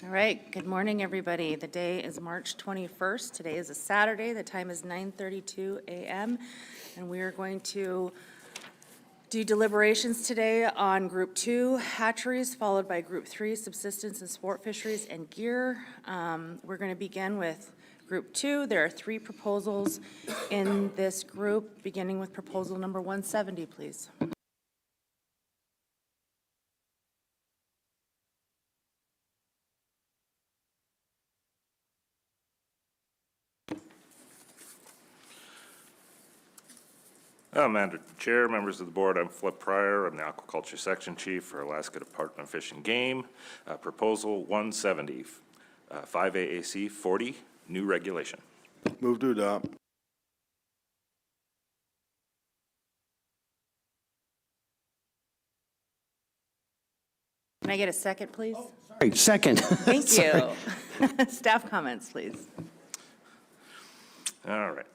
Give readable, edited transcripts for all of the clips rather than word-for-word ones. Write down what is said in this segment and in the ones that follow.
All right, good morning, everybody. The day is March 21st. Today is a Saturday. The time is 9:32 a.m. And we are going to do deliberations today on Group 2, hatcheries, followed by Group 3, subsistence and sport fisheries and gear. We're going to begin with Group 2. There are 3 proposals in this group, beginning with proposal number 170, please. Madam Chair, members of the board, I'm Flip Pryor. I'm the Aquaculture Section Chief for Alaska Department of Fish and Game. Proposal 170, 5AAC 40, new regulation. Move to adopt. Can I get a second, please? Oh, sorry, second. Thank you. Staff comments, please. All right.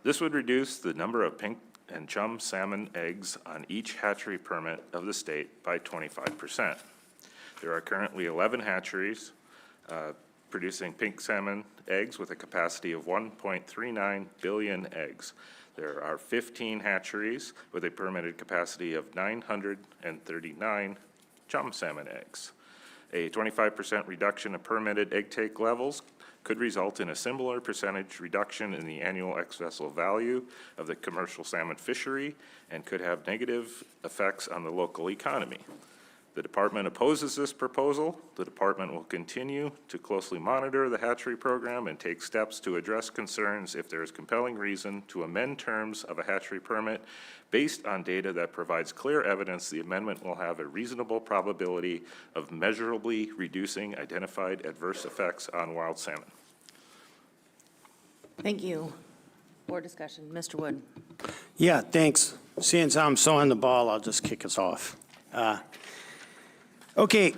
This would reduce the number of pink and chum salmon eggs on each hatchery permit of the state by 25%. There are currently 11 hatcheries producing pink salmon eggs with a capacity of 1.39 billion eggs. There are 15 hatcheries with a permitted capacity of 939 chum salmon eggs. A 25% reduction in permitted egg take levels could result in a similar percentage reduction in the annual ex-vessel value of the commercial salmon fishery and could have negative effects on the local economy. The department opposes this proposal. The department will continue to closely monitor the hatchery program and take steps to address concerns if there is compelling reason to amend terms of a hatchery permit based on data that provides clear evidence the amendment will have a reasonable probability of measurably reducing identified adverse effects on wild salmon. Thank you. Board discussion. Mr. Wood. Yeah, thanks. Seeing as I'm so on the ball, I'll just kick us off. Okay,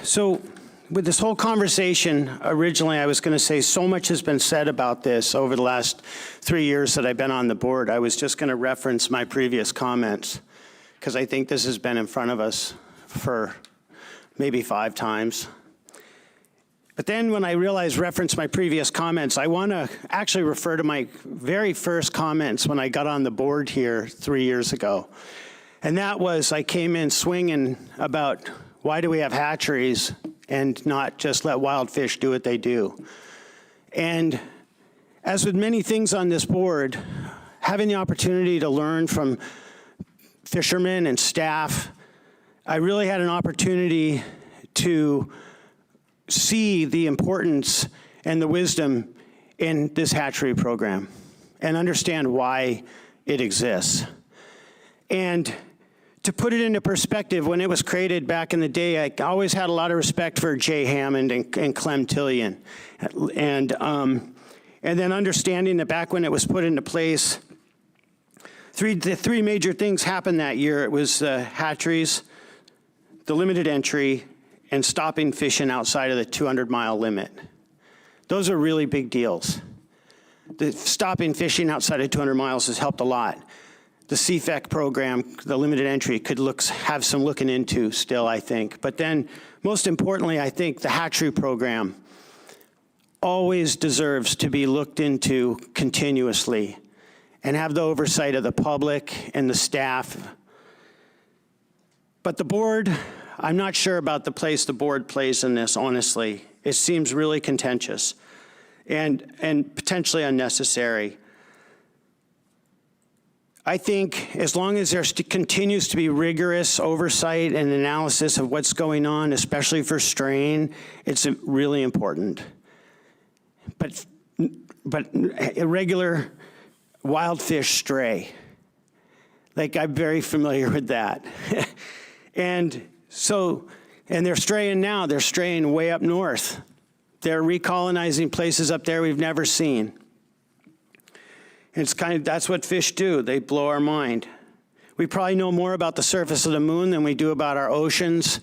so with this whole conversation, originally I was going to say so much has been said about this over the last 3 years that I've been on the board. I was just going to reference my previous comments because I think this has been in front of us for maybe 5 times. But then when I realized reference my previous comments, I want to actually refer to my very first comments when I got on the board here 3 years ago. And that was I came in swinging about why do we have hatcheries and not just let wild fish do what they do. And as with many things on this board, having the opportunity to learn from fishermen and staff, I really had an opportunity to see the importance and the wisdom in this hatchery program and understand why it exists. And to put it into perspective, when it was created back in the day, I always had a lot of respect for Jay Hammond and Clem Tillian. And then understanding that back when it was put into place, the three major things happened that year. It was hatcheries, the limited entry, and stopping fishing outside of the 200-mile limit. Those are really big deals. The stopping fishing outside of 200 miles has helped a lot. The CFEC program, the limited entry, could have some looking into still, I think. But then, most importantly, I think the hatchery program always deserves to be looked into continuously and have the oversight of the public and the staff. But the board, I'm not sure about the place the board plays in this, honestly. It seems really contentious and potentially unnecessary. I think as long as there continues to be rigorous oversight and analysis of what's going on, especially for strain, it's really important. But irregular wild fish stray, like I'm very familiar with that. And they're straying now, they're straying way up north. They're recolonizing places up there we've never seen. It's that's what fish do. They blow our mind. We probably know more about the surface of the moon than we do about our oceans.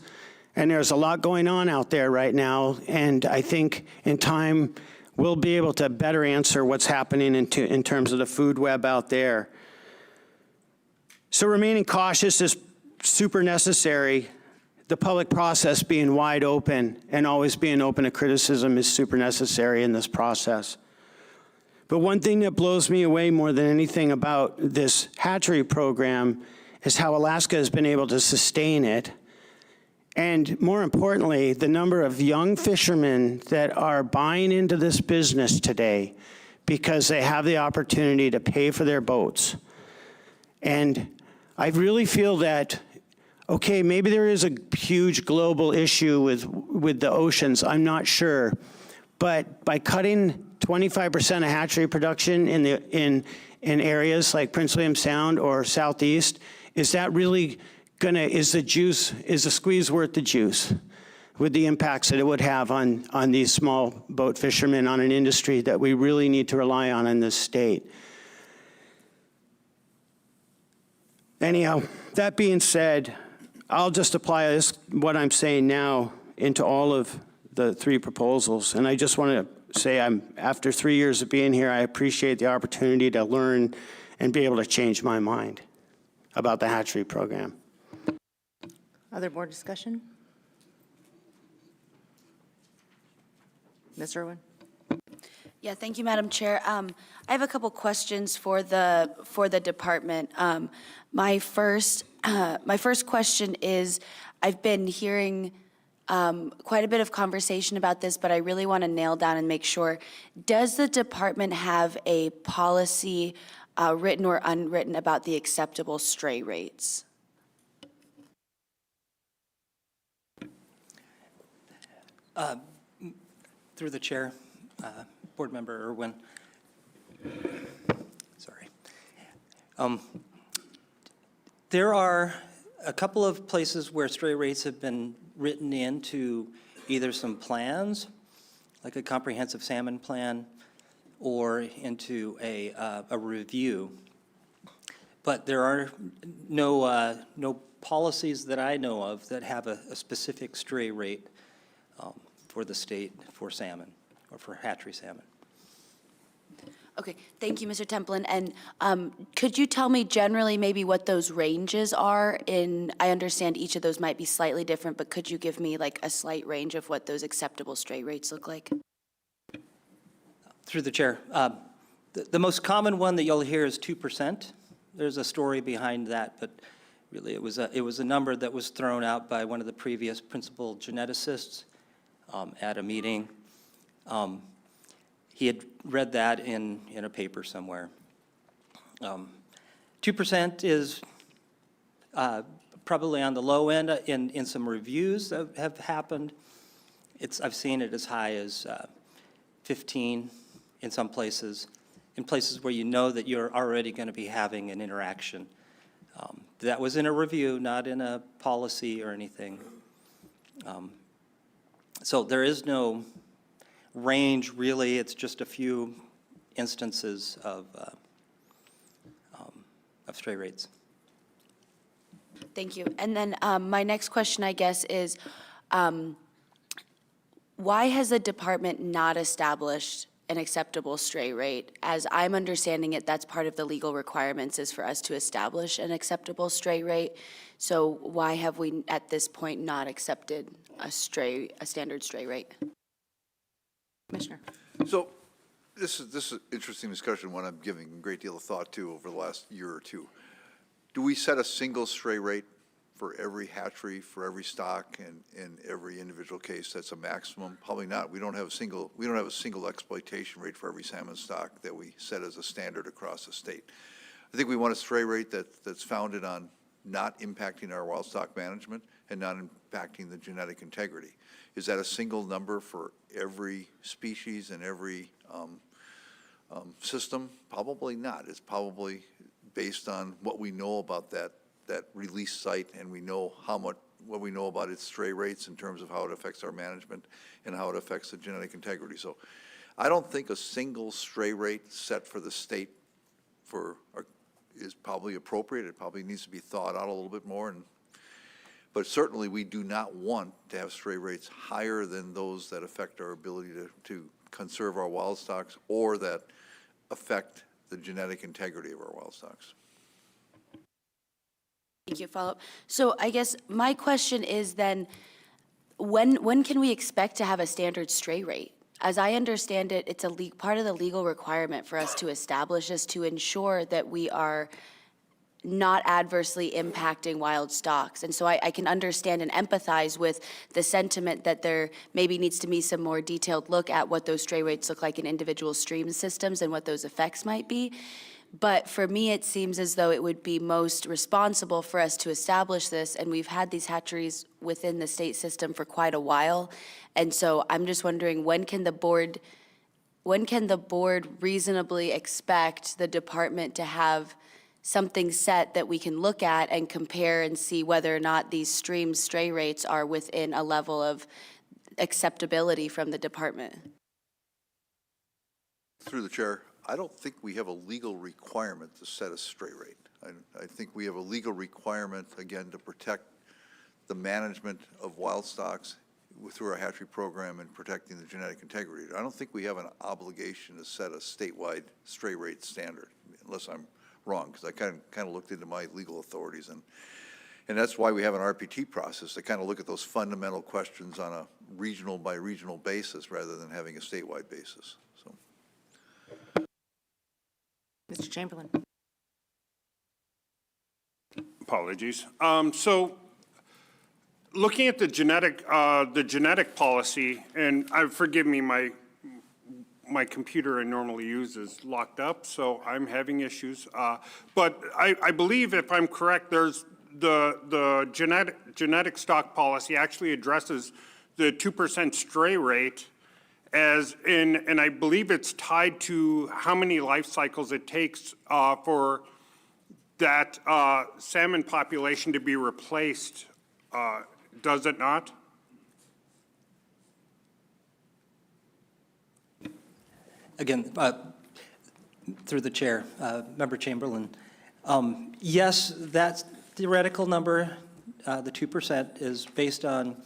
And there's a lot going on out there right now. And I think in time, we'll be able to better answer what's happening in terms of the food web out there. So remaining cautious is super necessary. the public process being wide open and always being open to criticism is super necessary in this process. But one thing that blows me away more than anything about this hatchery program is how Alaska has been able to sustain it. And more importantly, the number of young fishermen that are buying into this business today because they have the opportunity to pay for their boats. And I really feel that, okay, maybe there is a huge global issue with the oceans, I'm not sure. But by cutting 25% of hatchery production in areas like Prince William Sound or Southeast, is that really is the squeeze worth the juice with the impacts that it would have on these small boat fishermen, on an industry that we really need to rely on in this state? Anyhow, that being said, I'll just apply what I'm saying now into all of the three proposals. And I just want to say, after 3 years of being here, I appreciate the opportunity to learn and be able to change my mind about the hatchery program. Other board discussion? Ms. Irwin? Yeah, thank you, Madam Chair. I have a couple questions for the department. My first question is, I've been hearing quite a bit of conversation about this, but I really want to nail down and make sure. Does the department have a policy, written or unwritten, about the acceptable stray rates? Through the chair, Board Member Irwin. Sorry. There are a couple of places where stray rates have been written into either some plans, like a comprehensive salmon plan, or into a review. But there are no policies that I know of that have a specific stray rate for the state for salmon, or for hatchery salmon. Okay, thank you, Mr. Templin. And could you tell me generally maybe what those ranges are I understand each of those might be slightly different, but could you give me like a slight range of what those acceptable stray rates look like? Through the chair, the most common one that you'll hear is 2%. There's a story behind that, but really it was a number that was thrown out by one of the previous principal geneticists at a meeting. He had read that in a paper somewhere. 2% is probably on the low end in some reviews that have happened. I've seen it as high as 15 in some places, in places where you know that you're already going to be having an interaction. That was in a review, not in a policy or anything. So there is no range, really. It's just a few instances of stray rates. Thank you. And then my next question, I guess, is why has the department not established an acceptable stray rate? As I'm understanding it, that's part of the legal requirements, is for us to establish an acceptable stray rate. So why have we, at this point, not accepted a standard stray rate? Commissioner? So this is an interesting discussion, one I'm giving a great deal of thought to over the last year or two. Do we set a single stray rate for every hatchery, for every stock, and in every individual case that's a maximum? Probably not. We don't have a single exploitation rate for every salmon stock that we set as a standard across the state. I think we want a stray rate that's founded on not impacting our wild stock management and not impacting the genetic integrity. Is that a single number for every species and every system? Probably not. It's probably based on what we know about that release site, and we know what we know about its stray rates in terms of how it affects our management and how it affects the genetic integrity. So I don't think a single stray rate set for the state is probably appropriate. It probably needs to be thought out a little bit more. But certainly we do not want to have stray rates higher than those that affect our ability to conserve our wild stocks or that affect the genetic integrity of our wild stocks. Thank you. Follow-up. So I guess my question is then, when can we expect to have a standard stray rate? As I understand it, it's part of the legal requirement for us to establish this to ensure that we are not adversely impacting wild stocks. And so I can understand and empathize with the sentiment that there maybe needs to be some more detailed look at what those stray rates look like in individual stream systems and what those effects might be. But for me, it seems as though it would be most responsible for us to establish this, and we've had these hatcheries within the state system for quite a while. And so I'm just wondering, when can the board reasonably expect the department to have something set that we can look at and compare and see whether or not these stream stray rates are within a level of acceptability from the department? Through the chair, I don't think we have a legal requirement to set a stray rate. I think we have a legal requirement, again, to protect the management of wild stocks through our hatchery program and protecting the genetic integrity. I don't think we have an obligation to set a statewide stray rate standard, unless I'm wrong, because I kind of looked into my legal authorities, and that's why we have an RPT process to kind of look at those fundamental questions on a regional by regional basis rather than having a statewide basis. So. Mr. Chamberlain. Apologies. So looking at the genetic policy, and forgive me, my computer I normally use is locked up, so I'm having issues. But I believe, if I'm correct, there's the genetic stock policy actually addresses the 2% stray rate as in, and I believe it's tied to how many life cycles it takes for that salmon population to be replaced, does it not? Again, through the chair, Member Chamberlain, yes, that theoretical number, the 2%, is based on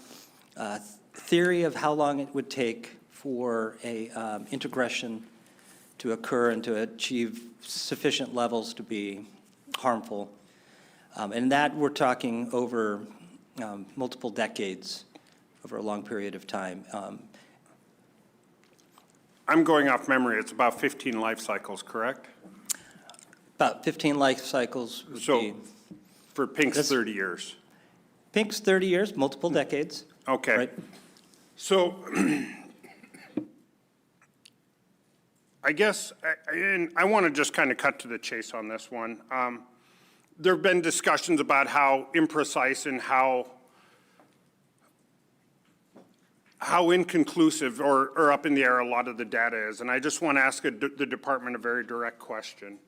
theory of how long it would take for a integration to occur and to achieve sufficient levels to be harmful. And that we're talking over multiple decades, over a long period of time. I'm going off memory. It's about 15 life cycles, correct? About 15 life cycles would So be. for pink's 30 years. Pink's 30 years, multiple decades. Okay. Right? So I guess, and I want to just kind of cut to the chase on this one. There have been discussions about how imprecise and how inconclusive or up in the air a lot of the data is. And I just want to ask the department a very direct question.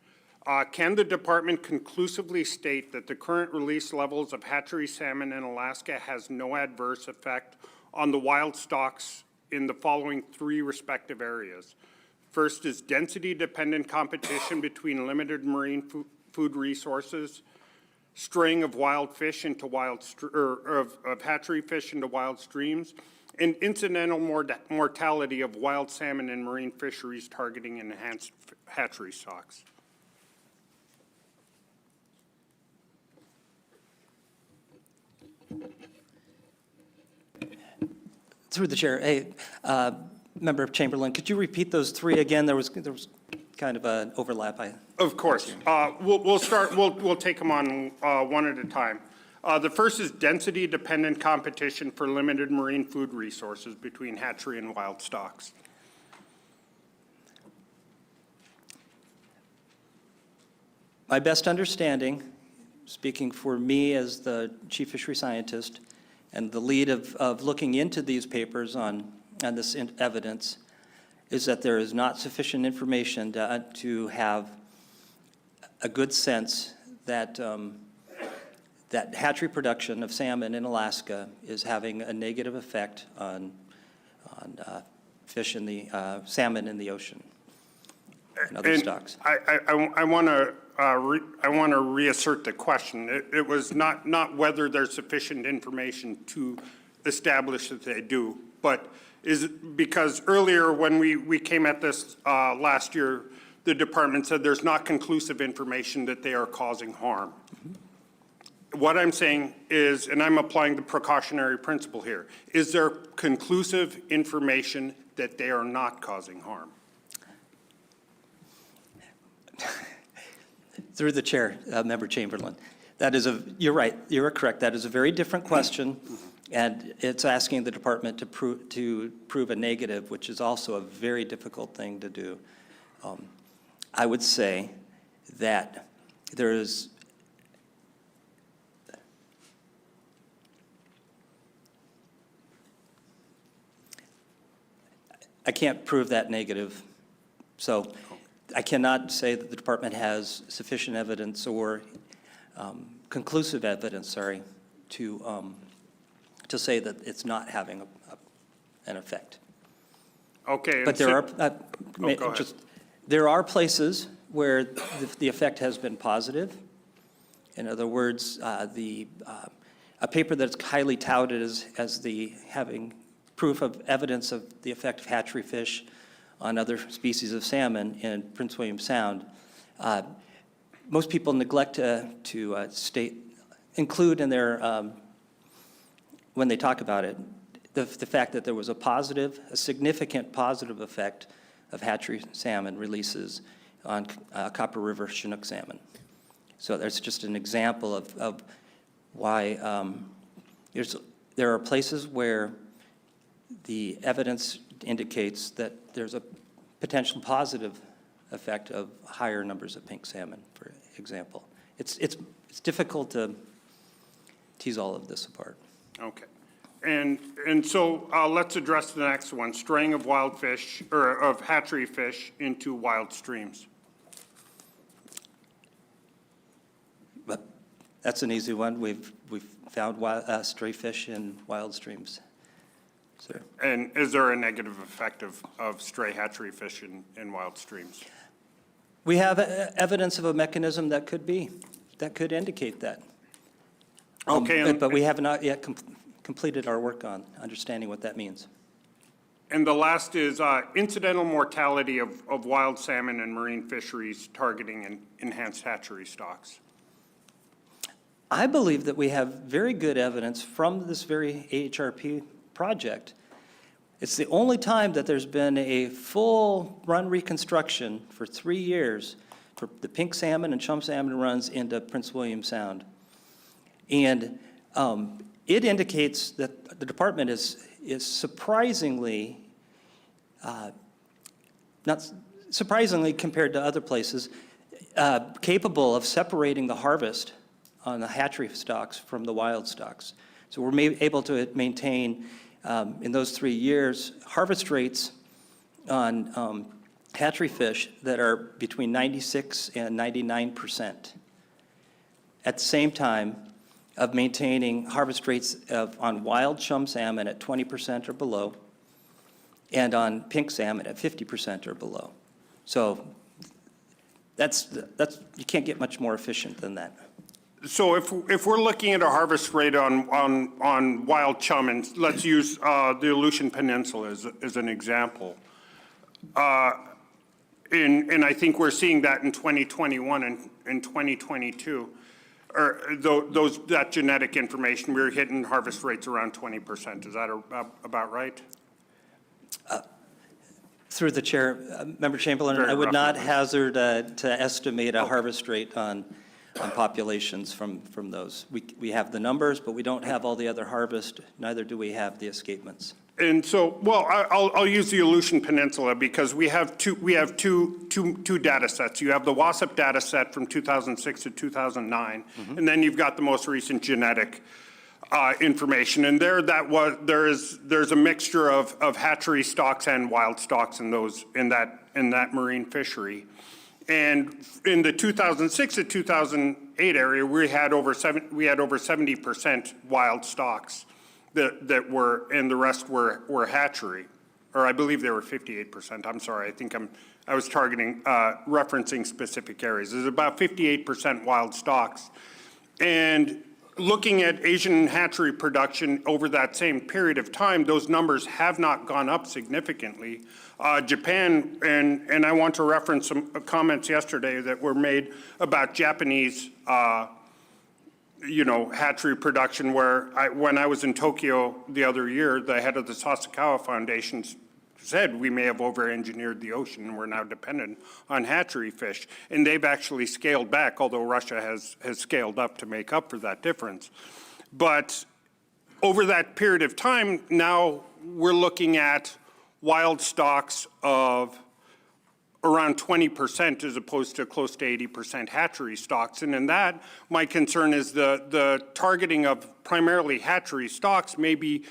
Can the department conclusively state that the current release levels of hatchery salmon in Alaska has no adverse effect on the wild stocks in the following three respective areas? First is density-dependent competition between limited marine food resources, straying of wild fish into of hatchery fish into wild streams, and incidental mortality of wild salmon in marine fisheries targeting enhanced hatchery stocks. Through the chair, hey, Member Chamberlain, could you repeat those three again? There was kind of an overlap. Of course. We'll take them on one at a time. The first is density-dependent competition for limited marine food resources between hatchery and wild stocks. My best understanding, speaking for me as the chief fishery scientist and the lead of looking into these papers on this evidence, is that there is not sufficient information to have a good sense that that hatchery production of salmon in Alaska is having a negative effect on fish in the salmon in the ocean and other stocks. I want to reassert the question. It was not whether there's sufficient information to establish that they do, but is it because earlier when we came at this last year, the department said there's not conclusive information that they are causing harm. Mm-hmm. what I'm saying is, and I'm applying the precautionary principle here, is there conclusive information that they are not causing harm? Through the chair, Member Chamberlain. You're right, you're correct. That is a very different question, and it's asking the department to prove a negative, which is also a very difficult thing to do. I would say that there is I can't prove that negative, so I cannot say that the department has sufficient evidence or conclusive evidence, to say that it's not having an effect. Okay. But there are, go ahead. there are places where the effect has been positive. In other words, a paper that's highly touted as having proof of evidence of the effect of hatchery fish on other species of salmon in Prince William Sound. Most people neglect to include in their, when they talk about it, the fact that there was a significant positive effect of hatchery salmon releases on Copper River Chinook salmon. So there's just an example of why there are places where the evidence indicates that there's a potential positive effect of higher numbers of pink salmon, for example. It's difficult to tease all of this apart. Okay. And so let's address the next one, straying of wild fish, or of hatchery fish into wild streams. But that's an easy one. We've found stray fish in wild streams. So. And is there a negative effect of stray hatchery fish in wild streams? We have evidence of a mechanism that could indicate that. Okay. But we have not yet completed our work on understanding what that means. And the last is incidental mortality of wild salmon and marine fisheries targeting enhanced hatchery stocks. I believe that we have very good evidence from this very AHRP project. It's the only time that there's been a full run reconstruction for 3 years for the pink salmon and chum salmon runs into Prince William Sound. And it indicates that the department is surprisingly, not surprisingly compared to other places, capable of separating the harvest on the hatchery stocks from the wild stocks. So we're able to maintain, in those 3 years, harvest rates on hatchery fish that are between 96 and 99%. At the same time of maintaining harvest rates on wild chum salmon at 20% or below, and on pink salmon at 50% or below. So that's you can't get much more efficient than that. So if we're looking at a harvest rate on wild chum, and let's use the Aleutian Peninsula as an example, and I think we're seeing that in 2021 and in 2022, or that genetic information, we're hitting harvest rates around 20%. Is that about right? Through the chair, Member Chamberlain, Very I would not roughly. hazard to estimate a harvest rate on populations from those. We have the numbers, but we don't have all the other harvest, neither do we have the escapements. And so, well, I'll use the Aleutian Peninsula because we have two data sets. You have the WASP data set from 2006 to 2009, and then you've got the most recent genetic information. And there's a mixture of hatchery stocks and wild stocks in that marine fishery. And in the 2006 to 2008 area, we had over 70% wild stocks that were, and the rest were hatchery, or I believe they were 58%. I'm sorry, I was targeting, referencing specific areas. There's about 58% wild stocks. And looking at Asian hatchery production over that same period of time, those numbers have not gone up significantly. Japan, and I want to reference some comments yesterday that were made about Japanese hatchery production where when I was in Tokyo the other year, the head of the Sasakawa Foundation said we may have over-engineered the ocean and we're now dependent on hatchery fish. And they've actually scaled back, although Russia has scaled up to make up for that difference. But over that period of time, now we're looking at wild stocks of around 20% as opposed to close to 80% hatchery stocks. And in that, my concern is the targeting of primarily hatchery stocks may be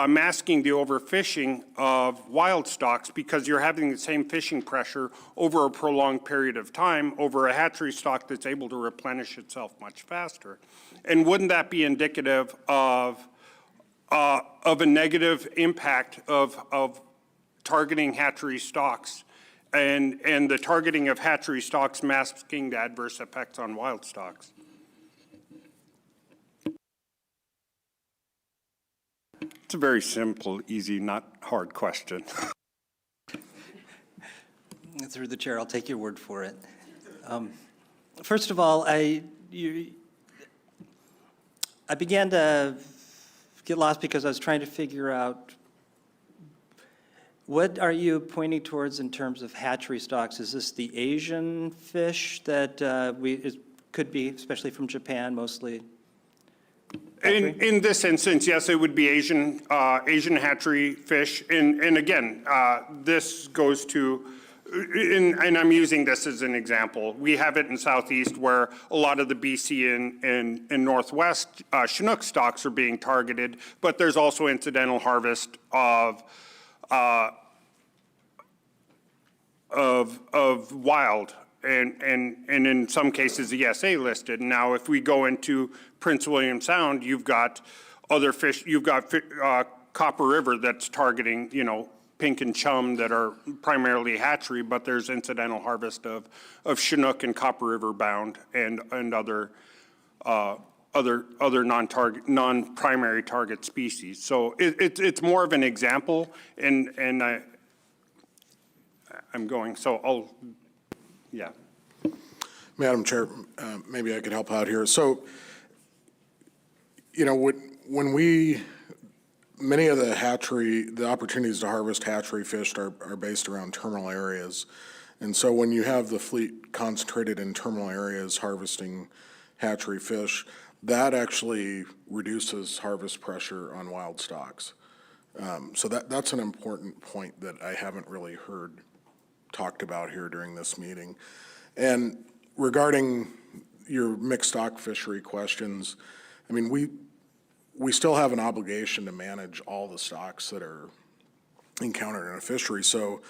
masking the overfishing of wild stocks because you're having the same fishing pressure over a prolonged period of time over a hatchery stock that's able to replenish itself much faster. And wouldn't that be indicative of a negative impact of targeting hatchery stocks and the targeting of hatchery stocks masking the adverse effects on wild stocks? It's a very simple, easy, not hard question. Through the chair, I'll take your word for it. First of all, I began to get lost because I was trying to figure out what are you pointing towards in terms of hatchery stocks? Is this the Asian fish that it could be, especially from Japan, mostly? In this instance, yes, it would be Asian hatchery fish. And again, this goes to, and I'm using this as an example. We have it in Southeast where a lot of the BC and Northwest Chinook stocks are being targeted, but there's also incidental harvest of wild. And in some cases, the ESA listed. Now, if we go into Prince William Sound, you've got other fish. You've got Copper River that's targeting, pink and chum that are primarily hatchery, but there's incidental harvest of Chinook and Copper River bound and other non-primary target species. So it's more of an example, and I'm going. So yeah. Madam Chair, maybe I could help out here. So, when many of the opportunities to harvest hatchery fish are based around terminal areas. And so when you have the fleet concentrated in terminal areas harvesting hatchery fish, that actually reduces harvest pressure on wild stocks. So that's an important point that I haven't really heard talked about here during this meeting. And regarding your mixed stock fishery questions, I mean, we still have an obligation to manage all the stocks that are encountered in a fishery. So,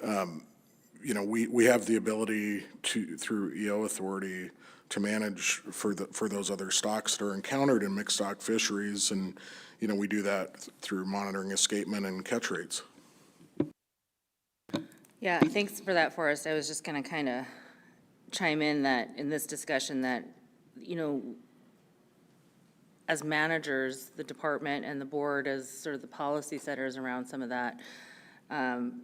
we have the ability to, through EO authority, to manage for those other stocks that are encountered in mixed stock fisheries. And, we do that through monitoring escapement and catch rates. Yeah, thanks for that, Forrest. I was just going to kind of chime in that in this discussion that, as managers, the department and the board as sort of the policy setters around some of that,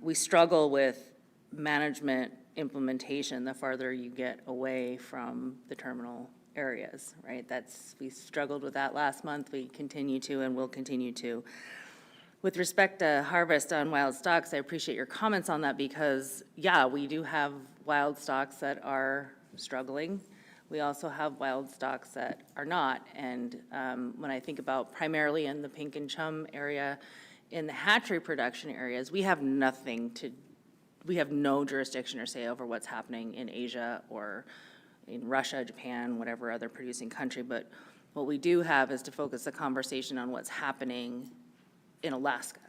we struggle with management implementation the farther you get away from the terminal areas, right? We struggled with that last month. We continue to and will continue to. With respect to harvest on wild stocks, I appreciate your comments on that because, yeah, we do have wild stocks that are struggling. We also have wild stocks that are not. And when I think about primarily in the pink and chum area, in the hatchery production areas, we have no jurisdiction or say over what's happening in Asia or in Russia, Japan, whatever other producing country. But what we do have is to focus the conversation on what's happening in Alaska.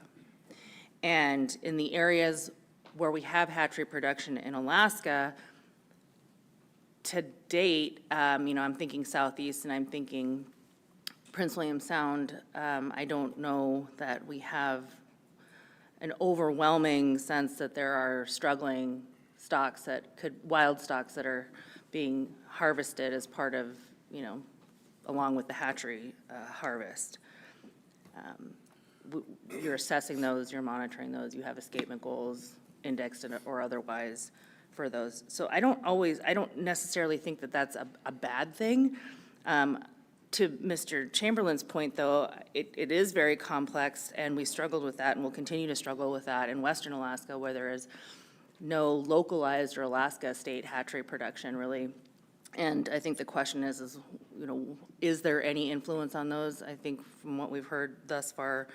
And in the areas where we have hatchery production in Alaska, to date, I'm thinking Southeast and I'm thinking Prince William Sound. I don't know that we have an overwhelming sense that there are struggling stocks wild stocks that are being harvested as part of, along with the hatchery harvest. You're assessing those, you're monitoring those, you have escapement goals indexed or otherwise for those. So I don't necessarily think that that's a bad thing. To to Mr. Chamberlain's point, though, it is very complex, and we struggled with that, and will continue to struggle with that in Western Alaska, where there is no localized or Alaska state hatchery production, really. And I think the question is, you know, is there any influence on those? I think from what we've heard thus far,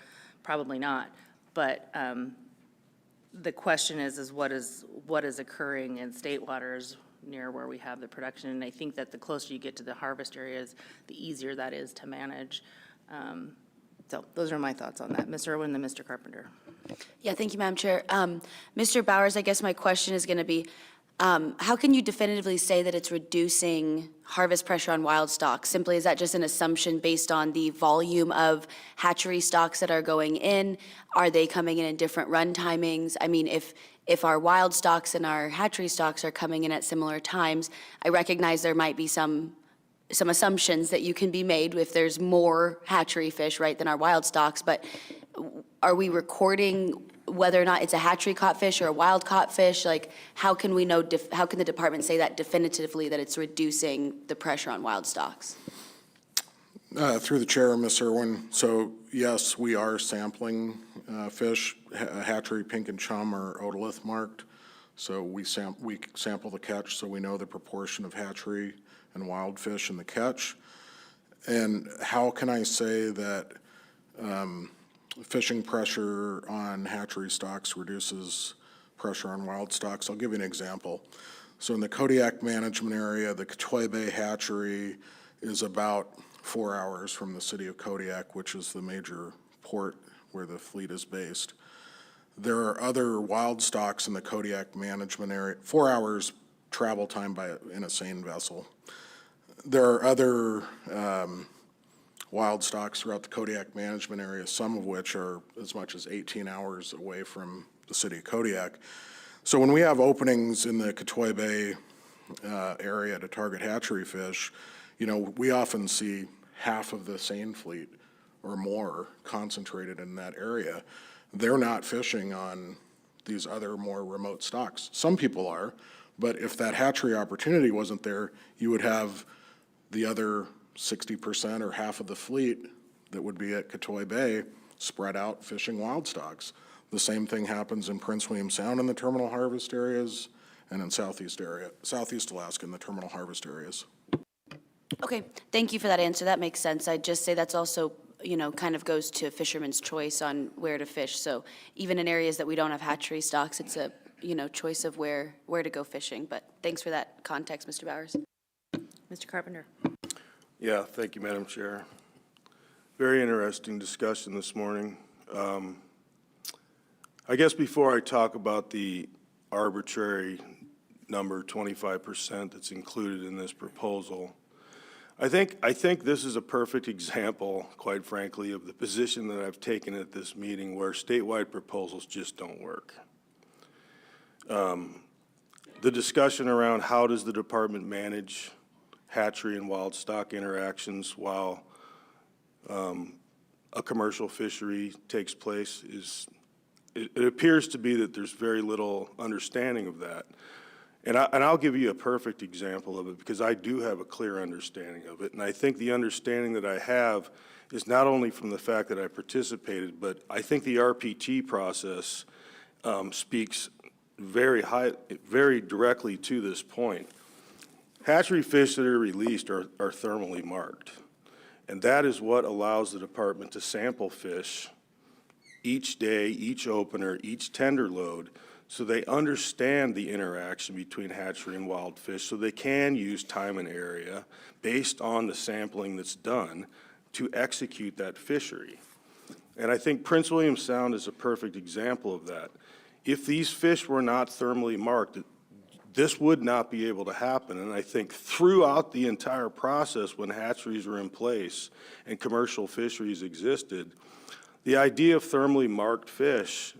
probably not. But the question is what is occurring in state waters near where we have the production? And I think that the closer you get to the harvest areas, the easier that is to manage. So those are my thoughts on that. Ms. Irwin, then Mr. Carpenter. Yeah, thank you, Madam Chair. Mr. Bowers, I guess my question is going to be, how can you definitively say that it's reducing harvest pressure on wild stock? Simply, is that just an assumption based on the volume of hatchery stocks that are going in? Are they coming in different run timings? I mean, if our wild stocks and our hatchery stocks are coming in at similar times, I recognize there might be some assumptions that you can be made if there's more hatchery fish, right, than our wild stocks, but are we recording whether or not it's a hatchery caught fish or a wild caught fish? Like, how can we know, how can the department say that definitively, that it's reducing the pressure on wild stocks? Through the chair, Ms. Irwin, so yes, we are sampling fish. Hatchery pink and chum are otolith marked, so we sample the catch, so we know the proportion of hatchery and wild fish in the catch. And how can I say that fishing pressure on hatchery stocks reduces pressure on wild stocks? I'll give you an example. So in the Kodiak management area, the Katoy Bay hatchery is about 4 hours from the city of Kodiak, which is the major port where the fleet is based. There are other wild stocks in the Kodiak management area, 4 hours travel time in a Seine vessel. There are other wild stocks throughout the Kodiak management area, some of which are as much as 18 hours away from the city of Kodiak. So when we have openings in the Katoy Bay area to target hatchery fish, you know, we often see half of the Seine fleet or more concentrated in that area. They're not fishing on these other more remote stocks. Some people are, but if that hatchery opportunity wasn't there, you would have the other 60% or half of the fleet that would be at Katoy Bay spread out fishing wild stocks. The same thing happens in Prince William Sound in the terminal harvest areas and in Southeast Alaska in the terminal harvest areas. Okay, thank you for that answer. That makes sense. I'd just say that's also, you know, kind of goes to fishermen's choice on where to fish. So even in areas that we don't have hatchery stocks, it's a, you know, choice of where to go fishing. But thanks for that context, Mr. Bowers. Mr. Carpenter. Yeah, thank you, Madam Chair. Very interesting discussion this morning. I guess before I talk about the arbitrary number, 25%, that's included in this proposal, I think this is a perfect example, quite frankly, of the position that I've taken at this meeting where statewide proposals just don't work. The discussion around how does the department manage hatchery and wild stock interactions while a commercial fishery takes place it appears to be that there's very little understanding of that. And I'll give you a perfect example of it because I do have a clear understanding of it. And I think the understanding that I have is not only from the fact that I participated, but I think the RPT process speaks very directly to this point. Hatchery fish that are released are thermally marked. And that is what allows the department to sample fish each day, each opener, each tender load, so they understand the interaction between hatchery and wild fish, so they can use time and area based on the sampling that's done to execute that fishery. And I think Prince William Sound is a perfect example of that. If these fish were not thermally marked, this would not be able to happen. And I think throughout the entire process when hatcheries were in place and commercial fisheries existed, the idea of thermally marked fish,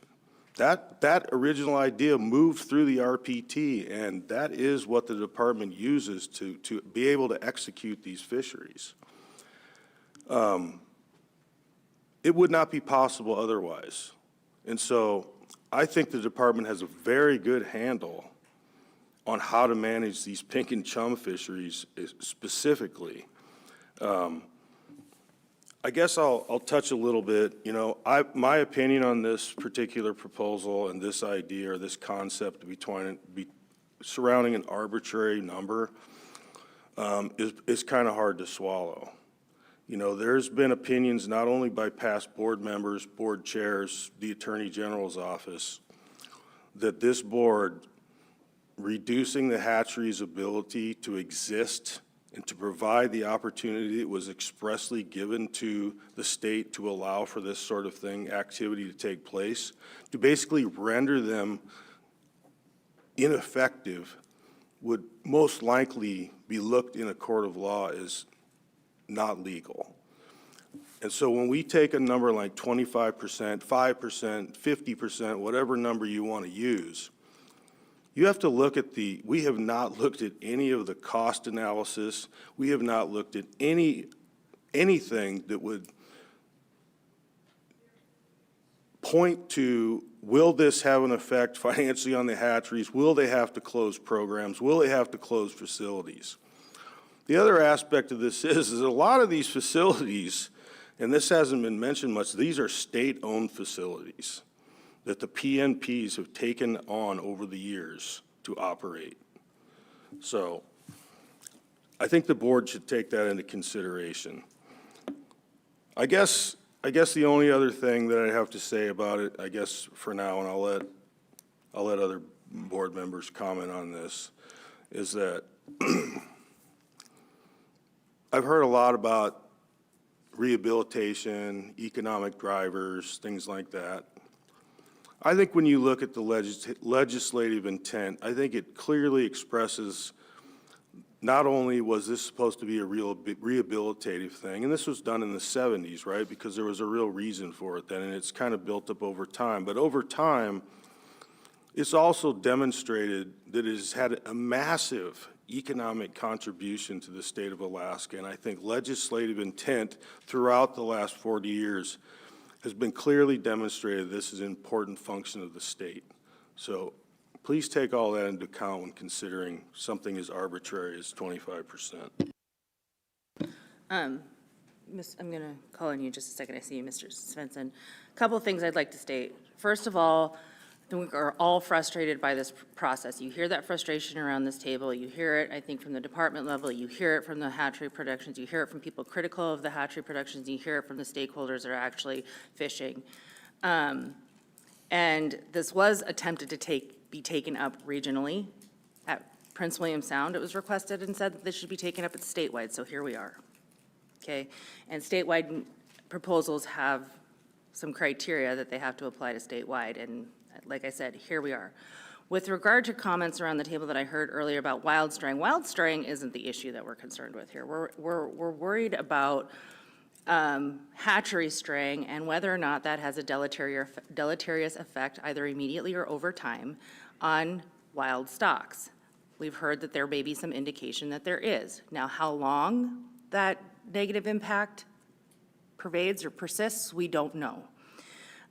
that original idea moved through the RPT, and that is what the department uses to be able to execute these fisheries. It would not be possible otherwise. And so I think the department has a very good handle on how to manage these pink and chum fisheries specifically. I guess I'll touch a little bit. You know, my opinion on this particular proposal and this idea or this concept surrounding an arbitrary number is kind of hard to swallow. You know, there's been opinions not only by past board members, board chairs, the Attorney General's office, that this board reducing the hatchery's ability to exist and to provide the opportunity that was expressly given to the state to allow for this sort of thing, activity to take place, to basically render them ineffective would most likely be looked in a court of law as not legal. And so when we take a number like 25%, 5%, 50%, whatever number you want to use, you have to look at we have not looked at any of the cost analysis. We have not looked at anything that would point to, will this have an effect financially on the hatcheries? Will they have to close programs? Will they have to close facilities? The other aspect of this is a lot of these facilities, and this hasn't been mentioned much, these are state-owned facilities that the PNPs have taken on over the years to operate. So I think the board should take that into consideration. I guess the only other thing that I have to say about it, I guess for now, and I'll let other board members comment on this, is that I've heard a lot about rehabilitation, economic drivers, things like that. I think when you look at the legislative intent, I think it clearly expresses not only was this supposed to be a real rehabilitative thing, and this was done in the 70s, right, because there was a real reason for it then, and it's kind of built up over time. But over time, it's also demonstrated that it has had a massive economic contribution to the state of Alaska, and I think legislative intent throughout the last 40 years has been clearly demonstrated this is an important function of the state. So please take all that into account when considering something as arbitrary as 25%. I'm going to call on you just a second. I see you, Mr. Svensson. A couple of things I'd like to state. First of all, we are all frustrated by this process. You hear that frustration around this table. You hear it, I think, from the department level. You hear it from the hatchery productions. You hear it from people critical of the hatchery productions. You hear it from the stakeholders that are actually fishing. And this was attempted to be taken up regionally. At Prince William Sound, it was requested and said that this should be taken up at statewide, so here we are. Okay, and statewide proposals have some criteria that they have to apply to statewide, and like I said, here we are. With regard to comments around the table that I heard earlier about wild straying isn't the issue that we're concerned with here. We're worried about hatchery straying and whether or not that has a deleterious effect, either immediately or over time, on wild stocks. We've heard that there may be some indication that there is. Now, how long that negative impact pervades or persists, we don't know.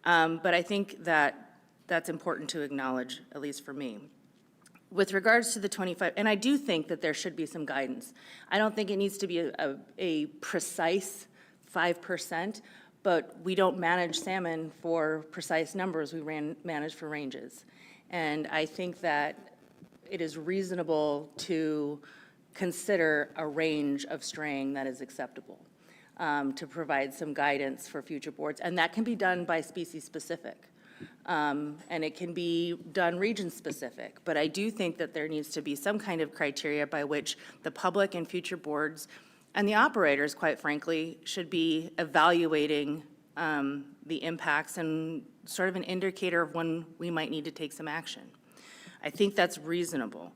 But I think that that's important to acknowledge, at least for me. With regards to the 25, and I do think that there should be some guidance. I don't think it needs to be a precise 5%, but we don't manage salmon for precise numbers. We manage for ranges. And I think that it is reasonable to consider a range of straying that is acceptable, to provide some guidance for future boards. And that can be done by species specific. And it can be done region-specific. But I do think that there needs to be some kind of criteria by which the public and future boards and the operators, quite frankly, should be evaluating the impacts and sort of an indicator of when we might need to take some action. I think that's reasonable.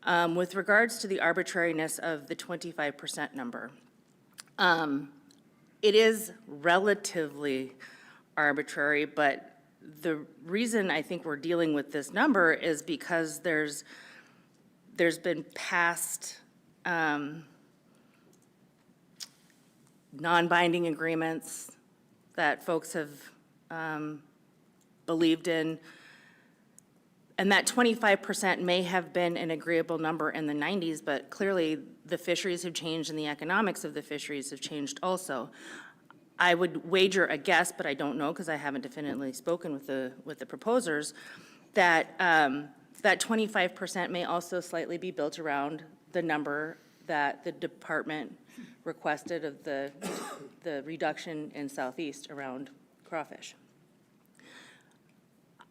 With regards to the arbitrariness of the 25% number, it is relatively arbitrary, but the reason I think we're dealing with this number is because there's been past non-binding agreements that folks have believed in, and that 25% may have been an agreeable number in the 90s, but clearly the fisheries have changed and the economics of the fisheries have changed also. I would wager a guess, but I don't know because I haven't definitively spoken with the proposers, that that 25% may also slightly be built around the number that the department requested of the reduction in southeast around crawfish.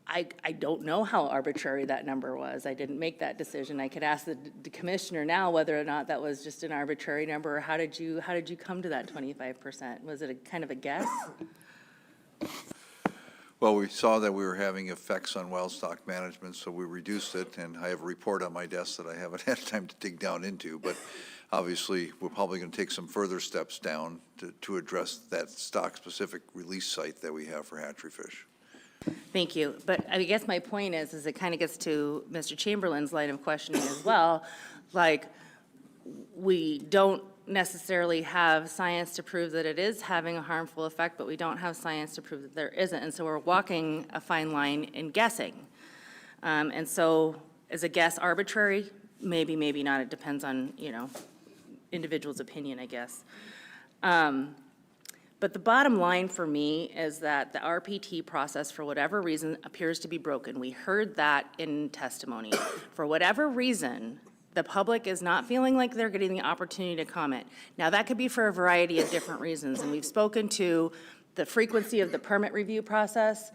I don't know how arbitrary that number was. I didn't make that decision. I could ask the commissioner now whether or not that was just an arbitrary number, or how did you come to that 25%? Was it a kind of a guess? Well, we saw that we were having effects on wild stock management, so we reduced it, and I have a report on my desk that I haven't had time to dig down into, but obviously, we're probably going to take some further steps down to address that stock-specific release site that we have for hatchery fish. Thank you. But I guess my point is it kind of gets to Mr. Chamberlain's line of questioning as well. Like, we don't necessarily have science to prove that it is having a harmful effect, but we don't have science to prove that there isn't. And so we're walking a fine line in guessing. And so is a guess arbitrary? Maybe, maybe not. It depends on, individual's opinion, I guess. But the bottom line for me is that the RPT process, for whatever reason, appears to be broken. We heard that in testimony. For whatever reason, the public is not feeling like they're getting the opportunity to comment. Now, that could be for a variety of different reasons, and we've spoken to the frequency of the permit review process.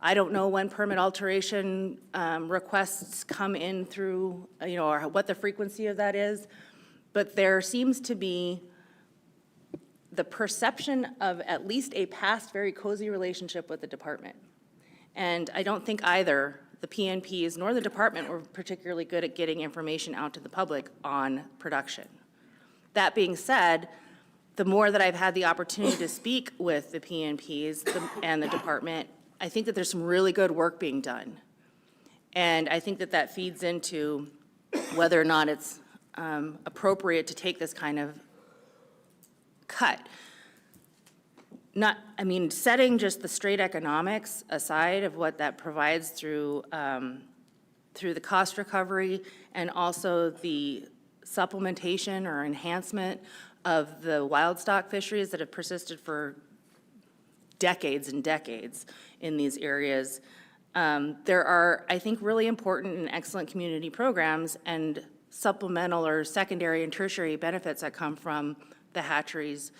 I don't know when permit alteration requests come in through, or what the frequency of that is, but there seems to be the perception of at least a past very cozy relationship with the department. And I don't think either the PNPs nor the department were particularly good at getting information out to the public on production. That being said, the more that I've had the opportunity to speak with the PNPs and the department, I think that there's some really good work being done. And I think that that feeds into whether or not it's appropriate to take this kind of cut. Setting just the straight economics aside of what that provides through the cost recovery and also the supplementation or enhancement of the wild stock fisheries that have persisted for decades and decades in these areas. There are, I think, really important and excellent community programs and supplemental or secondary and tertiary benefits that come from the hatcheries,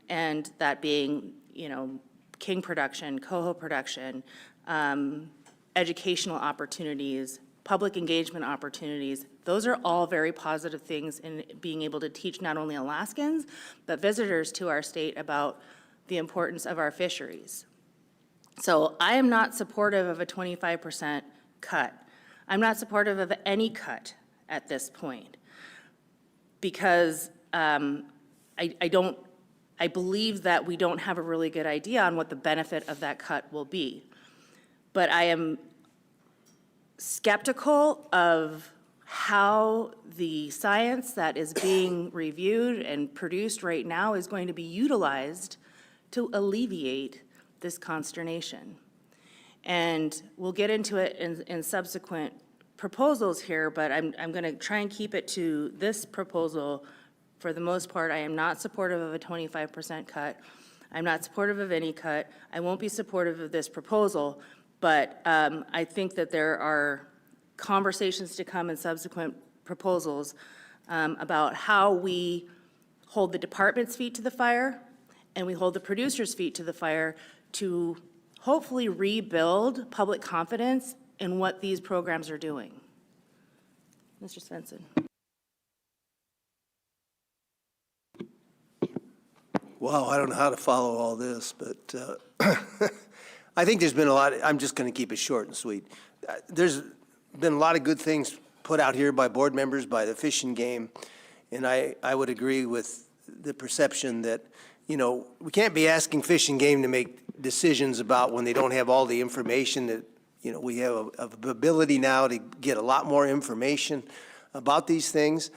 and that being, king production, coho production, educational opportunities, public engagement opportunities. Those are all very positive things in being able to teach not only Alaskans, but visitors to our state about the importance of our fisheries. So I am not supportive of a 25% cut. I'm not supportive of any cut at this point because I believe that we don't have a really good idea on what the benefit of that cut will be. But I am skeptical of how the science that is being reviewed and produced right now is going to be utilized to alleviate this consternation. And we'll get into it in subsequent proposals here, but I'm going to try and keep it to this proposal. For the most part, I am not supportive of a 25% cut. I'm not supportive of any cut. I won't be supportive of this proposal, but I think that there are conversations to come in subsequent proposals about how we hold the department's feet to the fire and we hold the producers' feet to the fire to hopefully rebuild public confidence in what these programs are doing. Mr. Svensson. Wow, I don't know how to follow all this, but I think there's been a lot, I'm just going to keep it short and sweet. There's been a lot of good things put out here by board members, by the Fish and Game, and I would agree with the perception that, we can't be asking Fish and Game to make decisions about when they don't have all the information that, we have a ability now to get a lot more information about these things.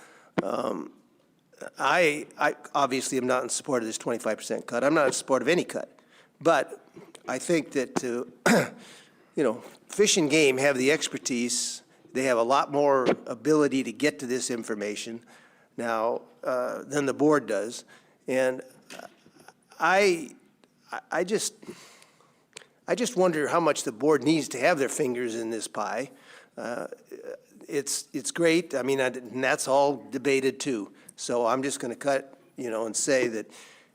I obviously am not in support of this 25% cut. I'm not in support of any cut. But I think that Fish and Game have the expertise. They have a lot more ability to get to this information now than the board does. And I I just wonder how much the board needs to have their fingers in this pie. It's great, I mean, and that's all debated too. So I'm just going to cut, and say that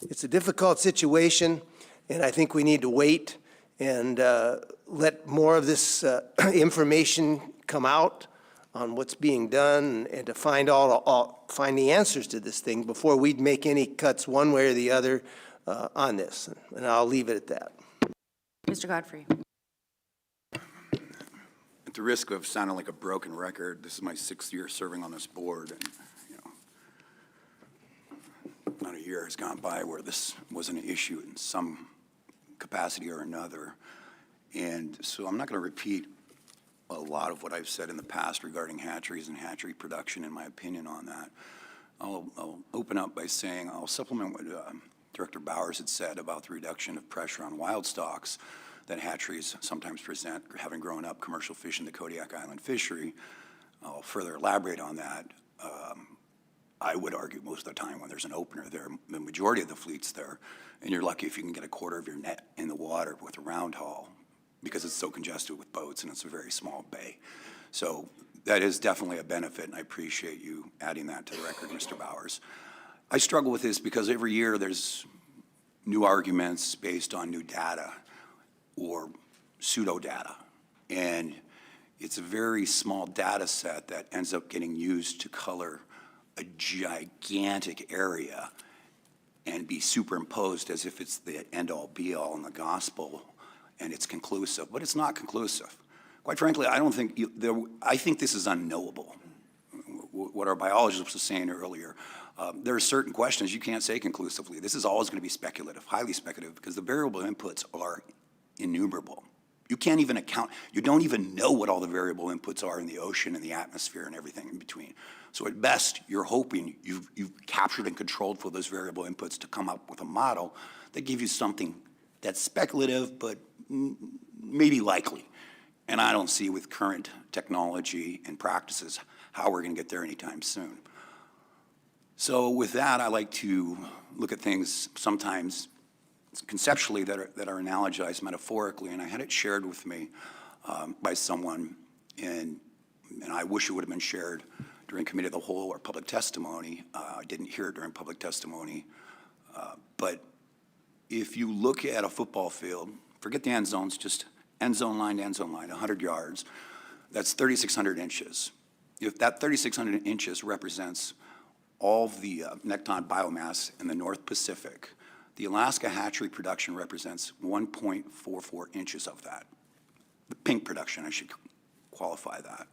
it's a difficult situation, and I think we need to wait and let more of this information come out on what's being done and to find find the answers to this thing before we'd make any cuts one way or the other on this. And I'll leave it at that. Mr. Godfrey. At the risk of sounding like a broken record, this is my 6th year serving on this board, and not a year has gone by where this wasn't an issue in some capacity or another. And so I'm not going to repeat a lot of what I've said in the past regarding hatcheries and hatchery production and my opinion on that. I'll open up by saying I'll supplement what Director Bowers had said about the reduction of pressure on wild stocks that hatcheries sometimes present, having grown up commercial fish in the Kodiak Island fishery. I'll further elaborate on that. I would argue most of the time when there's an opener there, the majority of the fleet's there, and you're lucky if you can get a quarter of your net in the water with a round haul because it's so congested with boats and it's a very small bay. So that is definitely a benefit, and I appreciate you adding that to the record, Mr. Bowers. I struggle with this because every year there's new arguments based on new data or pseudo data, and it's a very small data set that ends up getting used to color a gigantic area and be superimposed as if it's the end-all be-all in the gospel and it's conclusive, but it's not conclusive. Quite frankly, I don't think I think this is unknowable. What our biologist was saying earlier, there are certain questions you can't say conclusively. This is always going to be speculative, highly speculative, because the variable inputs are innumerable. You can't even account, you don't even know what all the variable inputs are in the ocean and the atmosphere and everything in between. So at best, you're hoping you've captured and controlled for those variable inputs to come up with a model that gives you something that's speculative but maybe likely. And I don't see with current technology and practices how we're going to get there anytime soon. So with that, I like to look at things sometimes conceptually that are analogized metaphorically, and I had it shared with me by someone, and I wish it would have been shared during committee of the whole or public testimony. I didn't hear it during public testimony, but if you look at a football field, forget the end zones, just end zone line to end zone line, 100 yards, that's 3,600 inches. If that 3,600 inches represents all the nekton biomass in the North Pacific, the Alaska hatchery production represents 1.44 inches of that. The pink production, I should qualify that.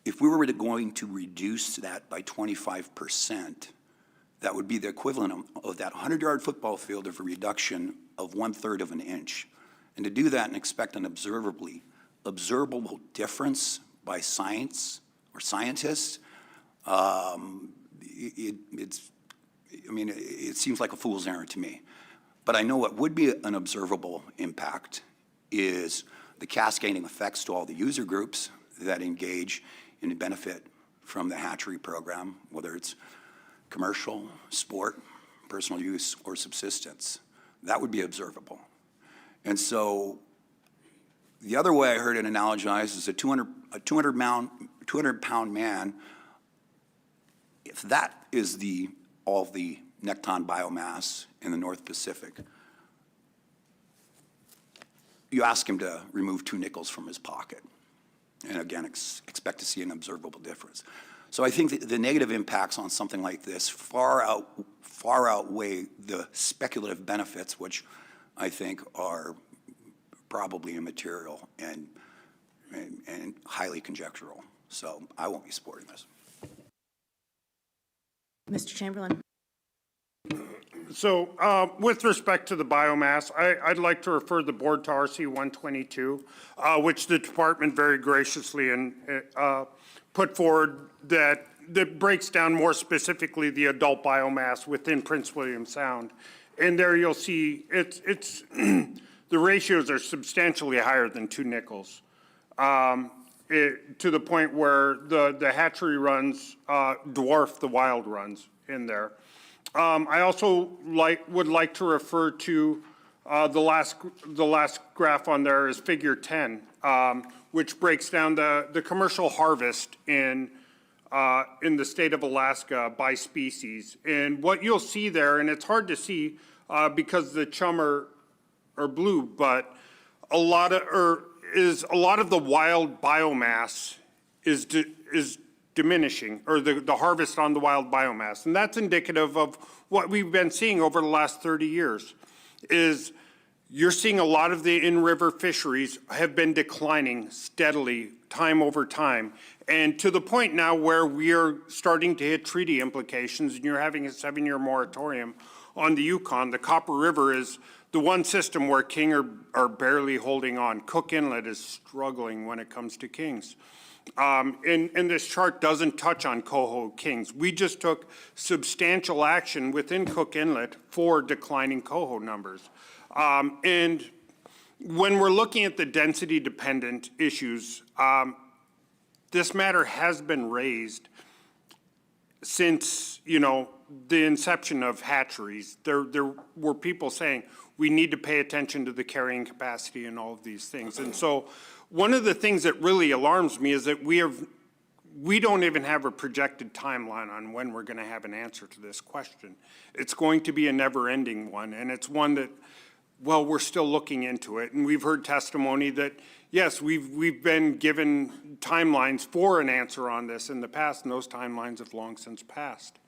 If we were going to reduce that by 25%, that would be the equivalent of that 100-yard football field of a reduction of 1/3 of an inch. And to do that and expect an observable difference by science or scientists, it seems like a fool's errand to me. But I know what would be an observable impact is the cascading effects to all the user groups that engage and benefit from the hatchery program, whether it's commercial, sport, personal use, or subsistence. That would be observable. And so the other way I heard it analogized is a 200-pound man. If that is all the nekton biomass in the North Pacific, you ask him to remove 2 nickels from his pocket, and again, expect to see an observable difference. So I think the negative impacts on something like this far outweigh the speculative benefits, which I think are probably immaterial and highly conjectural. So I won't be supporting this. Mr. Chamberlain. So with respect to the biomass, I'd like to refer the board to RC 122, which the department very graciously put forward that breaks down more specifically the adult biomass within Prince William Sound. And there you'll see it's the ratios are substantially higher than 2 nickels, to the point where the hatchery runs dwarf the wild runs in there. I also would like to refer to the last graph on there is figure 10, which breaks down the commercial harvest in the state of Alaska by species. And what you'll see there, and it's hard to see because the chum are blue, but a lot of the wild biomass is diminishing, or the harvest on the wild biomass. And that's indicative of what we've been seeing over the last 30 years, is you're seeing a lot of the in-river fisheries have been declining steadily, time over time. And to the point now where we are starting to hit treaty implications, and you're having a 7-year moratorium on the Yukon. The Copper River is the one system where king are barely holding on. Cook Inlet is struggling when it comes to kings. And this chart doesn't touch on coho kings. We just took substantial action within Cook Inlet for declining coho numbers. And when we're looking at the density-dependent issues, this matter has been raised since, the inception of hatcheries. There were people saying, we need to pay attention to the carrying capacity and all of these things. And so one of the things that really alarms me is that we don't even have a projected timeline on when we're going to have an answer to this question. It's going to be a never-ending one, and it's one that, well, we're still looking into it. And we've heard testimony that, yes, we've been given timelines for an answer on this in the past, and those timelines have long since passed.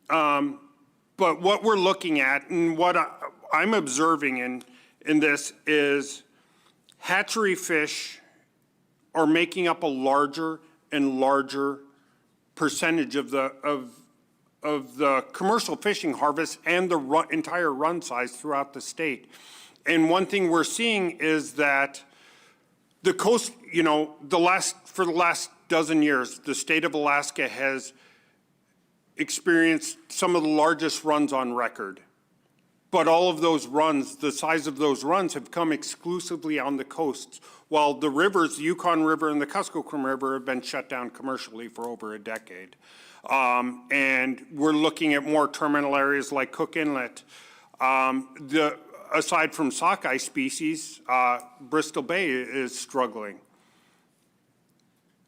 But what we're looking at, and what I'm observing in this, is hatchery fish are making up a larger and larger percentage of the commercial fishing harvest and the entire run size throughout the state. And one thing we're seeing is that the coast, for the last dozen years, the state of Alaska has experienced some of the largest runs on record. But all of those runs, the size of those runs, have come exclusively on the coasts, while the rivers, the Yukon River and the Kuskokwim River, have been shut down commercially for over a decade. And we're looking at more terminal areas like Cook Inlet. Aside from sockeye species, Bristol Bay is struggling,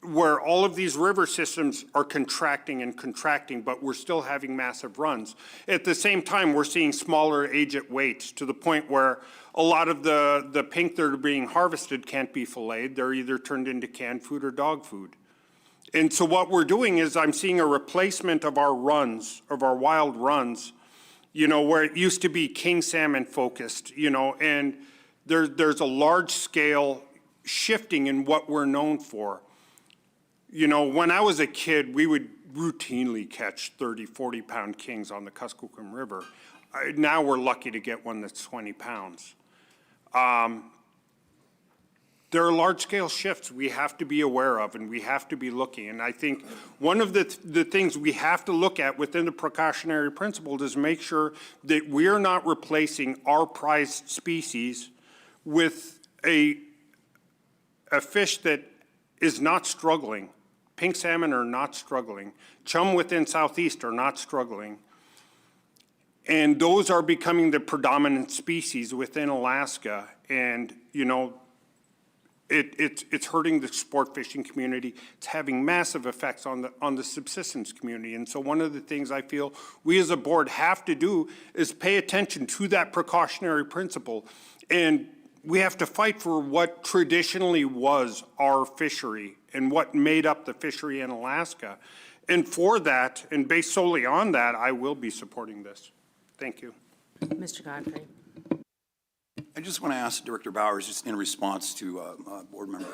where all of these river systems are contracting and contracting, but we're still having massive runs. At the same time, we're seeing smaller agent weights to the point where a lot of the pink that are being harvested can't be filleted. They're either turned into canned food or dog food. And so what we're doing is I'm seeing a replacement of our runs, of our wild runs, where it used to be king salmon focused, and there's a large scale shifting in what we're known for. When I was a kid, we would routinely catch 30, 40-pound kings on the Kuskokwim River. Now we're lucky to get one that's 20 pounds. There are large-scale shifts we have to be aware of, and we have to be looking. And I think one of the things we have to look at within the precautionary principle is make sure that we're not replacing our prized species with a fish that is not struggling. Pink salmon are not struggling. Chum within Southeast are not struggling. And those are becoming the predominant species within Alaska. And, it's hurting the sport fishing community. It's having massive effects on the subsistence community. And so one of the things I feel we as a board have to do is pay attention to that precautionary principle. And we have to fight for what traditionally was our fishery and what made up the fishery in Alaska. And for that, and based solely on that, I will be supporting this. Thank you. Mr. Godfrey. I just want to ask Director Bowers, just in response to Board Member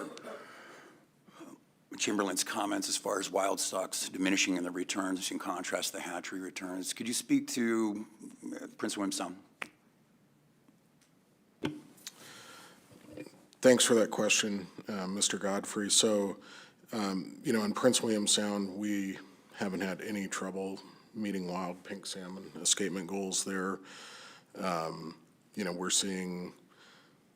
Chamberlain's comments as far as wild stocks diminishing in the returns in contrast to the hatchery returns. Could you speak to Prince William Sound? Thanks for that question, Mr. Godfrey. So, in Prince William Sound, we haven't had any trouble meeting wild pink salmon escapement goals there. We're seeing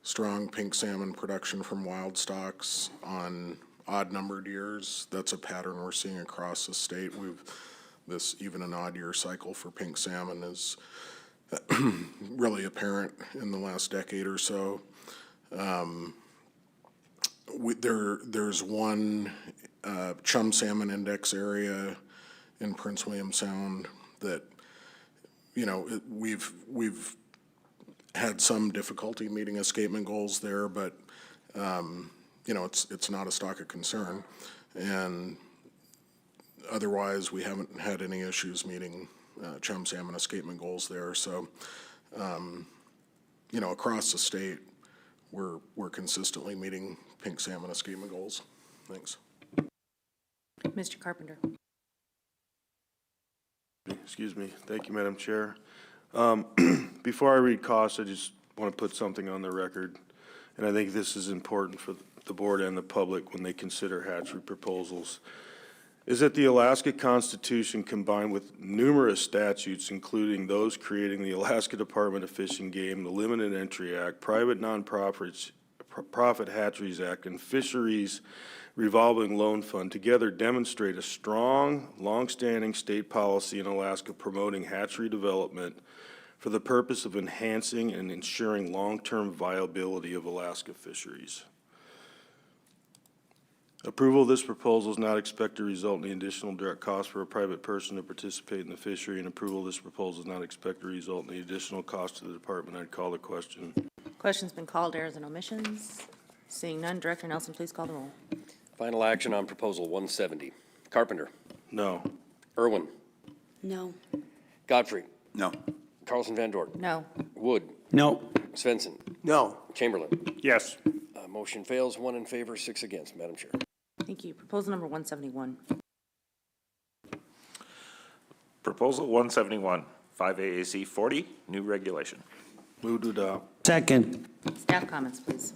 strong pink salmon production from wild stocks on odd-numbered years. That's a pattern we're seeing across the state. We've this even and odd year cycle for pink salmon is really apparent in the last decade or so. There's one chum salmon index area in Prince William Sound that, you know, we've had some difficulty meeting escapement goals there, but, you know, it's not a stock of concern. And otherwise, we haven't had any issues meeting chum salmon escapement goals there. So, you know, across the state, we're consistently meeting pink salmon escapement goals. Thanks. Mr. Carpenter. Excuse me. Thank you, Madam Chair. Before I read costs, I just want to put something on the record, and I think this is important for the board and the public when they consider hatchery proposals, is that the Alaska Constitution, combined with numerous statutes, including those creating the Alaska Department of Fish and Game, the Limited Entry Act, Private Nonprofit Hatcheries Act, and Fisheries Revolving Loan Fund, together demonstrate a strong, longstanding state policy in Alaska promoting hatchery development for the purpose of enhancing and ensuring long-term viability of Alaska fisheries. Approval of this proposal is not expected to result in the additional direct cost for a private person to participate in the fishery, and approval of this proposal is not expected to result in the additional cost to the department. I'd call the question. Question's been called. Errors and omissions. Seeing none, Director Nelson, please call the roll. Final action on proposal 170. Carpenter. No. Irwin. No. Godfrey. No. Carlson Van Dort. No. Wood. No. Svensson. No. Chamberlain. Yes. Motion fails, 1 in favor, 6 against. Madam Chair. Thank you. Proposal number 171. Proposal 171, 5 AAC 40, new regulation. Move to adopt. Second. Staff comments, please.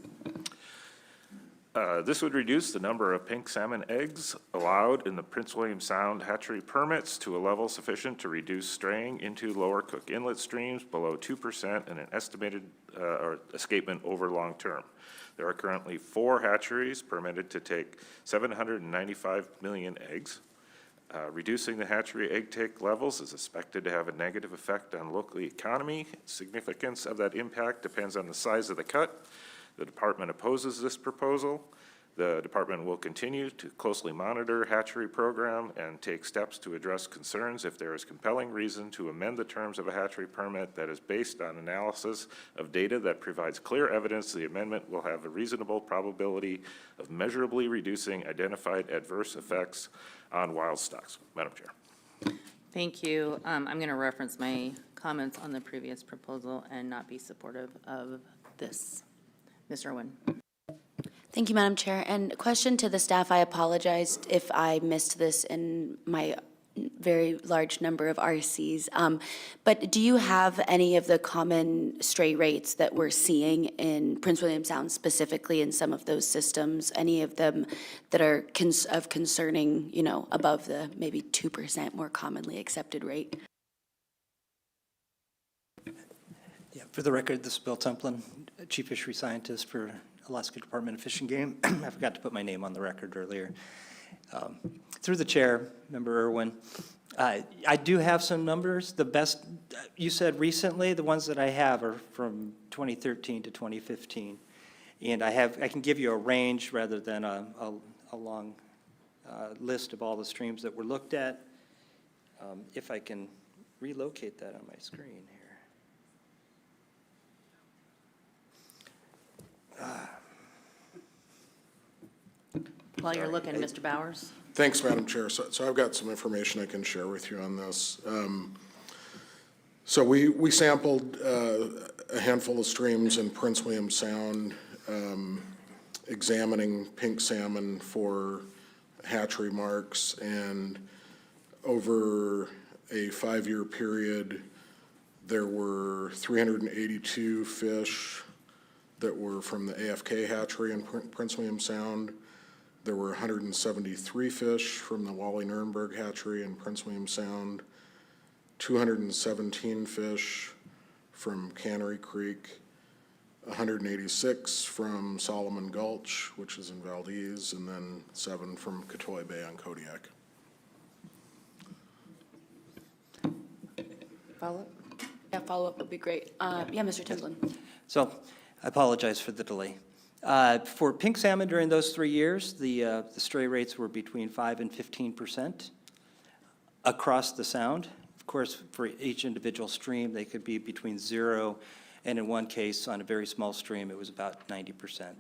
This would reduce the number of pink salmon eggs allowed in the Prince William Sound hatchery permits to a level sufficient to reduce straying into Lower Cook Inlet streams below 2% and an estimated or escapement over long term. There are currently 4 hatcheries permitted to take 795 million eggs. Reducing the hatchery egg take levels is expected to have a negative effect on local economy. Significance of that impact depends on the size of the cut. The department opposes this proposal. The department will continue to closely monitor hatchery program and take steps to address concerns if there is compelling reason to amend the terms of a hatchery permit that is based on analysis of data that provides clear evidence the amendment will have a reasonable probability of measurably reducing identified adverse effects on wild stocks. Madam Chair. Thank you. I'm going to reference my comments on the previous proposal and not be supportive of this. Ms. Irwin. Thank you, Madam Chair. And a question to the staff. I apologized if I missed this in my very large number of RCs. But do you have any of the common stray rates that we're seeing in Prince William Sound, specifically in some of those systems? Any of them that are of concerning, you know, above the maybe 2% more commonly accepted rate? Yeah, for the record, this is Bill Templin, Chief Fishery Scientist for Alaska Department of Fish and Game. I forgot to put my name on the record earlier. Through the chair, Member Irwin, I do have some numbers. The best, you said recently, the ones that I have are from 2013 to 2015. And I can give you a range rather than a long list of all the streams that were looked at. If I can relocate that on my screen here. While you're looking, Mr. Bowers. Thanks, Madam Chair. So I've got some information I can share with you on this. So we sampled a handful of streams in Prince William Sound, examining pink salmon for hatchery marks, and over a 5-year period, there were 382 fish that were from the AFK hatchery in Prince William Sound. There were 173 fish from the Wally-Nirenberg hatchery in Prince William Sound, 217 fish from Cannery Creek, 186 from Solomon Gulch, which is in Valdez, and then 7 from Cotoy Bay on Kodiak. follow-up? Yeah, follow-up would be great. Yeah, Mr. Templin. So I apologize for the delay. For pink salmon during those 3 years, the stray rates were between 5 and 15% across the sound. Of course, for each individual stream, they could be between 0 and in one case, on a very small stream, it was about 90%.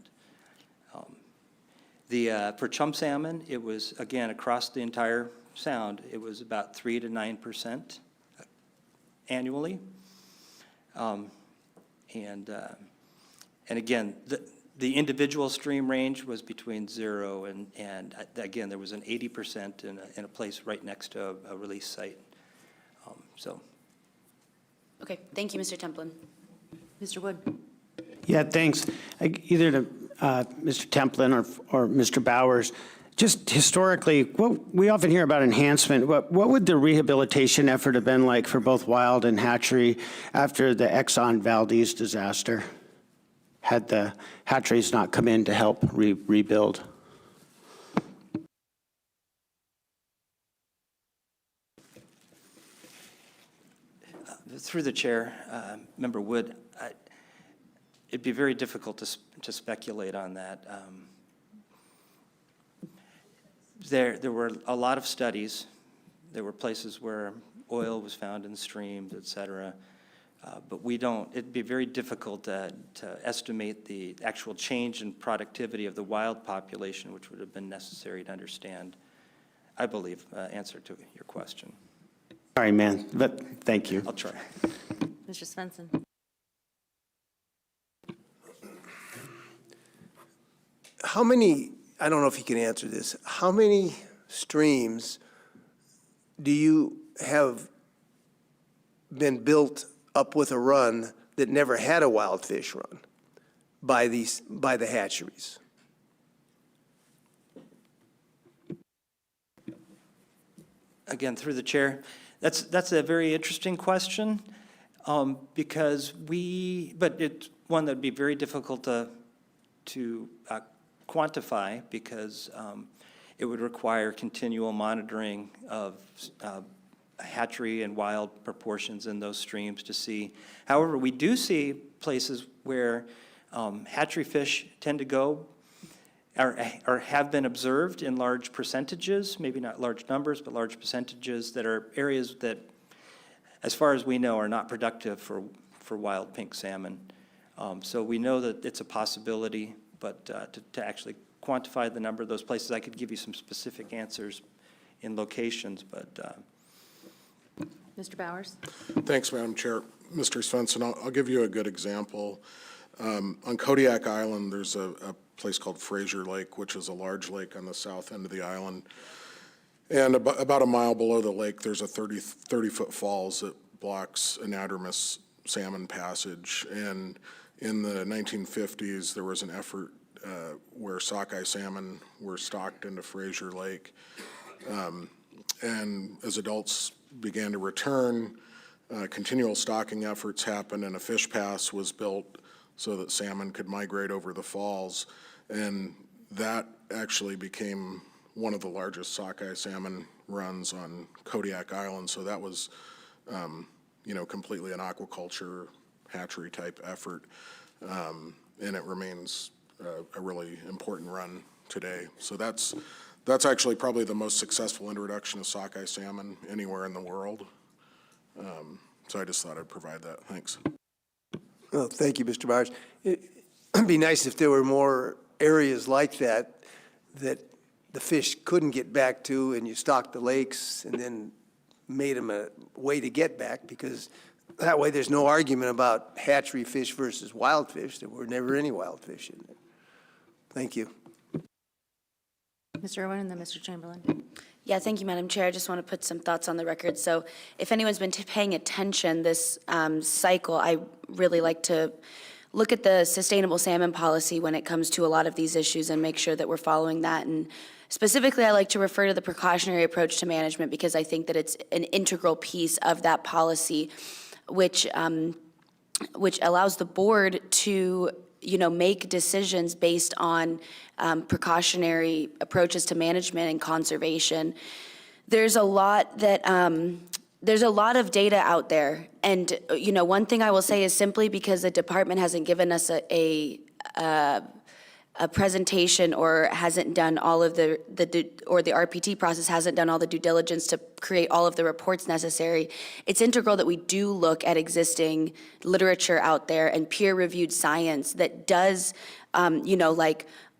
For chum salmon, it was, again, across the entire sound, it was about 3 to 9% annually. And again, the individual stream range was between 0 and again, there was an 80% in a place right next to a release site. So. Okay, thank you, Mr. Templin. Mr. Wood? Yeah, thanks. Either to Mr. Templin or Mr. Bowers, just historically, we often hear about enhancement. What would the rehabilitation effort have been like for both Wild and Hatchery after the Exxon Valdez disaster? Had the hatcheries not come in to help rebuild? Through the chair, Member Wood, it'd be very difficult to speculate on that. There were a lot of studies. There were places where oil was found in streams, et cetera. But it'd be very difficult to estimate the actual change in productivity of the wild population, which would have been necessary to understand, I believe, answer to your question. Sorry, man, but thank you. I'll try. Mr. Svensson? How many, I don't know if you can answer this, how many streams do you have been built up with a run that never had a wild fish run by the hatcheries? Again, through the chair, that's a very interesting question, because but it's one that'd be very difficult to quantify, because it would require continual monitoring of hatchery and wild proportions in those streams to see. However, we do see places where hatchery fish tend to go or have been observed in large percentages, maybe not large numbers, but large percentages that are areas that, as far as we know, are not productive for wild pink salmon. So we know that it's a possibility, but to actually quantify the number of those places, I could give you some specific answers in locations, but. Mr. Bowers? Thanks, Madam Chair. Mr. Svensson, I'll give you a good example. On Kodiak Island, there's a place called Fraser Lake, which is a large lake on the south end of the island. And about a mile below the lake, there's a 30-foot falls that blocks anadromous salmon passage. And in the 1950s, there was an effort where sockeye salmon were stocked into Fraser Lake. And as adults began to return, continual stocking efforts happened, and a fish pass was built so that salmon could migrate over the falls. And that actually became one of the largest sockeye salmon runs on Kodiak Island. So that was, completely an aquaculture hatchery type effort. And it remains a really important run today. So that's actually probably the most successful introduction of sockeye salmon anywhere in the world. So I just thought I'd provide that. Thanks. Well, thank you, Mr. Bowers. It'd be nice if there were more areas like that the fish couldn't get back to, and you stocked the lakes and then made them a way to get back, because that way there's no argument about hatchery fish versus wild fish. There were never any wild fish in there. Thank you. Mr. Irwin and then Mr. Chamberlain. Yeah, thank you, Madam Chair. I just want to put some thoughts on the record. So if anyone's been paying attention this cycle, I really like to look at the sustainable salmon policy when it comes to a lot of these issues and make sure that we're following that. And specifically, I like to refer to the precautionary approach to management, because I think that it's an integral piece of that policy, which allows the board to make decisions based on precautionary approaches to management and conservation. There's a lot that there's a lot of data out there. And, one thing I will say is simply because the department hasn't given us a presentation or hasn't done all of the RPT process hasn't done all the due diligence to create all of the reports necessary, it's integral that we do look at existing literature out there and peer-reviewed science that does,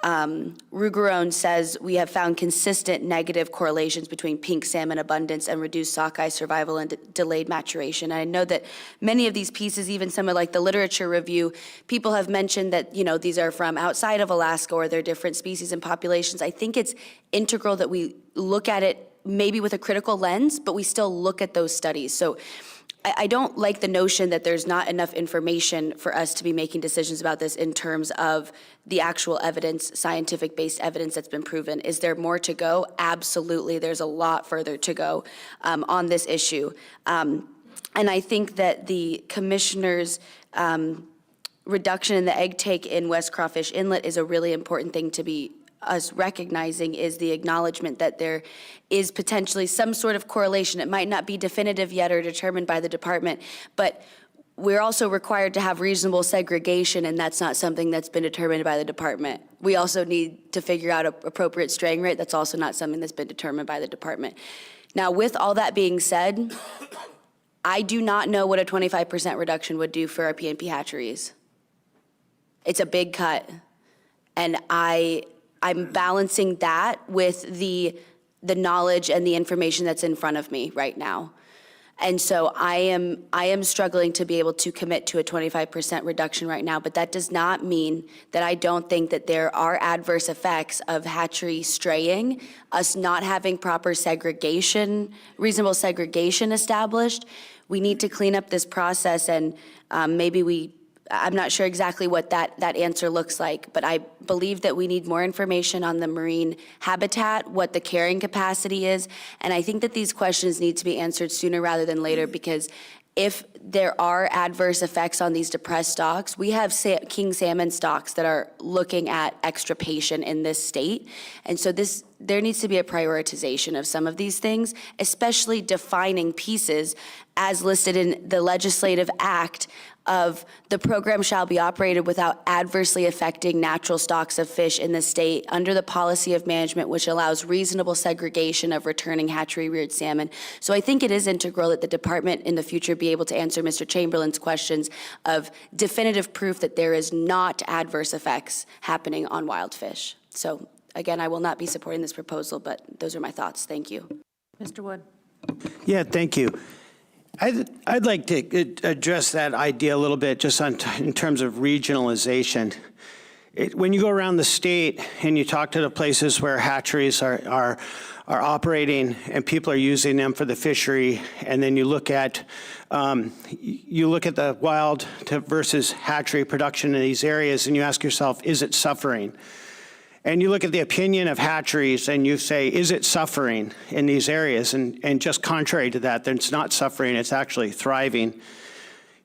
Rougeron says we have found consistent negative correlations between pink salmon abundance and reduced sockeye survival and delayed maturation. And I know that many of these pieces, even some of like the literature review, people have mentioned that, these are from outside of Alaska or they're different species and populations. I think it's integral that we look at it maybe with a critical lens, but we still look at those studies. So I don't like the notion that there's not enough information for us to be making decisions about this in terms of the actual evidence, scientific-based evidence that's been proven. Is there more to go? Absolutely. There's a lot further to go on this issue. And I think that the commissioner's reduction in the egg take in West Crawfish Inlet is a really important thing to be us recognizing, is the acknowledgement that there is potentially some sort of correlation. It might not be definitive yet or determined by the department, but we're also required to have reasonable segregation, and that's not something that's been determined by the department. We also need to figure out an appropriate straying rate. That's also not something that's been determined by the department. Now, with all that being said, I do not know what a 25% reduction would do for our PNP hatcheries. It's a big cut, and I'm balancing that with the knowledge and the information that's in front of me right now. And so I am struggling to be able to commit to a 25% reduction right now, but that does not mean that I don't think that there are adverse effects of hatchery straying, us not having proper segregation, reasonable segregation established. We need to clean up this process, and I'm not sure exactly what that answer looks like, but I believe that we need more information on the marine habitat, what the carrying capacity is, and I think that these questions need to be answered sooner rather than later, because if there are adverse effects on these depressed stocks, we have king salmon stocks that are looking at extirpation in this state, and so there needs to be a prioritization of some of these things, especially defining pieces as listed in the legislative act of the program shall be operated without adversely affecting natural stocks of fish in the state under the policy of management which allows reasonable segregation of returning hatchery reared salmon. So I think it is integral that the department in the future be able to answer Mr. Chamberlain's questions of definitive proof that there is not adverse effects happening on wild fish. So again, I will not be supporting this proposal, but those are my thoughts. Thank you. Mr. Wood. Yeah, thank you. I'd like to address that idea a little bit just in terms of regionalization. When you go around the state and you talk to the places where hatcheries are operating and people are using them for the fishery, and then you look at the wild versus hatchery production in these areas, and you ask yourself, is it suffering? And you look at the opinion of hatcheries and you say, is it suffering in these areas? And just contrary to that, then it's not suffering, it's actually thriving.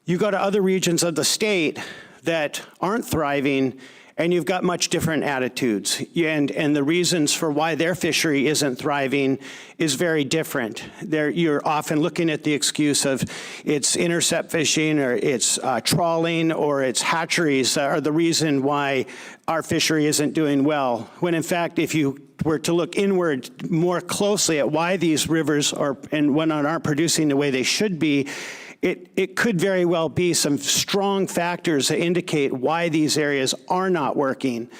You go to other regions of the state that aren't thriving, and you've got much different attitudes. And the reasons for why their fishery isn't thriving is very different. You're often looking at the excuse of it's intercept fishing, or it's trawling, or it's hatcheries are the reason why our fishery isn't doing well. When in fact, if you were to look inward more closely at why these rivers and whatnot aren't producing the way they should be, it could very well be some strong factors that indicate why these areas are not working.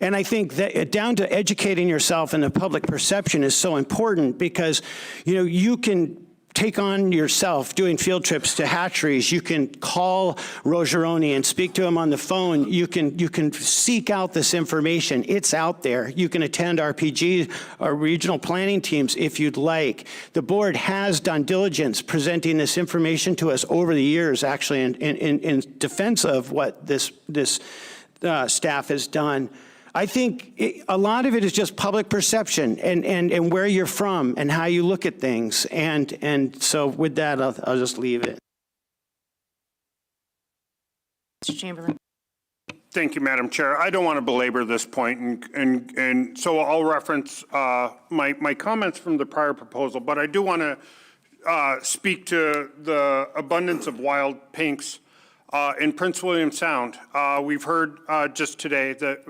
And I think that down to educating yourself and the public perception is so important, because you can take on yourself doing field trips to hatcheries. You can call Rougeron and speak to him on the phone. You can seek out this information. It's out there. You can attend RPG or regional planning teams if you'd like. The board has done diligence presenting this information to us over the years, actually, in defense of what this staff has done. I think a lot of it is just public perception and where you're from and how you look at things. And so with that, I'll just leave it. Mr. Chamberlain. Thank you, Madam Chair. I don't want to belabor this point, and so I'll reference my comments from the prior proposal, but I do want to speak to the abundance of wild pinks in Prince William Sound. We've heard just today that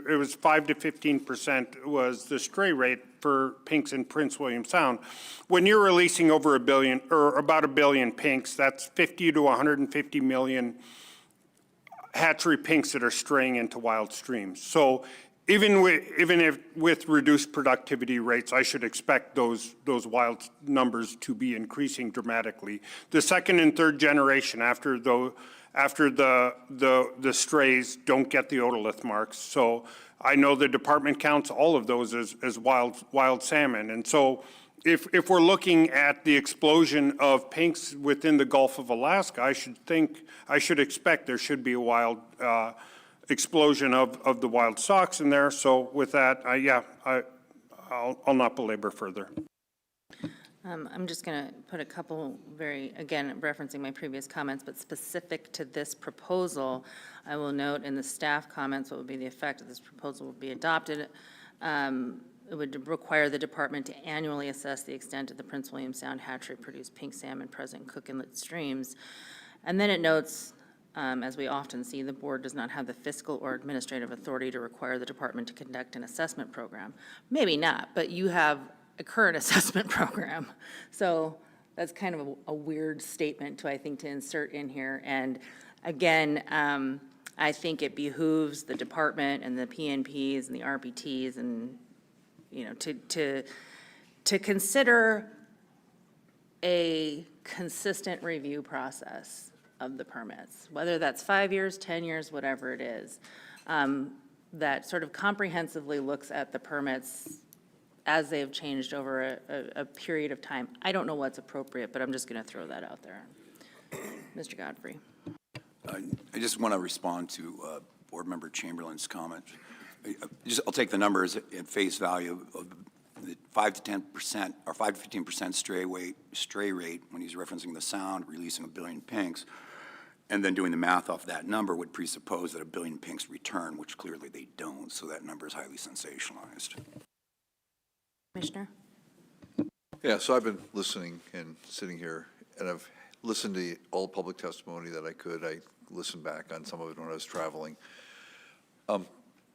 it was 5 to 15% was the stray rate for pinks in Prince William Sound. When you're releasing over a billion, or about a billion pinks, that's 50 to 150 million hatchery pinks that are straying into wild streams. So even with reduced productivity rates, I should expect those wild numbers to be increasing dramatically. The second and third generation after the strays don't get the otolith marks. So I know the department counts all of those as wild salmon. And so if we're looking at the explosion of pinks within the Gulf of Alaska, I should expect there should be a wild explosion of the wild stocks in there. So with that, I'll not belabor further. I'm just going to put a couple again, referencing my previous comments, but specific to this proposal, I will note in the staff comments what would be the effect if this proposal would be adopted. It would require the department to annually assess the extent of the Prince William Sound hatchery produced pink salmon present in Cook Inlet streams. And then it notes, as we often see, the board does not have the fiscal or administrative authority to require the department to conduct an assessment program. Maybe not, but you have a current assessment program. So that's kind of a weird statement to, I think, to insert in here. And again, I think it behooves the department and the PNPs and the RPTs and, you know, to consider a consistent review process of the permits, whether that's 5 years, 10 years, whatever it is, that sort of comprehensively looks at the permits as they have changed over a period of time. I don't know what's appropriate, but I'm just going to throw that out there. Mr. Godfrey. I just want to respond to Board Member Chamberlain's comment. I'll take the numbers at face value of the 5 to 10% or 5 to 15% stray rate when he's referencing the Sound, releasing a billion pinks, and then doing the math off that number would presuppose that a billion pinks return, which clearly they don't. So that number is highly sensationalized. Commissioner? Yeah, so I've been listening and sitting here, and I've listened to all public testimony that I could. I listened back on some of it when I was traveling.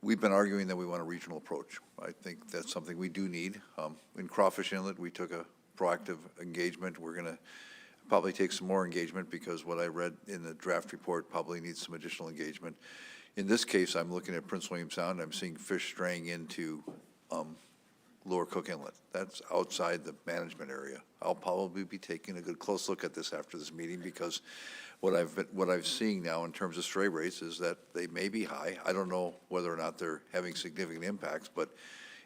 We've been arguing that we want a regional approach. I think that's something we do need. In Crawfish Inlet, we took a proactive engagement. We're going to probably take some more engagement because what I read in the draft report probably needs some additional engagement. In this case, I'm looking at Prince William Sound. I'm seeing fish straying into Lower Cook Inlet. That's outside the management area. I'll probably be taking a good close look at this after this meeting because what I've seen now in terms of stray rates is that they may be high. I don't know whether or not they're having significant impacts, but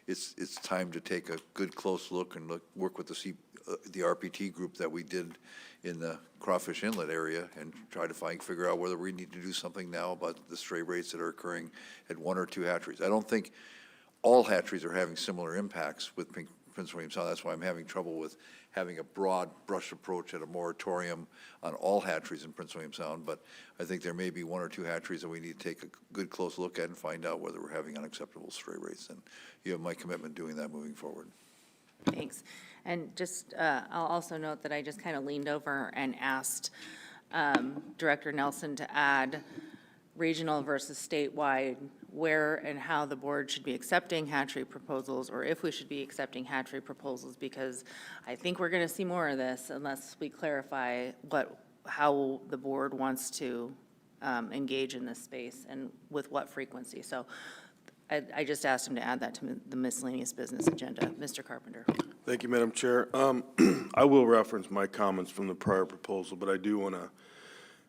it's time to take a good close look and work with the RPT group that we did in the Crawfish Inlet area and try to figure out whether we need to do something now about the stray rates that are occurring at 1 or 2 hatcheries. I don't think all hatcheries are having similar impacts with Prince William Sound. That's why I'm having trouble with having a broad brush approach at a moratorium on all hatcheries in Prince William Sound. But I think there may be 1 or 2 hatcheries that we need to take a good close look at and find out whether we're having unacceptable stray rates. And you have my commitment doing that moving forward. Thanks. And just, I'll also note that I just kind of leaned over and asked Director Nelson to add regional versus statewide, where and how the board should be accepting hatchery proposals, or if we should be accepting hatchery proposals, because I think we're going to see more of this unless we clarify how the board wants to engage in this space and with what frequency. So I just asked him to add that to the miscellaneous business agenda. Mr. Carpenter. Thank you, Madam Chair. I will reference my comments from the prior proposal, but I do want to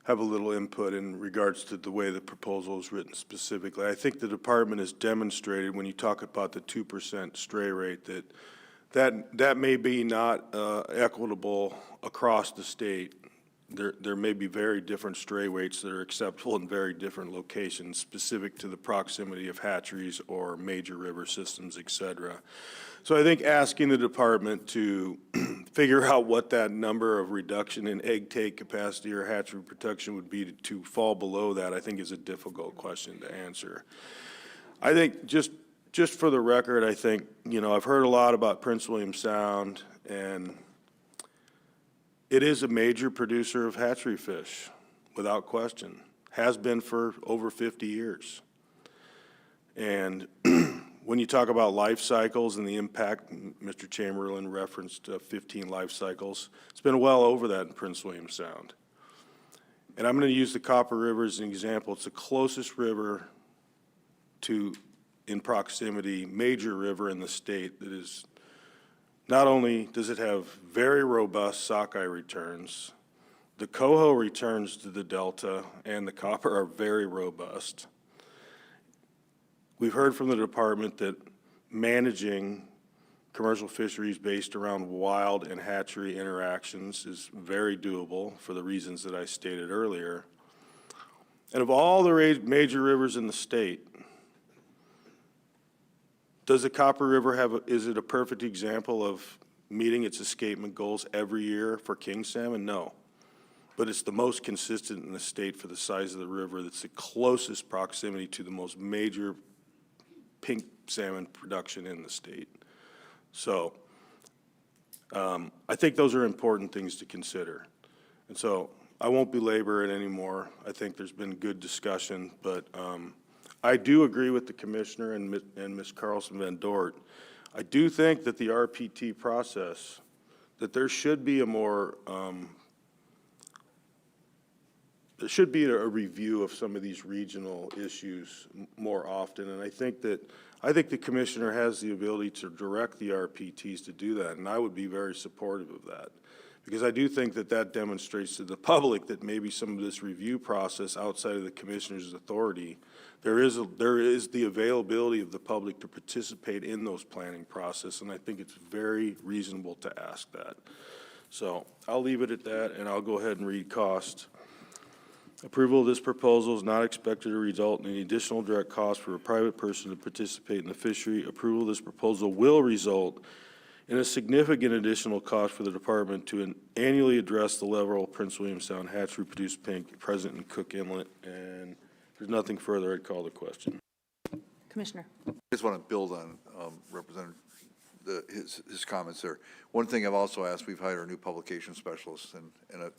have a little input in regards to the way the proposal is written specifically. I think the department has demonstrated when you talk about the 2% stray rate that may be not equitable across the state. There may be very different stray rates that are acceptable in very different locations specific to the proximity of hatcheries or major river systems, et cetera. So I think asking the department to figure out what that number of reduction in egg take capacity or hatchery production would be to fall below that, I think is a difficult question to answer. I think just for the record, I think, I've heard a lot about Prince William Sound, and it is a major producer of hatchery fish, without question. Has been for over 50 years. And when you talk about life cycles and the impact, Mr. Chamberlain referenced 15 life cycles. It's been well over that in Prince William Sound. And I'm going to use the Copper River as an example. It's the closest river to, in proximity, major river in the state that is, not only does it have very robust sockeye returns, the coho returns to the delta and the copper are very robust. We've heard from the department that managing commercial fisheries based around wild and hatchery interactions is very doable for the reasons that I stated earlier. And of all the major rivers in the state, does the Copper River is it a perfect example of meeting its escapement goals every year for king salmon? No. But it's the most consistent in the state for the size of the river. That's the closest proximity to the most major pink salmon production in the state. So I think those are important things to consider. And so I won't belabor it anymore. I think there's been good discussion, but I do agree with the commissioner and Ms. Carlson Van Dort. I do think that the RPT process, that there should be a more, there should be a review of some of these regional issues more often. And I think the commissioner has the ability to direct the RPTs to do that, and I would be very supportive of that. Because I do think that that demonstrates to the public that maybe some of this review process outside of the commissioner's authority, there is the availability of the public to participate in those planning process, and I think it's very reasonable to ask that. So I'll leave it at that, and I'll go ahead and read cost. Approval of this proposal is not expected to result in any additional direct cost for a private person to participate in the fishery. Approval of this proposal will result in a significant additional cost for the department to annually address the level of Prince William Sound hatchery produced pink present in Cook Inlet. And if there's nothing further, I'd call the question. Commissioner. I just want to build on Representative his comments there. One thing I've also asked, we've hired a new publication specialist and an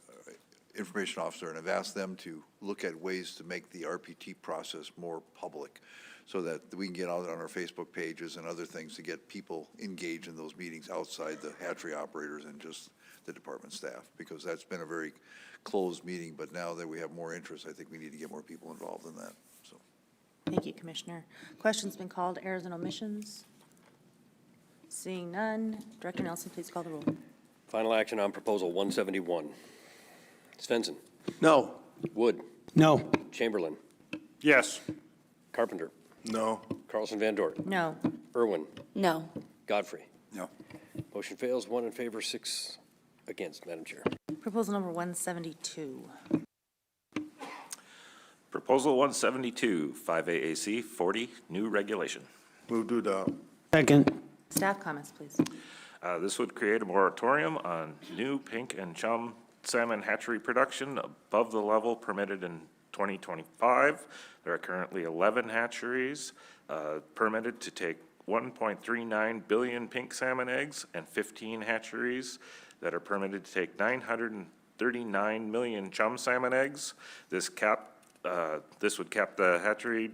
information officer, and I've asked them to look at ways to make the RPT process more public so that we can get out on our Facebook pages and other things to get people engaged in those meetings outside the hatchery operators and just the department staff, because that's been a very closed meeting, but now that we have more interest, I think we need to get more people involved in that. So, Thank you, Commissioner. Question's been called. Errors and omissions? Seeing none. Director Nelson, please call the roll. Final action on Proposal 171. Svensson. No. Wood. No. Chamberlain. Yes. Carpenter. No. Carlson Van Dort. No. Irwin. No. Godfrey. No. Motion fails, 1 in favor, 6 against, Madam Chair. Proposal number 172. Proposal 172, 5AAC 40, new regulation. Move to adopt. Second. Staff comments, please. This would create a moratorium on new pink and chum salmon hatchery production above the level permitted in 2025. There are currently 11 hatcheries permitted to take 1.39 billion pink salmon eggs and 15 hatcheries that are permitted to take 939 million chum salmon eggs. This would cap the hatchery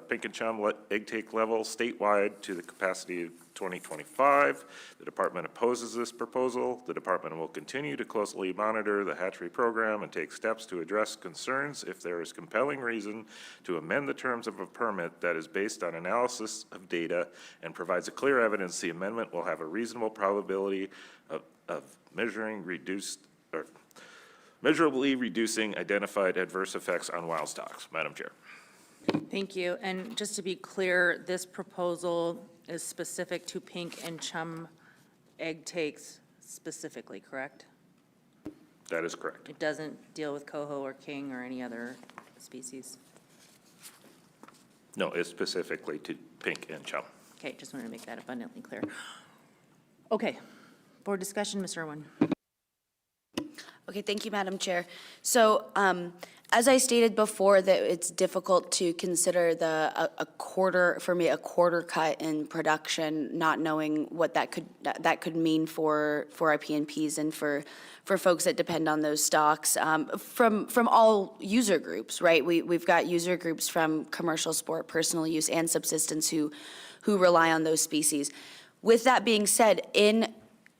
pink and chum egg take level statewide to the capacity of 2025. The department opposes this proposal. The department will continue to closely monitor the hatchery program and take steps to address concerns if there is compelling reason to amend the terms of a permit that is based on analysis of data and provides a clear evidence the amendment will have a reasonable probability of measurably reducing identified adverse effects on wild stocks. Madam Chair. Thank you. And just to be clear, this proposal is specific to pink and chum egg takes specifically, correct? That is correct. It doesn't deal with coho or king or any other species? No, it's specifically to pink and chum. Okay, just wanted to make that abundantly clear. Okay, board discussion, Ms. Irwin. Okay, thank you, Madam Chair. So As I stated before, that it's difficult to consider a quarter, for me, a quarter cut in production, not knowing what that could mean for our PNPs and for folks that depend on those stocks, from all user groups, right? We've got user groups from commercial, sport, personal use, and subsistence who rely on those species. With that being said, in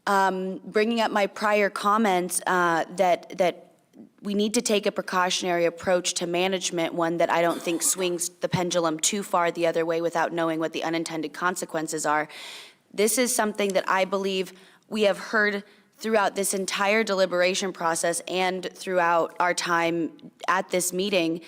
bringing up my prior comments, that we need to take a precautionary approach to management, one that I don't think swings the pendulum too far the other way without knowing what the unintended consequences are. This is something that I believe we have heard throughout this entire deliberation process and throughout our time at this meeting,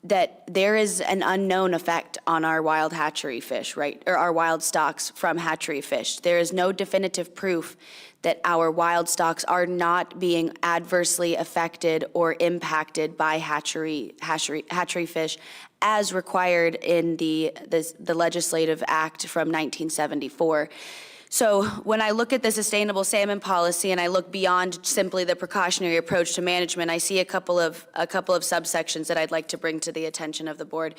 that there is an unknown effect on our wild hatchery fish, right? Or our wild stocks from hatchery fish. There is no definitive proof that our wild stocks are not being adversely affected or impacted by hatchery fish as required in the legislative act from 1974. So when I look at the sustainable salmon policy and I look beyond simply the precautionary approach to management, I see a couple of subsections that I'd like to bring to the attention of the board.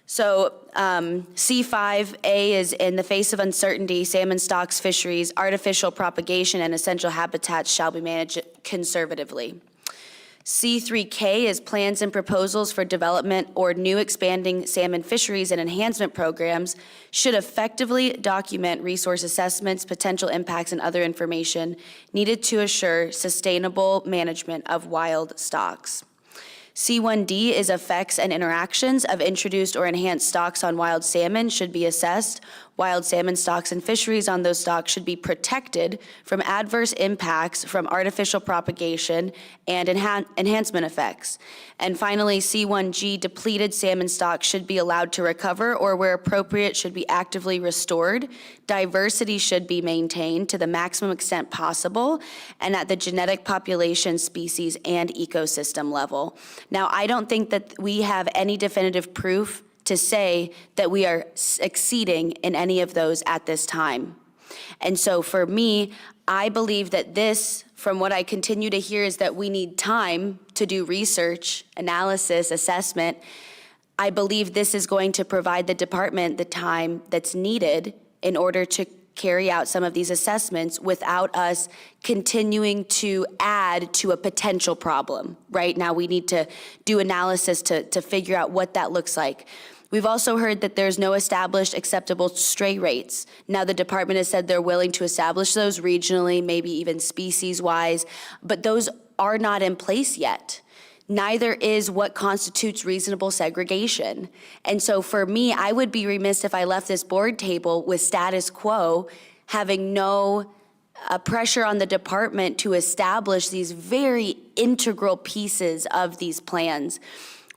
So C5A is, in the face of uncertainty, salmon stocks, fisheries, artificial propagation, and essential habitats shall be managed conservatively. C3K is plans and proposals for development or new expanding salmon fisheries and enhancement programs should effectively document resource assessments, potential impacts, and other information needed to assure sustainable management of wild stocks. C1D is effects and interactions of introduced or enhanced stocks on wild salmon should be assessed. Wild salmon stocks and fisheries on those stocks should be protected from adverse impacts from artificial propagation and enhancement effects. And finally, C1G, depleted salmon stocks should be allowed to recover or where appropriate should be actively restored. Diversity should be maintained to the maximum extent possible and at the genetic population, species, and ecosystem level. Now, I don't think that we have any definitive proof to say that we are exceeding in any of those at this time. And so for me, I believe that this, from what I continue to hear, is that we need time to do research, analysis, assessment. I believe this is going to provide the department the time that's needed in order to carry out some of these assessments without us continuing to add to a potential problem. Right now, we need to do analysis to figure out what that looks like. We've also heard that there's no established acceptable stray rates. Now, the department has said they're willing to establish those regionally, maybe even species-wise, but those are not in place yet. Neither is what constitutes reasonable segregation. And so for me, I would be remiss if I left this board table with status quo, having no pressure on the department to establish these very integral pieces of these plans.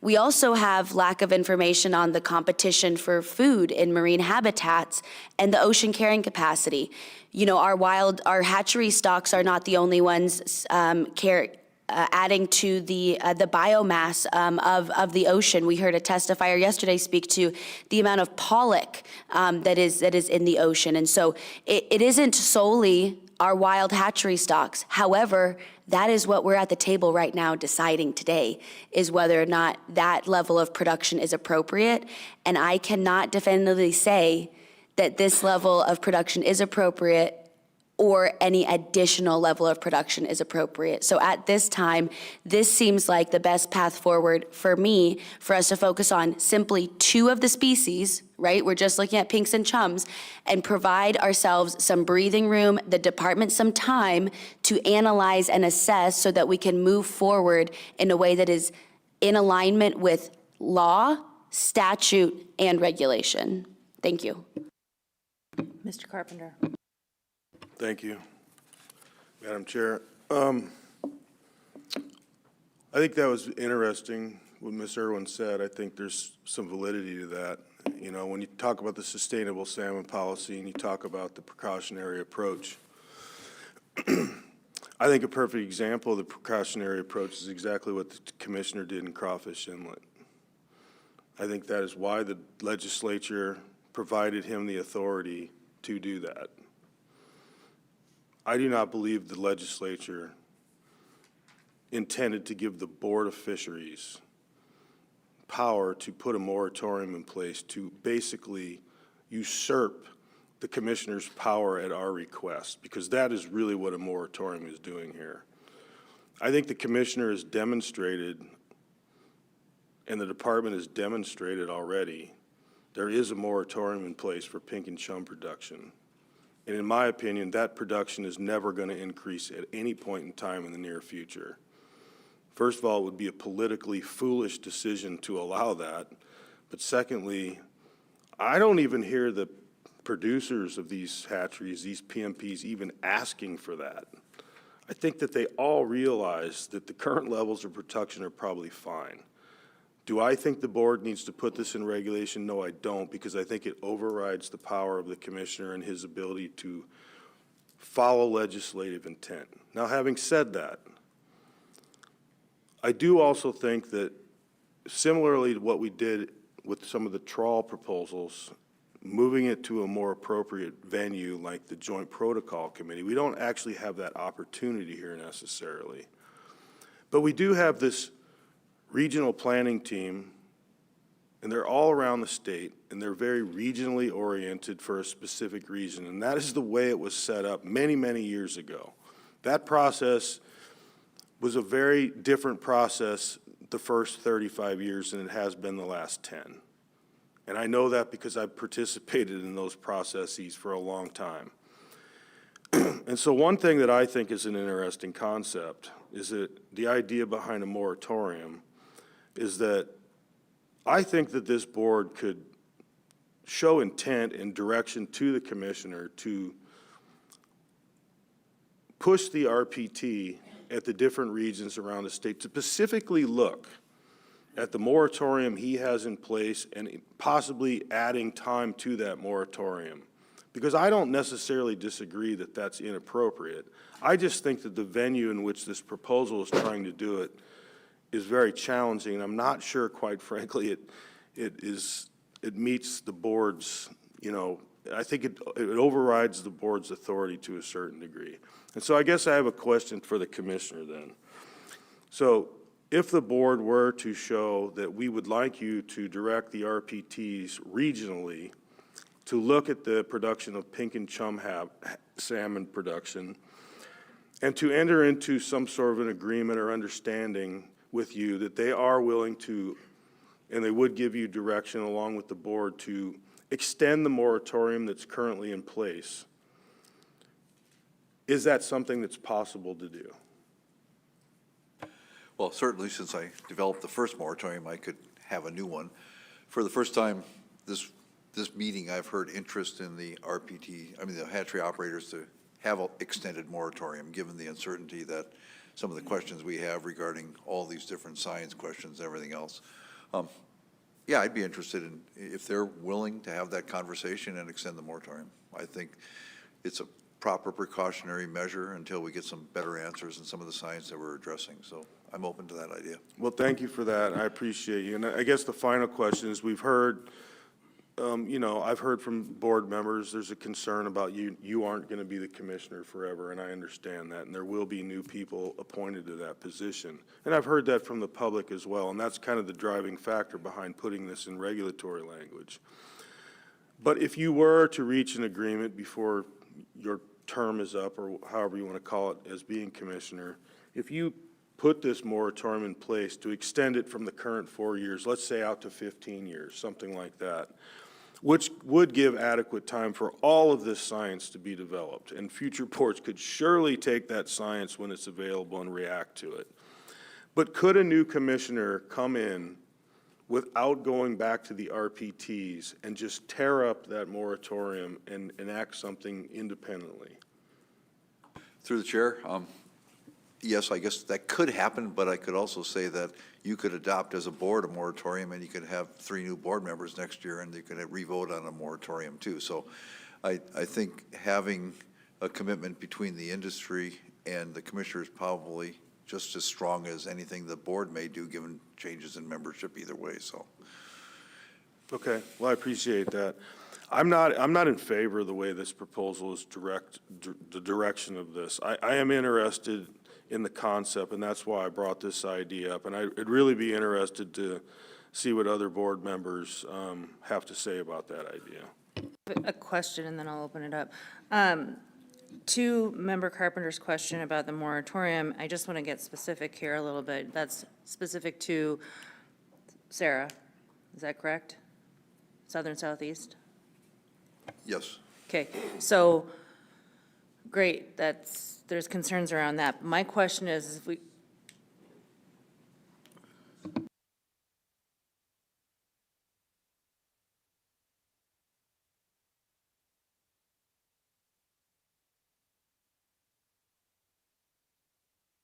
We also have lack of information on the competition for food in marine habitats and the ocean carrying capacity. You know, our hatchery stocks are not the only ones adding to the biomass of the ocean. We heard a testifier yesterday speak to the amount of pollock that is in the ocean. And so it isn't solely our wild hatchery stocks. However, that is what we're at the table right now deciding today, is whether or not that level of production is appropriate. And I cannot definitively say that this level of production is appropriate or any additional level of production is appropriate. So at this time, this seems like the best path forward for me, for us to focus on simply 2 of the species, right? We're just looking at pinks and chums, and provide ourselves some breathing room, the department some time to analyze and assess so that we can move forward in a way that is in alignment with law, statute, and regulation. Thank you. Mr. Carpenter. Thank you, Madam Chair. I think that was interesting, what Ms. Irwin said. I think there's some validity to that. You know, when you talk about the sustainable salmon policy and you talk about the precautionary approach, I think a perfect example of the precautionary approach is exactly what the commissioner did in Crawfish Inlet. I think that is why the legislature provided him the authority to do that. I do not believe the legislature intended to give the Board of Fisheries power to put a moratorium in place to basically usurp the commissioner's power at our request, because that is really what a moratorium is doing here. I think the commissioner has demonstrated, and the department has demonstrated already, there is a moratorium in place for pink and chum production. And in my opinion, that production is never going to increase at any point in time in the near future. First of all, it would be a politically foolish decision to allow that. But secondly, I don't even hear the producers of these hatcheries, these PMPs, even asking for that. I think that they all realize that the current levels of production are probably fine. Do I think the board needs to put this in regulation? No, I don't, because I think it overrides the power of the commissioner and his ability to follow legislative intent. Now, having said that, I do also think that similarly to what we did with some of the trawl proposals, moving it to a more appropriate venue like the Joint Protocol Committee, we don't actually have that opportunity here necessarily. But we do have this regional planning team, and they're all around the state, and they're very regionally oriented for a specific reason, and that is the way it was set up many, many years ago. That process was a very different process the first 35 years than it has been the last 10. And I know that because I've participated in those processes for a long time. And so one thing that I think is an interesting concept is that the idea behind a moratorium is that I think that this board could show intent and direction to the commissioner to push the RPT at the different regions around the state to specifically look at the moratorium he has in place and possibly adding time to that moratorium. Because I don't necessarily disagree that that's inappropriate. I just think that the venue in which this proposal is trying to do it is very challenging, and I'm not sure, quite frankly, it meets the board's, I think it overrides the board's authority to a certain degree. And so I guess I have a question for the commissioner then. So if the board were to show that we would like you to direct the RPTs regionally to look at the production of pink and chum salmon production and to enter into some sort of an agreement or understanding with you that they are willing to, and they would give you direction along with the board to extend the moratorium that's currently in place, is that something that's possible to do? Well, certainly, since I developed the first moratorium, I could have a new one. For the first time this meeting, I've heard interest in the the hatchery operators to have an extended moratorium, given the uncertainty that some of the questions we have regarding all these different science questions and everything else. Yeah, I'd be interested in, if they're willing to have that conversation and extend the moratorium. I think it's a proper precautionary measure until we get some better answers in some of the science that we're addressing. So I'm open to that idea. Well, thank you for that. I appreciate you. And I guess the final question is, we've heard, I've heard from board members, there's a concern about you aren't going to be the commissioner forever, and I understand that, and there will be new people appointed to that position. And I've heard that from the public as well, and that's kind of the driving factor behind putting this in regulatory language. But if you were to reach an agreement before your term is up, or however you want to call it, as being commissioner, if you put this moratorium in place to extend it from the current 4 years, let's say out to 15 years, something like that, which would give adequate time for all of this science to be developed, and future boards could surely take that science when it's available and react to it. But could a new commissioner come in without going back to the RPTs and just tear up that moratorium and enact something independently? Through the chair, yes, I guess that could happen, but I could also say that you could adopt as a board a moratorium, and you could have 3 new board members next year, and you could re-vote on a moratorium too. So I think having a commitment between the industry and the commissioner is probably just as strong as anything the board may do, given changes in membership either way. So. Okay, well, I appreciate that. I'm not in favor of the way this proposal is the direction of this. I am interested in the concept, and that's why I brought this idea up. And I'd really be interested to see what other board members have to say about that idea. A question, and then I'll open it up. To Member Carpenter's question about the moratorium, I just want to get specific here a little bit. That's specific to Sarah, is that correct? Southern Southeast? Yes. Okay, so, great, there's concerns around that. My question is, if we,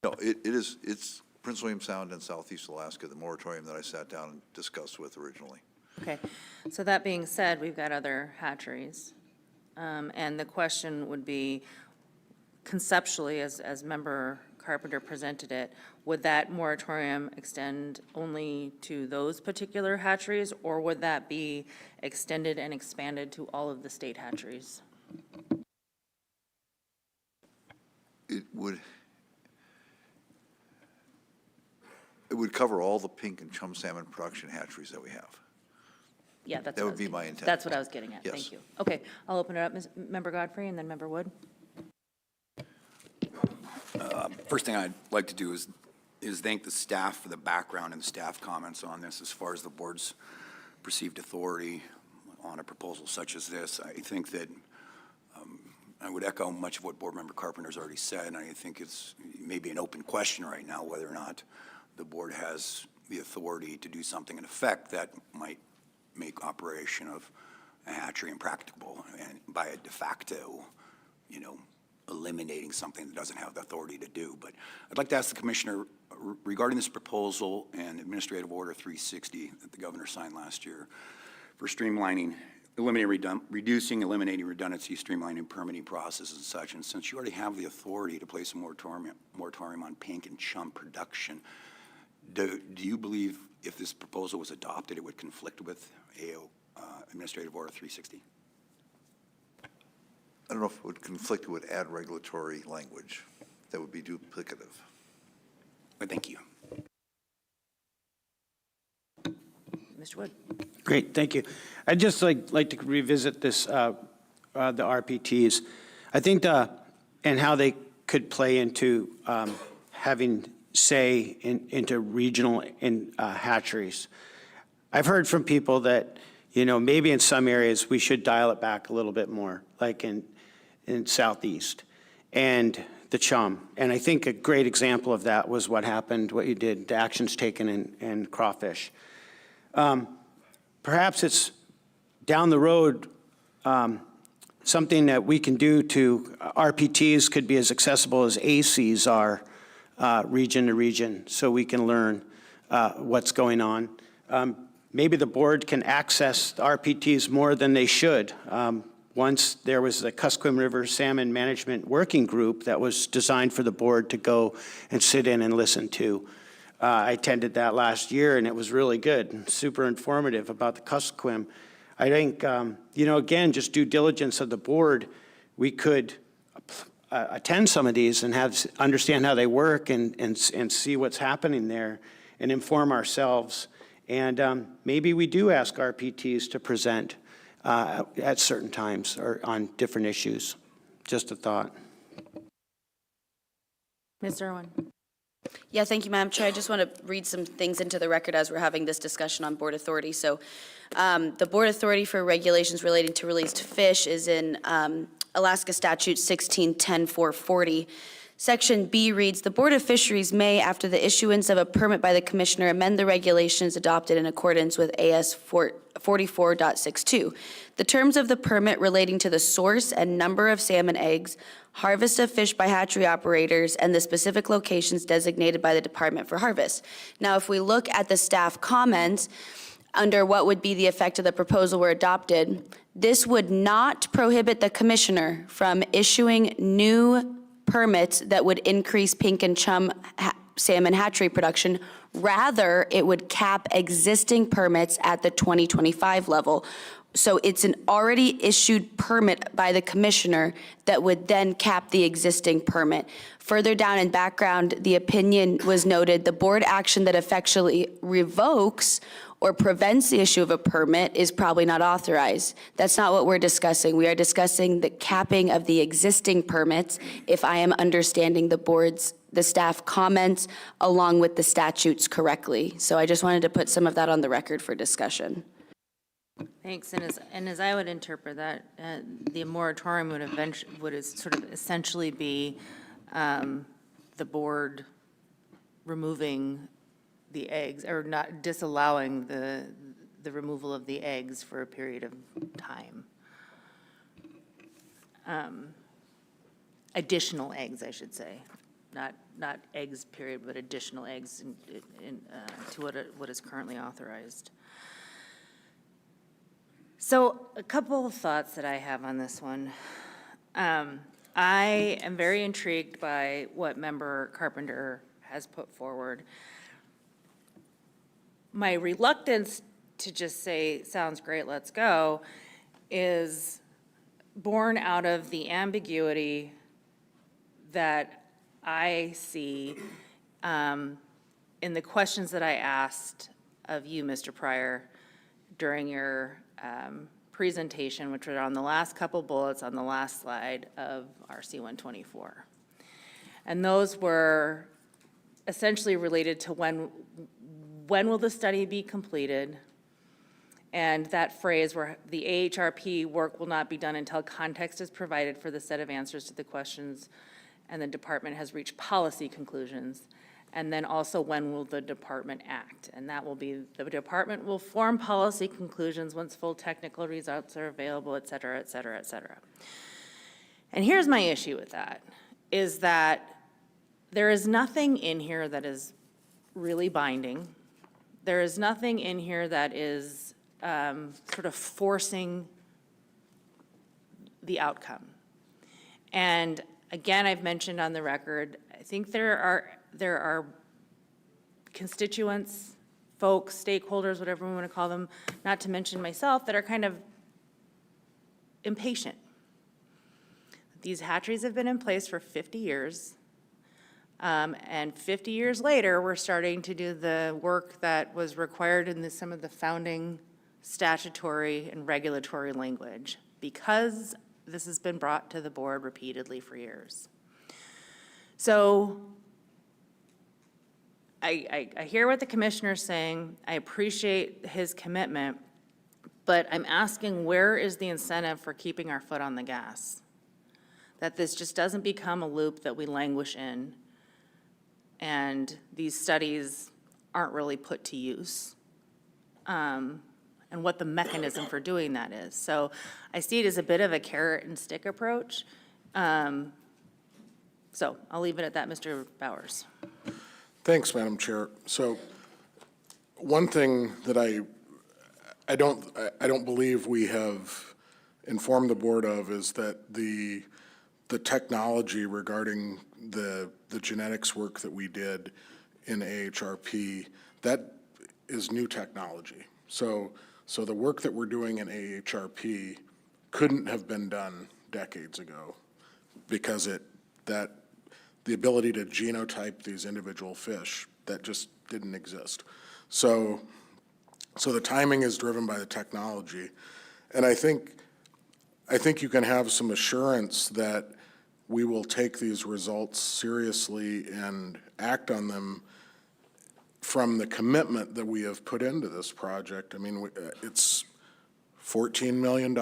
No, it's Prince William Sound and Southeast Alaska, the moratorium that I sat down and discussed with originally. okay, so that being said, we've got other hatcheries. And the question would be, conceptually, as Member Carpenter presented it, would that moratorium extend only to those particular hatcheries, or would that be extended and expanded to all of the state hatcheries? It would cover all the pink and chum salmon production hatcheries that we have. Yeah, that's That what I would was be getting- my intent. That's what I was getting at, Yes. thank you. Okay, I'll open it up, Member Godfrey, and then Member Wood. First thing I'd like to do is thank the staff for the background and the staff comments on this as far as the board's perceived authority on a proposal such as this. I think that I would echo much of what Board Member Carpenter's already said, and I think it's maybe an open question right now whether or not the board has the authority to do something in effect that might make operation of a hatchery impracticable, and by a de facto, eliminating something that doesn't have the authority to do. But I'd like to ask the Commissioner regarding this proposal and Administrative Order 360 that the Governor signed last year for streamlining, eliminating redundancy, streamlining permitting processes and such, and since you already have the authority to place a moratorium on pink and chum production, do you believe if this proposal was adopted, it would conflict with Administrative Order 360? I don't know if it would conflict, it would add regulatory language that would be duplicative. But thank you. Mr. Wood. Great, thank you. I'd just like to revisit this, the RPTs. I think and how they could play into having say into regional hatcheries. I've heard from people that, maybe in some areas we should dial it back a little bit more, like in Southeast and the chum. And I think a great example of that was what happened, what you did, the actions taken in crawfish. Perhaps it's down the road, something that we can do to RPTs could be as accessible as ACs are region to region, so we can learn what's going on. Maybe the board can access the RPTs more than they should. Once there was the Kuskokwim River Salmon Management Working Group that was designed for the board to go and sit in and listen to. I attended that last year, and it was really good and super informative about the Kuskokwim. I think, again, just due diligence of the board, we could attend some of these and understand how they work and see what's happening there and inform ourselves. And maybe we do ask RPTs to present at certain times or on different issues. Just a thought. Ms. Irwin. Yeah, thank you, Madam Chair. I just want to read some things into the record as we're having this discussion on board authority. So the board authority for regulations relating to released fish is in Alaska Statute 1610-440. Section B reads, the Board of Fisheries may, after the issuance of a permit by the Commissioner, amend the regulations adopted in accordance with AS 44.62. The terms of the permit relating to the source and number of salmon eggs, harvest of fish by hatchery operators, and the specific locations designated by the Department for Harvest. Now, if we look at the staff comments, under what would be the effect of the proposal were adopted, this would not prohibit the Commissioner from issuing new permits that would increase pink and chum salmon hatchery production. Rather, it would cap existing permits at the 2025 level, So it's an already issued permit by the commissioner that would then cap the existing permit. Further down in background, the opinion was noted, the board action that effectually revokes or prevents the issue of a permit is probably not authorized. That's not what we're discussing. We are discussing the capping of the existing permits, if I am understanding the staff comments along with the statutes correctly. So I just wanted to put some of that on the record for discussion. Thanks, and as I would interpret that, the moratorium would sort of essentially be the board removing the eggs, or not disallowing the removal of the eggs for a period of time. Additional eggs, I should say, not eggs, period, but additional eggs to what is currently authorized. So a couple of thoughts that I have on this one. I am very intrigued by what Member Carpenter has put forward. My reluctance to just say, sounds great, let's go, is born out of the ambiguity that I see in the questions that I asked of you, Mr. Pryor, during your presentation, which were on the last couple bullets on the last slide of our C-124. And those were essentially related to when will the study be completed? And that phrase where the AHRP work will not be done until context is provided for the set of answers to the questions and the department has reached policy conclusions. And then also, when will the department act? And that will be, the department will form policy conclusions once full technical results are available, et cetera, et cetera, et cetera. And here's my issue with that, is that there is nothing in here that is really binding. There is nothing in here that is sort of forcing the outcome. And again, I've mentioned on the record, I think there are constituents, folks, stakeholders, whatever we want to call them, not to mention myself, that are kind of impatient. These hatcheries have been in place for 50 years. And 50 years later, we're starting to do the work that was required in some of the founding statutory and regulatory language, because this has been brought to the board repeatedly for years. So I hear what the commissioner's saying. I appreciate his commitment, but I'm asking, where is the incentive for keeping our foot on the gas? That this just doesn't become a loop that we languish in, and these studies aren't really put to use, and what the mechanism for doing that is. So I see it as a bit of a carrot and stick approach. So I'll leave it at that, Mr. Bowers. Thanks, Madam Chair. So one thing that I don't believe we have informed the board of is that the technology regarding the genetics work that we did in AHRP, that is new technology. So the work that we're doing in AHRP couldn't have been done decades ago, because the ability to genotype these individual fish, that just didn't exist. So the timing is driven by the technology. And I think you can have some assurance that we will take these results seriously and act on them from the commitment that we have put into this project. I mean, it's $14 million,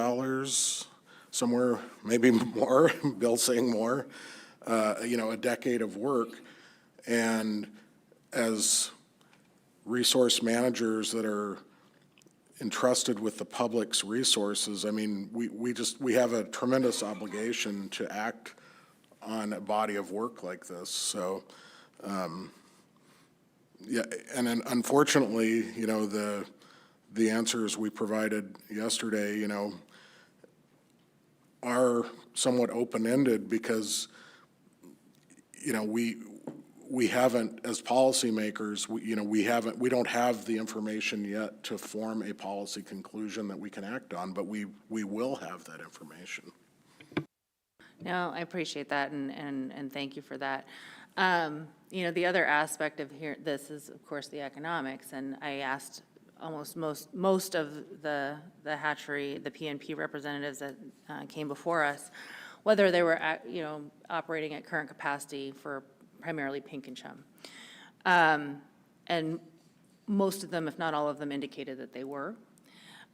somewhere, maybe more, Bill's saying more. A decade of work, and as resource managers that are entrusted with the public's resources, I mean, we have a tremendous obligation to act on a body of work like this. So, yeah, and then unfortunately, the answers we provided yesterday, are somewhat open-ended, because we haven't, as policymakers, we don't have the information yet to form a policy conclusion that we can act on, but we will have that information. No, I appreciate that, and thank you for that. The other aspect of this is, of course, the economics, and I asked almost most of the hatchery, the PNP representatives that came before us, whether they were, operating at current capacity for primarily pink and chum. And most of them, if not all of them, indicated that they were.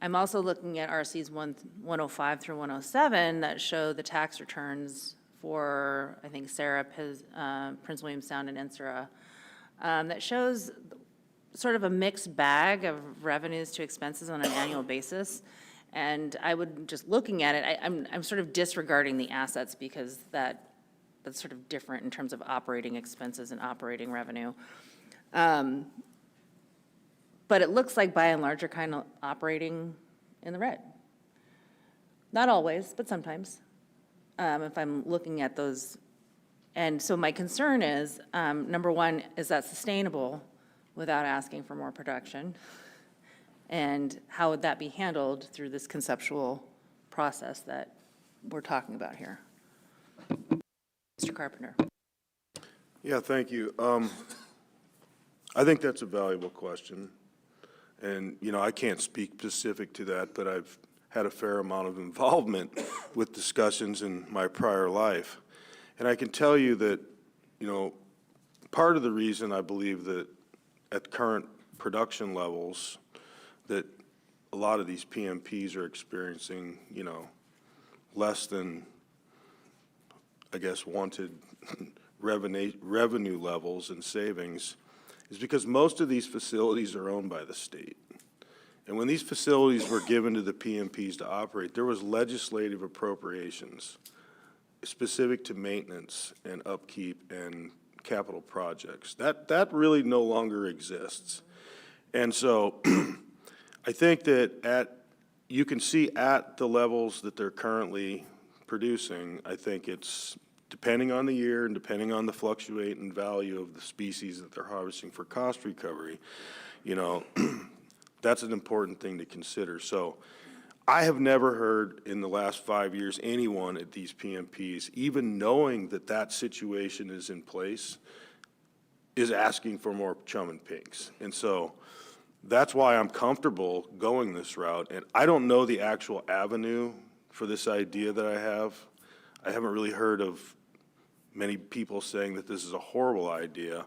I'm also looking at RCs 105 through 107 that show the tax returns for, I think, Sarah, Prince William Sound, and Insura, that shows sort of a mixed bag of revenues to expenses on an annual basis. And I would, just looking at it, I'm sort of disregarding the assets because that's sort of different in terms of operating expenses and operating revenue. But it looks like by and large, you're kind of operating in the red. Not always, but sometimes, if I'm looking at those. And so my concern is, number one, is that sustainable without asking for more production? And how would that be handled through this conceptual process that we're talking about here? Mr. Carpenter. Yeah, thank you. I think that's a valuable question. And, I can't speak specific to that, but I've had a fair amount of involvement with discussions in my prior life. And I can tell you that, part of the reason I believe that at current production levels, that a lot of these PMPs are experiencing, less than, I guess, wanted revenue levels and savings, is because most of these facilities are owned by the state. And when these facilities were given to the PMPs to operate, there was legislative appropriations specific to maintenance and upkeep and capital projects. That really no longer exists. And so I think that you can see at the levels that they're currently producing, I think it's, depending on the year and depending on the fluctuating value of the species that they're harvesting for cost recovery, that's an important thing to consider. So I have never heard in the last 5 years anyone at these PMPs, even knowing that that situation is in place, is asking for more chum and pinks. And so that's why I'm comfortable going this route. And I don't know the actual avenue for this idea that I have. I haven't really heard of many people saying that this is a horrible idea.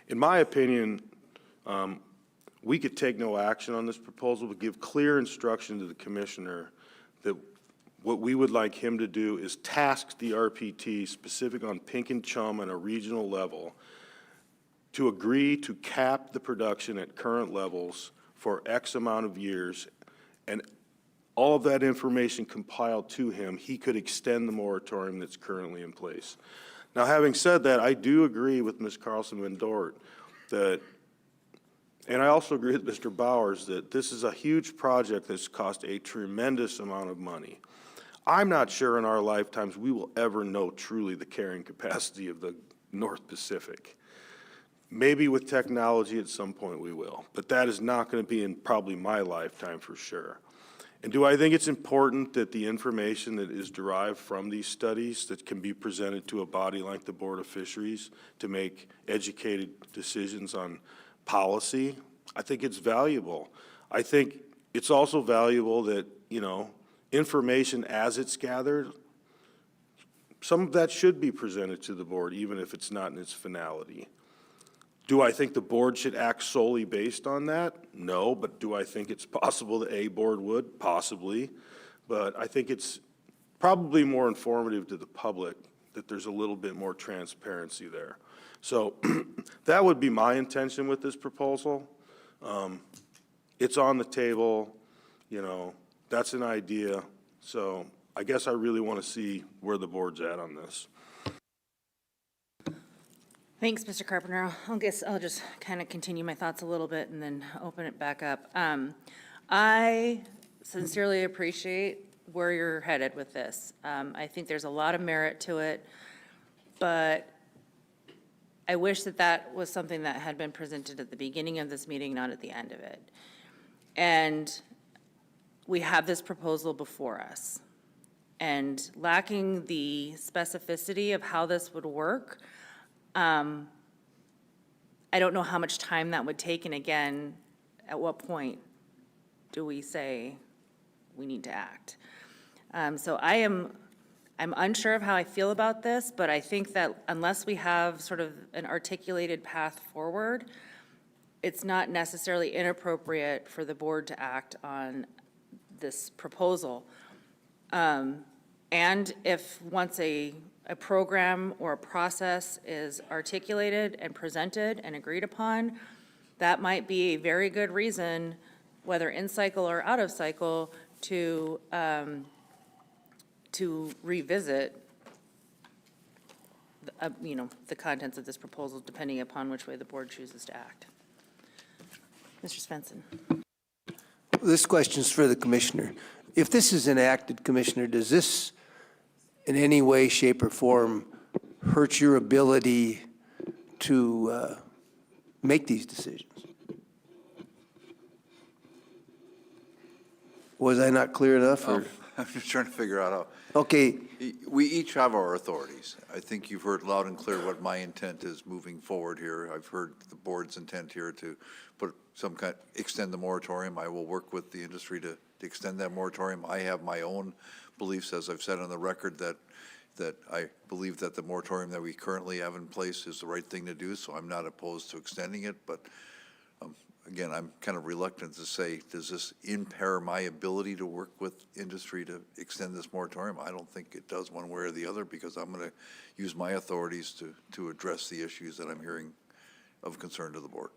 In my opinion, we could take no action on this proposal, but give clear instruction to the commissioner that what we would like him to do is task the RPT specific on pink and chum on a regional level to agree to cap the production at current levels for X amount of years, and all of that information compiled to him, he could extend the moratorium that's currently in place. Now, having said that, I do agree with Ms. Carlson-Van Dort that, and I also agree with Mr. Bowers, that this is a huge project that's cost a tremendous amount of money. I'm not sure in our lifetimes we will ever know truly the carrying capacity of the North Pacific. Maybe with technology at some point we will, but that is not going to be in probably my lifetime for sure. And do I think it's important that the information that is derived from these studies that can be presented to a body like the Board of Fisheries to make educated decisions on policy? I think it's valuable. I think it's also valuable that, information as it's gathered, some of that should be presented to the board, even if it's not in its finality. Do I think the board should act solely based on that? No, but do I think it's possible that a board would? Possibly. But I think it's probably more informative to the public that there's a little bit more transparency there. So that would be my intention with this proposal. It's on the table, that's an idea. So I guess I really want to see where the board's at on this. Thanks, Mr. Carpenter. I'll just kind of continue my thoughts a little bit and then open it back up. I sincerely appreciate where you're headed with this. I think there's a lot of merit to it, but I wish that that was something that had been presented at the beginning of this meeting, not at the end of it. And we have this proposal before us. And lacking the specificity of how this would work, I don't know how much time that would take, and again, at what point do we say we need to act? So I'm unsure of how I feel about this, but I think that unless we have sort of an articulated path forward, it's not necessarily inappropriate for the board to act on this proposal. And if once a program or a process is articulated and presented and agreed upon, that might be a very good reason, whether in cycle or out of cycle, to revisit, the contents of this proposal, depending upon which way the board chooses to act. Mr. Svensson. This question's for the commissioner. If this is enacted, Commissioner, does this in any way, shape, or form hurt your ability to make these decisions? Was I not clear enough? Or? I'm just trying to figure out how. Okay. We each have our authorities. I think you've heard loud and clear what my intent is moving forward here. I've heard the board's intent here to put some kind, extend the moratorium. I will work with the industry to extend that moratorium. I have my own beliefs, as I've said on the record, that I believe that the moratorium that we currently have in place is the right thing to do, so I'm not opposed to extending it, but again, I'm kind of reluctant to say, does this impair my ability to work with industry to extend this moratorium? I don't think it does one way or the other, because I'm going to use my authorities to address the issues that I'm hearing of concern to the board.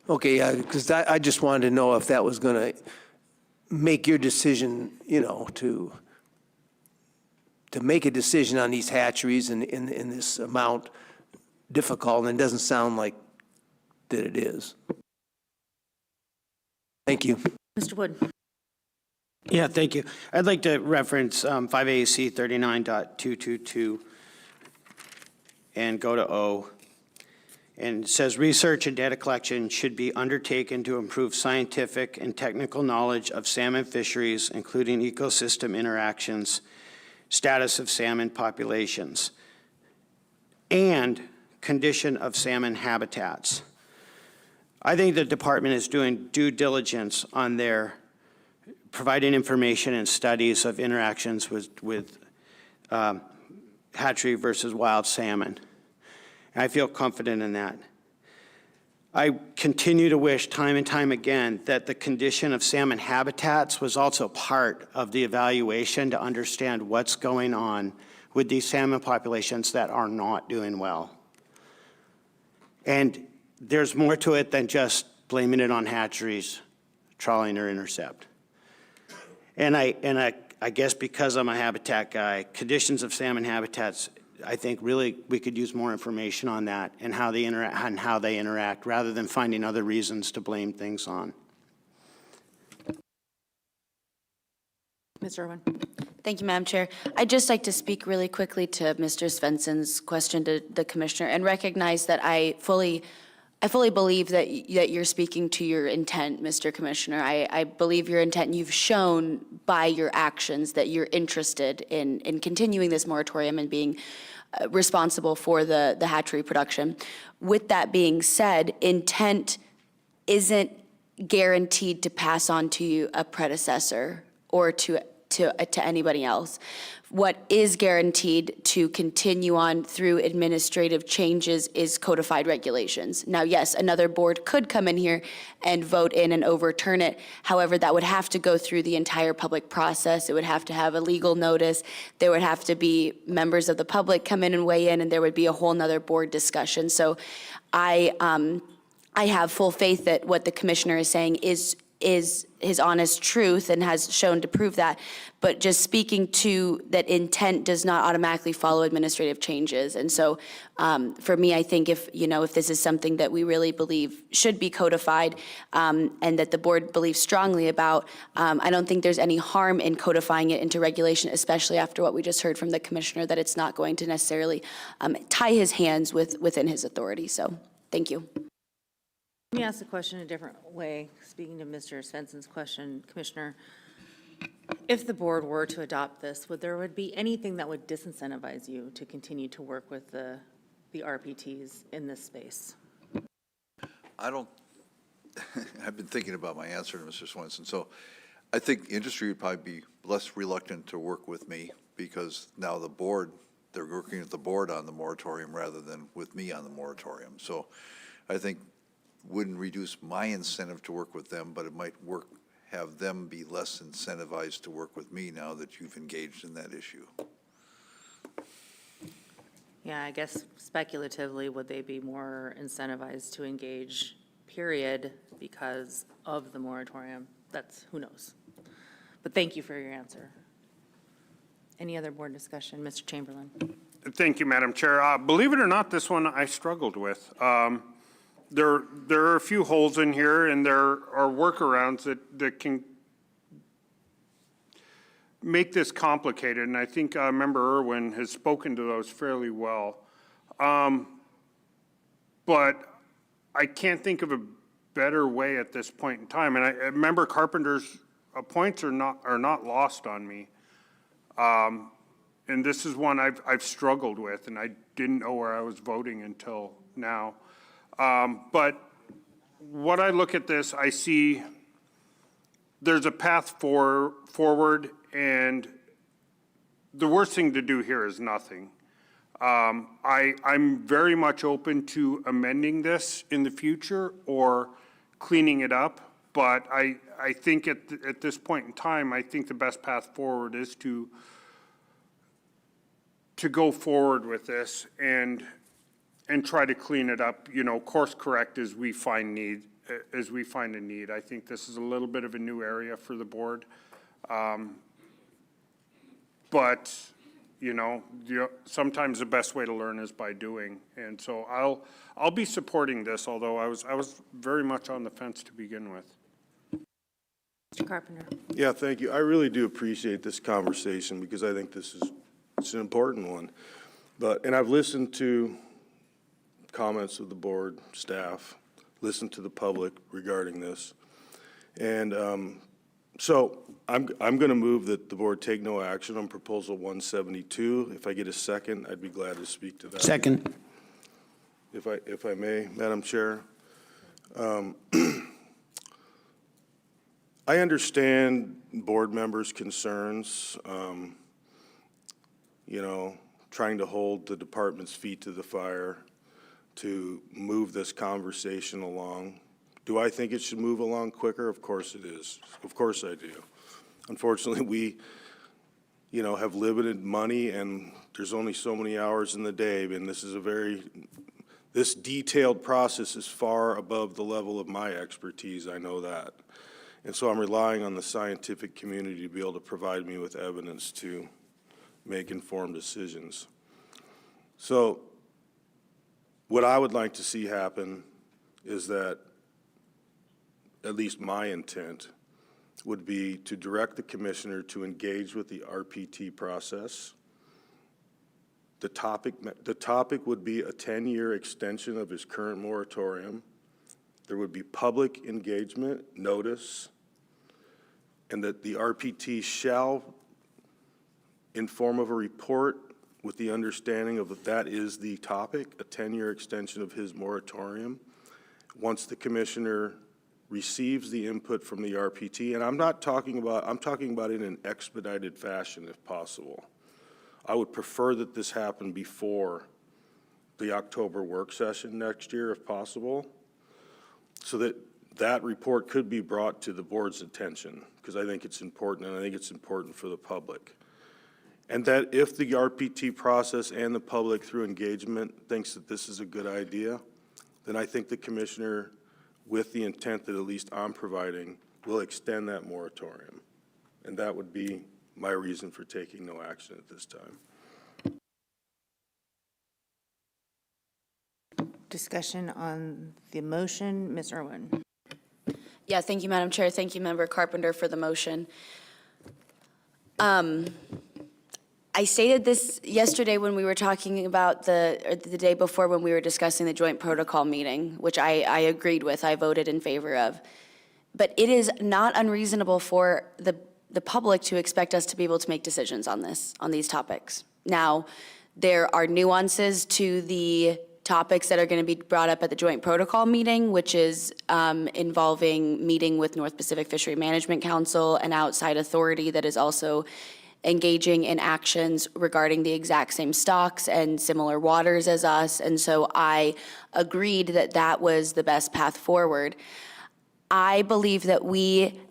Okay, because I just wanted to know if that was going to make your decision, to make a decision on these hatcheries in this amount difficult, and it doesn't sound like that it is. Thank you. Mr. Wood. Yeah, thank you. I'd like to reference 5 AAC 39.222 and go to O. And it says research and data collection should be undertaken to improve scientific and technical knowledge of salmon fisheries, including ecosystem interactions, status of salmon populations, and condition of salmon habitats. I think the department is doing due diligence on their providing information and studies of interactions with hatchery versus wild salmon. And I feel confident in that. I continue to wish time and time again that the condition of salmon habitats was also part of the evaluation to understand what's going on with these salmon populations that are not doing well. And there's more to it than just blaming it on hatcheries, trawling or intercept. And I guess because I'm a habitat guy, conditions of salmon habitats, I think really we could use more information on that and how they interact rather than finding other reasons to blame things on. Ms. Irwin. Thank you, Madam Chair. I'd just like to speak really quickly to Mr. Svensson's question to the Commissioner and recognize that I fully believe that you're speaking to your intent, Mr. Commissioner. I believe your intent, and you've shown by your actions that you're interested in continuing this moratorium and being responsible for the hatchery production. With that being said, intent isn't guaranteed to pass on to you a predecessor or to anybody else. What is guaranteed to continue on through administrative changes is codified regulations. Now, yes, another board could come in here and vote in and overturn it. However, that would have to go through the entire public process. It would have to have a legal notice. There would have to be members of the public come in and weigh in, and there would be a whole nother board discussion. So I have full faith that what the Commissioner is saying is is his honest truth and has shown to prove that. But just speaking to that, intent does not automatically follow administrative changes. And so for me, I think if this is something that we really believe should be codified and that the board believes strongly about, I don't think there's any harm in codifying it into regulation, especially after what we just heard from the commissioner, that it's not going to necessarily tie his hands within his authority. So thank you. Let me ask the question a different way, speaking to Mr. Svensson's question, Commissioner. If the board were to adopt this, would there be anything that would disincentivize you to continue to work with the RPTs in this space? I don't, I've been thinking about my answer to Mr. Swenson. So I think industry would probably be less reluctant to work with me because now the board, they're working with the board on the moratorium rather than with me on the moratorium. So I think wouldn't reduce my incentive to work with them, but it might have them be less incentivized to work with me now that you've engaged in that issue. Yeah, I guess speculatively, would they be more incentivized to engage, period, because of the moratorium? That's, who knows? But thank you for your answer. Any other board discussion? Mr. Chamberlain. Thank you, Madam Chair. Believe it or not, this one I struggled with. There are a few holes in here, and there are workarounds that can make this complicated, and I think Member Irwin has spoken to those fairly well. But I can't think of a better way at this point in time, and Member Carpenter's points are not lost on me. And this is one I've struggled with, and I didn't know where I was voting until now. But what I look at this, I see there's a path forward, and the worst thing to do here is nothing. I'm very much open to amending this in the future or cleaning it up, but I think at this point in time, I think the best path forward is to go forward with this and try to clean it up, course correct as we find a need. I think this is a little bit of a new area for the board. But, sometimes the best way to learn is by doing. And so I'll be supporting this, although I was very much on the fence to begin with. Mr. Carpenter. Yeah, thank you. I really do appreciate this conversation because I think it's an important one. And I've listened to comments of the board, staff, listened to the public regarding this. And so I'm going to move that the board take no action on Proposal 172. If I get a second, I'd be glad to speak to that. Second. If I may, Madam Chair. I understand board members' concerns, trying to hold the department's feet to the fire to move this conversation along. Do I think it should move along quicker? Of course it is. Of course I do. Unfortunately, we, have limited money and there's only so many hours in the day, and this detailed process is far above the level of my expertise, I know that. And so I'm relying on the scientific community to be able to provide me with evidence to make informed decisions. So what I would like to see happen is that, at least my intent, would be to direct the commissioner to engage with the RPT process. The topic would be a 10-year extension of his current moratorium. There would be public engagement, notice, and that the RPT shall, in form of a report with the understanding of that is the topic, a 10-year extension of his moratorium. Once the commissioner receives the input from the RPT, and I'm talking about in an expedited fashion if possible. I would prefer that this happen before the October work session next year if possible, so that that report could be brought to the board's attention, because I think it's important, and I think it's important for the public. And that if the RPT process and the public through engagement thinks that this is a good idea, then I think the commissioner, with the intent that at least I'm providing, we'll extend that moratorium. And that would be my reason for taking no action at this time. Discussion on the motion, Ms. Irwin. Yeah, thank you, Madam Chair. Thank you, Member Carpenter, for the motion. I stated this yesterday when we were talking about or the day before when we were discussing the joint protocol meeting, which I agreed with, I voted in favor of. But it is not unreasonable for the public to expect us to be able to make decisions on these topics. Now, there are nuances to the topics that are going to be brought up at the joint protocol meeting, which is involving meeting with North Pacific Fishery Management Council, an outside authority that is also engaging in actions regarding the exact same stocks and similar waters as us. And so I agreed that that was the best path forward. I believe that we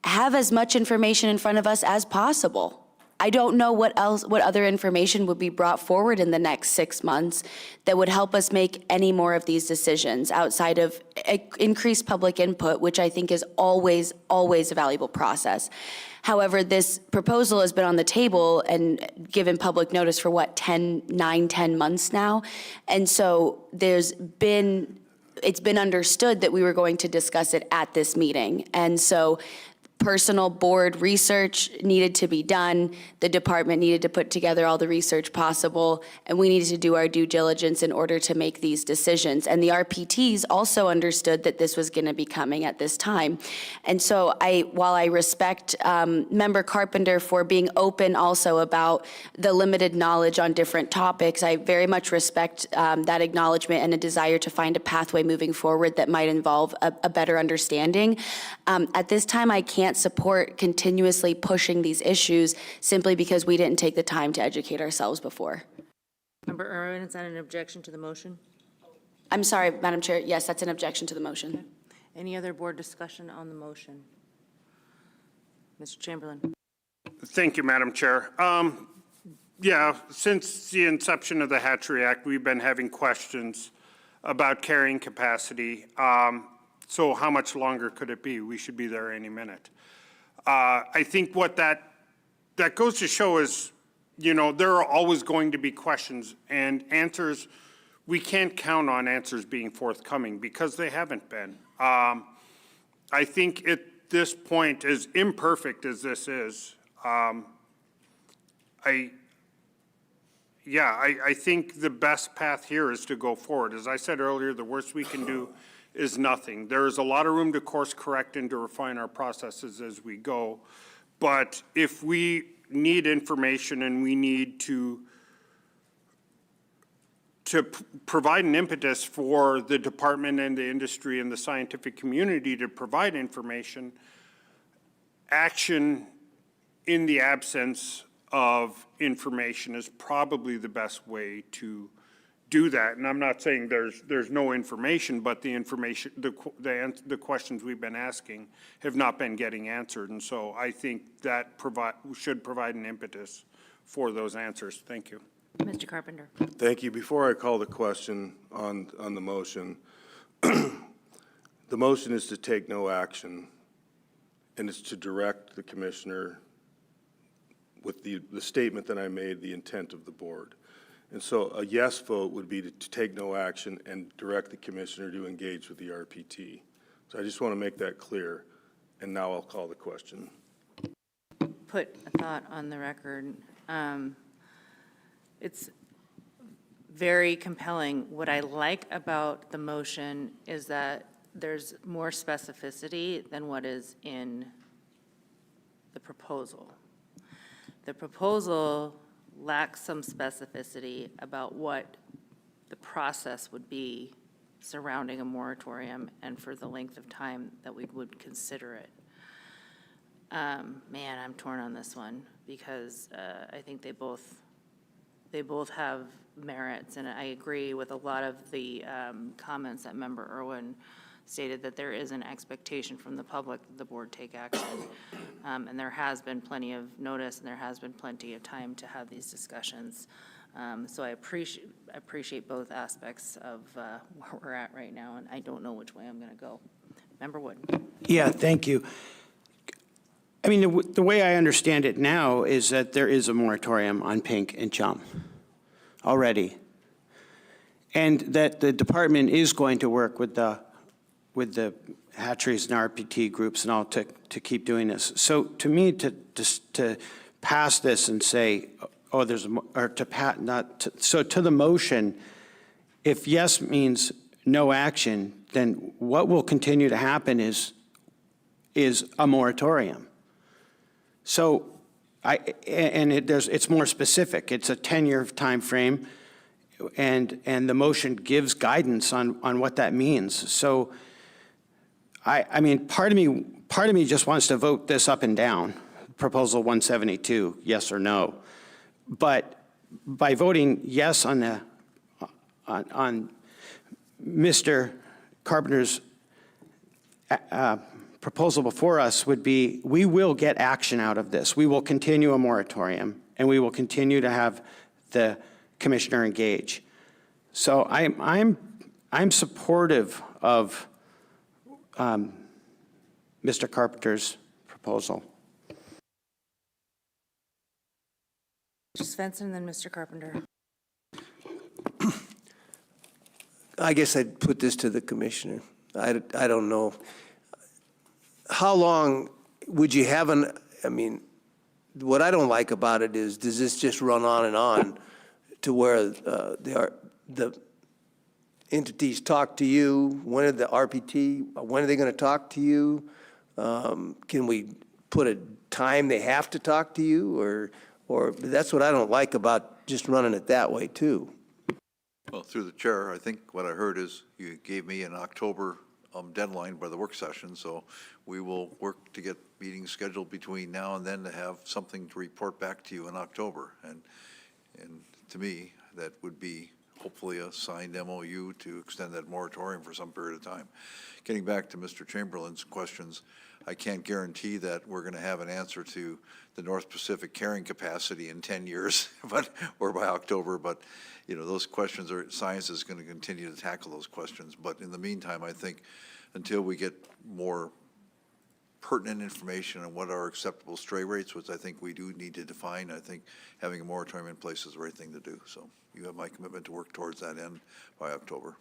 have as much information in front of us as possible. I don't know what other information would be brought forward in the next 6 months that would help us make any more of these decisions outside of increased public input, which I think is always, always a valuable process. However, this proposal has been on the table and given public notice for 9, 10 months now. And so it's been understood that we were going to discuss it at this meeting. And so personal board research needed to be done. The department needed to put together all the research possible, and we needed to do our due diligence in order to make these decisions. And the RPTs also understood that this was going to be coming at this time. And so while I respect Member Carpenter for being open also about the limited knowledge on different topics, I very much respect that acknowledgement and a desire to find a pathway moving forward that might involve a better understanding. At this time, I can't support continuously pushing these issues simply because we didn't take the time to educate ourselves before. Member Irwin, is that an objection to the motion? I'm sorry, Madam Chair. Yes, that's an objection to the motion. Okay. Any other board discussion on the motion? Mr. Chamberlain. Thank you, Madam Chair. Yeah, since the inception of the Hatchery Act, we've been having questions about carrying capacity. So how much longer could it be? We should be there any minute. I think what that goes to show is, there are always going to be questions and answers. We can't count on answers being forthcoming because they haven't been. I think at this point, as imperfect as this is, I think the best path here is to go forward. As I said earlier, the worst we can do is nothing. There is a lot of room to course correct and to refine our processes as we go. But if we need information and we need to provide an impetus for the department and the industry and the scientific community to provide information, action in the absence of information is probably the best way to do that. And I'm not saying there's no information, but the information, the questions we've been asking have not been getting answered. And so I think that should provide an impetus for those answers. Thank you. Mr. Carpenter. Thank you. Before I call the question on the motion, the motion is to take no action, and it's to direct the commissioner with the statement that I made, the intent of the board. And so a yes vote would be to take no action and direct the commissioner to engage with the RPT. So I just want to make that clear, and now I'll call the question. Put a thought on the record. It's very compelling. What I like about the motion is that there's more specificity than what is in the proposal. The proposal lacks some specificity about what the process would be surrounding a moratorium and for the length of time that we would consider it. Man, I'm torn on this one because I think they both have merits, and I agree with a lot of the comments that Member Irwin stated, that there is an expectation from the public that the board take action. And there has been plenty of notice and there has been plenty of time to have these discussions. So I appreciate both aspects of where we're at right now, and I don't know which way I'm going to go. Member Wood. Yeah, thank you. I mean, the way I understand it now is that there is a moratorium on pink and chum already. And that the department is going to work with the hatcheries and RPT groups and all to keep doing this. So to me, to pass this and say, oh, there's a, or to pat, not, to, so to the motion, if yes means no action, then what will continue to happen is a moratorium. So it's more specific. It's a 10-year time frame, and the motion gives guidance on what that means. So I mean, part of me just wants to vote this up and down, Proposal 172, yes or no. But by voting yes on Mr. Carpenter's proposal before us would be, we will get action out of this. We will continue a moratorium, and we will continue to have the commissioner engage. So I'm supportive of Mr. Carpenter's proposal. Mr. Svensson, then Mr. Carpenter. I guess I'd put this to the commissioner. I don't know. How long would you have I mean, what I don't like about it is, does this just run on and on to where the entities talk to you? When are the RPT, when are they going to talk to you? Can we put a time they have to talk to you? Or that's what I don't like about just running it that way, too. Well, through the chair, I think what I heard is you gave me an October deadline by the work session, so we will work to get meetings scheduled between now and then to have something to report back to you in October. And to me, that would be hopefully a signed MOU to extend that moratorium for some period of time. Getting back to Mr. Chamberlain's questions, I can't guarantee that we're going to have an answer to the North Pacific carrying capacity in 10 years, or by October, but you know, those questions science is going to continue to tackle those questions. But in the meantime, I think until we get more pertinent information on what are acceptable stray rates, which I think we do need to define, I think having a moratorium in place is the right thing to do. So you have my commitment to work towards that end by October.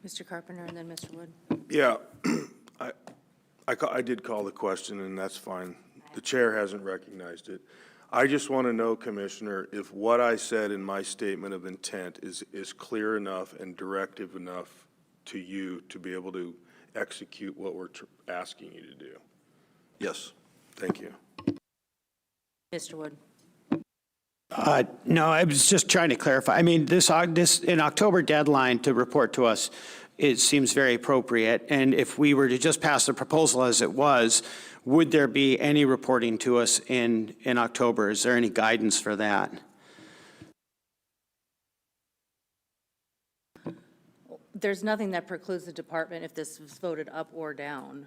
Mr. Carpenter, and then Mr. Wood. Yeah, I did call the question, and that's fine. The chair hasn't recognized it. I just want to know, Commissioner, if what I said in my statement of intent is clear enough and directive enough to you to be able to execute what we're asking you to do. Yes. Thank you. Mr. Wood. No, I was just trying to clarify. I mean, this an October deadline to report to us, it seems very appropriate. And if we were to just pass the proposal as it was, would there be any reporting to us in October? Is there any guidance for that? There's nothing that precludes the department, if this was voted up or down,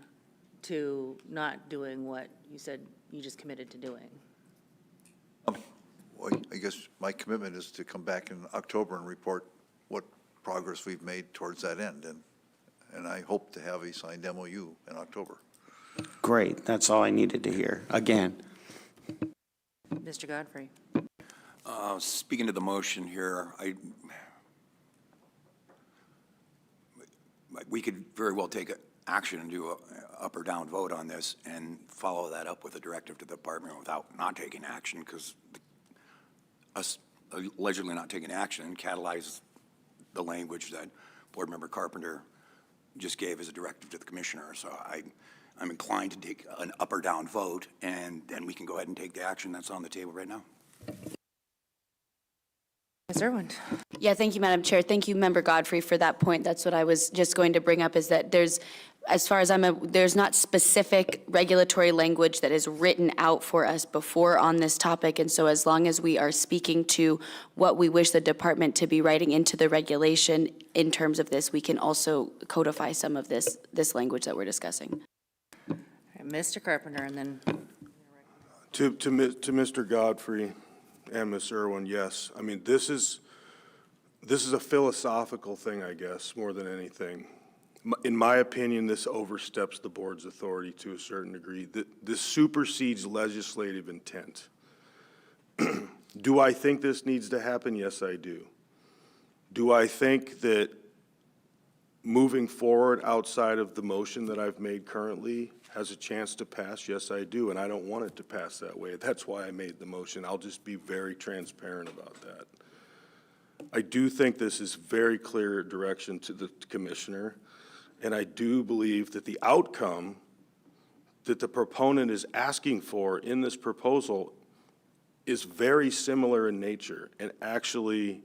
to not doing what you said you just committed to doing. Well, I guess my commitment is to come back in October and report what progress we've made towards that end. And I hope to have a signed MOU in October. Great. That's all I needed to hear. Again. Mr. Godfrey. Speaking to the motion here, we could very well take action and do a up or down vote on this and follow that up with a directive to the department without not taking action, because us allegedly not taking action catalyzes the language that Board Member Carpenter just gave as a directive to the commissioner. So I'm inclined to take an up or down vote, and then we can go ahead and take the action that's on the table right now. Ms. Irwin. Yeah, thank you, Madam Chair. Thank you, Member Godfrey, for that point. That's what I was just going to bring up, is that there's, as far as there's not specific regulatory language that is written out for us before on this topic. And so as long as we are speaking to what we wish the department to be writing into the regulation in terms of this, we can also codify some of this language that we're discussing. All right, Mr. Carpenter, and then. To Mr. Godfrey and Ms. Irwin, yes. I mean, this is a philosophical thing, I guess, more than anything. In my opinion, this oversteps the board's authority to a certain degree. This supersedes legislative intent. Do I think this needs to happen? Yes, I do. Do I think that moving forward outside of the motion that I've made currently has a chance to pass? Yes, I do, and I don't want it to pass that way. That's why I made the motion. I'll just be very transparent about that. I do think this is very clear direction to the commissioner, and I do believe that the outcome that the proponent is asking for in this proposal is very similar in nature and actually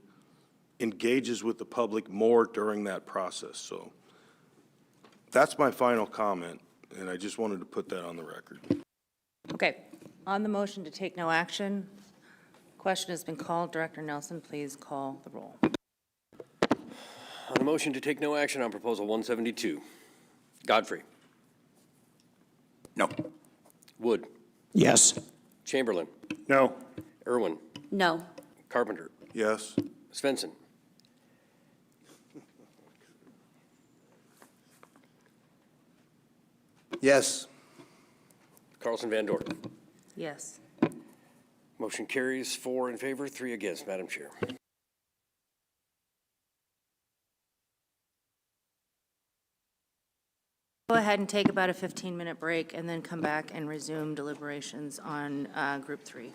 engages with the public more during that process. So that's my final comment, and I just wanted to put that on the record. Okay, on the motion to take no action, question has been called. Director Nelson, please call the roll. On the motion to take no action on Proposal 172, Godfrey. No. Wood. Yes. Chamberlain. No. Irwin. No. Carpenter. Yes? Svensson. Yes. Carlson Van Dorp. Yes. Motion carries 4 in favor, 3 against, Madam Chair. Go ahead and take about a 15-minute break and then come back and resume deliberations on Group 3.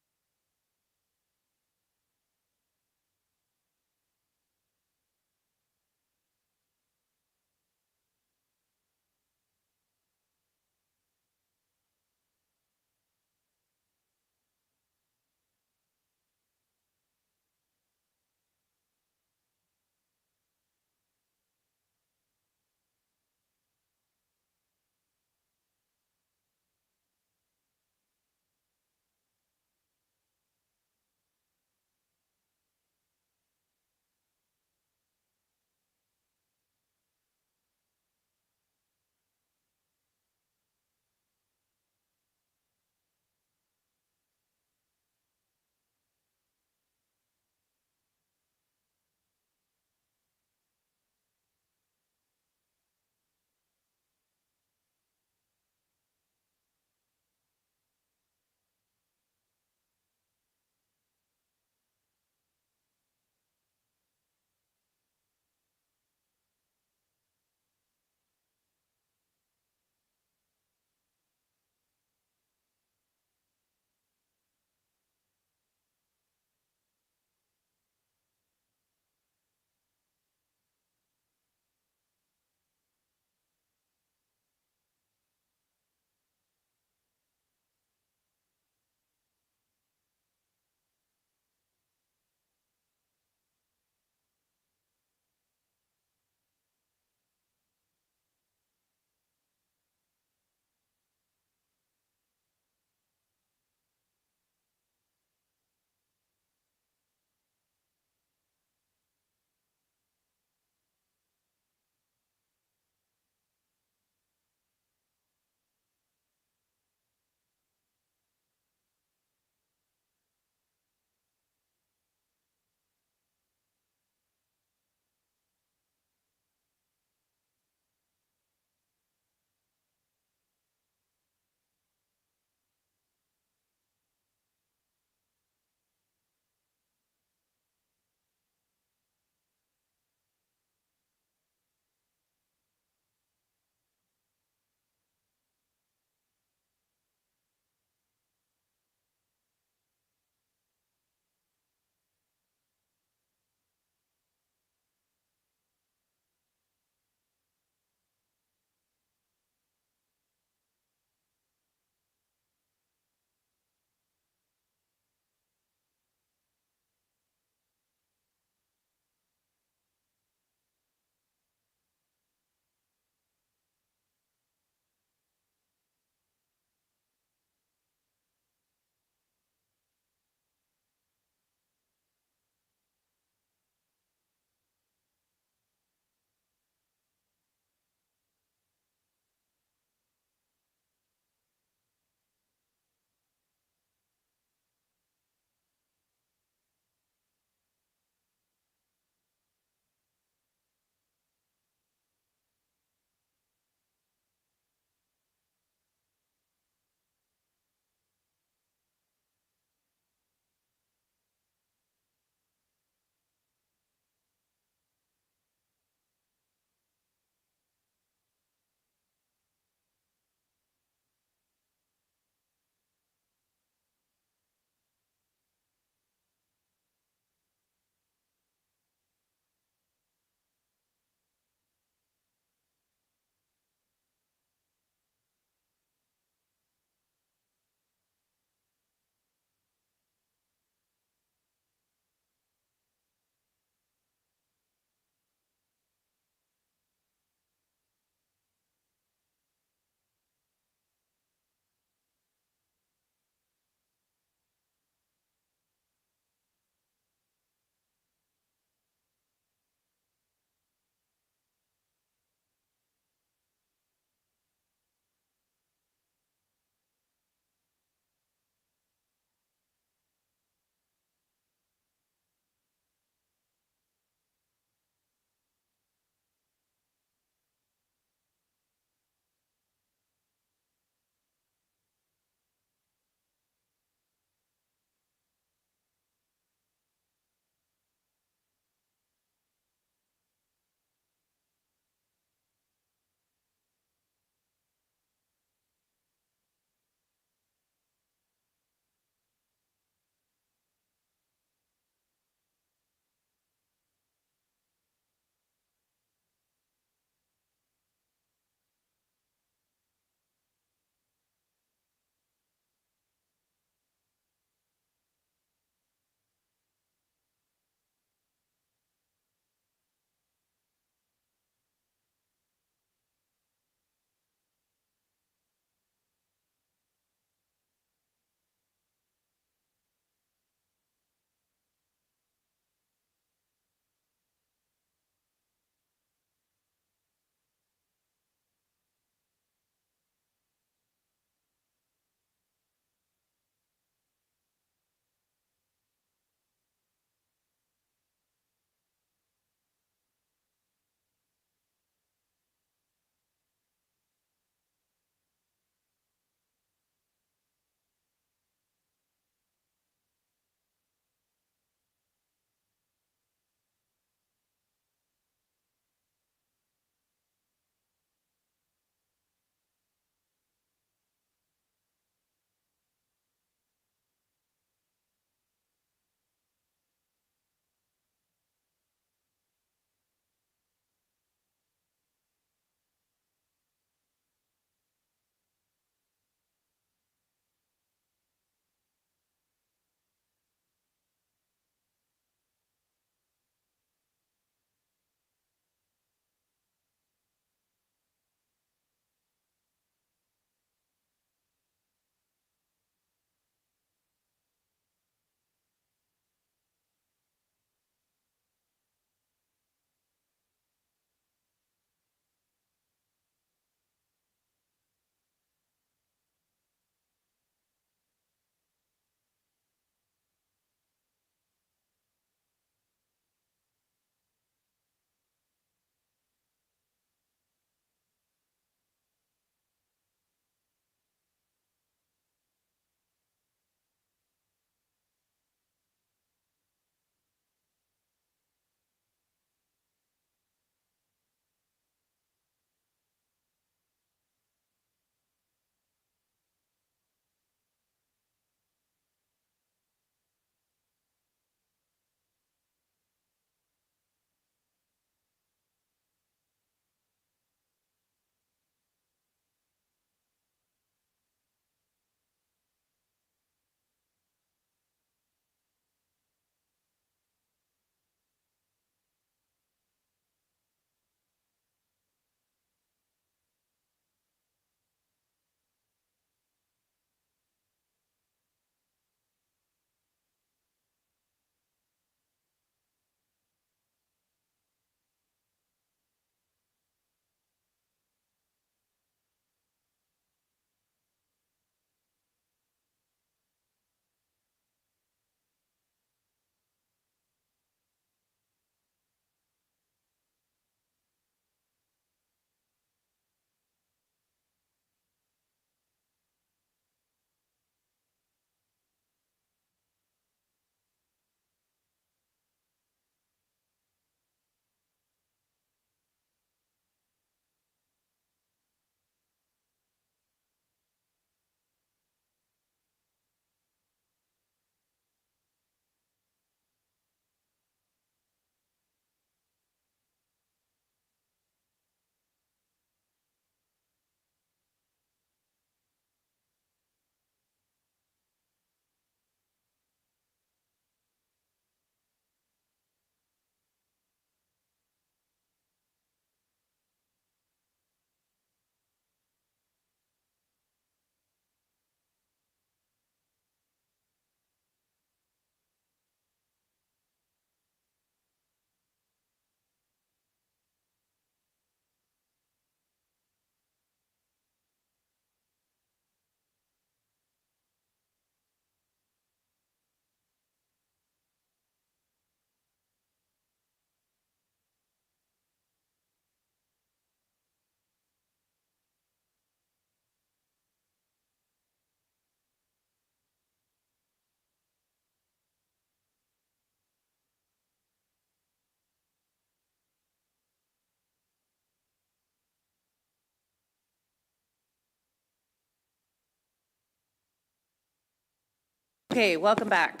Okay, welcome back.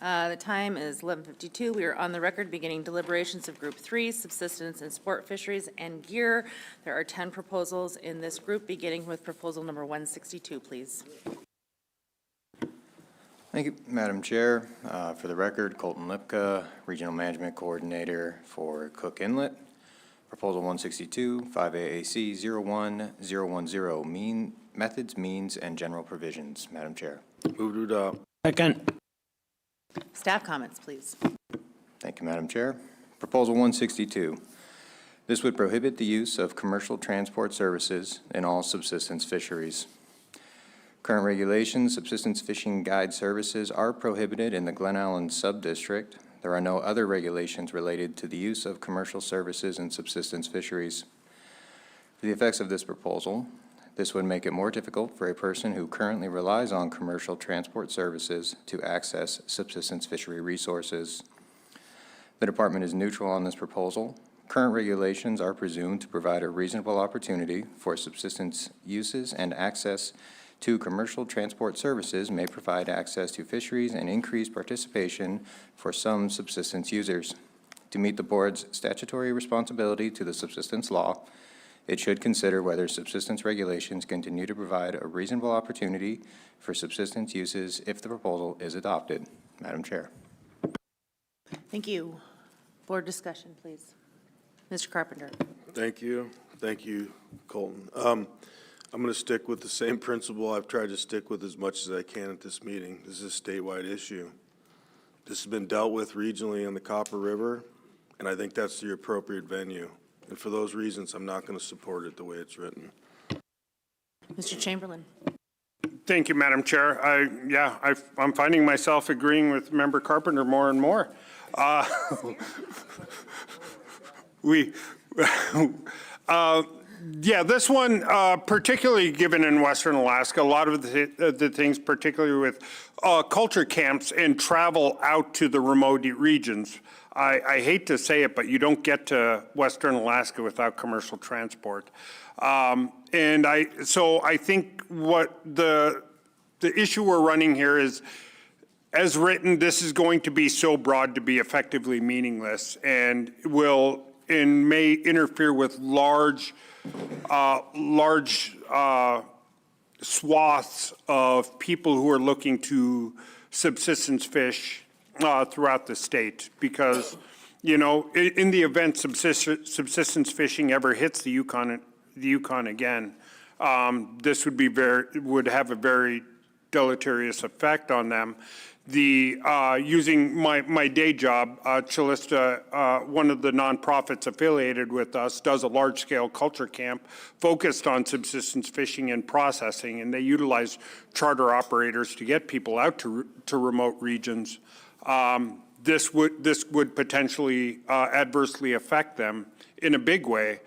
The time is 11:52. We are on the record beginning deliberations of Group 3, subsistence and sport fisheries and gear. There are 10 proposals in this group, beginning with proposal number 162, please. Thank you, Madam Chair. For the record, Colton Lipka, Regional Management Coordinator for Cook Inlet. Proposal 162, 5AAC 01010, methods, means, and general provisions. Madam Chair. Move to adopt. Second. Staff comments, please. Thank you, Madam Chair. Proposal 162. This would prohibit the use of commercial transport services in all subsistence fisheries. Current regulations, subsistence fishing guide services are prohibited in the Glen Allen Subdistrict. There are no other regulations related to the use of commercial services in subsistence fisheries. For the effects of this proposal, this would make it more difficult for a person who currently relies on commercial transport services to access subsistence fishery resources. The department is neutral on this proposal. Current regulations are presumed to provide a reasonable opportunity for subsistence uses, and access to commercial transport services may provide access to fisheries and increase participation for some subsistence users. To meet the board's statutory responsibility to the subsistence law, it should consider whether subsistence regulations continue to provide a reasonable opportunity for subsistence uses if the proposal is adopted. Madam Chair. Thank you. Board discussion, please. Mr. Carpenter. Thank you. Thank you, Colton. I'm going to stick with the same principle I've tried to stick with as much as I can at this meeting. This is a statewide issue. This has been dealt with regionally in the Copper River, and I think that's the appropriate venue. And for those reasons, I'm not going to support it the way it's written. Mr. Chamberlain. Thank you, Madam Chair. I'm finding myself agreeing with Member Carpenter more and more. This one, particularly given in Western Alaska, a lot of the things, particularly with culture camps and travel out to the remote regions. I hate to say it, but you don't get to Western Alaska without commercial transport. I think what the issue we're running here is, as written, this is going to be so broad to be effectively meaningless, and may interfere with large swaths of people who are looking to subsistence fish throughout the state, because, in the event subsistence fishing ever hits the Yukon again, this would have a very deleterious effect on them. Using my day job, Chillista, one of the nonprofits affiliated with us, does a large-scale culture camp focused on subsistence fishing and processing, and they utilize charter operators to get people out to remote regions. This would potentially adversely affect them in a big way.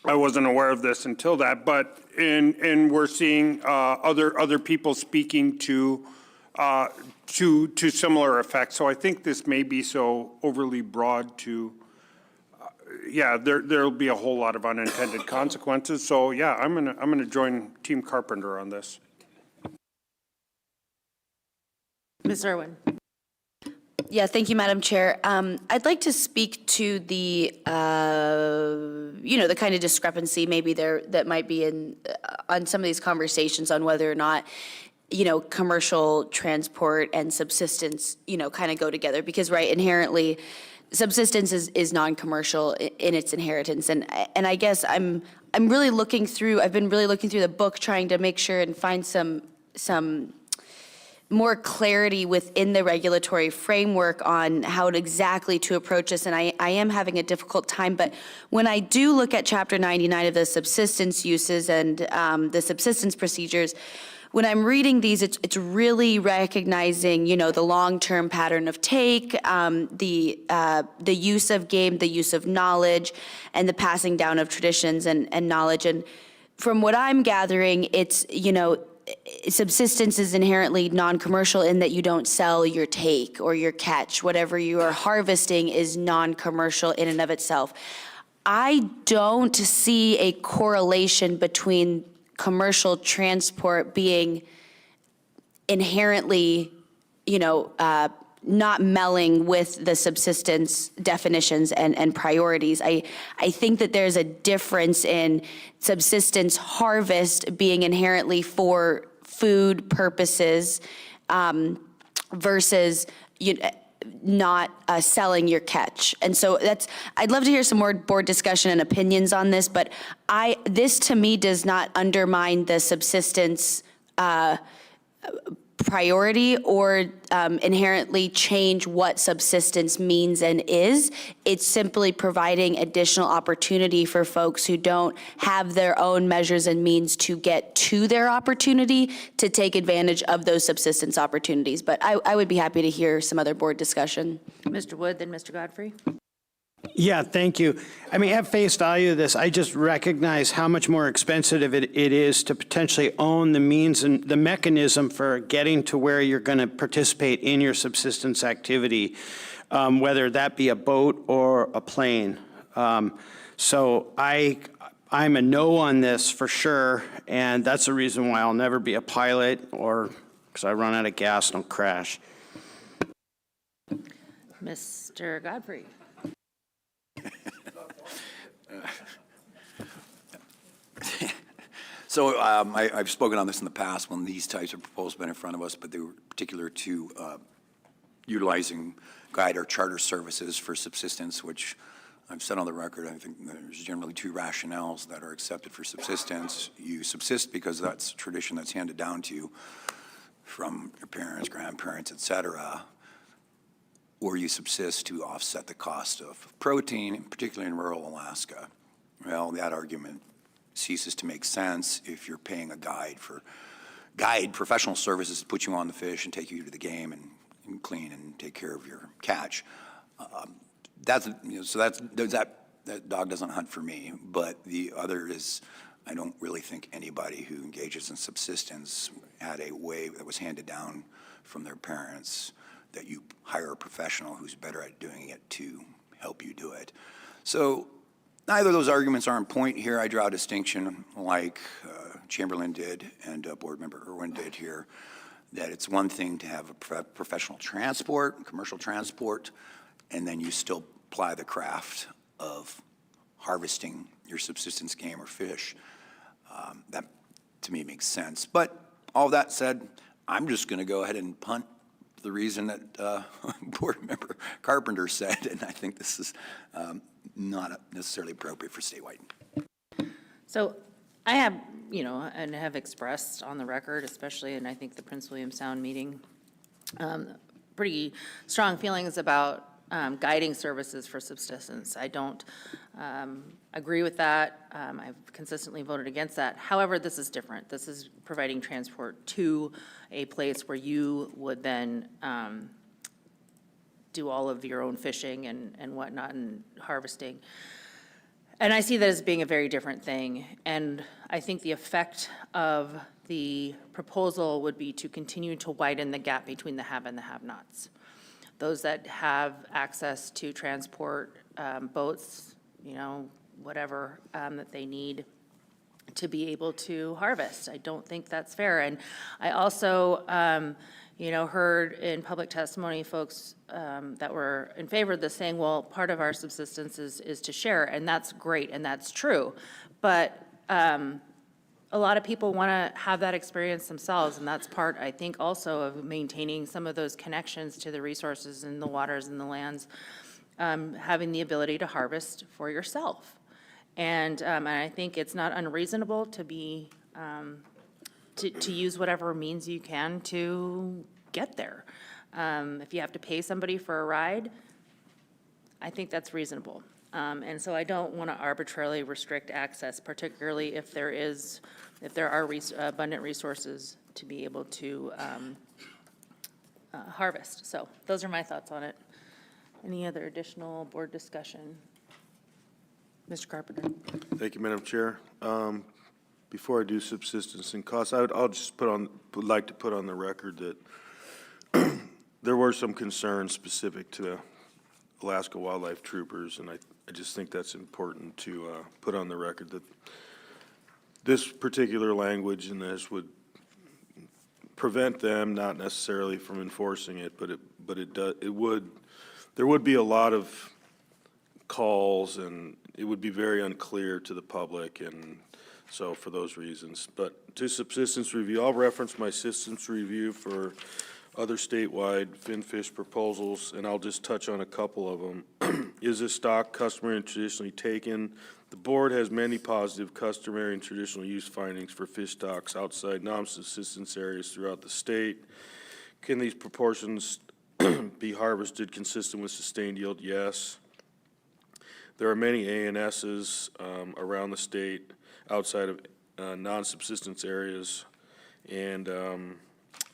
I wasn't aware of this until that, but we're seeing other people speaking to similar effects. So I think this may be so overly broad to, there'll be a whole lot of unintended consequences. So I'm gonna join Team Carpenter on this. Ms. Irwin. Yeah, thank you, Madam Chair. I'd like to speak to the kind of discrepancy maybe that might be on some of these conversations on whether or not, commercial transport and subsistence, kind of go together, because, right, inherently, subsistence is non-commercial in its inheritance. And I guess I've been really looking through the book, trying to make sure and find some more clarity within the regulatory framework on how exactly to approach this, and I am having a difficult time. But when I do look at Chapter 99 of the subsistence uses and the subsistence procedures, when I'm reading these, it's really recognizing, the long-term pattern of take, the use of game, the use of knowledge, and the passing down of traditions and knowledge. And from what I'm gathering, it's, subsistence is inherently non-commercial in that you don't sell your take or your catch. Whatever you are harvesting is non-commercial in and of itself. I don't see a correlation between commercial transport being inherently, not melding with the subsistence definitions and priorities. I think that there's a difference in subsistence harvest being inherently for food purposes versus not selling your catch. And so I'd love to hear some more board discussion and opinions on this, but this to me does not undermine the subsistence priority or inherently change what subsistence means and is. It's simply providing additional opportunity for folks who don't have their own measures and means to get to their opportunity to take advantage of those subsistence opportunities. But I would be happy to hear some other board discussion. Mr. Wood, then Mr. Godfrey. Yeah, thank you. I mean, at face value of this, I just recognize how much more expensive it is to potentially own the means and the mechanism for getting to where you're going to participate in your subsistence activity, whether that be a boat or a plane. So I'm a no on this for sure, and that's the reason why I'll never be a pilot or because I run out of gas and I'll crash. Mr. Godfrey. So I've spoken on this in the past when these types of proposals have been in front of us, but they were particular to utilizing guide or charter services for subsistence, which I've said on the record, I think there's generally two rationales that are accepted for subsistence. You subsist because that's a tradition that's handed down to you from your parents, grandparents, et cetera, or you subsist to offset the cost of protein, particularly in rural Alaska. Well, that argument ceases to make sense if you're paying a guide professional services to put you on the fish and take you to the game and clean and take care of your catch. That dog doesn't hunt for me. But the other is, I don't really think anybody who engages in subsistence had a way that was handed down from their parents that you hire a professional who's better at doing it to help you do it. So neither of those arguments are in point here. I draw a distinction like Chamberlain did and Board Member Irwin did here, that it's one thing to have a professional transport, commercial transport, and then you still apply the craft of harvesting your subsistence game or fish. That, to me, makes sense. But all that said, I'm just going to go ahead and punt the reason that Board Member Carpenter said, and I think this is not necessarily appropriate for statewide. So I have, and have expressed on the record, especially in I think the Prince William Sound meeting, pretty strong feelings about guiding services for subsistence. I don't agree with that. I've consistently voted against that. However, this is different. This is providing transport to a place where you would then do all of your own fishing and whatnot and harvesting. And I see that as being a very different thing. And I think the effect of the proposal would be to continue to widen the gap between the have and the have-nots. Those that have access to transport, boats, whatever that they need to be able to harvest. I don't think that's fair. And I also, heard in public testimony folks that were in favor of this saying, well, part of our subsistence is to share, and that's great, and that's true. But a lot of people want to have that experience themselves, and that's part, I think, also of maintaining some of those connections to the resources and the waters and the lands, having the ability to harvest for yourself. And I think it's not unreasonable to be, to use whatever means you can to get there. If you have to pay somebody for a ride, I think that's reasonable. And so I don't want to arbitrarily restrict access, particularly if there are abundant resources to be able to harvest. So those are my thoughts on it. Any other additional board discussion? Mr. Carpenter. Thank you, Madam Chair. Before I do subsistence and costs, I'll just would like to put on the record that there were some concerns specific to Alaska Wildlife Troopers, and I just think that's important to put on the record that this particular language in this would prevent them, not necessarily from enforcing it, but there would be a lot of calls, and it would be very unclear to the public, and so for those reasons. But to subsistence review, I'll reference my subsistence review for other statewide Finfish proposals, and I'll just touch on a couple of them. Is this stock customary and traditionally taken? The board has many positive customary and traditional use findings for fish stocks outside non-subsistence areas throughout the state. Can these proportions be harvested consistent with sustained yield? Yes. There are many ANSs around the state outside of non-subsistence areas, and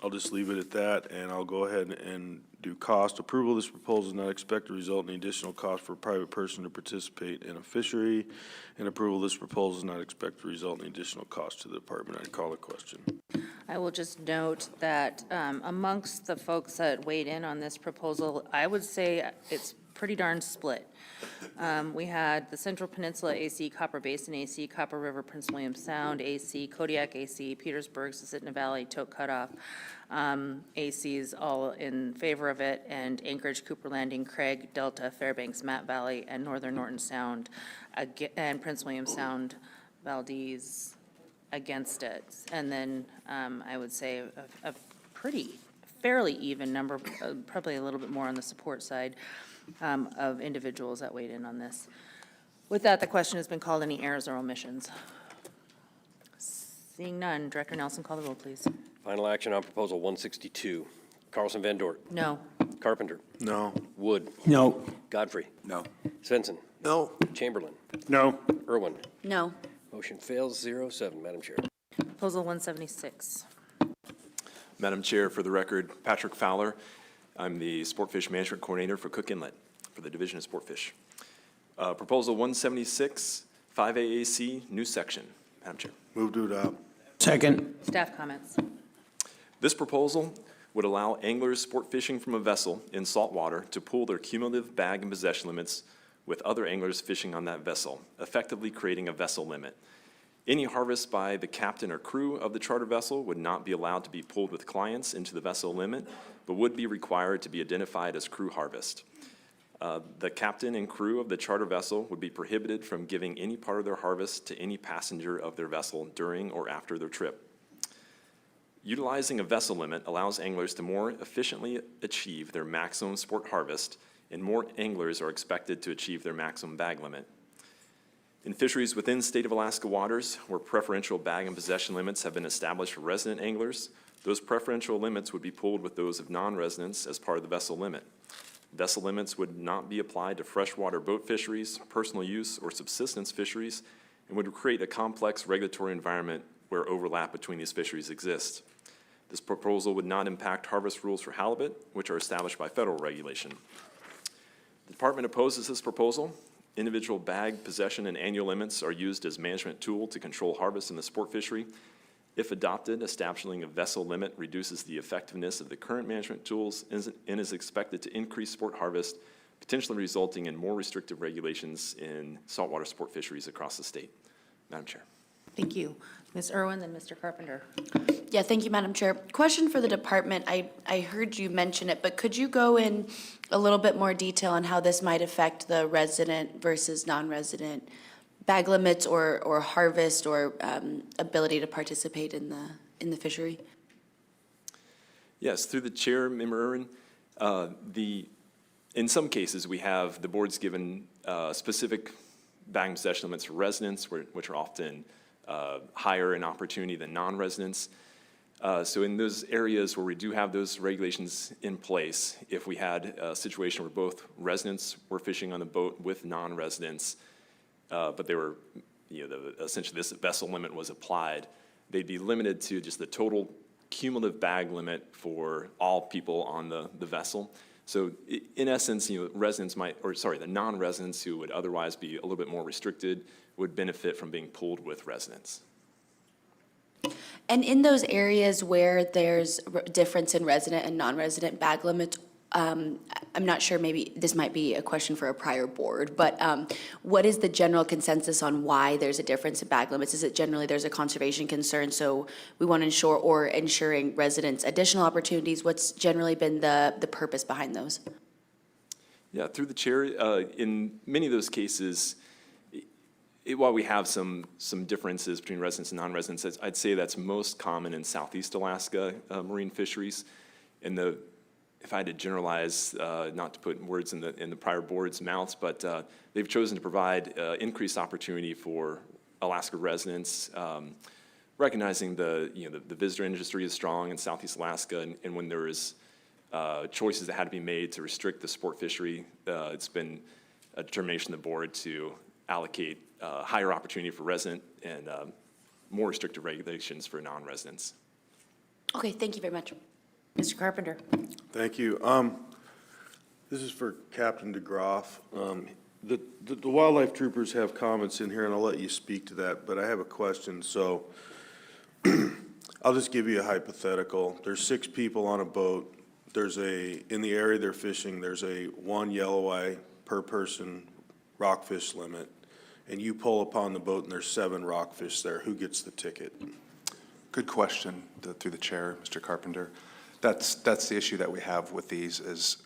I'll just leave it at that, and I'll go ahead and do cost. Approval of this proposal is not expected to result in additional cost for a private person to participate in a fishery, and approval of this proposal is not expected to result in additional cost to the department. I'd call the question. I will just note that amongst the folks that weighed in on this proposal, I would say it's pretty darn split. We had the Central Peninsula AC, Copper Basin AC, Copper River, Prince William Sound AC, Kodiak AC, Petersburg, Susitna Valley, Tote Cutoff, ACs all in favor of it, and Anchorage, Cooper Landing, Craig, Delta, Fairbanks, Matt Valley, and Northern Norton Sound, and Prince William Sound, Valdez against it. And then I would say a fairly even number, probably a little bit more on the support side, of individuals that weighed in on this. With that, the question has been called. Any errors or omissions? Seeing none, Director Nelson, call the roll, please. Final action on proposal 162. Carlson Van Dort. No. Carpenter. No. Wood. No. Godfrey. No. Svensson. No. Chamberlain. No. Irwin. No. Motion fails 0-7, Madam Chair. Proposal 176. Madam Chair, for the record, Patrick Fowler. I'm the Sportfish Management Coordinator for Cook Inlet for the Division of Sportfish. Proposal 176, 5AAC, new section. Madam Chair. Move to adopt. Second. Staff comments. This proposal would allow anglers sport fishing from a vessel in salt water to pool their cumulative bag and possession limits with other anglers fishing on that vessel, effectively creating a vessel limit. Any harvest by the captain or crew of the charter vessel would not be allowed to be pooled with clients into the vessel limit, but would be required to be identified as crew harvest. The captain and crew of the charter vessel would be prohibited from giving any part of their harvest to any passenger of their vessel during or after their trip. Utilizing a vessel limit allows anglers to more efficiently achieve their maximum sport harvest, and more anglers are expected to achieve their maximum bag limit. In fisheries within state of Alaska waters, where preferential bag and possession limits have been established for resident anglers, those preferential limits would be pooled with those of non-residents as part of the vessel limit. Vessel limits would not be applied to freshwater boat fisheries, personal use, or subsistence fisheries, and would create a complex regulatory environment where overlap between these fisheries exists. This proposal would not impact harvest rules for halibut, which are established by federal regulation. The department opposes this proposal. Individual bag, possession, and annual limits are used as management tool to control harvest in the sport fishery. If adopted, establishing a vessel limit reduces the effectiveness of the current management tools and is expected to increase sport harvest, potentially resulting in more restrictive regulations in saltwater sport fisheries across the state. Madam Chair. Thank you. Ms. Irwin, then Mr. Carpenter. Yeah, thank you, Madam Chair. Question for the department. I heard you mention it, but could you go in a little bit more detail on how this might affect the resident versus non-resident bag limits or harvest or ability to participate in the fishery? Yes, through the chair, Member Irwin, in some cases we have the boards given specific bag and possession limits for residents, which are often higher in opportunity than non-residents. So in those areas where we do have those regulations in place, if we had a situation where both residents were fishing on the boat with non-residents, but they were, essentially this vessel limit was applied, they'd be limited to just the total cumulative bag limit for all people on the vessel. So in essence, residents the non-residents who would otherwise be a little bit more restricted would benefit from being pooled with residents. And in those areas where there's difference in resident and non-resident bag limits, I'm not sure, maybe this might be a question for a prior board, but what is the general consensus on why there's a difference in bag limits? Is it generally there's a conservation concern, so we want to ensure, or ensuring residents additional opportunities? What's generally been the purpose behind those? Yeah, through the chair, in many of those cases, while we have some differences between residents and non-residents, I'd say that's most common in Southeast Alaska marine fisheries. If I had to generalize, not to put words in the prior board's mouths, but they've chosen to provide increased opportunity for Alaska residents, recognizing the visitor industry is strong in Southeast Alaska, and when there is choices that had to be made to restrict the sport fishery, it's been a determination of the board to allocate higher opportunity for resident and more restrictive regulations for non-residents. Okay, thank you very much. Mr. Carpenter. Thank you. This is for Captain DeGroff. The wildlife troopers have comments in here, and I'll let you speak to that, but I have a question. So I'll just give you a hypothetical. There's 6 people on a boat. In the area they're fishing, there's a 1 yellow eye per person rockfish limit, and you pull upon the boat and there's 7 rockfish there. Who gets the ticket? Good question, through the chair, Mr. Carpenter. That's the issue that we have with these is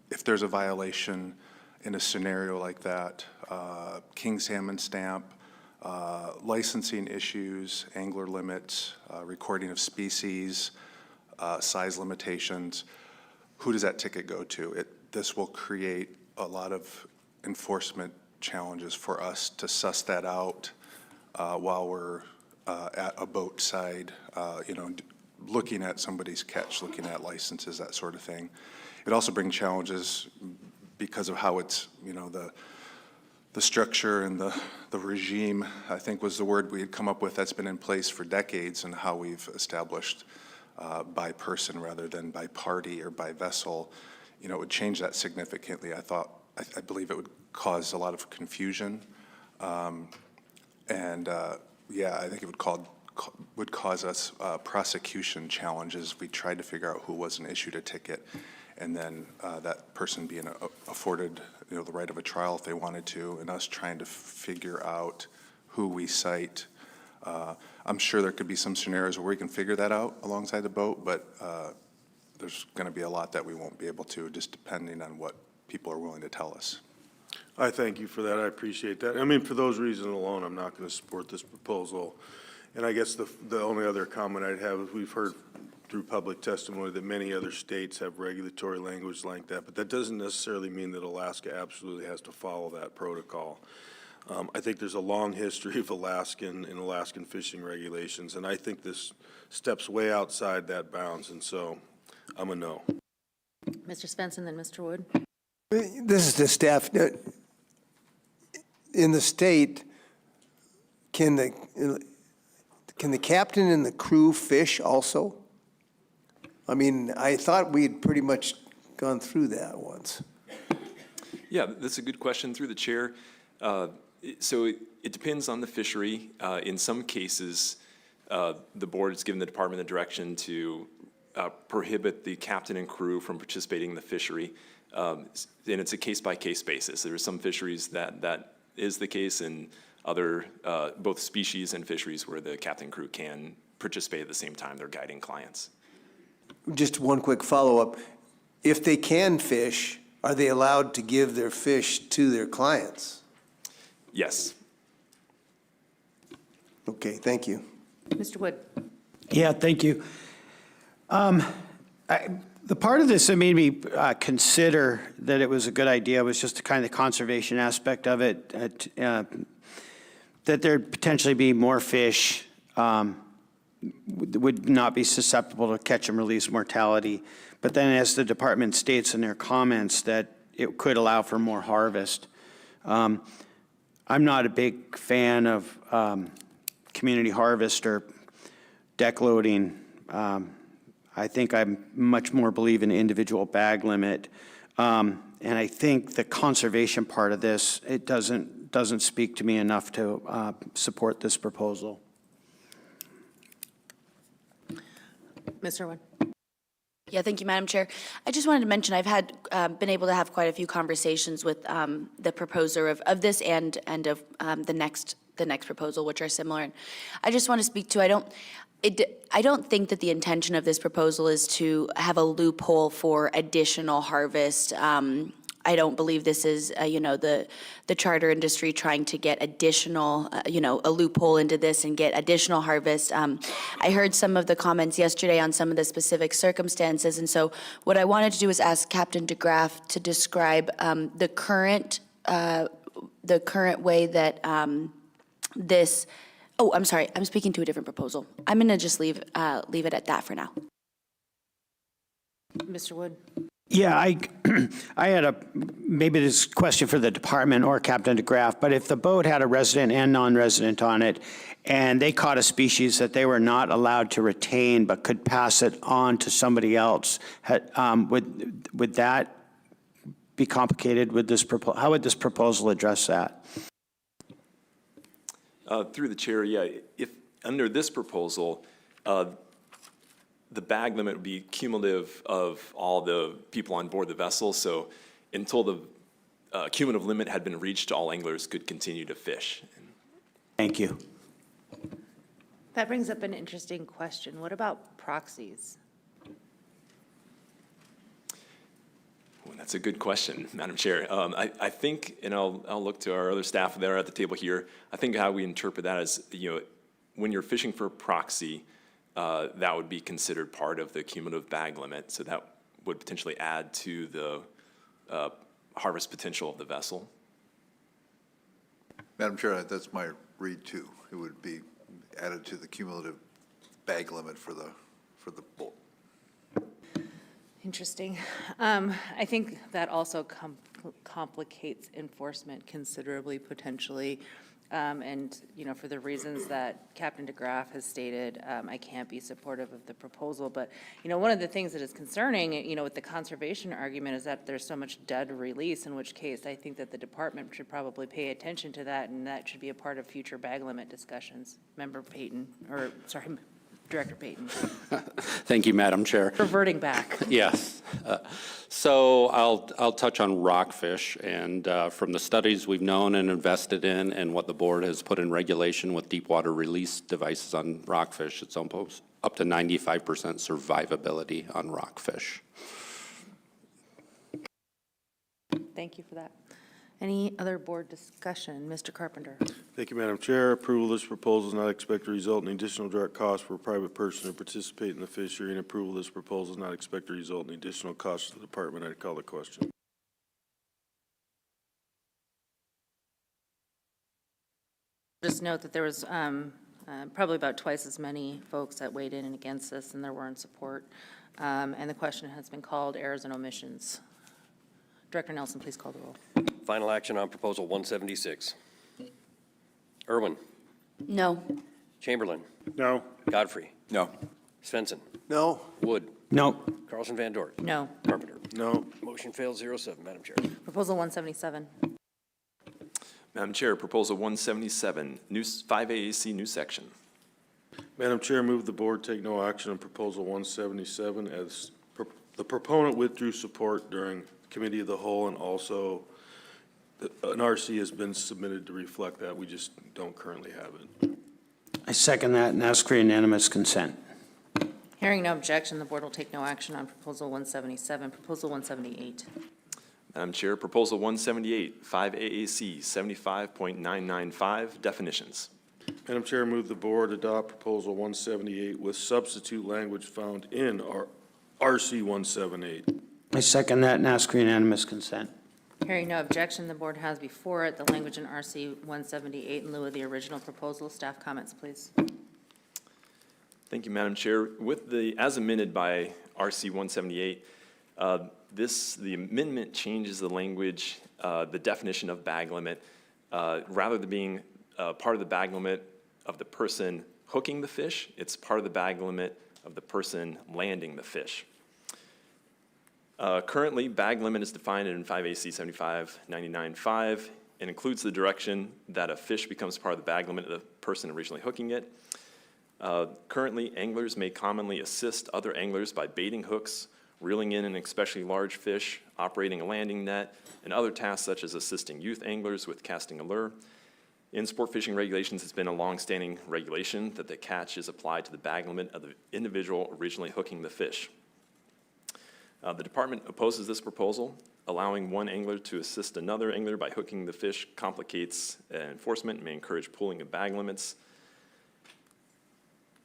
if there's a violation in a scenario like that, king salmon stamp, licensing issues, angler limits, recording of species, size limitations, who does that ticket go to? This will create a lot of enforcement challenges for us to suss that out while we're at a boat side, looking at somebody's catch, looking at licenses, that sort of thing. It also brings challenges because of how it's, the structure and the regime, I think was the word we had come up with, that's been in place for decades, and how we've established by person rather than by party or by vessel. It would change that significantly. I believe it would cause a lot of confusion. I think it would cause us prosecution challenges. We tried to figure out who wasn't issued a ticket, and then that person being afforded the right of a trial if they wanted to, and us trying to figure out who we cite. I'm sure there could be some scenarios where we can figure that out alongside the boat, but there's going to be a lot that we won't be able to, just depending on what people are willing to tell us. I thank you for that. I appreciate that. I mean, for those reasons alone, I'm not going to support this proposal. And I guess the only other comment I'd have is we've heard through public testimony that many other states have regulatory language like that, but that doesn't necessarily mean that Alaska absolutely has to follow that protocol. I think there's a long history of Alaskan fishing regulations, and I think this steps way outside that bounds, and so I'm a no. Mr. Svensson, then Mr. Wood. This is the staff. In the state, can the captain and the crew fish also? I mean, I thought we'd pretty much gone through that once. Yeah, that's a good question through the chair. So it depends on the fishery. In some cases, the board has given the department the direction to prohibit the captain and crew from participating in the fishery. And it's a case-by-case basis. There are some fisheries that is the case, and other, both species and fisheries where the captain and crew can participate at the same time they're guiding clients. Just one quick follow-up. If they can fish, are they allowed to give their fish to their clients? Yes. Okay, thank you. Mr. Wood. Yeah, thank you. The part of this that made me consider that it was a good idea was just the kind of conservation aspect of it, that there'd potentially be more fish, would not be susceptible to catch and release mortality. But then as the department states in their comments that it could allow for more harvest. I'm not a big fan of community harvest or deck loading. I think I much more believe in individual bag limit. And I think the conservation part of this, it doesn't speak to me enough to support this proposal. Mr. Wood. Yeah, thank you, Madam Chair. I just wanted to mention, I've had, been able to have quite a few conversations with the proposer of this and of the next proposal, which are similar. And I just want to speak to, I don't think that the intention of this proposal is to have a loophole for additional harvest. I don't believe this is, the charter industry trying to get additional, a loophole into this and get additional harvest. I heard some of the comments yesterday on some of the specific circumstances, and so what I wanted to do is ask Captain DeGraff to describe the current way that this. Oh, I'm sorry. I'm speaking to a different proposal. I'm going to just leave it at that for now. Mr. Wood? Yeah, I had maybe this question for the department or Captain DeGraff, but if the boat had a resident and non-resident on it, and they caught a species that they were not allowed to retain but could pass it on to somebody else, would that be complicated with this proposal? How would this proposal address that? Through the chair, yeah, if under this proposal, the bag limit would be cumulative of all the people on board the vessel. So until the cumulative limit had been reached, all anglers could continue to fish. Thank you. That brings up an interesting question. What about proxies? Well, that's a good question, Madam Chair. I think, and I'll look to our other staff that are at the table here. I think how we interpret that is, when you're fishing for a proxy, that would be considered part of the cumulative bag limit. So that would potentially add to the harvest potential of the vessel. Madam Chair, that's my read too. It would be added to the cumulative bag limit for the boat. Interesting. I think that also complicates enforcement considerably, potentially. And, for the reasons that Captain DeGraff has stated, I can't be supportive of the proposal. But, one of the things that is concerning, with the conservation argument is that there's so much dead release, in which case I think that the department should probably pay attention to that, and that should be a part of future bag limit discussions. Director Payton. Thank you, Madam Chair. Reverting back. Yes. So I'll touch on rockfish, and from the studies we've known and invested in and what the board has put in regulation with deep water release devices on rockfish, it's almost up to 95% survivability on rockfish. Thank you for that. Any other board discussion? Mr. Carpenter. Thank you, Madam Chair. Approval of this proposal is not expected to result in additional direct costs for a private person to participate in the fishery, and approval of this proposal is not expected to result in additional costs to the department. I call the question. Just note that there was probably about twice as many folks that weighed in and against this than there were in support. And the question has been called errors and omissions. Director Nelson, please call the roll. Final action on proposal 176. Irwin. No. Chamberlain. No. Godfrey. No. Svensson. No. Wood. No. Carlson Van Dort. No. Carpenter. No. Motion fails 0-7, Madam Chair. Proposal 177. Madam Chair, proposal 177, new 5 AAC new section. Madam Chair, move the board take no action on proposal 177 as the proponent withdrew support during committee of the whole, and also an RC has been submitted to reflect that. We just don't currently have it. I second that and ask for unanimous consent. Hearing no objection, the board will take no action on proposal 177. Proposal 178. Madam Chair, proposal 178, 5 AAC 75.995, definitions. Madam Chair, move the board adopt proposal 178 with substitute language found in our RC 178. I second that and ask for unanimous consent. Hearing no objection, the board has before it the language in RC 178 in lieu of the original proposal. Staff comments, please. Thank you, Madam Chair. With the, as amended by RC 178, the amendment changes the language, the definition of bag limit, rather than being part of the bag limit of the person hooking the fish, it's part of the bag limit of the person landing the fish. Currently, bag limit is defined in 5 AC 75.99.5 and includes the direction that a fish becomes part of the bag limit of the person originally hooking it. Currently, anglers may commonly assist other anglers by baiting hooks reeling in an especially large fish, operating a landing net, and other tasks such as assisting youth anglers with casting a lure. In sport fishing regulations, it's been a longstanding regulation that the catch is applied to the bag limit of the individual originally hooking the fish. The department opposes this proposal. Allowing one angler to assist another angler by hooking the fish complicates enforcement and may encourage pooling of bag limits.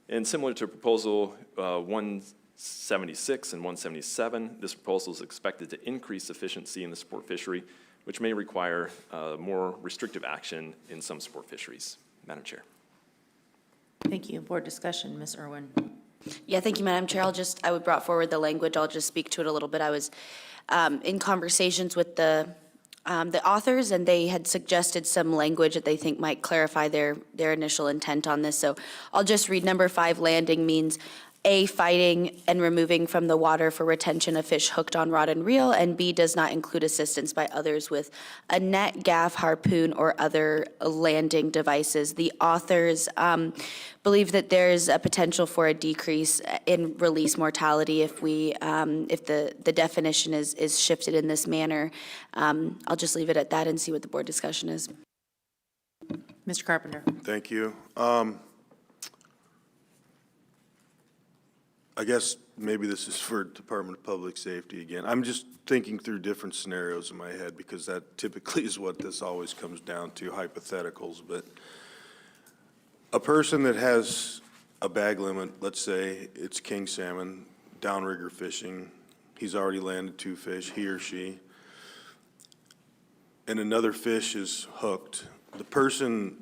And similar to Proposal 176 and 177, this proposal is expected to increase efficiency in the sport fishery, which may require more restrictive action in some sport fisheries. Madam Chair. Thank you. Board discussion, Ms. Irwin. Yeah, thank you, Madam Chair. I would forward the language. I'll just speak to it a little bit. I was in conversations with the authors, and they had suggested some language that they think might clarify their initial intent on this. So I'll just read number 5. Landing means A, fighting and removing from the water for retention of fish hooked on rod and reel, and B, does not include assistance by others with a net, gaff, harpoon, or other landing devices. The authors believe that there's a potential for a decrease in release mortality if the definition is shifted in this manner. I'll just leave it at that and see what the board discussion is. Mr. Carpenter. Thank you. I guess maybe this is for Department of Public Safety again. I'm just thinking through different scenarios in my head because that typically is what this always comes down to, hypotheticals. But a person that has a bag limit, let's say it's king salmon, downrigger fishing, he's already landed 2 fish, he or she, and another fish is hooked. The person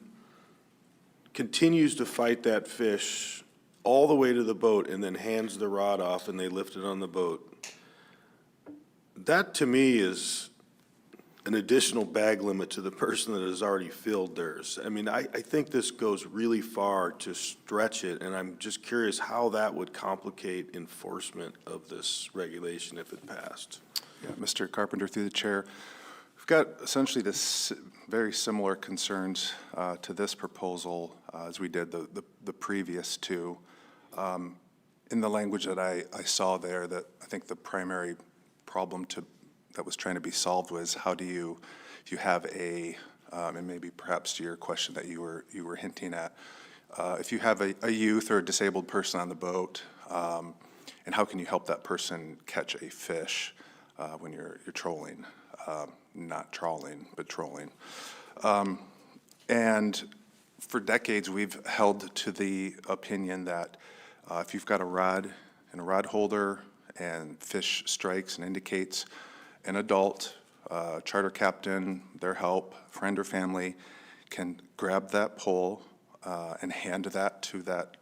continues to fight that fish all the way to the boat and then hands the rod off and they lift it on the boat. That to me is an additional bag limit to the person that has already filled theirs. I mean, I think this goes really far to stretch it, and I'm just curious how that would complicate enforcement of this regulation if it passed. Yeah, Mr. Carpenter, through the chair, we've got essentially this very similar concerns to this proposal as we did the previous two. In the language that I saw there, that I think the primary problem that was trying to be solved was how do you, if you have and maybe perhaps to your question that you were hinting at, if you have a youth or a disabled person on the boat, and how can you help that person catch a fish when you're trolling, not trawling, but trolling. And for decades, we've held to the opinion that if you've got a rod and a rod holder and fish strikes and indicates an adult, charter captain, their help, friend or family, can grab that pole and hand that to that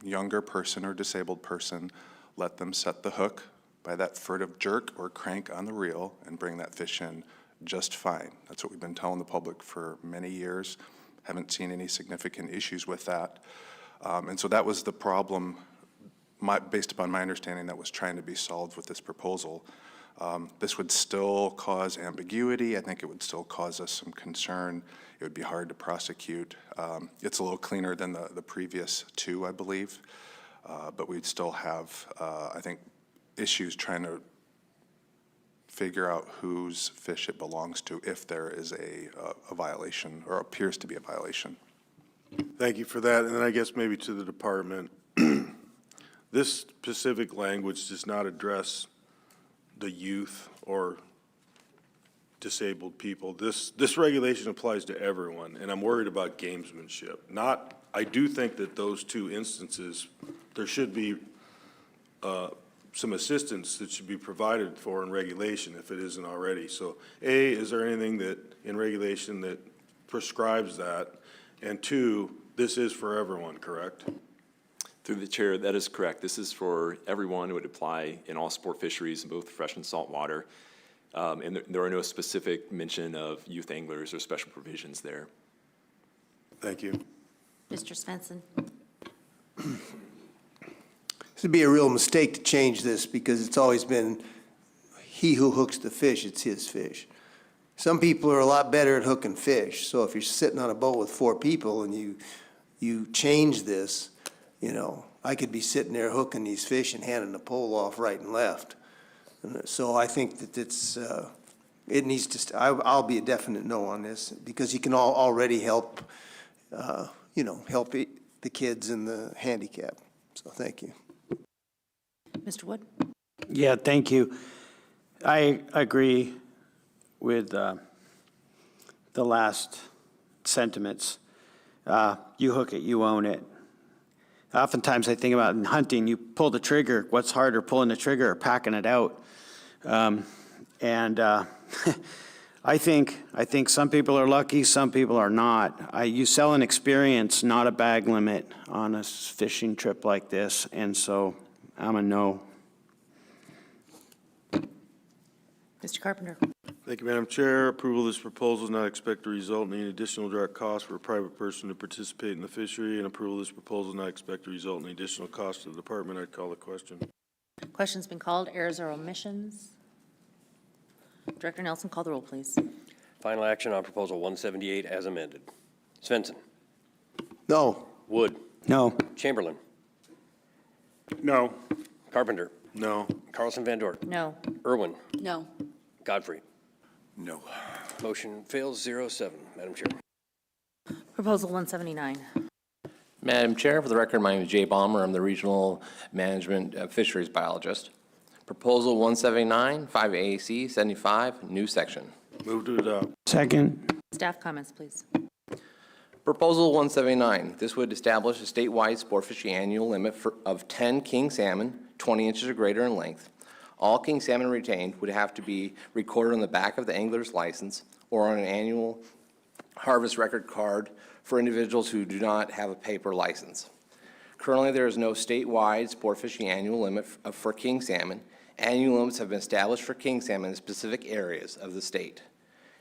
younger person or disabled person, let them set the hook by that furtive jerk or crank on the reel and bring that fish in just fine. That's what we've been telling the public for many years. Haven't seen any significant issues with that. And so that was the problem, based upon my understanding, that was trying to be solved with this proposal. This would still cause ambiguity. I think it would still cause us some concern. It would be hard to prosecute. It's a little cleaner than the previous two, I believe. But we'd still have, I think, issues trying to figure out whose fish it belongs to if there is a violation or appears to be a violation. Thank you for that. And then I guess maybe to the department, this specific language does not address the youth or disabled people. This regulation applies to everyone, and I'm worried about gamesmanship. I do think that those two instances, there should be some assistance that should be provided for in regulation if it isn't already. So A, is there anything that in regulation that prescribes that? And 2, this is for everyone, correct? Through the chair, that is correct. This is for everyone. It would apply in all sport fisheries in both fresh and salt water. And there are no specific mention of youth anglers or special provisions there. Thank you. Mr. Svensson. This would be a real mistake to change this because it's always been he who hooks the fish, it's his fish. Some people are a lot better at hooking fish. So if you're sitting on a boat with 4 people and you change this, you know, I could be sitting there hooking these fish and handing the pole off right and left. So I think that it needs to, I'll be a definite no on this, because you can already help, help the kids and the handicap. So thank you. Mr. Wood? Yeah, thank you. I agree with the last sentiments. You hook it, you own it. Oftentimes I think about in hunting, you pull the trigger. What's harder, pulling the trigger or packing it out? I think some people are lucky, some people are not. You sell an experience, not a bag limit on a fishing trip like this, and so I'm a no. Mr. Carpenter? Thank you, Madam Chair. Approval of this proposal is not expected to result in any additional direct cost for a private person to participate in the fishery, and approval of this proposal is not expected to result in any additional cost to the department. I'd call the question. Question's been called. Errors or omissions? Director Nelson, call the roll, please. Final action on proposal 178 as amended. Svensson. No. Wood. No. Chamberlain. No. Carpenter. No. Carlson Van Dort. No. Irwin. No. Godfrey. No. Motion fails 0-7, Madam Chair. Proposal 179. Madam Chair, for the record, my name is Jay Balmer. I'm the Regional Management Fisheries Biologist. Proposal 179, 5 AAC 75, new section. Move to adopt. Second. Staff comments, please. Proposal 179, this would establish a statewide sport fishing annual limit of 10 king salmon, 20 inches or greater in length. All king salmon retained would have to be recorded on the back of the angler's license or on an annual harvest record card for individuals who do not have a paper license. Currently, there is no statewide sport fishing annual limit for king salmon. Annual limits have been established for king salmon in specific areas of the state.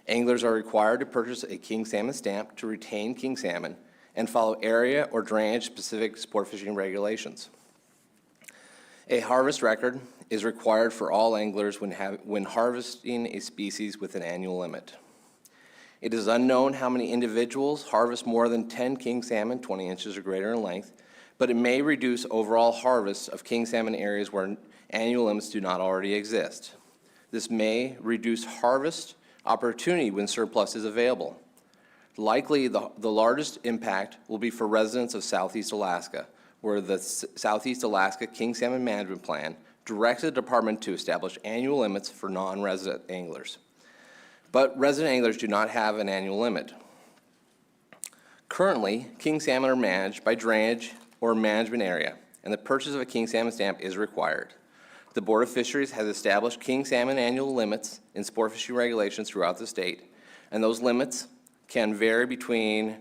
Anglers are required to purchase a king salmon stamp to retain king salmon and follow area or drainage-specific sport fishing regulations. A harvest record is required for all anglers when harvesting a species with an annual limit. It is unknown how many individuals harvest more than 10 king salmon, 20 inches or greater in length, but it may reduce overall harvests of king salmon areas where annual limits do not already exist. This may reduce harvest opportunity when surplus is available. Likely, the largest impact will be for residents of Southeast Alaska, where the Southeast Alaska King Salmon Management Plan directs the department to establish annual limits for non-resident anglers. But resident anglers do not have an annual limit. Currently, king salmon are managed by drainage or management area, and the purchase of a king salmon stamp is required. The Board of Fisheries has established king salmon annual limits in sport fishing regulations throughout the state, and those limits can vary between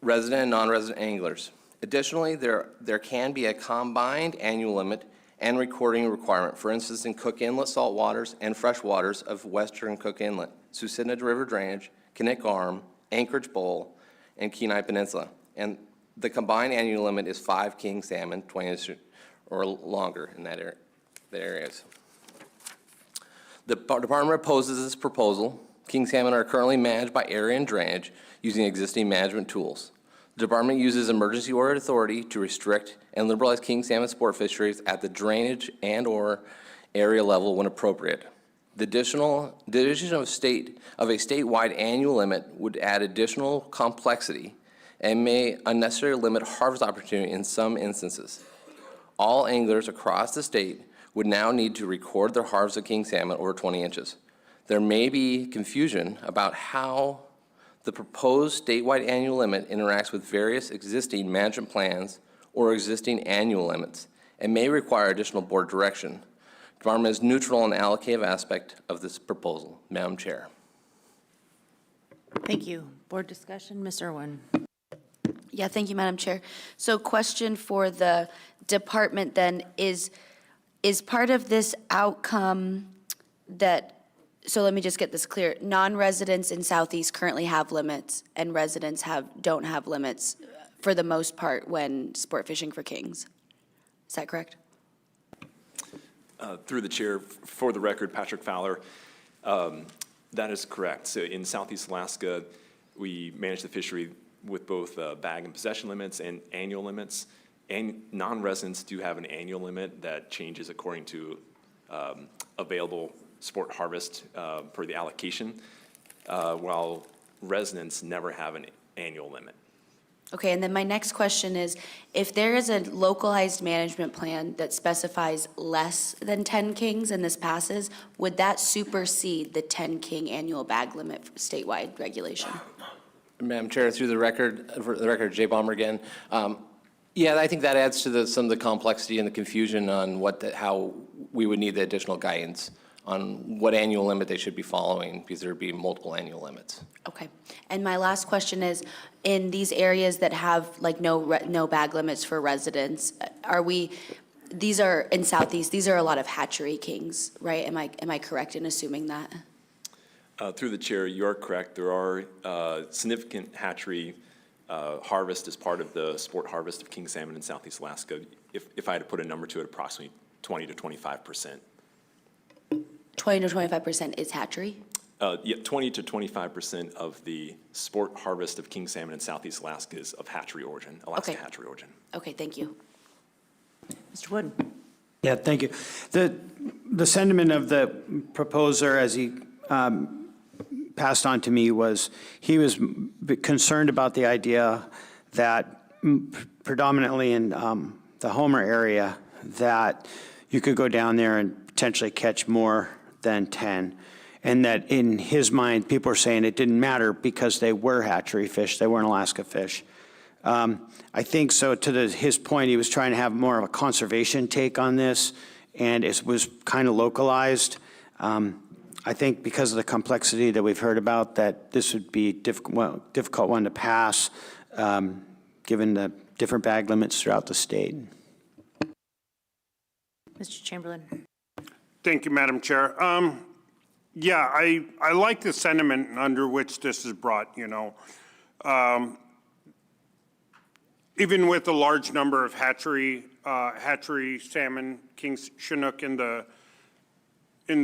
resident and non-resident anglers. Additionally, there can be a combined annual limit and recording requirement, for instance, in Cook Inlet saltwaters and freshwaters of western Cook Inlet, Susitna River Drainage, Kinnick Arm, Anchorage Bowl, and Kenai Peninsula. And the combined annual limit is 5 king salmon, 20 inches or longer in that areas. The department opposes this proposal. King salmon are currently managed by area and drainage using existing management tools. The department uses emergency order authority to restrict and liberalize king salmon sport fisheries at the drainage and or area level when appropriate. The addition of a statewide annual limit would add additional complexity and may unnecessarily limit harvest opportunity in some instances. All anglers across the state would now need to record their harvest of king salmon over 20 inches. There may be confusion about how the proposed statewide annual limit interacts with various existing management plans or existing annual limits and may require additional board direction. The department is neutral on the allocative aspect of this proposal. Madam Chair. Thank you. Board discussion, Ms. Irwin. Yeah, thank you, Madam Chair. So question for the department then is part of this outcome that, so let me just get this clear, non-residents in Southeast currently have limits and residents don't have limits for the most part when sport fishing for kings. Is that correct? Through the chair, for the record, Patrick Fowler, that is correct. So in Southeast Alaska, we manage the fishery with both bag and possession limits and annual limits. And non-residents do have an annual limit that changes according to available sport harvest for the allocation, while residents never have an annual limit. Okay, and then my next question is, if there is a localized management plan that specifies less than 10 kings and this passes, would that supersede the 10 king annual bag limit statewide regulation? Madam Chair, through the record, for the record, Jay Balmer again. Yeah, I think that adds to some of the complexity and the confusion on how we would need the additional guidance on what annual limit they should be following, because there would be multiple annual limits. Okay, and my last question is, in these areas that have like no bag limits for residents, these are in Southeast, these are a lot of hatchery kings, right? Am I correct in assuming that? Through the chair, you are correct. There are significant hatchery harvest as part of the sport harvest of king salmon in Southeast Alaska. If I had to put a number to it, approximately 20 to 25%. 20 to 25% is hatchery? Yeah, 20 to 25% of the sport harvest of king salmon in Southeast Alaska is of hatchery origin, Alaska hatchery origin. Okay, thank you. Mr. Wood? Yeah, thank you. The sentiment of the proposer, as he passed on to me, was he was concerned about the idea that predominantly in the Homer area, that you could go down there and potentially catch more than 10. And that in his mind, people were saying it didn't matter because they were hatchery fish, they weren't Alaska fish. I think so, to his point, he was trying to have more of a conservation take on this, and it was kind of localized. I think because of the complexity that we've heard about, that this would be difficult one to pass, given the different bag limits throughout the state. Mr. Chamberlain? Thank you, Madam Chair. Yeah, I like the sentiment under which this is brought, you know. Even with a large number of hatchery salmon, king Chinook in the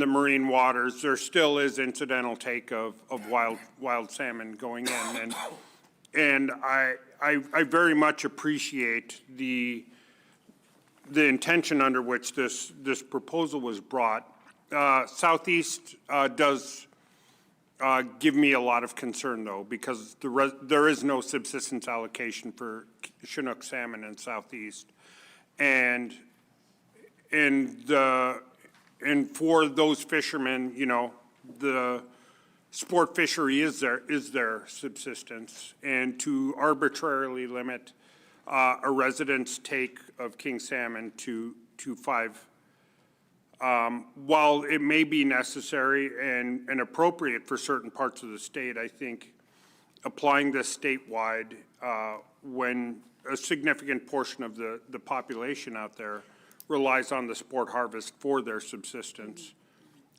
marine waters, there still is incidental take of wild salmon going in, and I very much appreciate the intention under which this proposal was brought. Southeast does give me a lot of concern, though, because there is no subsistence allocation for Chinook salmon in Southeast, and for those fishermen, you know, the sport fishery is their subsistence, and to arbitrarily limit a resident's take of king salmon to 5. While it may be necessary and appropriate for certain parts of the state, I think applying this statewide when a significant portion of the population out there relies on the sport harvest for their subsistence,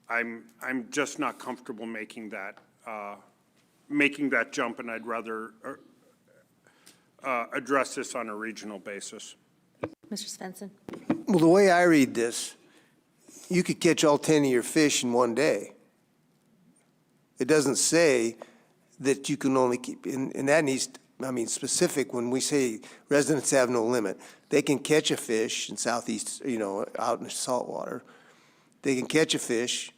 I'm just not comfortable making that jump, and I'd rather address this on a regional basis. Mr. Svensson? Well, the way I read this, you could catch all 10 of your fish in one day. It doesn't say that you can only keep, and that needs, specific when we say residents have no limit. They can catch a fish in Southeast, you know, out in the saltwater. They can catch a fish,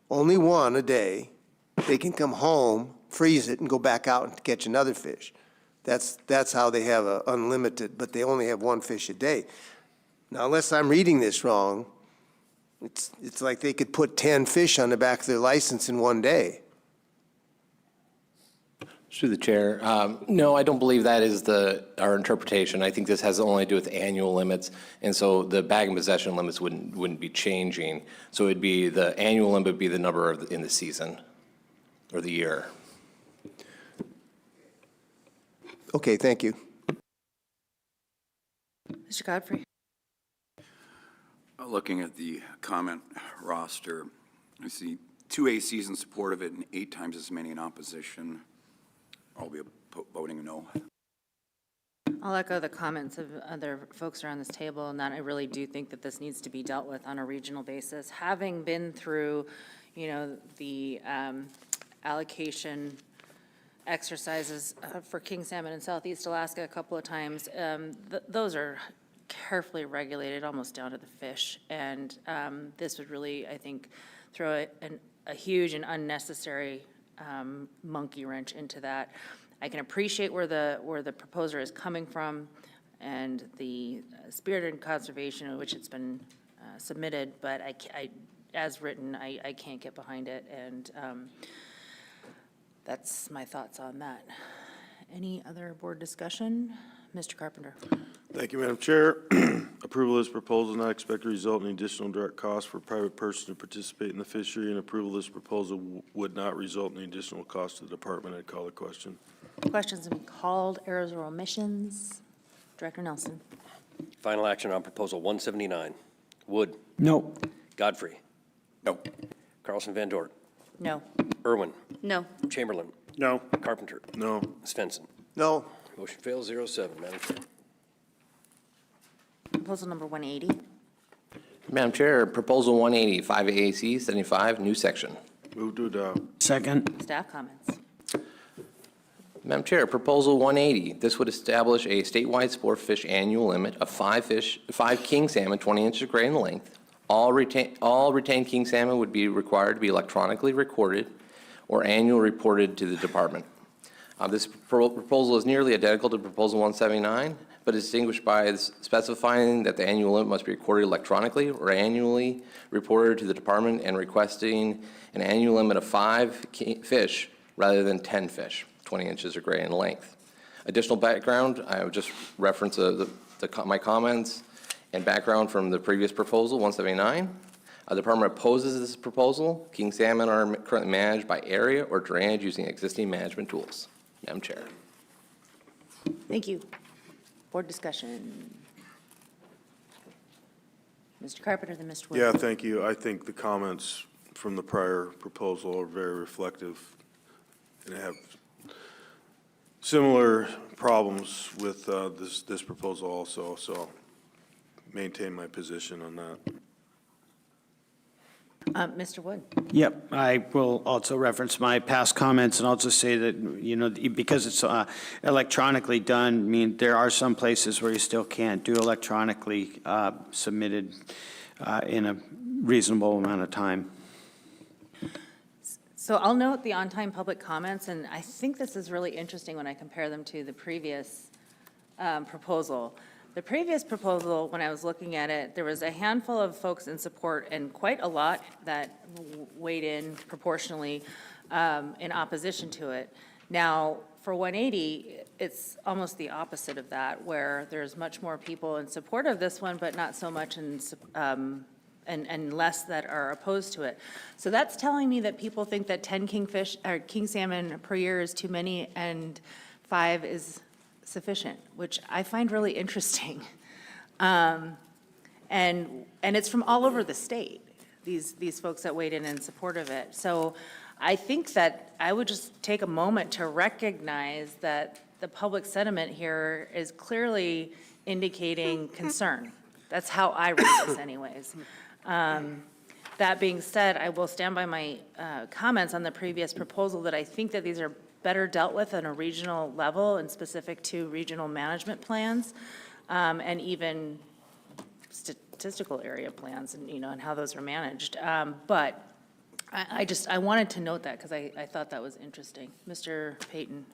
only one a day. They can come home, freeze it, and go back out and catch another fish. That's how they have a unlimited, but they only have one fish a day. Now, unless I'm reading this wrong, it's like they could put 10 fish on the back of their license in one day. Through the chair, no, I don't believe that is our interpretation. I think this has only to do with annual limits, and so the bag and possession limits wouldn't be changing. So it'd be the annual limit would be the number in the season or the year. Okay, thank you. Mr. Godfrey? Looking at the comment roster, I see 2 ACs in support of it and 8 times as many in opposition. I'll be voting no. I'll echo the comments of other folks around this table, and that I really do think that this needs to be dealt with on a regional basis. Having been through, you know, the allocation exercises for king salmon in Southeast Alaska a couple of times, those are carefully regulated, almost down to the fish. And this would really, I think, throw a huge and unnecessary monkey wrench into that. I can appreciate where the proposer is coming from and the spirit and conservation in which it's been submitted, but as written, I can't get behind it, and that's my thoughts on that. Any other board discussion? Mr. Carpenter. Thank you, Madam Chair. Approval of this proposal not expected to result in additional direct costs for a private person to participate in the fishery, and approval of this proposal would not result in additional cost to the department. I'd call the question. Questions have been called. Errors or omissions? Director Nelson. Final action on proposal 179. Wood. No. Godfrey. No. Carlson Van Dort. No. Irwin. No. Chamberlain. No. Carpenter. No. Svensson. No. Motion fails 0-7, Madam Chair. Proposal number 180. Madam Chair, Proposal 180, 5 AAC 75, new section. Move to adopt. Second. Staff comments. Madam Chair, Proposal 180, this would establish a statewide sport fish annual limit of 5 king salmon 20 inches gray in length. All retained king salmon would be required to be electronically recorded or annually reported to the department. This proposal is nearly identical to Proposal 179, but is distinguished by specifying that the annual limit must be recorded electronically or annually reported to the department, and requesting an annual limit of 5 fish rather than 10 fish, 20 inches or gray in length. Additional background, I would just reference my comments and background from the previous proposal, 179. The department opposes this proposal. King salmon are currently managed by area or drainage using existing management tools. Madam Chair. Thank you. Board discussion. Mr. Carpenter, then Mr. Wood. Yeah, thank you. I think the comments from the prior proposal are very reflective and have similar problems with this proposal also, so maintain my position on that. Mr. Wood. Yep, I will also reference my past comments, and I'll just say that, you know, because it's electronically done, I mean, there are some places where you still can't do electronically submitted in a reasonable amount of time. So I'll note the on-time public comments, and I think this is really interesting when I compare them to the previous proposal. The previous proposal, when I was looking at it, there was a handful of folks in support and quite a lot that weighed in proportionally in opposition to it. Now, for 180, it's almost the opposite of that, where there's much more people in support of this one, but not so much in and less that are opposed to it. So that's telling me that people think that 10 kingfish or king salmon per year is too many and 5 is sufficient, which I find really interesting. And it's from all over the state, these folks that weighed in support of it. So I think that I would just take a moment to recognize that the public sentiment here is clearly indicating concern. That's how I read this anyways. That being said, I will stand by my comments on the previous proposal that I think that these are better dealt with on a regional level and specific to regional management plans, and even statistical area plans, and, you know, and how those are managed. But I wanted to note that because I thought that was interesting. Mr. Payton.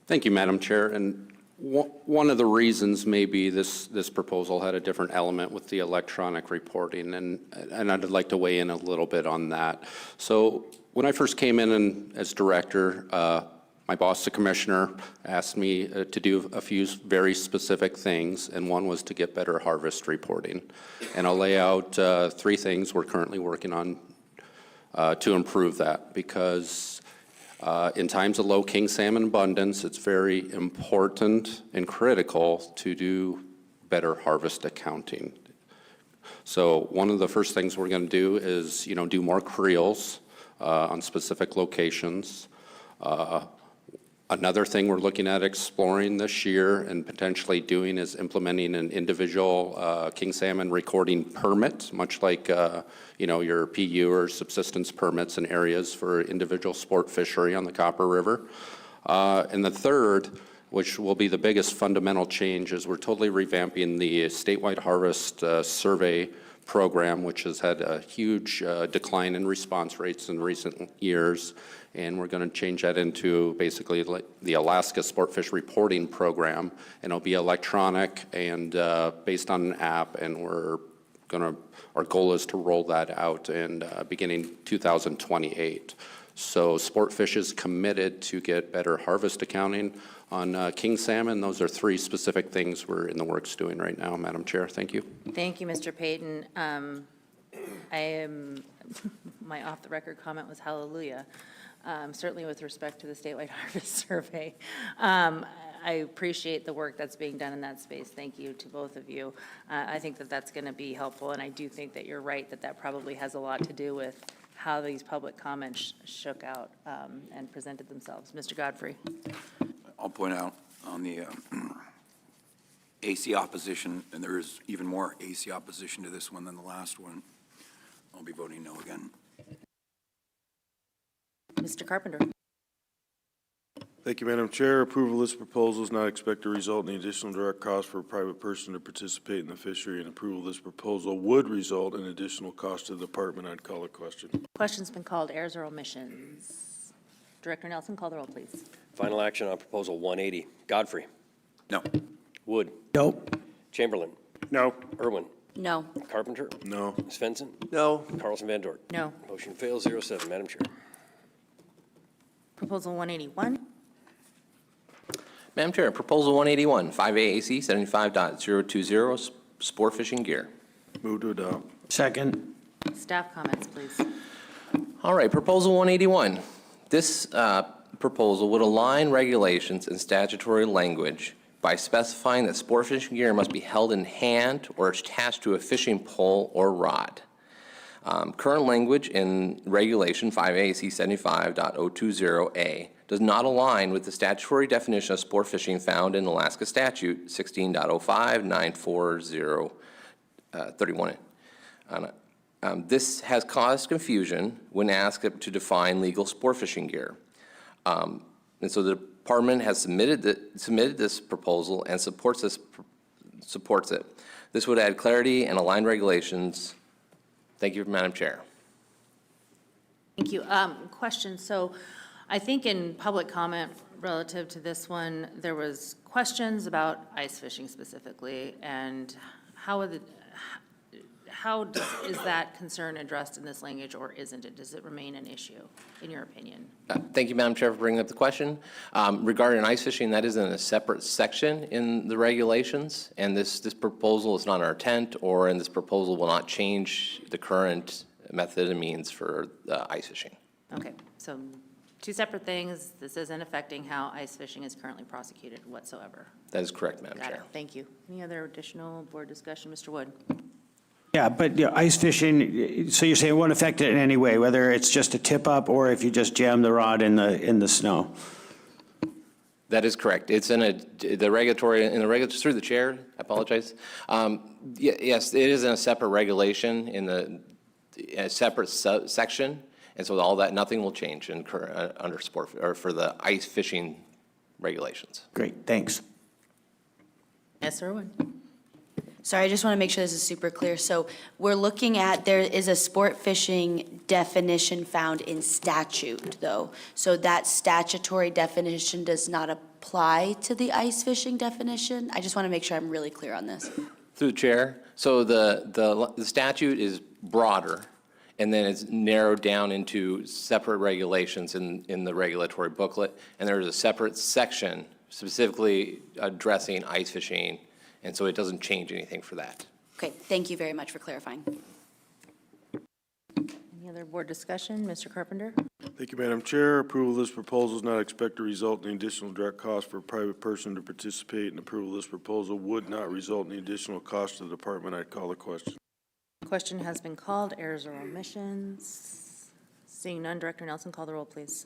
Thank you, Madam Chair. And one of the reasons maybe this proposal had a different element with the electronic reporting, and I'd like to weigh in a little bit on that. So when I first came in as director, my boss, the commissioner, asked me to do a few very specific things, and one was to get better harvest reporting. And I'll lay out 3 things we're currently working on to improve that, because in times of low king salmon abundance, it's very important and critical to do better harvest accounting. So one of the first things we're going to do is, you know, do more creels on specific locations. Another thing we're looking at exploring this year and potentially doing is implementing an individual king salmon recording permit, much like you know, your PU or subsistence permits in areas for individual sport fishery on the Copper River. And the third which will be the biggest fundamental change, is we're totally revamping the statewide harvest survey program, which has had a huge decline in response rates in recent years. And we're going to change that into basically like the Alaska Sportfish Reporting Program. And it'll be electronic and based on an app. And our goal is to roll that out in beginning 2028. So Sportfish is committed to get better harvest accounting on king salmon. Those are 3 specific things we're in the works doing right now, Madam Chair. Thank you. Thank you, Mr. Payton. My off-the-record comment was hallelujah, certainly with respect to the statewide harvest survey. I appreciate the work that's being done in that space. Thank you to both of you. I think that that's going to be helpful, and I do think that you're right that that probably has a lot to do with how these public comments shook out and presented themselves. Mr. Godfrey. I'll point out on the AC opposition, and there is even more AC opposition to this one than the last one. I'll be voting no again. Mr. Carpenter. Thank you, Madam Chair. Approval of this proposal is not expected to result in the additional direct cost for a private person to participate in the fishery, and approval of this proposal would result in additional cost to the department. I'd call a question. Question's been called. Errors or omissions? Director Nelson, call the roll, please. Final action on proposal 180. Godfrey. No. Wood. Nope. Chamberlain. No. Irwin. No. Carpenter. No. Svensson. No. Carlson Van Dort. No. Motion fails 0-7. Madam Chair. Proposal 181. Madam Chair, Proposal 181, 5AAC 75.020, sport fishing gear. Move to adopt. Second. Staff comments, please. All right, Proposal 181. This proposal would align regulations and statutory language by specifying that sport fishing gear must be held in hand or attached to a fishing pole or rod. Current language in Regulation 5AAC 75.020A does not align with the statutory definition of sport fishing found in Alaska Statute 16.05-94031. This has caused confusion when asked to define legal sport fishing gear. And so the department has submitted this proposal and supports it. This would add clarity and align regulations. Thank you, Madam Chair. Thank you. Question. So I think in public comment relative to this one, there was questions about ice fishing specifically, and is that concern addressed in this language, or isn't it? Does it remain an issue, in your opinion? Thank you, Madam Chair, for bringing up the question. Regarding ice fishing, that is in a separate section in the regulations, and this proposal is not our intent, and this proposal will not change the current method and means for ice fishing. Okay, so 2 separate things. This isn't affecting how ice fishing is currently prosecuted whatsoever. That is correct, Madam Got it. Chair. Thank you. Any other additional board discussion? Mr. Wood? Yeah, but ice fishing, so you're saying it won't affect it in any way, whether it's just a tip-up or if you just jam the rod in the snow? That is correct. It's in the regulatory, through the chair, I apologize. Yes, it is in a separate regulation in a separate section, and so all that, nothing will change in under sport, or for the ice fishing regulations. Great, thanks. Yes, Irwin? Sorry, I just want to make sure this is super clear. So we're looking at, there is a sport fishing definition found in statute, though. So that statutory definition does not apply to the ice fishing definition? I just want to make sure I'm really clear on this. Through the chair, so the statute is broader, and then it's narrowed down into separate regulations in the regulatory booklet, and there's a separate section specifically addressing ice fishing, and so it doesn't change anything for that. Okay, thank you very much for clarifying. Any other board discussion? Mr. Carpenter? Thank you, Madam Chair. Approval of this proposal is not expected to result in additional direct cost for a private person to participate, and approval of this proposal would not result in additional cost to the department. I'd call the question. Question has been called. Errors or omissions? Seeing none, Director Nelson, call the roll, please.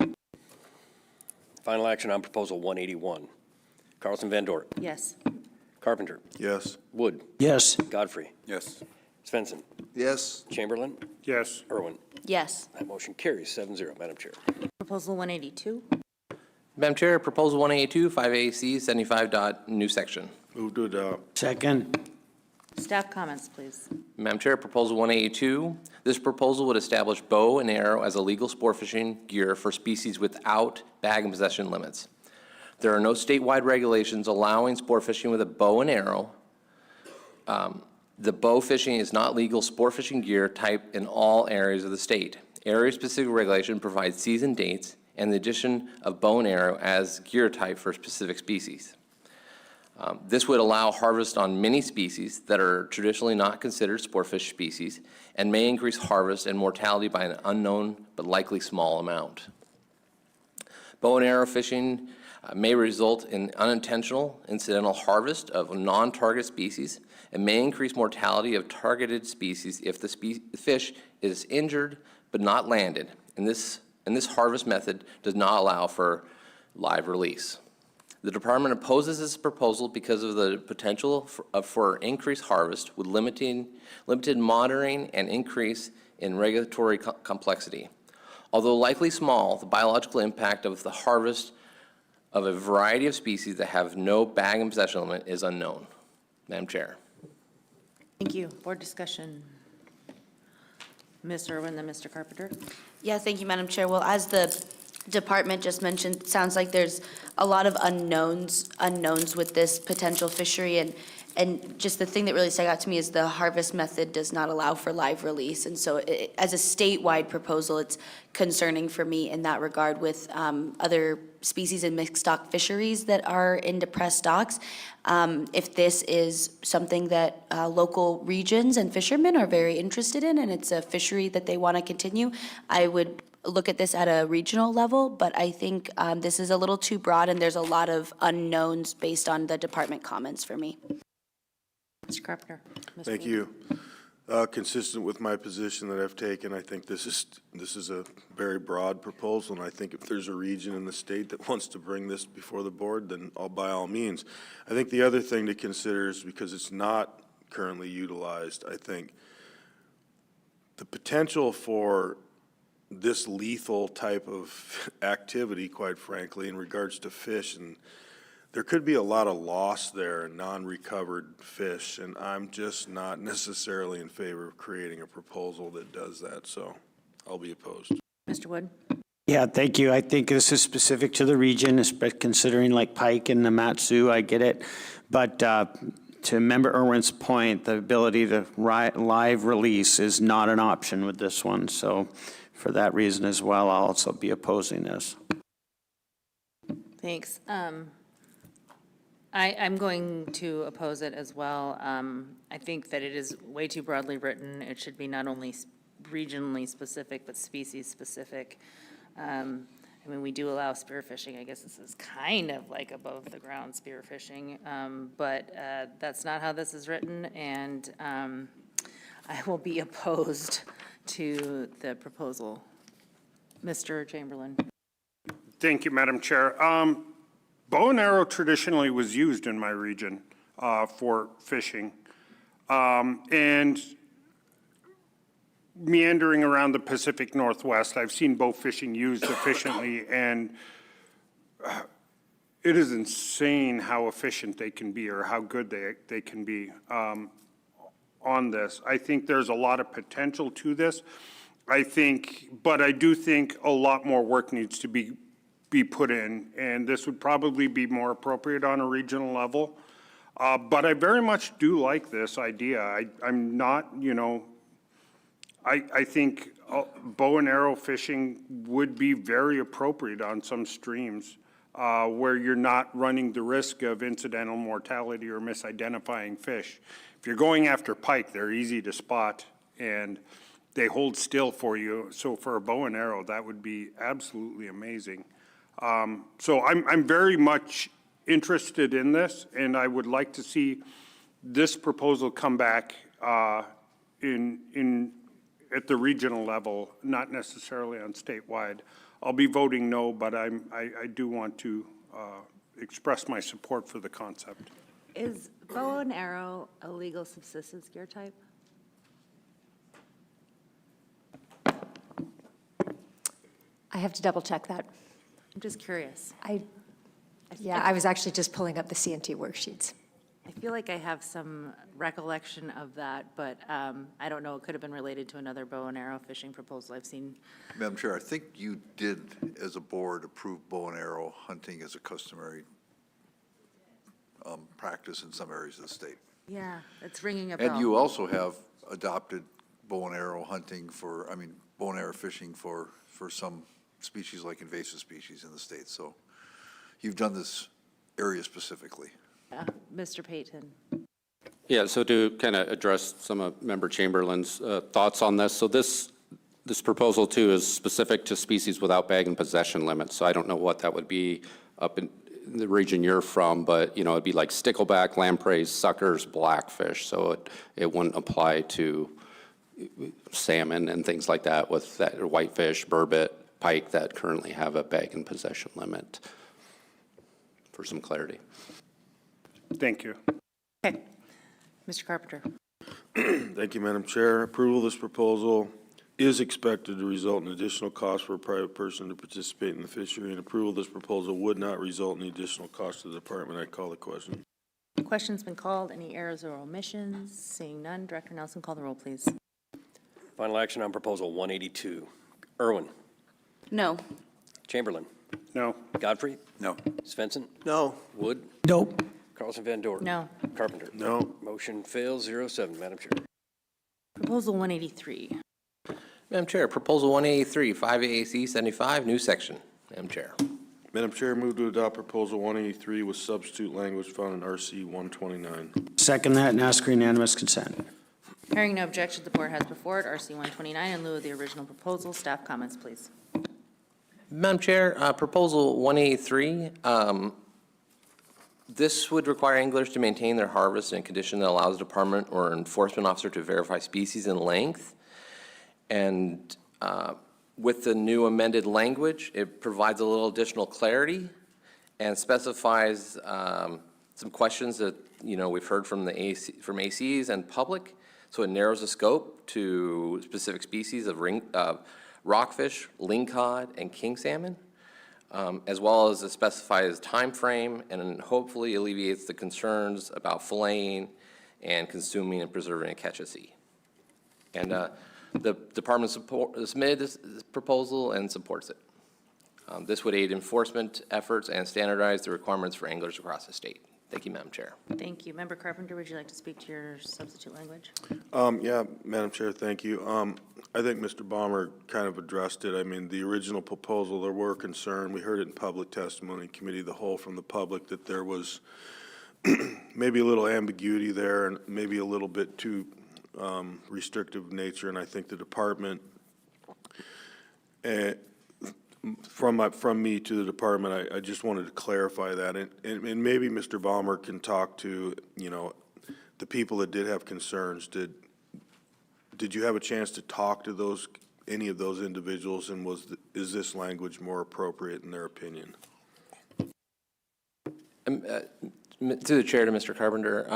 Final action on proposal 181. Carlson Van Dort. Yes. Carpenter. Yes. Wood. Yes. Godfrey. Yes. Svensson. Yes. Chamberlain. Yes. Irwin. Yes. That motion carries 7-0, Madam Chair. Proposal 182. Madam Chair, Proposal 182, 5AC, 75. New section. Move to adopt. Second. Staff comments, please. Madam Chair, Proposal 182, this proposal would establish bow and arrow as a legal sport fishing gear for species without bag and possession limits. There are no statewide regulations allowing sport fishing with a bow and arrow. The bow fishing is not legal sport fishing gear type in all areas of the state. Area-specific regulation provides season dates and the addition of bow and arrow as gear type for specific species. This would allow harvest on many species that are traditionally not considered sportfish species and may increase harvest and mortality by an unknown but likely small amount. Bow and arrow fishing may result in unintentional incidental harvest of non-target species and may increase mortality of targeted species if the fish is injured but not landed. And this harvest method does not allow for live release. The department opposes this proposal because of the potential for increased harvest with limited monitoring and increase in regulatory complexity. Although likely small, the biological impact of the harvest of a variety of species that have no bag and possession limit is unknown. Madam Chair. Thank you. Board discussion. Ms. Irwin, then Mr. Carpenter. Yeah, thank you, Madam Chair. Well, as the department just mentioned, it sounds like there's a lot of unknowns with this potential fishery, and just the thing that really stuck out to me is the harvest method does not allow for live release, and so as a statewide proposal, it's concerning for me in that regard with other species and mixed stock fisheries that are in depressed stocks. If this is something that local regions and fishermen are very interested in, and it's a fishery that they want to continue, I would look at this at a regional level, but I think this is a little too broad and there's a lot of unknowns based on the department comments for me. Mr. Carpenter. Thank you. Consistent with my position that I've taken, I think this is a very broad proposal, and I think if there's a region in the state that wants to bring this before the board, then by all means. I think the other thing to consider is because it's not currently utilized, I think the potential for this lethal type of activity, quite frankly, in regards to fish, and there could be a lot of loss there and non-recovered fish, and I'm just not necessarily in favor of creating a proposal that does that, so I'll be opposed. Mr. Wood. Yeah, thank you. I think this is specific to the region, considering like pike and the Matsu, I get it. But to Member Irwin's point, the ability to live release is not an option with this one, so for that reason as well, I'll also be opposing this. Thanks. I'm going to oppose it as well. I think that it is way too broadly written. It should be not only regionally specific, but species specific. I mean, we do allow spearfishing. I guess this is kind of like above the ground spearfishing, but that's not how this is written, and I will be opposed to the proposal. Mr. Chamberlain. Thank you, Madam Chair. Bow and arrow traditionally was used in my region for fishing. And meandering around the Pacific Northwest, I've seen bow fishing used efficiently, and it is insane how efficient they can be or how good they can be on this. I think there's a lot of potential to this. But I do think a lot more work needs to be put in, and this would probably be more appropriate on a regional level. But I very much do like this idea. I'm not, I think bow and arrow fishing would be very appropriate on some streams where you're not running the risk of incidental mortality or misidentifying fish. If you're going after pike, they're easy to spot and they hold still for you. So for a bow and arrow, that would be absolutely amazing. So I'm very much interested in this, and I would like to see this proposal come back at the regional level, not necessarily on statewide. I'll be voting no, but I do want to express my support for the concept. Is bow and arrow a legal subsistence gear type? I have to double check that. I'm just curious. Yeah, I was actually just pulling up the CNT worksheets. I feel like I have some recollection of that, but I don't know, it could have been related to another bow and arrow fishing proposal I've seen. Madam Chair, I think you did, as a board, approve bow and arrow hunting as a customary practice in some areas of the state. Yeah, it's ringing a bell. And you also have adopted bow and arrow hunting bow and arrow fishing for some species like invasive species in the state. So you've done this area specifically. Mr. Payton. Yeah, so to kind of address some of Member Chamberlain's thoughts on this, so this proposal too is specific to species without bag and possession limits, so I don't know what that would be up in the region you're from, but, you know, it'd be like stickleback, lampreys, suckers, blackfish, so it wouldn't apply to salmon and things like that with that, or whitefish, burbot, pike that currently have a bag and possession limit, for some clarity. Thank you. Okay. Mr. Carpenter. Thank you, Madam Chair. Approval of this proposal is expected to result in additional costs for a private person to participate in the fishery, and approval of this proposal would not result in additional cost to the department. I call the question. The question's been called. Any errors or omissions? Seeing none, Director Nelson, call the roll, please. Final action on proposal 182. Irwin. No. Chamberlain. No. Godfrey. No. Svensson. No. Wood. Nope. Carlson Van Dorn. No. Carpenter. No. Motion fails, 0-7, Madam Chair. Proposal 183. Madam Chair, Proposal 183, 5AAC 75, new section. Madam Chair. Madam Chair, move to adopt proposal 183 with substitute language found in RC 129. Second that and ask for unanimous consent. Hearing no objection, the board has before it RC 129 in lieu of the original proposal. Staff comments, please. Madam Chair, Proposal 183, this would require anglers to maintain their harvest in a condition that allows the department or enforcement officer to verify species and length. And with the new amended language, it provides a little additional clarity and specifies some questions that, you know, we've heard from the from ACs and public. So it narrows the scope to specific species of rockfish, lingcod, and king salmon, as well as it specifies time frame and hopefully alleviates the concerns about filleting and consuming and preserving a catch at sea. And the department submitted this proposal and supports it. This would aid enforcement efforts and standardize the requirements for anglers across the state. Thank you, Madam Chair. Thank you. Member Carpenter, would you like to speak to your substitute language? Yeah, Madam Chair, thank you. I think Mr. Balmer kind of addressed it. I mean, the original proposal, there were concern. We heard it in public testimony, committee of the whole from the public, that there was maybe a little ambiguity there and maybe a little bit too restrictive nature. And I think the department, from me to the department, I just wanted to clarify that. And maybe Mr. Balmer can talk to, you know, the people that did have concerns. Did you have a chance to talk to any of those individuals, and is this language more appropriate in their opinion? To the chair, to Mr. Carpenter,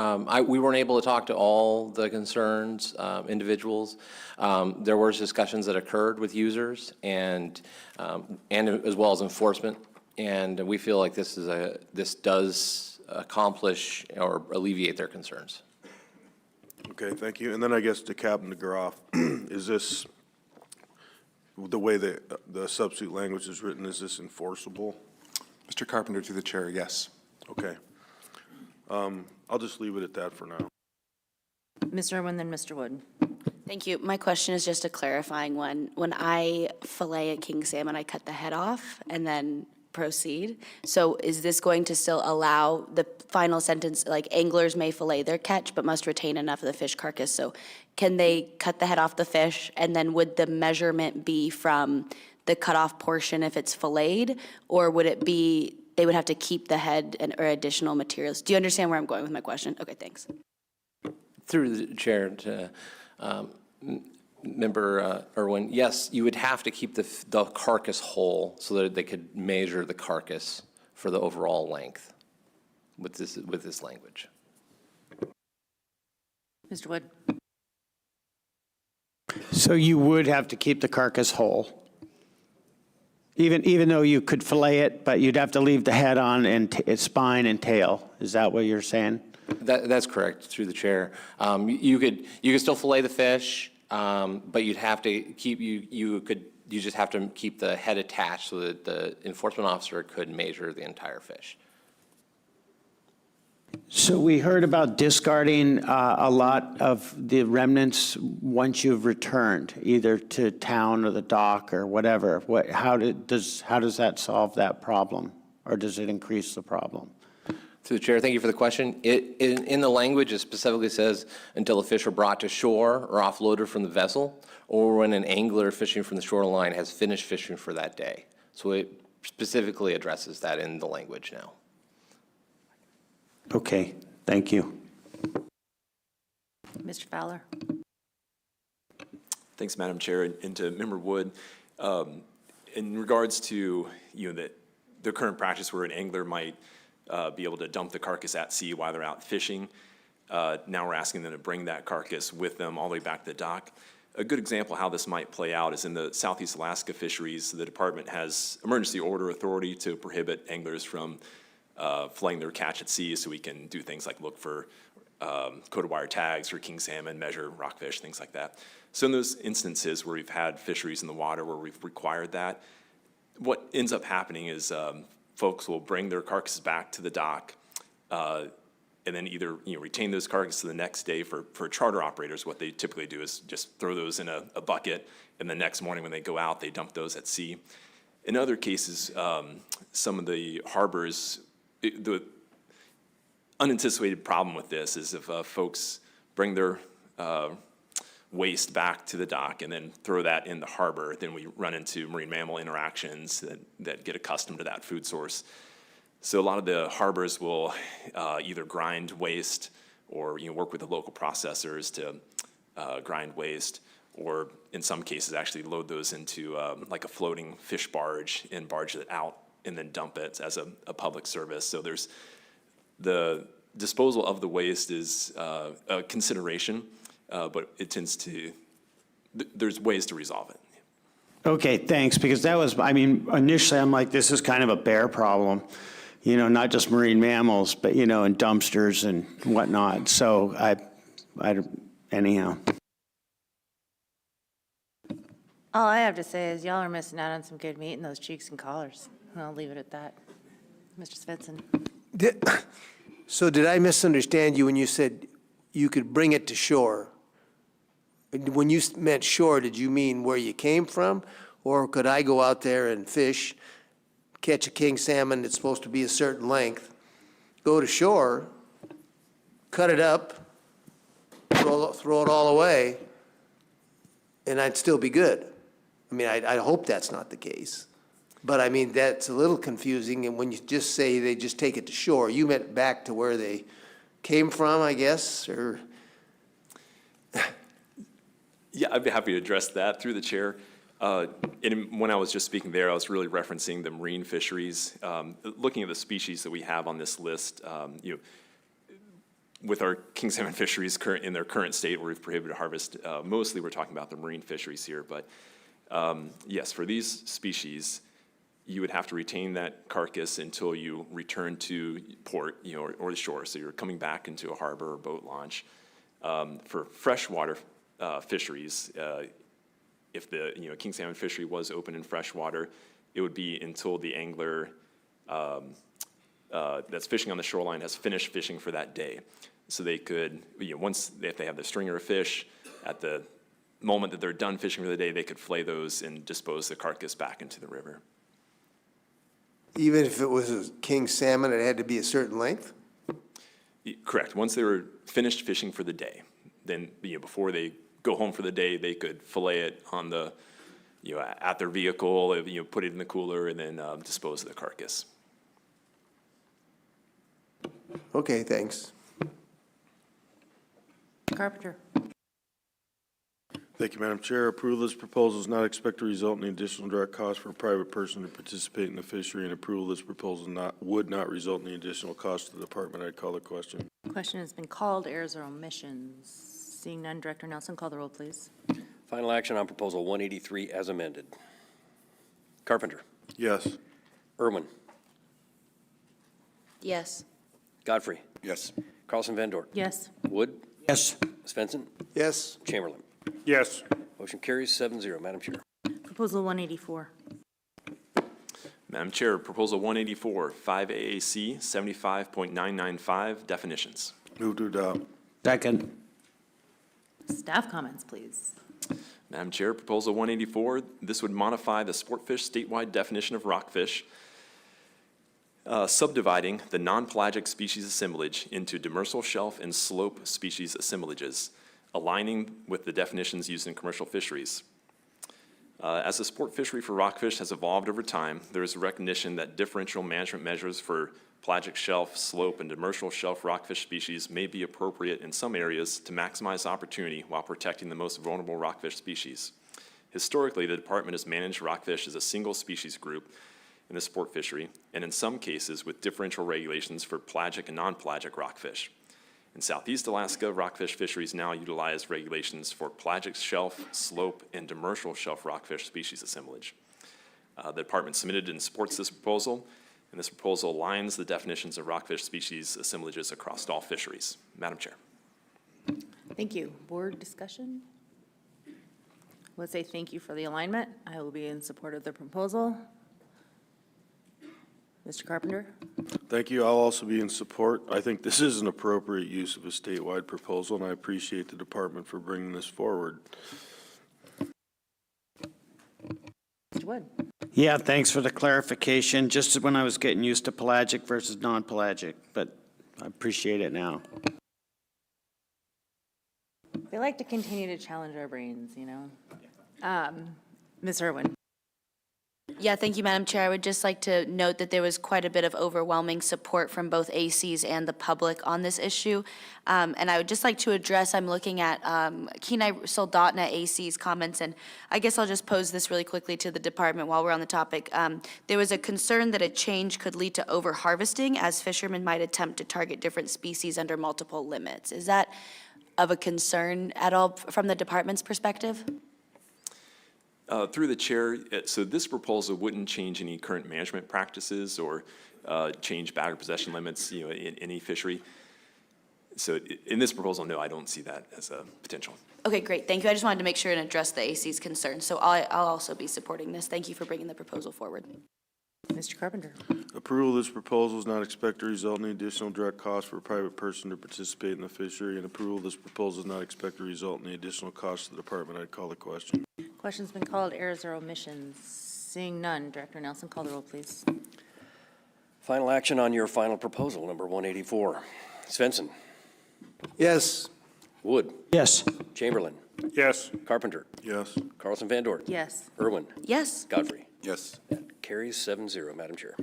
we weren't able to talk to all the concerns individuals. There were discussions that occurred with users and as well as enforcement, and we feel like this does accomplish or alleviate their concerns. Okay, thank you. And then I guess to Captain DeGroff, is this, the way the substitute language is written, is this enforceable? Mr. Carpenter, to the chair, yes. Okay. I'll just leave it at that for now. Ms. Irwin, then Mr. Wood. Thank you. My question is just a clarifying one. When I fillet a king salmon, I cut the head off and then proceed. So is this going to still allow the final sentence, like anglers may fillet their catch but must retain enough of the fish carcass? So can they cut the head off the fish, and then would the measurement be from the cut off portion if it's filleted, or would it be they would have to keep the head or additional materials? Do you understand where I'm going with my question? Okay, thanks. Through the chair to Member Irwin, yes, you would have to keep the carcass whole so that they could measure the carcass for the overall length with this language. Mr. Wood. So you would have to keep the carcass whole? Even though you could fillet it, but you'd have to leave the head on and spine and tail. Is that what you're saying? That's correct, through the chair. You could still fillet the fish, but you'd have to keep, you just have to keep the head attached so that the enforcement officer could measure the entire fish. So we heard about discarding a lot of the remnants once you've returned, either to town or the dock or whatever. How does that solve that problem, or does it increase the problem? Through the chair, thank you for the question. In the language, it specifically says until the fish are brought to shore or offloaded from the vessel, or when an angler fishing from the shoreline has finished fishing for that day. So it specifically addresses that in the language now. Okay, thank you. Mr. Fowler? Thanks, Madam Chair. And to Member Wood, in regards to, the current practice where an angler might be able to dump the carcass at sea while they're out fishing, now we're asking them to bring that carcass with them all the way back to the dock. A good example of how this might play out is in the Southeast Alaska fisheries. The department has emergency order authority to prohibit anglers from filleting their catch at sea, so we can do things like look for coated wire tags for king salmon, measure rockfish, things like that. So in those instances where we've had fisheries in the water where we've required that, what ends up happening is folks will bring their carcasses back to the dock, and then either retain those carcasses the next day. For charter operators, what they typically do is just throw those in a bucket, and the next morning when they go out, they dump those at sea. In other cases, some of the harbors, the unanticipated problem with this is if folks bring their waste back to the dock and then throw that in the harbor, then we run into marine mammal interactions that get accustomed to that food source. So a lot of the harbors will either grind waste or work with the local processors to grind waste, or in some cases actually load those into like a floating fish barge and barge it out and then dump it as a public service. So there's the disposal of the waste is a consideration, but it tends to, there's ways to resolve it. Okay, thanks, because that was, initially I'm like, this is kind of a bear problem, not just marine mammals, but, and dumpsters and whatnot. So anyhow. All I have to say is y'all are missing out on some good meat in those cheeks and collars. And I'll leave it at that. Mr. Svensson? So did I misunderstand you when you said you could bring it to shore? When you meant shore, did you mean where you came from? Or could I go out there and fish, catch a king salmon that's supposed to be a certain length, go to shore, cut it up, throw it all away, and I'd still be good? I hope that's not the case. But that's a little confusing, and when you just say they just take it to shore, you meant back to where they came from, I guess, or? Yeah, I'd be happy to address that through the chair. And when I was just speaking there, I was really referencing the marine fisheries. Looking at the species that we have on this list, with our king salmon fisheries in their current state where we've prohibited harvest, mostly we're talking about the marine fisheries here. But yes, for these species, you would have to retain that carcass until you return to port, or the shore. So you're coming back into a harbor or boat launch. For freshwater fisheries, if the king salmon fishery was open in freshwater, it would be until the angler that's fishing on the shoreline has finished fishing for that day. So they could, if they have the stringer of fish, at the moment that they're done fishing for the day, they could flay those and dispose the carcass back into the river. Even if it was a king salmon, it had to be a certain length? Correct. Once they were finished fishing for the day, then before they go home for the day, they could fillet it on the, at their vehicle, put it in the cooler, and then dispose of the carcass. Okay, thanks. Carpenter? Thank you, Madam Chair. Approval of this proposal is not expected to result in additional direct cost for a private person to participate in the fishery, and approval of this proposal would not result in the additional cost to the department. I'd call the question. Question has been called. Errors or omissions? Seeing none, Director Nelson, call the roll, please. Final action on proposal 183 as amended. Carpenter. Yes. Irwin. Yes. Godfrey. Yes. Carlson Van Dort. Yes. Wood. Yes. Svensson. Yes. Chamberlain. Yes. Motion carries 7-0. Madam Chair. Proposal 184. Madam Chair, Proposal 184, 5 AAC 75.995, definitions. Move to adopt. Second. Staff comments, please. Madam Chair, Proposal 184, this would modify the Sportfish statewide definition of rockfish, subdividing the non-pelagic species assemblage into demersal shelf and slope species assemblages, aligning with the definitions used in commercial fisheries. As the sport fishery for rockfish has evolved over time, there is a recognition that differential management measures for pelagic shelf, slope, and demersal shelf rockfish species may be appropriate in some areas to maximize opportunity while protecting the most vulnerable rockfish species. Historically, the department has managed rockfish as a single species group in the sport fishery, and in some cases with differential regulations for pelagic and non-pelagic rockfish. In Southeast Alaska, rockfish fisheries now utilize regulations for pelagic shelf, slope, and demersal shelf rockfish species assemblage. The department submitted and supports this proposal, and this proposal aligns the definitions of rockfish species assemblages across all fisheries. Madam Chair. Thank you. Board discussion? We'll say thank you for the alignment. I will be in support of the proposal. Mr. Carpenter? Thank you. I'll also be in support. I think this is an appropriate use of a statewide proposal, and I appreciate the department for bringing this forward. Mr. Wood? Yeah, thanks for the clarification. Just when I was getting used to pelagic versus non-pelagic, but I appreciate it now. They like to continue to challenge our brains, you know? Ms. Irwin? Yeah, thank you, Madam Chair. I would just like to note that there was quite a bit of overwhelming support from both ACs and the public on this issue. And I would just like to address, I'm looking at Kenai Soldotna AC's comments, and I guess I'll just pose this really quickly to the department while we're on the topic. There was a concern that a change could lead to over-harvesting as fishermen might attempt to target different species under multiple limits. Is that of a concern at all from the department's perspective? Through the chair, so this proposal wouldn't change any current management practices or change bag or possession limits, you know, in any fishery. So in this proposal, no, I don't see that as a potential. Okay, great. Thank you. I just wanted to make sure and address the AC's concerns. So I'll also be supporting this. Thank you for bringing the proposal forward. Mr. Carpenter? Approval of this proposal is not expected to result in any additional direct cost for a private person to participate in the fishery, and approval of this proposal is not expected to result in any additional cost to the department. I'd call the question. Question's been called. Errors or omissions? Seeing none. Director Nelson, call the roll, please. Final action on your final proposal, number 184. Svensson. Yes. Wood. Yes. Chamberlain. Yes. Carpenter. Yes. Carlson Van Dort. Yes. Irwin. Yes. Godfrey. Yes. That carries 7-0, Madam Chair.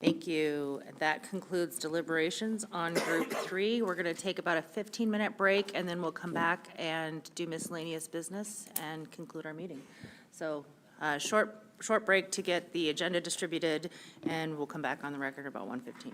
Thank you. That concludes deliberations on Group 3. We're going to take about a 15-minute break, and then we'll come back and do miscellaneous business and conclude our meeting. So short break to get the agenda distributed, and we'll come back on the record about 1:15.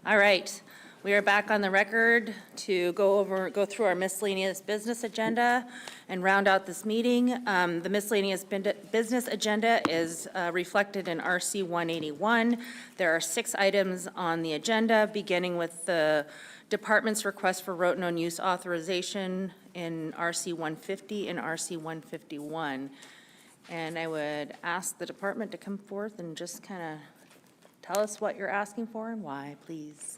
All right, we are back on the record to go through our miscellaneous business agenda and round out this meeting. The miscellaneous business agenda is reflected in RC 181. There are 6 items on the agenda, beginning with the department's request for road known use authorization in RC 150 and RC 151. And I would ask the department to come forth and just kind of tell us what you're asking for and why, please.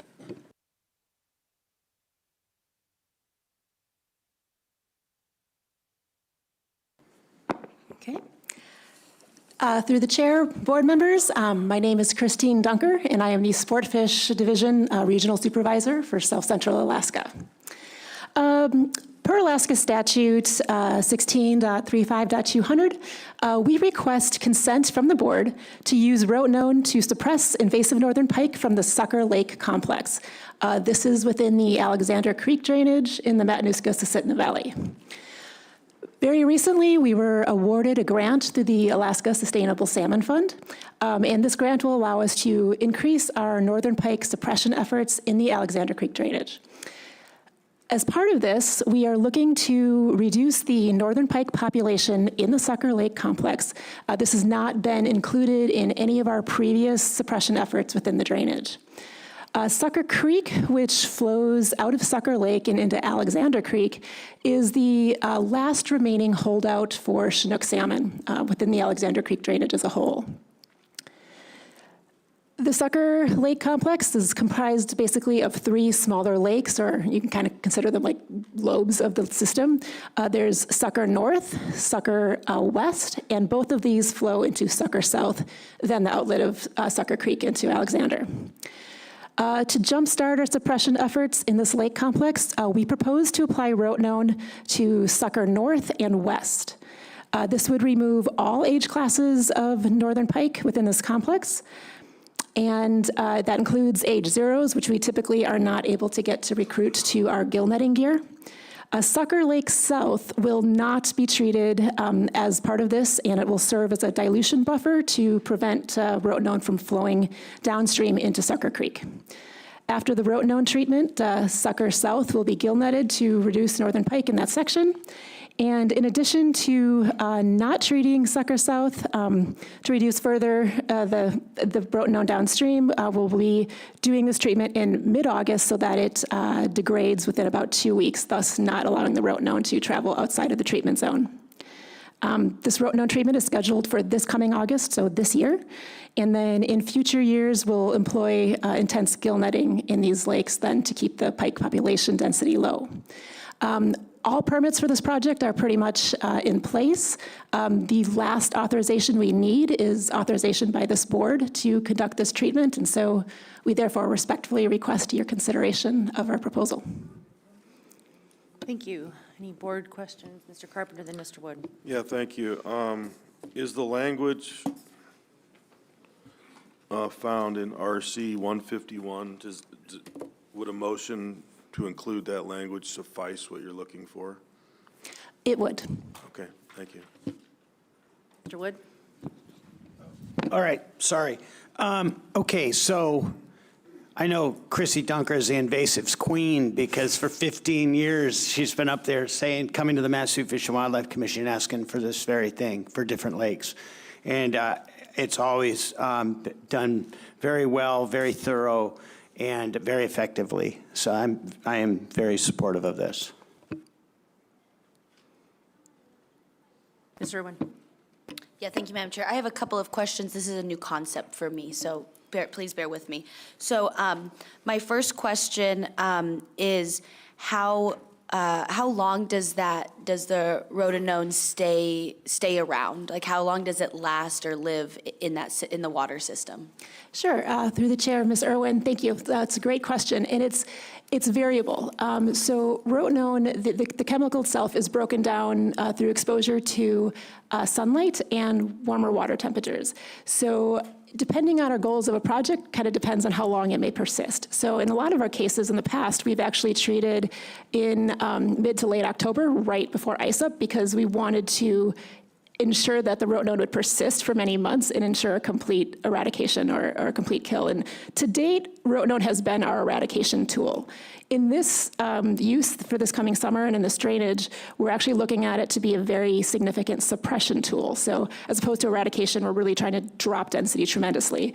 Okay. Through the chair, board members, my name is Christine Dunker, and I am the Sportfish Division Regional Supervisor for South Central Alaska. Per Alaska Statute 16.35.200, we request consent from the board to use rote known to suppress invasive northern pike from the Sucker Lake complex. This is within the Alexander Creek drainage in the Matanuska-Susitna Valley. Very recently, we were awarded a grant through the Alaska Sustainable Salmon Fund, and this grant will allow us to increase our northern pike suppression efforts in the Alexander Creek drainage. As part of this, we are looking to reduce the northern pike population in the Sucker Lake complex. This has not been included in any of our previous suppression efforts within the drainage. Sucker Creek, which flows out of Sucker Lake and into Alexander Creek, is the last remaining holdout for Chinook salmon within the Alexander Creek drainage as a whole. The Sucker Lake complex is comprised basically of 3 smaller lakes, or you can kind of consider them like lobes of the system. There's Sucker North, Sucker West, and both of these flow into Sucker South, then the outlet of Sucker Creek into Alexander. To jumpstart our suppression efforts in this lake complex, we propose to apply rote known to Sucker North and West. This would remove all age classes of northern pike within this complex, and that includes age 0s, which we typically are not able to get to recruit to our gill netting gear. Sucker Lake South will not be treated as part of this, and it will serve as a dilution buffer to prevent rote known from flowing downstream into Sucker Creek. After the rote known treatment, Sucker South will be gill netted to reduce northern pike in that section. And in addition to not treating Sucker South, to reduce further the rote known downstream, we'll be doing this treatment in mid-August so that it degrades within about 2 weeks, thus not allowing the rote known to travel outside of the treatment zone. This rote known treatment is scheduled for this coming August, so this year. And then in future years, we'll employ intense gill netting in these lakes then to keep the pike population density low. All permits for this project are pretty much in place. The last authorization we need is authorization by this board to conduct this treatment, and so we therefore respectfully request your consideration of our proposal. Thank you. Any board questions? Mr. Carpenter, then Mr. Wood. Yeah, thank you. Is the language found in RC 151, would a motion to include that language suffice what you're looking for? It would. Okay, thank you. Mr. Wood? All right, sorry. Okay, so I know Chrissy Dunker is the invasives queen because for 15 years she's been up there saying, coming to the Massachusetts Fish and Wildlife Commission asking for this very thing for different lakes. And it's always done very well, very thorough, and very effectively. So I am very supportive of this. Ms. Irwin? Yeah, thank you, Madam Chair. I have a couple of questions. This is a new concept for me, so please bear with me. So my first question is how long does the rhodonone stay around? Like how long does it last or live in the water system? Sure. Through the chair, Ms. Irwin, thank you. That's a great question, and it's variable. So rotenone, the chemical itself is broken down through exposure to sunlight and warmer water temperatures. So depending on our goals of a project, kind of depends on how long it may persist. So in a lot of our cases in the past, we've actually treated in mid to late October, right before ice up, because we wanted to ensure that the root node would persist for many months and ensure a complete eradication or a complete kill. And to date, root node has been our eradication tool. In this use for this coming summer and in this drainage, we're actually looking at it to be a very significant suppression tool. So as opposed to eradication, we're really trying to drop density tremendously.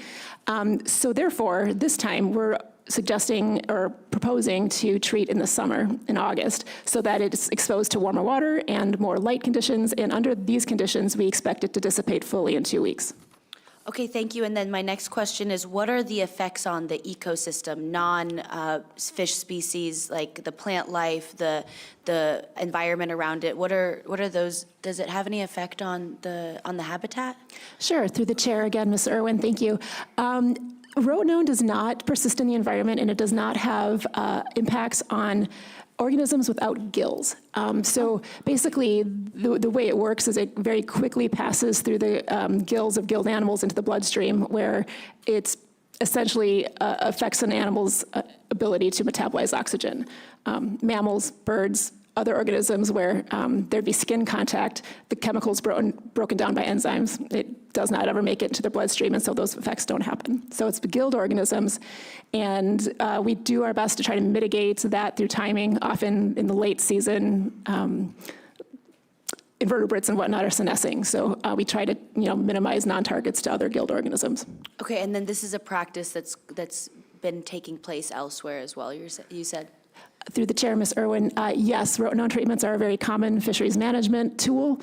So therefore, this time we're suggesting or proposing to treat in the summer, in August, so that it's exposed to warmer water and more light conditions. And under these conditions, we expect it to dissipate fully in 2 weeks. Okay, thank you. And then my next question is, what are the effects on the ecosystem, non-fish species, like the plant life, the environment around it? What are those? Does it have any effect on the habitat? Sure. Through the chair again, Ms. Irwin, thank you. Root node does not persist in the environment, and it does not have impacts on organisms without gills. So basically, the way it works is it very quickly passes through the gills of gilled animals into the bloodstream, where it's essentially affects an animal's ability to metabolize oxygen. Mammals, birds, other organisms where there'd be skin contact, the chemical's broken down by enzymes. It does not ever make it into the bloodstream, and so those effects don't happen. So it's the gilled organisms, and we do our best to try to mitigate that through timing. Often in the late season, invertebrates and whatnot are senescing, so we try to minimize non-targets to other gilled organisms. Okay, and then this is a practice that's been taking place elsewhere as well, you said? Through the chair, Ms. Irwin, yes, root node treatments are a very common fisheries management tool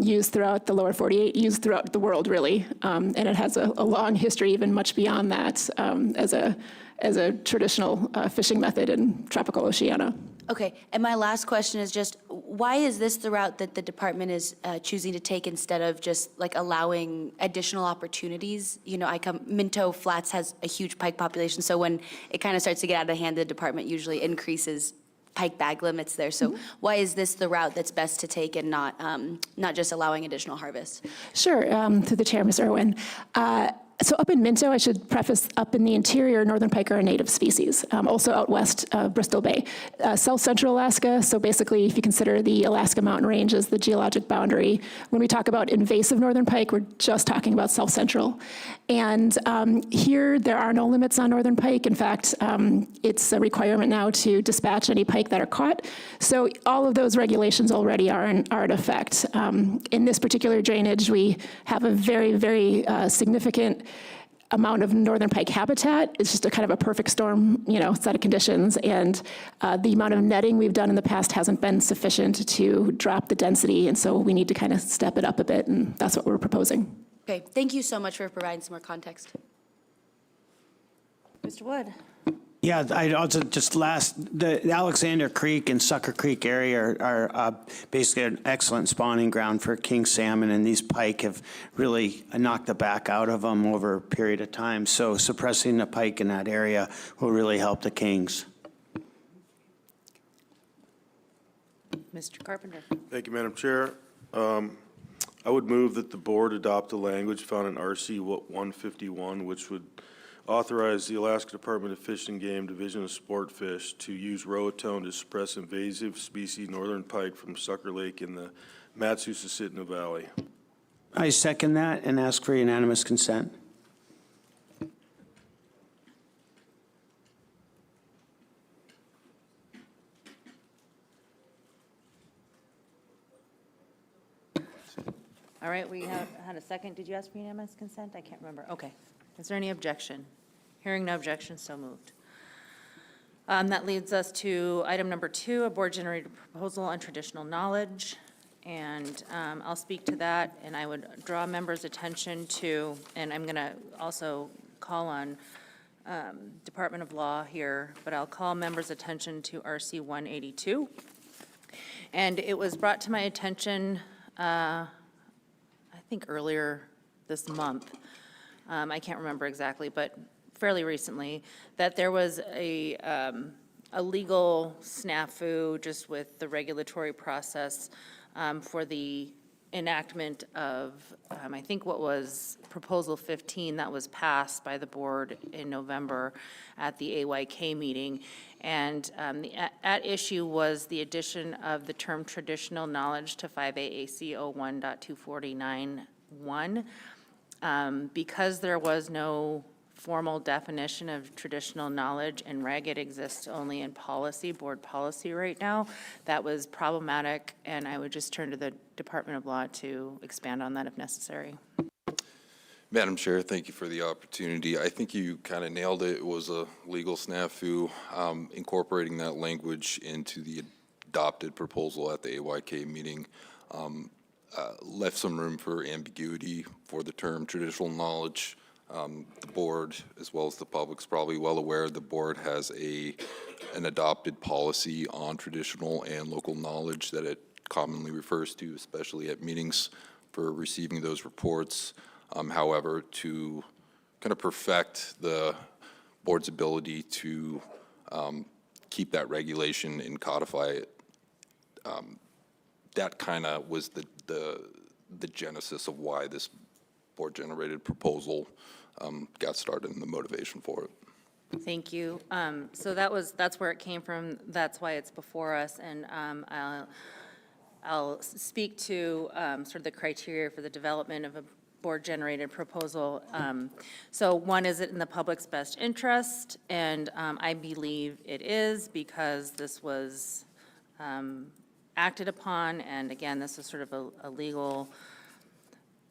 used throughout the lower 48, used throughout the world, really. And it has a long history, even much beyond that, as a traditional fishing method in tropical Oceania. Okay, and my last question is just, why is this the route that the department is choosing to take instead of just like allowing additional opportunities? Minto Flats has a huge pike population, so when it kind of starts to get out of hand, the department usually increases pike bag limits there. So why is this the route that's best to take and not just allowing additional harvest? Sure, through the chair, Ms. Irwin. So up in Minto, I should preface, up in the interior, northern pike are a native species, also out west, Bristol Bay. South central Alaska, so basically if you consider the Alaska mountain range as the geologic boundary, when we talk about invasive northern pike, we're just talking about south central. And here, there are no limits on northern pike. In fact, it's a requirement now to dispatch any pike that are caught. So all of those regulations already are in effect. In this particular drainage, we have a very, very significant amount of northern pike habitat. It's just a kind of a perfect storm, set of conditions. And the amount of netting we've done in the past hasn't been sufficient to drop the density. And so we need to kind of step it up a bit, and that's what we're proposing. Okay, thank you so much for providing some more context. Mr. Wood. Yeah, I also the Alexander Creek and Sucker Creek area are basically an excellent spawning ground for king salmon, and these pike have really knocked the back out of them over a period of time. So suppressing the pike in that area will really help the kings. Mr. Carpenter. Thank you, Madam Chair. I would move that the board adopt the language found in RC 151, which would authorize the Alaska Department of Fish and Game Division of Sport Fish to use Roatone to suppress invasive species northern pike from Sucker Lake in the Matsu-Susitna Valley. I second that and ask for unanimous consent. All right, we have had a second. Did you ask for unanimous consent? I can't remember. Okay. Is there any objection? Hearing no objection, so moved. That leads us to item number 2, a board-generated proposal on traditional knowledge. And I'll speak to that, and I would draw members' attention to, and I'm going to also call on Department of Law here, but I'll call members' attention to RC 182. And it was brought to my attention, I think earlier this month, I can't remember exactly, but fairly recently, that there was a legal snafu just with the regulatory process for the enactment of, I think what was Proposal 15 that was passed by the board in November at the AYK meeting. And at issue was the addition of the term traditional knowledge to 5AAC 01.249.1. Because there was no formal definition of traditional knowledge in reg, it exists only in policy, board policy right now. That was problematic, and I would just turn to the Department of Law to expand on that if necessary. Madam Chair, thank you for the opportunity. I think you kind of nailed it. It was a legal snafu. Incorporating that language into the adopted proposal at the AYK meeting left some room for ambiguity for the term traditional knowledge. The board, as well as the public's probably well aware, the board has an adopted policy on traditional and local knowledge that it commonly refers to, especially at meetings, for receiving those reports. However, to kind of perfect the board's ability to keep that regulation and codify it, that kind of was the genesis of why this board-generated proposal got started and the motivation for it. Thank you. So that's where it came from. That's why it's before us, and I'll speak to sort of the criteria for the development of a board-generated proposal. So one, is it in the public's best interest? And I believe it is, because this was acted upon, and again, this is sort of a legal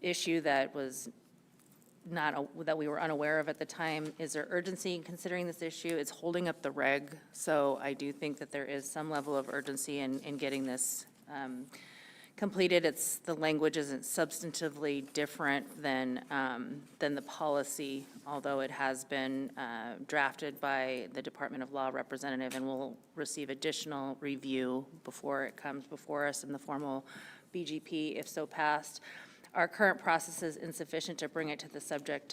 issue that was that we were unaware of at the time. Is there urgency in considering this issue? It's holding up the reg, so I do think that there is some level of urgency in getting this completed. The language isn't substantively different than the policy, although it has been drafted by the Department of Law representative, and will receive additional review before it comes before us in the formal BGP, if so passed. Our current process is insufficient to bring it to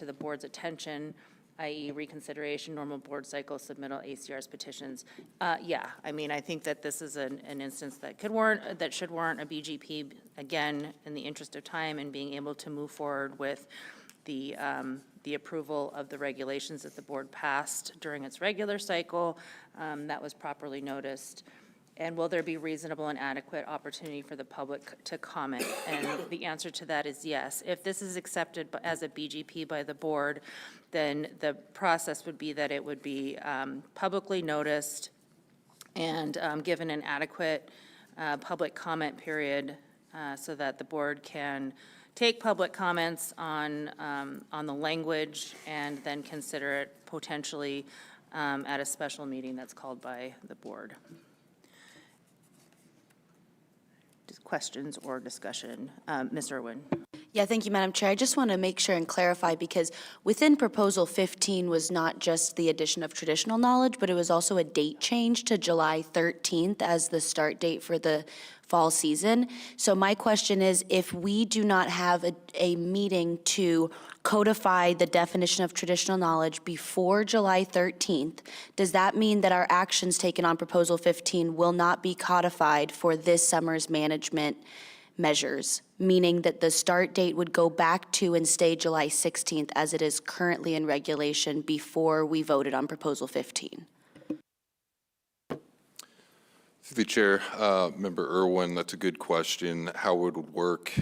the board's attention, i.e. reconsideration, normal board cycle, submittal, ACR's petitions. Yeah, I mean, I think that this is an instance that should warrant a BGP, again, in the interest of time and being able to move forward with the approval of the regulations that the board passed during its regular cycle. That was properly noticed. And will there be reasonable and adequate opportunity for the public to comment? And the answer to that is yes. If this is accepted as a BGP by the board, then the process would be that it would be publicly noticed and given an adequate public comment period so that the board can take public comments on the language and then consider it potentially at a special meeting that's called by the board. Questions or discussion? Ms. Irwin. Yeah, thank you, Madam Chair. I just want to make sure and clarify, because within Proposal 15 was not just the addition of traditional knowledge, but it was also a date change to July 13th as the start date for the fall season. So my question is, if we do not have a meeting to codify the definition of traditional knowledge before July 13th, does that mean that our actions taken on Proposal 15 will not be codified for this summer's management measures, meaning that the start date would go back to and stay July 16th as it is currently in regulation before we voted on Proposal 15? Through the chair, Member Irwin, that's a good question. How it would work,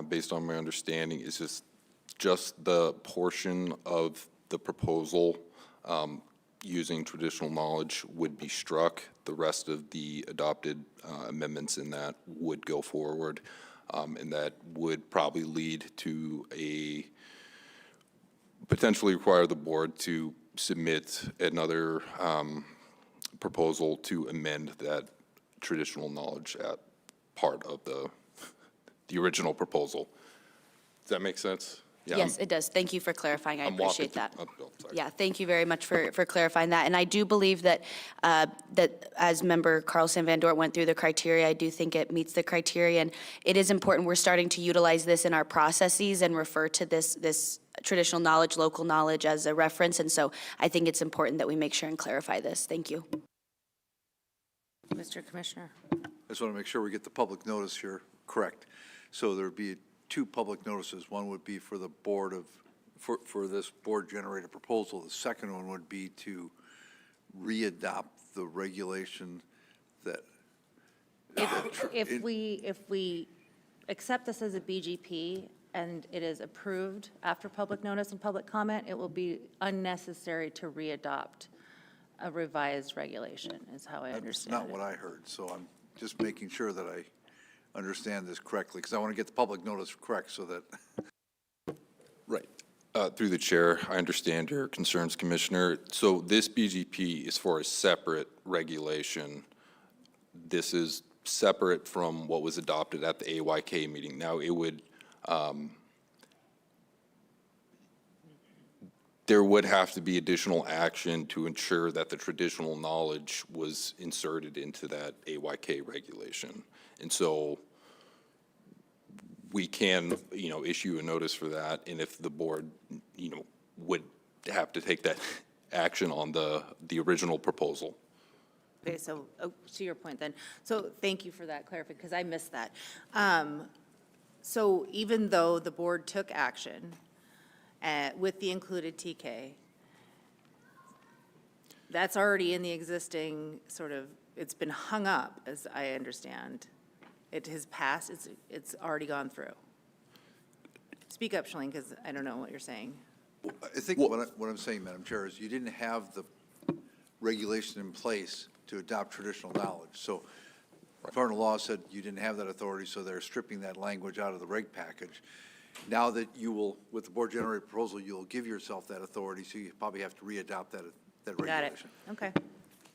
based on my understanding, is just the portion of the proposal using traditional knowledge would be struck. The rest of the adopted amendments in that would go forward, and that would probably lead to potentially require the board to submit another proposal to amend that traditional knowledge at part of the original proposal. Does that make sense? Yeah, Yes, it does. Thank you for clarifying. I appreciate that. Oh, sorry. Yeah, thank you very much for clarifying that. And I do believe that, that as Member Carlson Van Dort went through the criteria, I do think it meets the criteria. And it is important, we're starting to utilize this in our processes and refer to this traditional knowledge, local knowledge as a reference. And so I think it's important that we make sure and clarify this. Thank you. Mr. Commissioner. I just want to make sure we get the public notice here correct. So there'd be two public notices. One would be for the board of, for this board-generated proposal. The second one would be to re-adopt the regulation that. If we accept this as a BGP and it is approved after public notice and public comment, it will be unnecessary to re-adopt a revised regulation, is how I That's understand not it. what I heard, so I'm just making sure that I understand this correctly, because I want to get the public notice correct so that. Right. Through the chair, I understand your concerns, Commissioner. So this BGP is for a separate regulation. This is separate from what was adopted at the AYK meeting. Now, it would, there would have to be additional action to ensure that the traditional knowledge was inserted into that AYK regulation. And so we can, issue a notice for that, and if the board, would have to take that action on the original proposal. Okay, so to your point then, so thank you for that clarification, because I missed that. So even though the board took action with the included TK, that's already in the existing sort of, it's been hung up, as I understand. It has passed, it's already gone through. Speak up, Shalene, because I don't know what you're saying. I think what I'm saying, Madam Chair, is you didn't have the regulation in place to adopt traditional knowledge. So Florida law said you didn't have that authority, so they're stripping that language out of the reg package. Now that you will, with the board-generated proposal, you'll give yourself that authority, so you probably have to re-adopt that regulation. Got it, okay.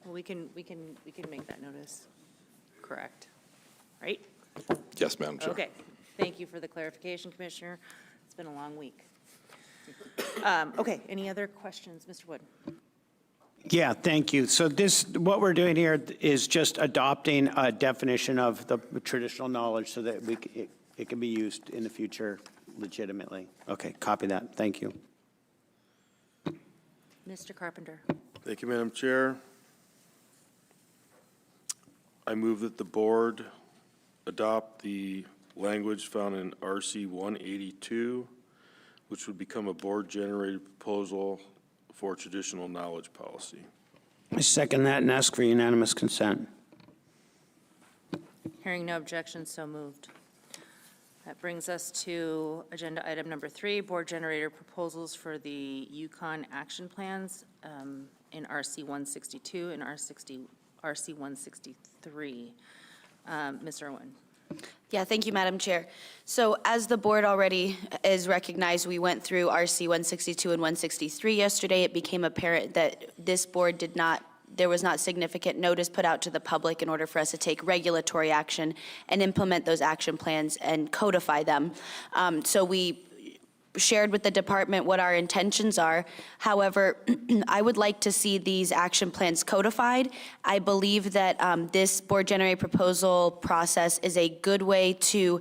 Well, we can make that notice correct, right? Yes, Madam Chair. Okay, thank you for the clarification, Commissioner. It's been a long week. Okay, any other questions, Mr. Wood? Yeah, thank you. So what we're doing here is just adopting a definition of the traditional knowledge so that it can be used in the future legitimately. Okay, copy that. Thank you. Mr. Carpenter. Thank you, Madam Chair. I move that the board adopt the language found in RC 182, which would become a board-generated proposal for traditional knowledge policy. I second that and ask for unanimous consent. Hearing no objections, so moved. That brings us to agenda item number 3, board generator proposals for the Yukon action plans in RC 162 and RC 163. Ms. Irwin. Yeah, thank you, Madam Chair. So as the board already is recognized, we went through RC 162 and 163 yesterday. It became apparent that this board there was not significant notice put out to the public in order for us to take regulatory action and implement those action plans and codify them. So we shared with the department what our intentions are. However, I would like to see these action plans codified. I believe that this board-generated proposal process is a good way to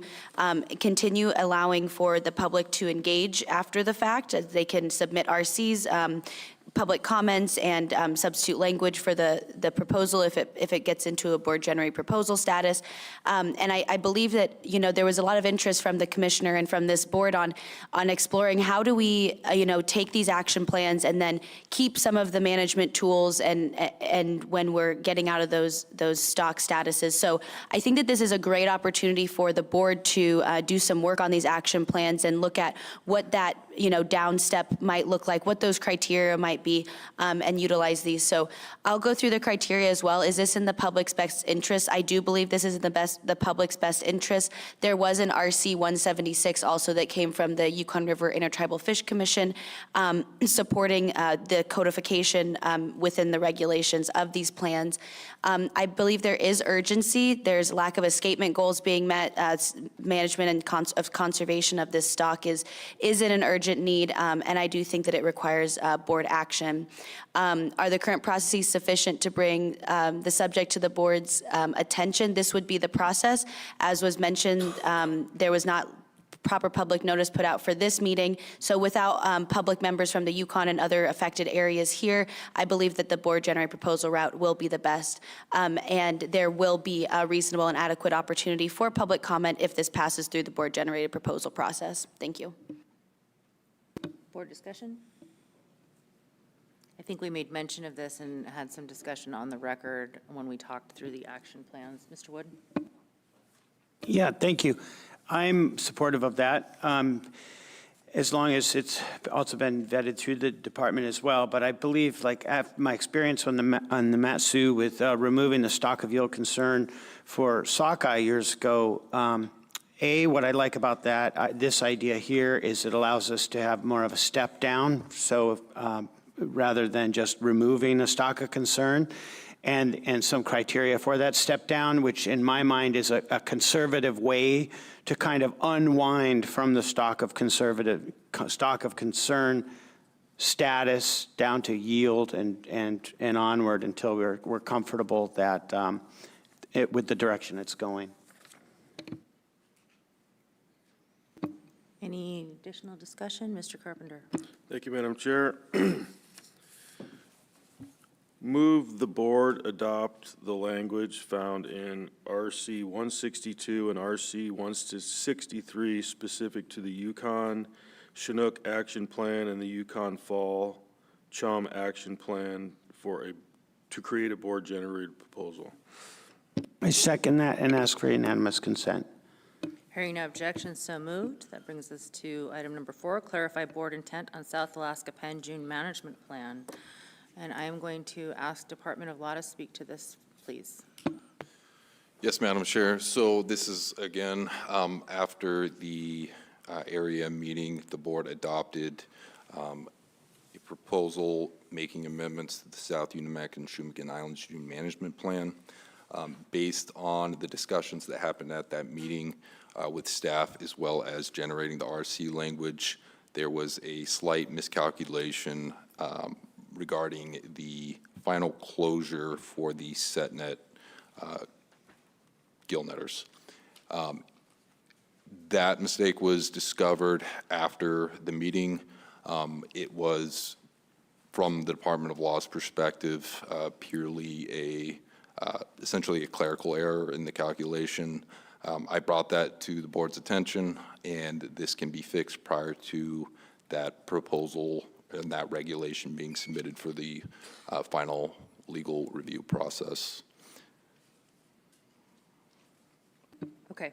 continue allowing for the public to engage after the fact. They can submit RCs, public comments, and substitute language for the proposal if it gets into a board-generated proposal status. And I believe that, there was a lot of interest from the commissioner and from this board on exploring how do we, take these action plans and then keep some of the management tools and when we're getting out of those stock statuses. So I think that this is a great opportunity for the board to do some work on these action plans and look at what that, down step might look like, what those criteria might be, and utilize these. So I'll go through the criteria as well. Is this in the public's best interest? I do believe this is in the public's best interest. There was an RC 176 also that came from the Yukon River Intertribal Fish Commission supporting the codification within the regulations of these plans. I believe there is urgency. There's lack of escapement goals being met. Management and of conservation of this stock is in an urgent need, and I do think that it requires board action. Are the current processes sufficient to bring the subject to the board's attention? This would be the process. As was mentioned, there was not proper public notice put out for this meeting. So without public members from the Yukon and other affected areas here, I believe that the board-generated proposal route will be the best. And there will be a reasonable and adequate opportunity for public comment if this passes through the board-generated proposal process. Thank you. Board discussion? I think we made mention of this and had some discussion on the record when we talked through the action plans. Mr. Wood? Yeah, thank you. I'm supportive of that, as long as it's also been vetted through the department as well. But I believe, like, my experience on the Matsu with removing the stock of yield concern for sockeye years ago, what I like about that, this idea here, is it allows us to have more of a step down. So rather than just removing a stock of concern, and some criteria for that step down, which in my mind is a conservative way to kind of unwind from the stock of concern status down to yield and onward until we're comfortable that with the direction it's going. Any additional discussion? Mr. Carpenter? Thank you, Madam Chair. Move the board adopt the language found in RC 162 and RC 163 specific to the Yukon Chinook Action Plan and the Yukon Fall Chum Action Plan to create a board-generated proposal. I second that and ask for unanimous consent. Hearing no objections, so moved. That brings us to item number 4, clarify board intent on South Alaska Penn June Management Plan. And I am going to ask Department of Law to speak to this, please. Yes, Madam Chair. So this is, again, after the area meeting, the board adopted a proposal making amendments to the South Unimak and Shumakin Islands June Management Plan. Based on the discussions that happened at that meeting with staff, as well as generating the RC language, there was a slight miscalculation regarding the final closure for the setnet gill netters. That mistake was discovered after the meeting. It was, from the Department of Law's perspective, purely essentially a clerical error in the calculation. I brought that to the board's attention, and this can be fixed prior to that proposal and that regulation being submitted for the final legal review process. Okay.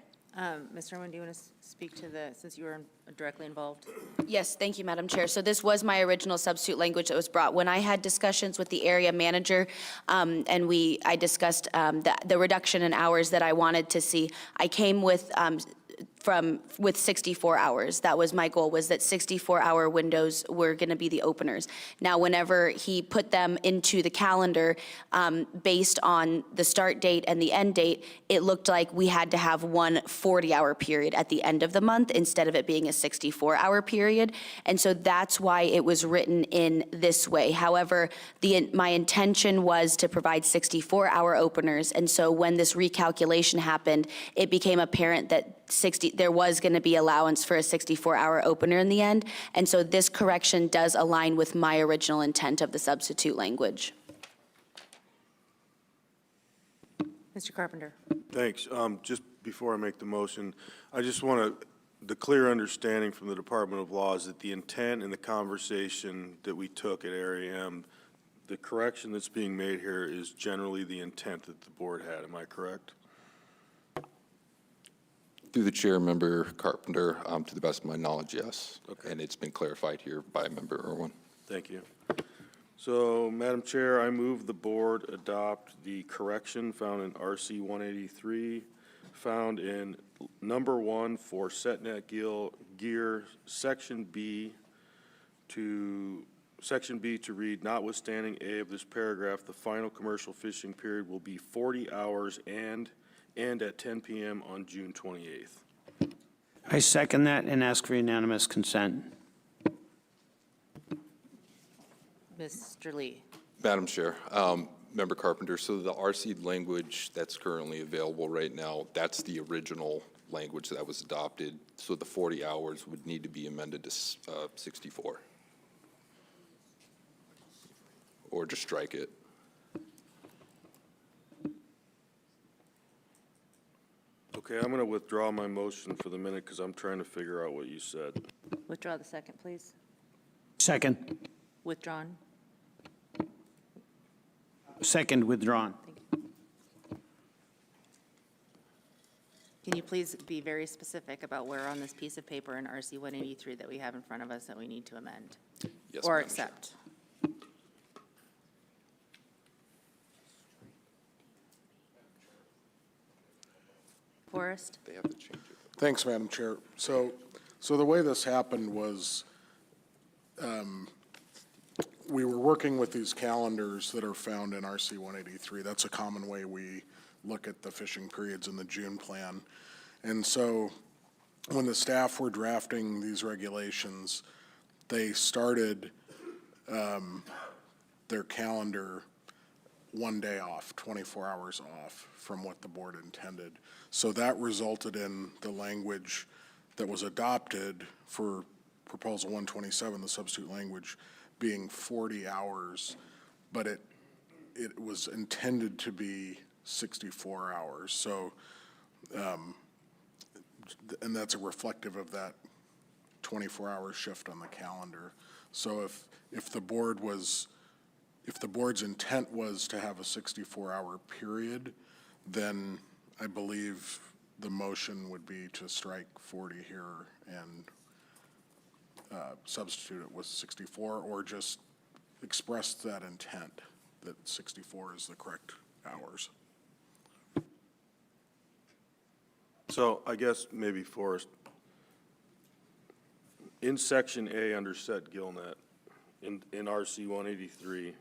Ms. Irwin, do you want to speak to since you were directly involved? Yes, thank you, Madam Chair. So this was my original substitute language that was brought. When I had discussions with the area manager, and I discussed the reduction in hours that I wanted to see, I came with 64 hours. That was my goal, was that 64-hour windows were going to be the openers. Now, whenever he put them into the calendar, based on the start date and the end date, it looked like we had to have one 40-hour period at the end of the month instead of it being a 64-hour period. And so that's why it was written in this way. However, my intention was to provide 64-hour openers. And so when this recalculation happened, it became apparent that there was going to be allowance for a 64-hour opener in the end. And so this correction does align with my original intent of the substitute language. Mr. Carpenter. Thanks. Just before I make the motion, I just want the clear understanding from the Department of Law is that the intent in the conversation that we took at Area M, the correction that's being made here is generally the intent that the board had. Am I correct? Through the chair, Member Carpenter, to the best of my knowledge, yes. Okay. And it's been clarified here by Member Irwin. Thank you. So, Madam Chair, I move the board adopt the correction found in RC 183, found in number 1 for setnet gear, section B to read, notwithstanding A of this paragraph, the final commercial fishing period will be 40 hours and at 10 p.m. on June 28th. I second that and ask for unanimous consent. Mr. Lee. Madam Chair, Member Carpenter, so the RC language that's currently available right now, that's the original language that was adopted, so the 40 hours would need to be amended to 64. Or just strike it. Okay, I'm going to withdraw my motion for the minute because I'm trying to figure out what you said. Withdraw the second, please. Second. Withdrawn. Second withdrawn. Can you please be very specific about where on this piece of paper in RC 183 that we have in front of us that we need to amend? Yes, Or Madam Chair. accept? Forrest? They have to change it. Thanks, Madam Chair. So the way this happened was, we were working with these calendars that are found in RC 183. That's a common way we look at the fishing periods in the June plan. And so when the staff were drafting these regulations, they started their calendar one day off, 24 hours off from what the board intended. So that resulted in the language that was adopted for Proposal 127, the substitute language, being 40 hours, but it was intended to be 64 hours. So, and that's a reflective of that 24-hour shift on the calendar. So if the board's intent was to have a 64-hour period, then I believe the motion would be to strike 40 here and substitute it with 64, or just express that intent that 64 is the correct hours. So I guess maybe Forrest, in Section A under set gillnet, in RC 183,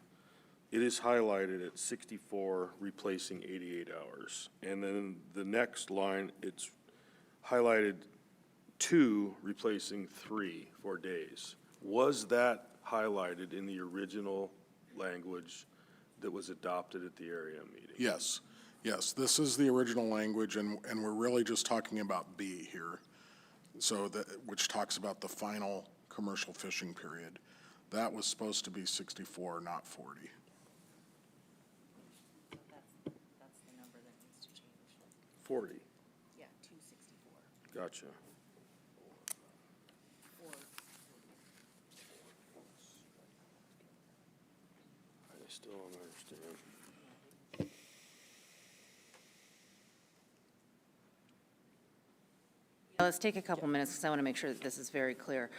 it is highlighted at 64 replacing 88 hours. And then the next line, it's highlighted 2 replacing 3 for days. Was that highlighted in the original language that was adopted at the area meeting? Yes, yes, this is the original language, and we're really just talking about B here. So that, which talks about the final commercial fishing period. That was supposed to be 64, not 40. That's the number that needs to change. 40, Yeah, 264. gotcha. I still don't understand. Let's take a couple minutes because I want to make sure that this is very clear.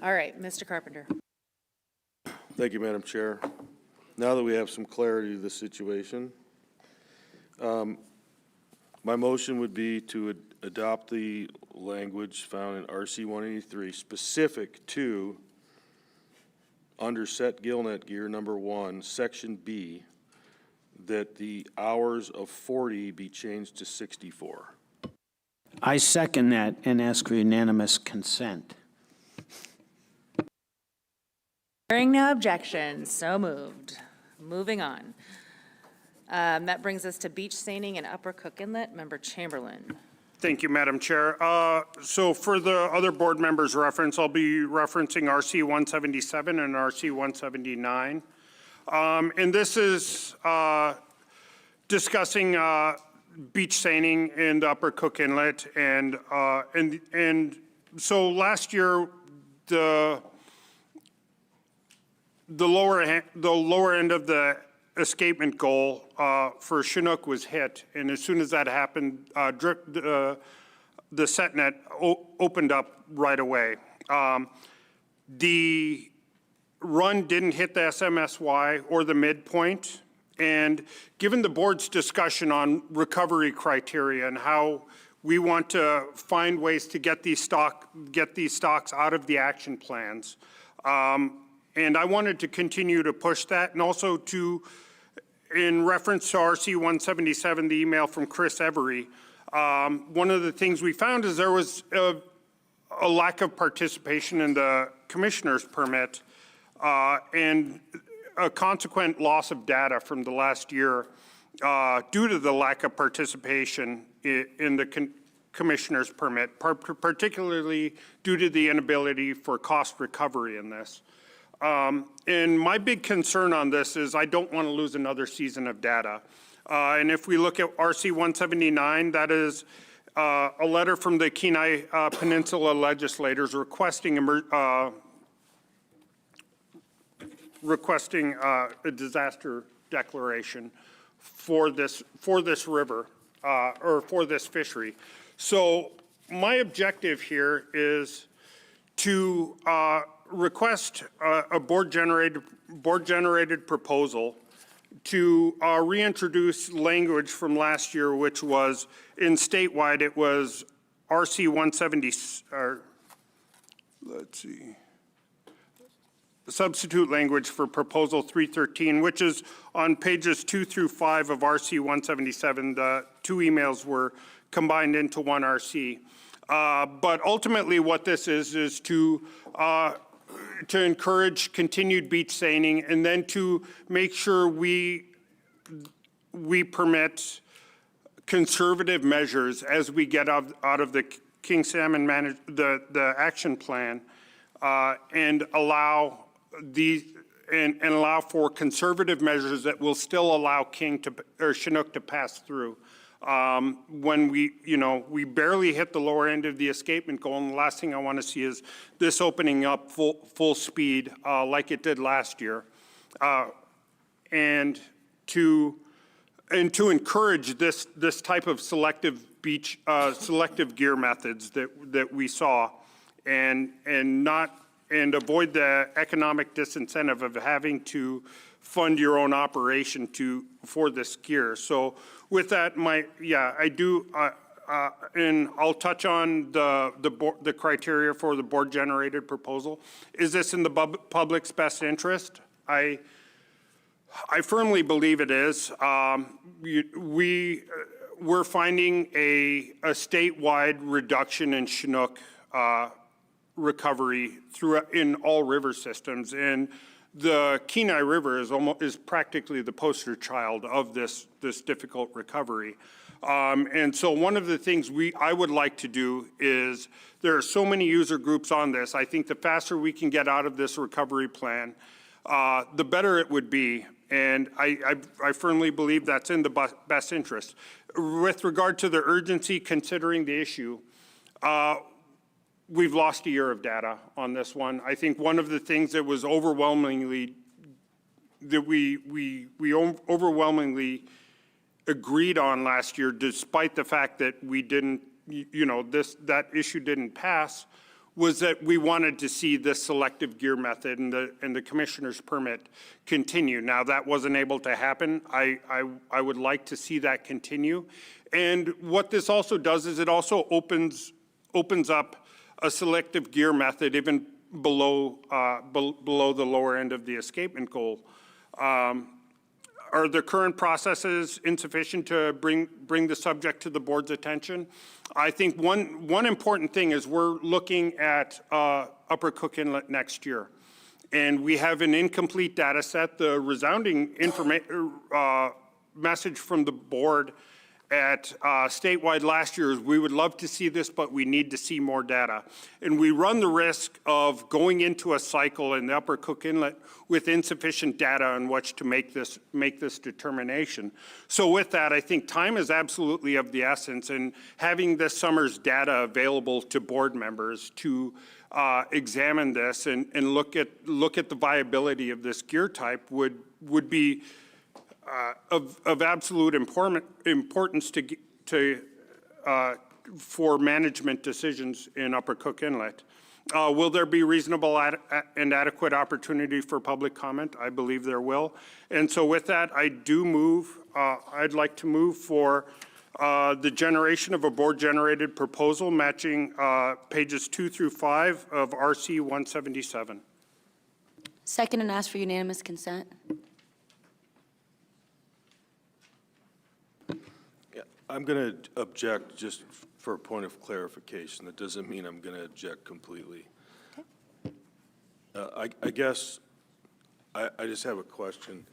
All right, Mr. Carpenter. Thank you, Madam Chair. Now that we have some clarity to the situation, my motion would be to adopt the language found in RC 183 specific to under set gillnet gear number 1, section B, that the hours of 40 be changed to 64. I second that and ask for unanimous consent. Hearing no objections, so moved. Moving on. That brings us to beach seining and Upper Cook Inlet. Member Chamberlain. Thank you, Madam Chair. So for the other board members' reference, I'll be referencing RC 177 and RC 179. And this is discussing beach seining in the Upper Cook Inlet. And so last year, the lower end of the escapement goal for Chinook was hit, and as soon as that happened, the set net opened up right away. The run didn't hit the SMSY or the midpoint, and given the board's discussion on recovery criteria and how we want to find ways to get these stocks out of the action plans, and I wanted to continue to push that, and also to, in reference to RC 177, the email from Chris Every, one of the things we found is there was a lack of participation in the commissioner's permit and a consequent loss of data from the last year due to the lack of participation in the commissioner's permit, particularly due to the inability for cost recovery in this. And my big concern on this is I don't want to lose another season of data. And if we look at RC 179, that is a letter from the Kenai Peninsula legislators requesting a disaster declaration for this river or for this fishery. So my objective here is to request a board-generated proposal to reintroduce language from last year, which was in statewide, it was RC 170, let's see, substitute language for proposal 313, which is on pages 2 through 5 of RC 177. The two emails were combined into one RC. But ultimately what this is to encourage continued beach seining, and then to make sure we permit conservative measures as we get out of the King Salmon the action plan, and allow allow for conservative measures that will still allow Chinook to pass through. When we barely hit the lower end of the escapement goal, and the last thing I want to see is this opening up full speed like it did last year, and to encourage this type of selective gear methods that we saw, and avoid the economic disincentive of having to fund your own operation for this gear. So with that, I do, and I'll touch on the criteria for the board-generated proposal. Is this in the public's best interest? I firmly believe it is. We're finding a statewide reduction in Chinook recovery in all river systems, and the Kenai River is practically the poster child of this difficult recovery. And so one of the things I would like to do is, there are so many user groups on this. I think the faster we can get out of this recovery plan, the better it would be. And I firmly believe that's in the best interest. With regard to the urgency considering the issue, we've lost a year of data on this one. I think one of the things that was overwhelmingly, that we overwhelmingly agreed on last year, despite the fact that we didn't, that issue didn't pass, was that we wanted to see this selective gear method and the commissioner's permit continue. Now, that wasn't able to happen. I would like to see that continue. And what this also does is it also opens up a selective gear method even below the lower end of the escapement goal. Are the current processes insufficient to bring the subject to the board's attention? I think one important thing is we're looking at Upper Cook Inlet next year. And we have an incomplete data set. The resounding message from the board at statewide last year is we would love to see this, but we need to see more data. And we run the risk of going into a cycle in the Upper Cook Inlet with insufficient data on which to make this determination. So with that, I think time is absolutely of the essence, and having this summer's data available to board members to examine this and look at the viability of this gear type would be of absolute importance for management decisions in Upper Cook Inlet. Will there be reasonable and adequate opportunity for public comment? I believe there will. And so with that, I'd like to move for the generation of a board-generated proposal matching pages 2 through 5 of RC 177. Second, and ask for unanimous consent. I'm going to object just for a point of clarification. That doesn't mean I'm going to object completely. I guess I just have a question.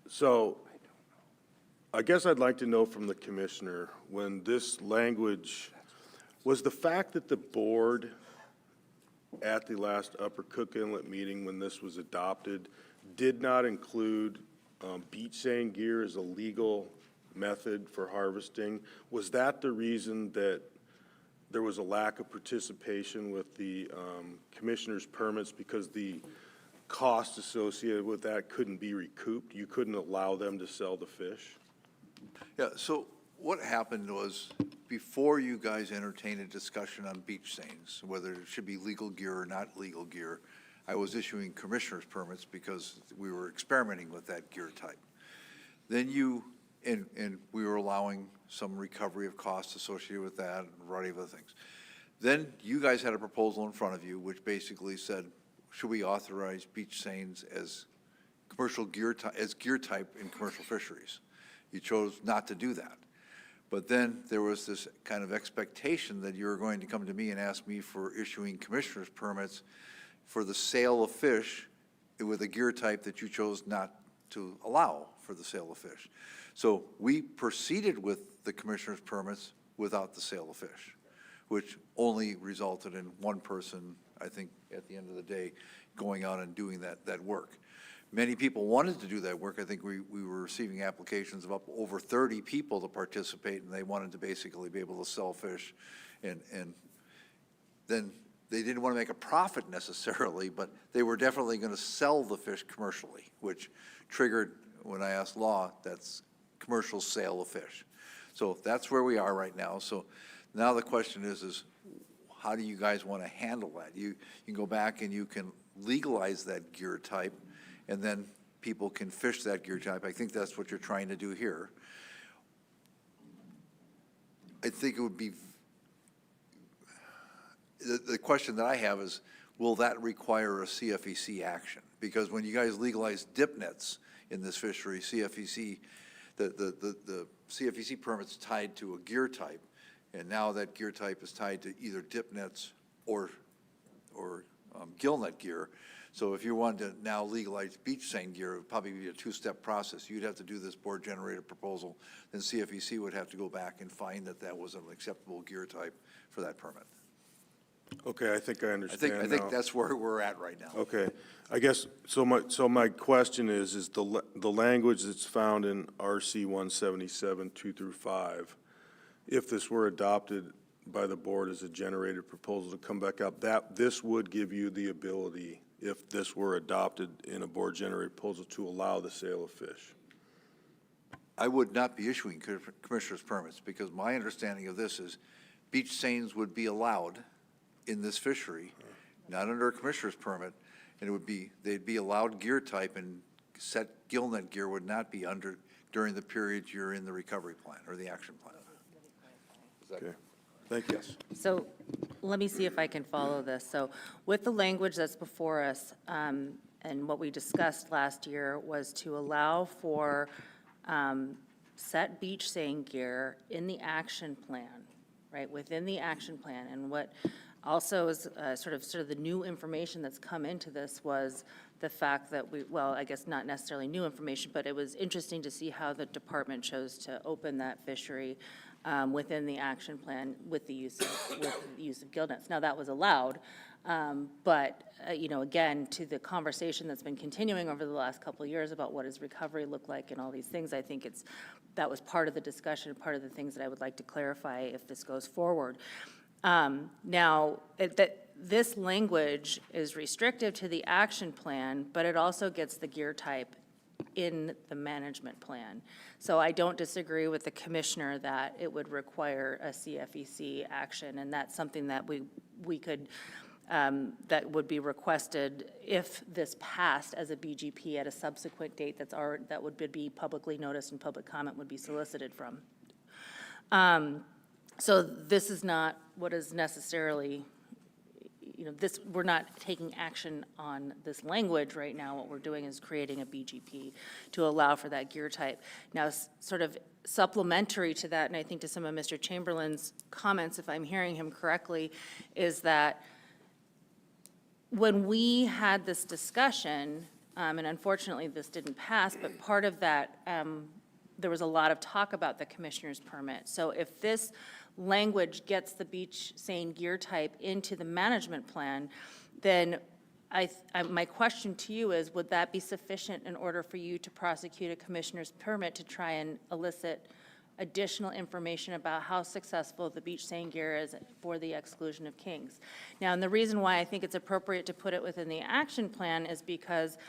So I guess I'd like to know from the commissioner, when this language, was the fact that the board at the last Upper Cook Inlet meeting when this was adopted did not include beach seine gear as a legal method for harvesting, was that the reason that there was a lack of participation with the commissioner's permits, because the cost associated with that couldn't be recouped? You couldn't allow them to sell the fish? Yeah, so what happened was, before you guys entertained a discussion on beach seines, whether it should be legal gear or not legal gear, I was issuing commissioner's permits because we were experimenting with that gear type. Then and we were allowing some recovery of costs associated with that and a variety of other things. Then you guys had a proposal in front of you which basically said, should we authorize beach seines as commercial gear type in commercial fisheries? You chose not to do that. But then there was this kind of expectation that you were going to come to me and ask me for issuing commissioner's permits for the sale of fish with a gear type that you chose not to allow for the sale of fish. So we proceeded with the commissioner's permits without the sale of fish, which only resulted in one person, I think, at the end of the day, going out and doing that work. Many people wanted to do that work. I think we were receiving applications of over 30 people to participate, and they wanted to basically be able to sell fish. And then they didn't want to make a profit necessarily, but they were definitely going to sell the fish commercially, which triggered, when I asked law, that's commercial sale of fish. So that's where we are right now. So now the question is how do you guys want to handle that? You can go back and you can legalize that gear type, and then people can fish that gear type. I think that's what you're trying to do here. I think it would be, the question that I have is, will that require a CFEC action? Because when you guys legalize dip nets in this fishery, CFEC, the CFEC permit's tied to a gear type, and now that gear type is tied to either dip nets or gill net gear. So if you wanted to now legalize beach seine gear, it would probably be a two-step process. You'd have to do this board-generated proposal, then CFEC would have to go back and find that that was an acceptable gear type for that permit. Okay, I think I understand I think that's where we're at right now. Okay, I guess, so my question is the language that's found in RC 177, 2 through 5, if this were adopted by the board as a generated proposal to come back up, this would give you the ability, if this were adopted in a board-generated proposal, to allow the sale of fish? I would not be issuing commissioner's permits, because my understanding of this is beach seines would be allowed in this fishery, not under a commissioner's permit, and they'd be allowed gear type, and set gill net gear would not be under during the period you're in the recovery plan or the action plan. Okay, thank you. So let me see if I can follow this. So with the language that's before us, and what we discussed last year was to allow for set beach seine gear in the action plan, right, within the action plan. And what also is sort of the new information that's come into this was the fact that well, I guess not necessarily new information, but it was interesting to see how the department chose to open that fishery within the action plan with the use of gill nets. Now, that was allowed, but, you know, again, to the conversation that's been continuing over the last couple of years about what does recovery look like and all these things, I think that was part of the discussion, part of the things that I would like to clarify if this goes forward. Now, this language is restrictive to the action plan, but it also gets the gear type in the management plan. So I don't disagree with the commissioner that it would require a CFEC action, and that's something that we could, that would be requested if this passed as a BGP at a subsequent date that would be publicly noticed and public comment would be solicited from. So this is not what is necessarily, you know, we're not taking action on this language right now. What we're doing is creating a BGP to allow for that gear type. Now, sort of supplementary to that, and I think to some of Mr. Chamberlain's comments, if I'm hearing him correctly, is that when we had this discussion, and unfortunately this didn't pass, but part of that, there was a lot of talk about the commissioner's permit. So if this language gets the beach seine gear type into the management plan, then my question to you is, would that be sufficient in order for you to prosecute a commissioner's permit to try and elicit additional information about how successful the beach seine gear is for the exclusion of kings? Now, and the reason why I think it's appropriate to put it within the action plan is because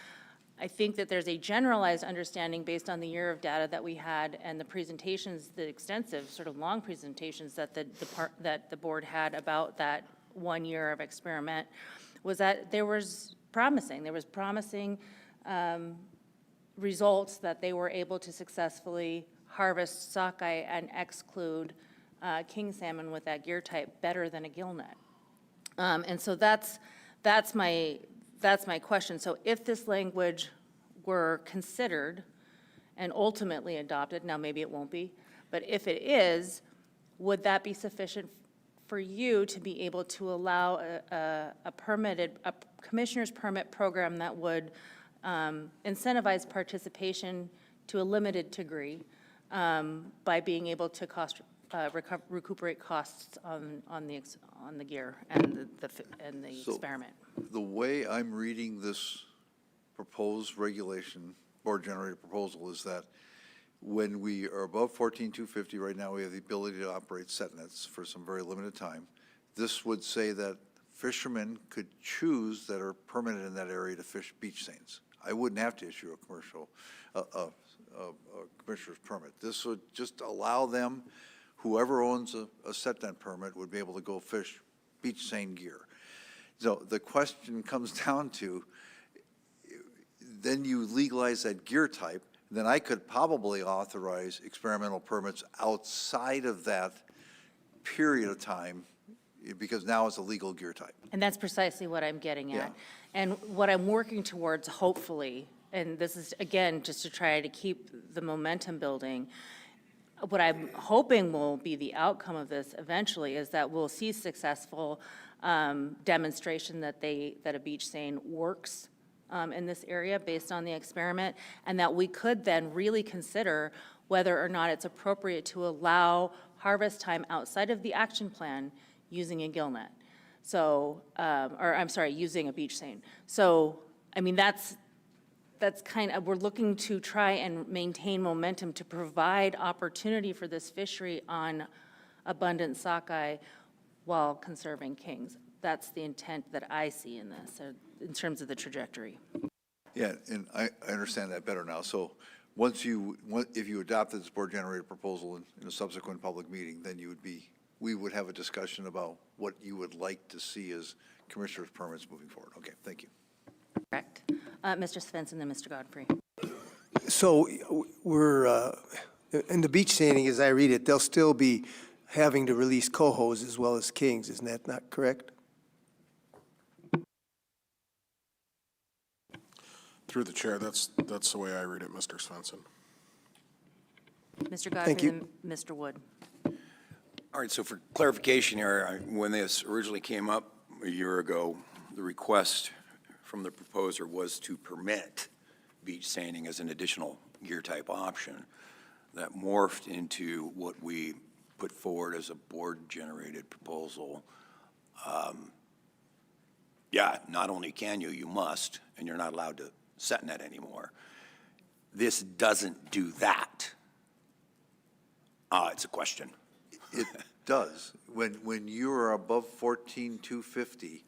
I think that there's a generalized understanding based on the year of data that we had and the presentations, the extensive, sort of long presentations that the board had about that 1 year of experiment, was that there was promising results that they were able to successfully harvest sockeye and exclude king salmon with that gear type better than a gill net. And so that's my question. So if this language were considered and ultimately adopted, now maybe it won't be, but if it is, would that be sufficient for you to be able to allow a commissioner's permit program that would incentivize participation to a limited degree by being able to recuperate costs on the gear and the experiment? The way I'm reading this proposed regulation, board-generated proposal, is that when we are above 14,250, right now we have the ability to operate set nets for some very limited time. This would say that fishermen could choose that are permitted in that area to fish beach seines. I wouldn't have to issue a commissioner's permit. This would just allow them, whoever owns a set net permit would be able to go fish beach seine gear. So the question comes down to, then you legalize that gear type, then I could probably authorize experimental permits outside of that period of time, because now it's a legal gear type. And that's precisely what I'm getting at. Yeah. And what I'm working towards, hopefully, and this is, again, just to try to keep the momentum building, what I'm hoping will be the outcome of this eventually is that we'll see successful demonstration that a beach seine works in this area based on the experiment, and that we could then really consider whether or not it's appropriate to allow harvest time outside of the action plan using a gill net. So, or I'm sorry, using a beach seine. So, I mean, that's kind of, we're looking to try and maintain momentum to provide opportunity for this fishery on abundant sockeye while conserving kings. That's the intent that I see in this, in terms of the trajectory. Yeah, and I understand that better now. So if you adopted this board-generated proposal in a subsequent public meeting, then we would have a discussion about what you would like to see as commissioner's permits moving forward. Okay, thank you. Correct. Mr. Svensson, then Mr. Godfrey. So we're, in the beach seining, as I read it, they'll still be having to release cohos as well as kings. Isn't that not correct? Through the chair, that's the way I read it, Mr. Svensson. Mr. Godfrey, Thank you. then Mr. Wood. All right, so for clarification here, when this originally came up a year ago, the request from the proposer was to permit beach sanding as an additional gear type option. That morphed into what we put forward as a board-generated proposal. Yeah, not only can you, you must, and you're not allowed to set net anymore. This doesn't do that. It's a question. It does. When you are above 14,250,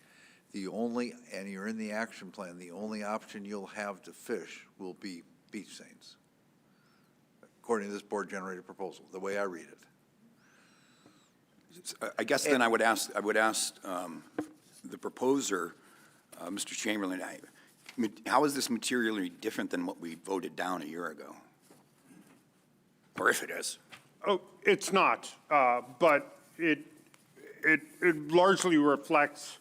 the only, and you're in the action plan, the only option you'll have to fish will be beach seines, according to this board-generated proposal, the way I read it. I guess then I would ask the proposer, Mr. Chamberlain, how is this materially different than what we voted down a year ago? Or if it is. Oh, it's not, but it largely reflects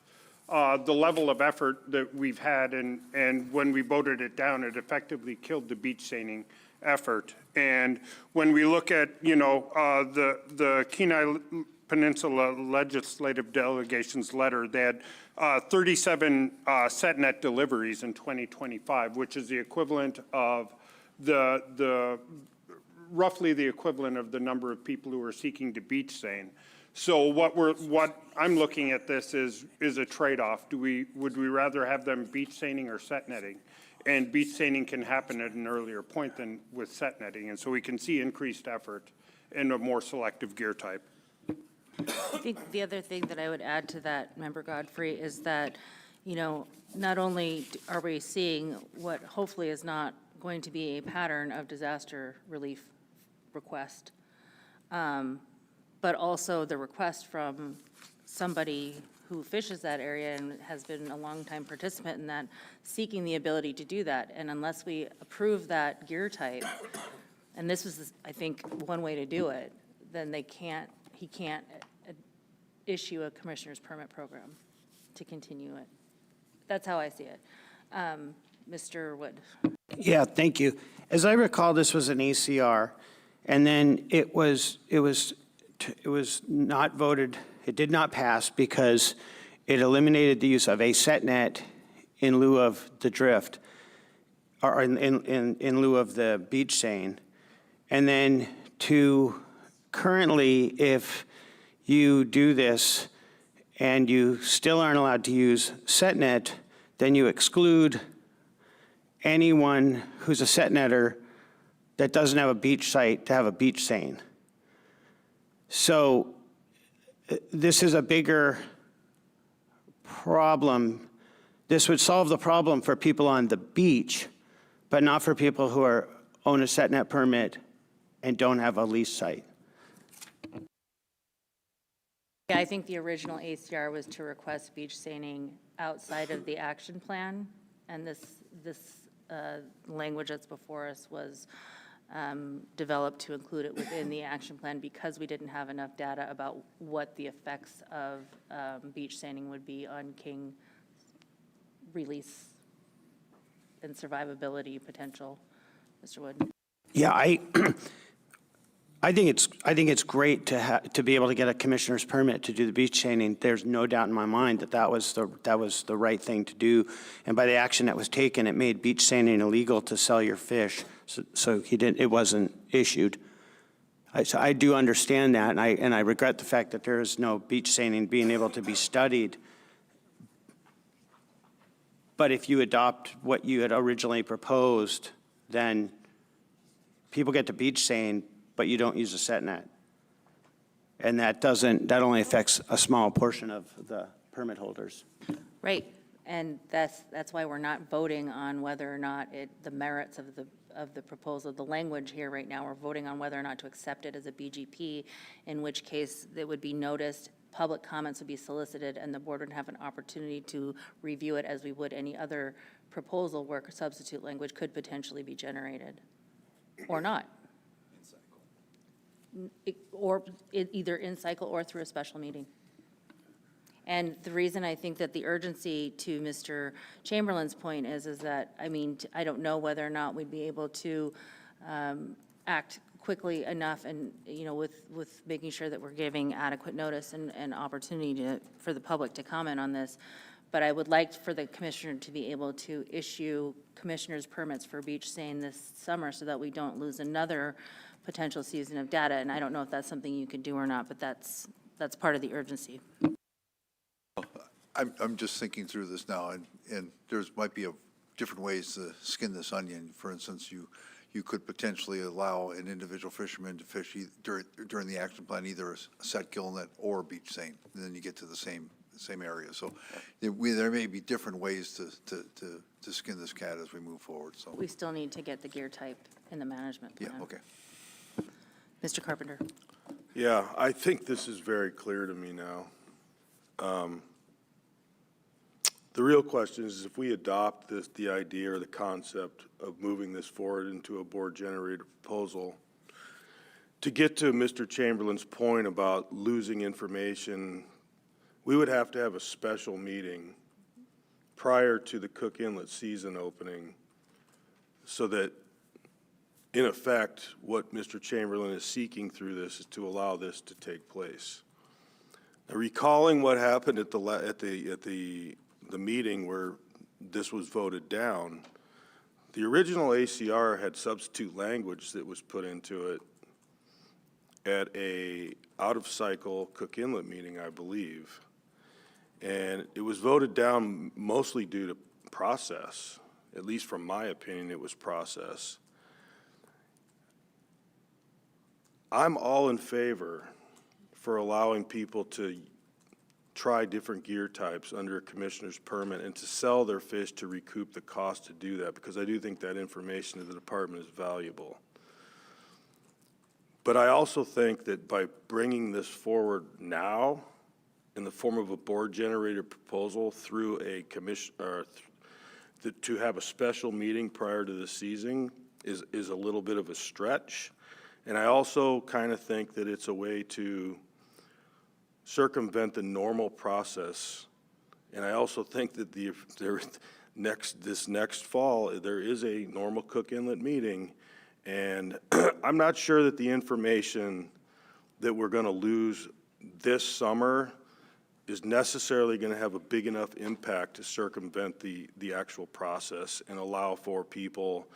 the level of effort that we've had, and when we voted it down, it effectively killed the beach seining effort. And when we look at, you know, the Kenai Peninsula Legislative Delegation's letter, they had 37 set net deliveries in 2025, which is the equivalent of roughly the equivalent of the number of people who are seeking to beach seine. So what I'm looking at this is a trade-off. Would we rather have them beach seining or set netting? And beach seining can happen at an earlier point than with set netting, and so we can see increased effort in a more selective gear type. I think the other thing that I would add to that, Member Godfrey, is that, you know, not only are we seeing what hopefully is not going to be a pattern of disaster relief request, but also the request from somebody who fishes that area and has been a longtime participant in that, seeking the ability to do that. And unless we approve that gear type, and this was, I think, one way to do it, then he can't issue a commissioner's permit program to continue it. That's how I see it. Mr. Wood. Yeah, thank you. As I recall, this was an ACR, and then it was not voted, it did not pass because it eliminated the use of a set net in lieu of the drift, or in lieu of the beach seine. And then currently, if you do this and you still aren't allowed to use set net, then you exclude anyone who's a set netter that doesn't have a beach site to have a beach seine. So this is a bigger problem. This would solve the problem for people on the beach, but not for people who own a set net permit and don't have a lease site. Yeah, I think the original ACR was to request beach seining outside of the action plan, and this language that's before us was developed to include it within the action plan because we didn't have enough data about what the effects of beach seining would be on king release and survivability potential. Mr. Wood. Yeah, I think it's great to be able to get a commissioner's permit to do the beach seining. There's no doubt in my mind that was the right thing to do. And by the action that was taken, it made beach seining illegal to sell your fish. So it wasn't issued. So I do understand that, and I regret the fact that there is no beach seining being able to be studied. But if you adopt what you had originally proposed, then people get to beach seine, but you don't use a set net. And that only affects a small portion of the permit holders. Right, and that's why we're not voting on whether or not the merits of the proposal, the language here right now, we're voting on whether or not to accept it as a BGP, in which case it would be noticed, public comments would be solicited, and the board would have an opportunity to review it as we would any other proposal where substitute language could potentially be generated, or not. or either in cycle or through a special meeting. And the reason I think that the urgency, to Mr. Chamberlain's point, is that, I mean, I don't know whether or not we'd be able to act quickly enough and, you know, with making sure that we're giving adequate notice and opportunity for the public to comment on this. But I would like for the commissioner to be able to issue commissioner's permits for beach seine this summer so that we don't lose another potential season of data. And I don't know if that's something you could do or not, but that's part of the urgency. I'm just thinking through this now, and there's might be different ways to skin this onion. For instance, you could potentially allow an individual fisherman to fish during the action plan, either a set gill net or a beach seine, and then you get to the same area. So there may be different ways to skin this cat as we move forward. So We still need to get the gear type in the management plan. yeah, okay. Mr. Carpenter. Yeah, I think this is very clear to me now. The real question is if we adopt the idea or the concept of moving this forward into a board-generated proposal, to get to Mr. Chamberlain's point about losing information, we would have to have a special meeting prior to the Cook Inlet season opening so that, in effect, what Mr. Chamberlain is seeking through this is to allow this to take place. Now, recalling what happened at the meeting where this was voted down, the original ACR had substitute language that was put into it at a out-of-cycle Cook Inlet meeting, I believe. And it was voted down mostly due to process. At least from my opinion, it was process. I'm all in favor for allowing people to try different gear types under a commissioner's permit and to sell their fish to recoup the cost to do that, because I do think that information to the department is valuable. But I also think that by bringing this forward now in the form of a board-generated proposal through a commission, or to have a special meeting prior to the season is a little bit of a stretch. And I also kind of think that it's a way to circumvent the normal process. And I also think that this next fall, there is a normal Cook Inlet meeting. And I'm not sure that the information that we're going to lose this summer is necessarily going to have a big enough impact to circumvent the actual process and allow for people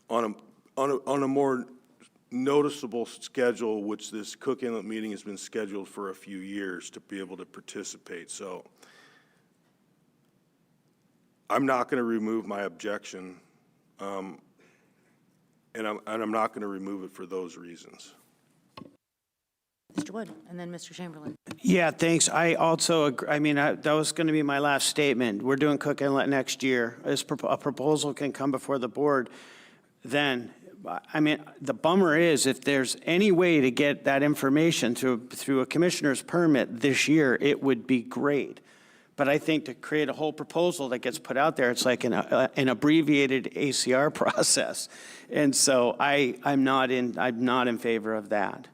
on a more noticeable schedule, which this Cook Inlet meeting has been scheduled for a few years, to be able to participate. So I'm not going to remove my objection, and I'm not going to remove it for those reasons. Mr. Wood, and then Mr. Chamberlain. Yeah, thanks. I also agree. I mean, that was going to be my last statement. We're doing Cook Inlet next year. A proposal can come before the board then. I mean, the bummer is if there's any way to get that information through a commissioner's permit this year, it would be great. But I think to create a whole proposal that gets put out there, it's like an abbreviated ACR process. And so I'm not in favor of that.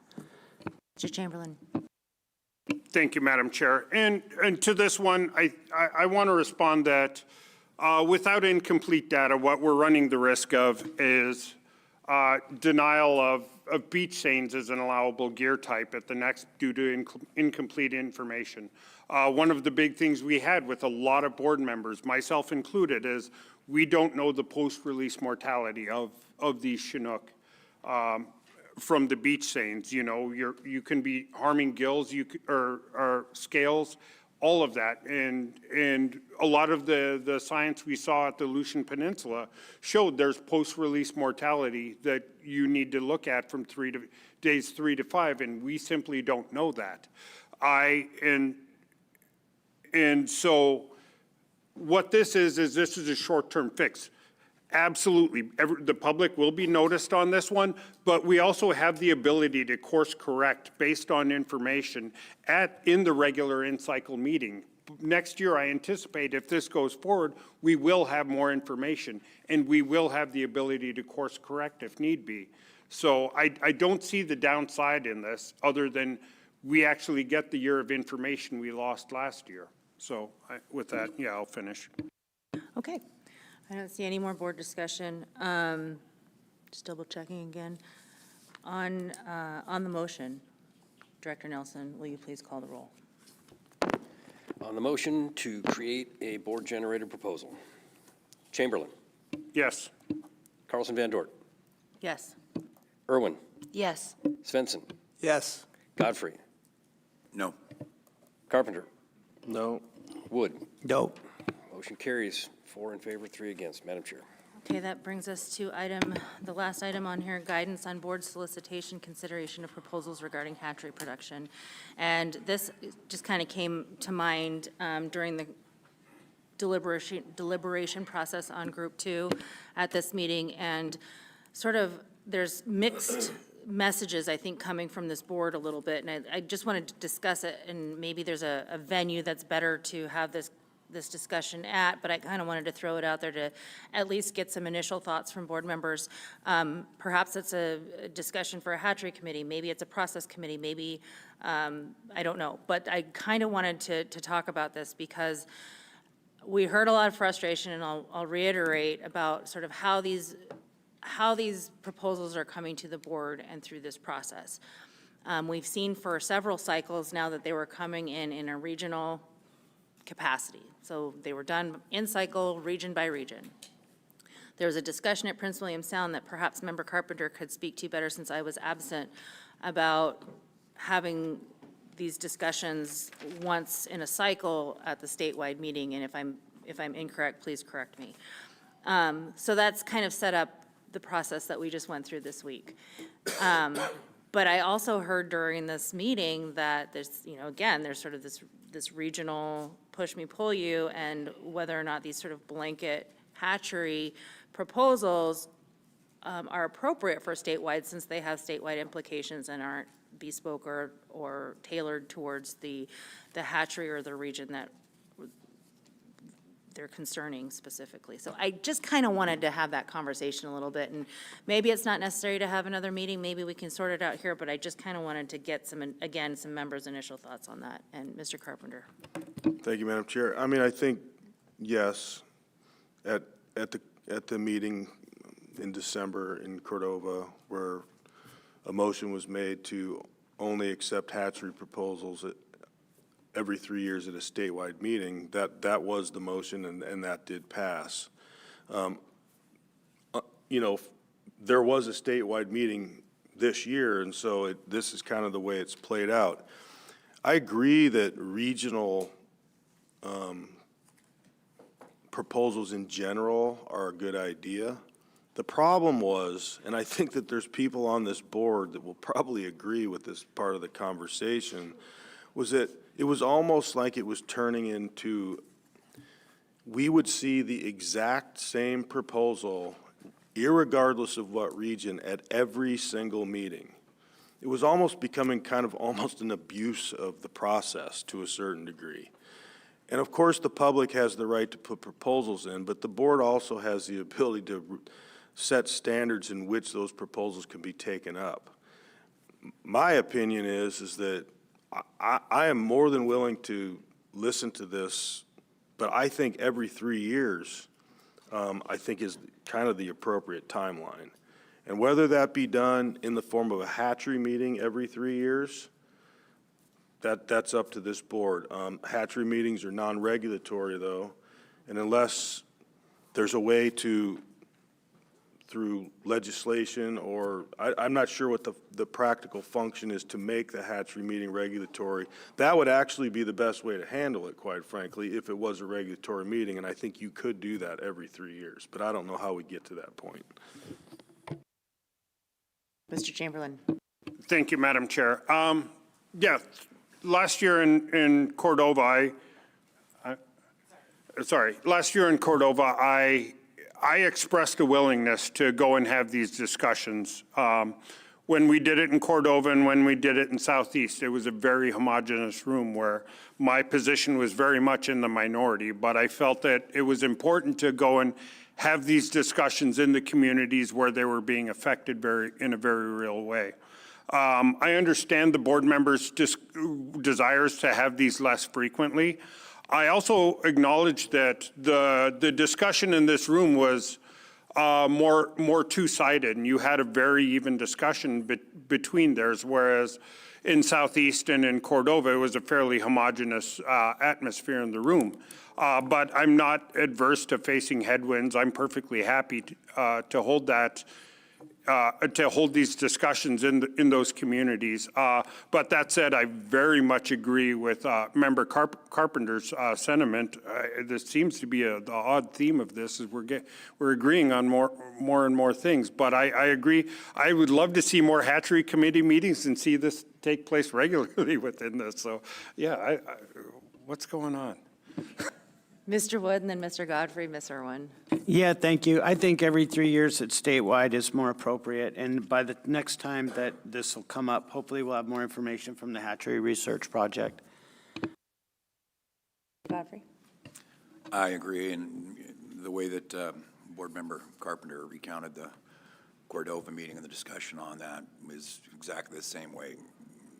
Mr. Chamberlain. Thank you, Madam Chair. And to this one, I want to respond that without incomplete data, what we're running the risk of is denial of beach seines as an allowable gear type at the next due to incomplete information. One of the big things we had with a lot of board members, myself included, is we don't know the post-release mortality of these Chinook from the beach seines. You know, you can be harming gills or scales, all of that. And a lot of the science we saw at the Aleutian Peninsula showed there's post-release mortality that you need to look at from days 3 to 5, and we simply don't know that. And so what this is this is a short-term fix. Absolutely, the public will be noticed on this one, but we also have the ability to course correct based on information in the regular in-cycle meeting next year, I anticipate if this goes forward, we will have more information, and we will have the ability to course correct if need be. So I don't see the downside in this, other than we actually get the year of information we lost last year. So with that, yeah, I'll finish. Okay. I don't see any more board discussion. Just double checking again. On the motion, Director Nelson, will you please call the roll? On the motion to create a board-generated proposal, Chamberlain, Yes. Carlson Van Dort, Yes. Irwin, Yes. Svensson, Yes. Godfrey, No. Carpenter, No. Wood. No. Motion carries 4 in favor, 3 against. Madam Chair. Okay, that brings us to the last item on here, guidance on board solicitation, consideration of proposals regarding hatchery production. And this just kind of came to mind during the deliberation process on Group 2 at this meeting, and sort of there's mixed messages, I think, coming from this board a little bit, and I just wanted to discuss it, and maybe there's a venue that's better to have this discussion at, but I kind of wanted to throw it out there to at least get some initial thoughts from board members. Perhaps it's a discussion for a hatchery committee, maybe it's a process committee, maybe, I don't know. But I kind of wanted to talk about this because we heard a lot of frustration, and I'll reiterate about sort of how these proposals are coming to the board and through this process. We've seen for several cycles now that they were coming in a regional capacity. So they were done in cycle, region by region. There was a discussion at Prince William Sound that perhaps Member Carpenter could speak to better since I was absent about having these discussions once in a cycle at the statewide meeting, and if I'm incorrect, please correct me. So that's kind of set up the process that we just went through this week. But I also heard during this meeting that there's, again, there's sort of this regional push me, pull you, and whether or not these sort of blanket hatchery proposals are appropriate for statewide, since they have statewide implications and aren't bespoke or tailored towards the hatchery or the region that they're concerning specifically. So I just kind of wanted to have that conversation a little bit, and maybe it's not necessary to have another meeting, maybe we can sort it out here, but I just kind of wanted to get some members' initial thoughts on that. And Mr. Carpenter. Thank you, Madam Chair. I mean, I think, yes, at the meeting in December in Cordova, where a motion was made to only accept hatchery proposals every 3 years at a statewide meeting, that was the motion, and that did pass. There was a statewide meeting this year, and so this is kind of the way it's played out. I agree that regional proposals in general are a good idea. The problem was, and I think that there's people on this board that will probably agree with this part of the conversation, was that it was almost like it was turning into, we would see the exact same proposal, irregardless of what region, at every single meeting. It was almost becoming kind of almost an abuse of the process to a certain degree. And of course, the public has the right to put proposals in, but the board also has the ability to set standards in which those proposals can be taken up. My opinion is that I am more than willing to listen to this, but I think every 3 years, I think is kind of the appropriate timeline. And whether that be done in the form of a hatchery meeting every 3 years, that's up to this board. Hatchery meetings are non-regulatory, though, and unless there's a way to, through legislation, or I'm not sure what the practical function is to make the hatchery meeting regulatory. That would actually be the best way to handle it, quite frankly, if it was a regulatory meeting, and I think you could do that every 3 years, but I don't know how we get to that point. Mr. Chamberlain. Thank you, Madam Chair. Yeah, last year in Cordova, I expressed a willingness to go and have these discussions when we did it in Cordova and when we did it in Southeast, it was a very homogeneous room where my position was very much in the minority, but I felt that it was important to go and have these discussions in the communities where they were being affected in a very real way. I understand the board members' desires to have these less frequently. I also acknowledge that the discussion in this room was more two-sided, and you had a very even discussion between theirs, whereas in Southeast and in Cordova, it was a fairly homogeneous atmosphere in the room. But I'm not adverse to facing headwinds. I'm perfectly happy to hold that. To hold these discussions in those communities. But that said, I very much agree with Member Carpenter's sentiment. This seems to be the odd theme of this is we're agreeing on more and more things. But I agree. I would love to see more hatchery committee meetings and see this take place regularly within this. So yeah, what's going on? Mr. Wood and then Mr. Godfrey, Ms. Irwin. Yeah, thank you. I think every 3 years at statewide is more appropriate, and by the next time that this will come up, hopefully we'll have more information from the Hatchery Research Project. Godfrey? I agree, and the way that Board Member Carpenter recounted the Cordova meeting and the discussion on that was exactly the same way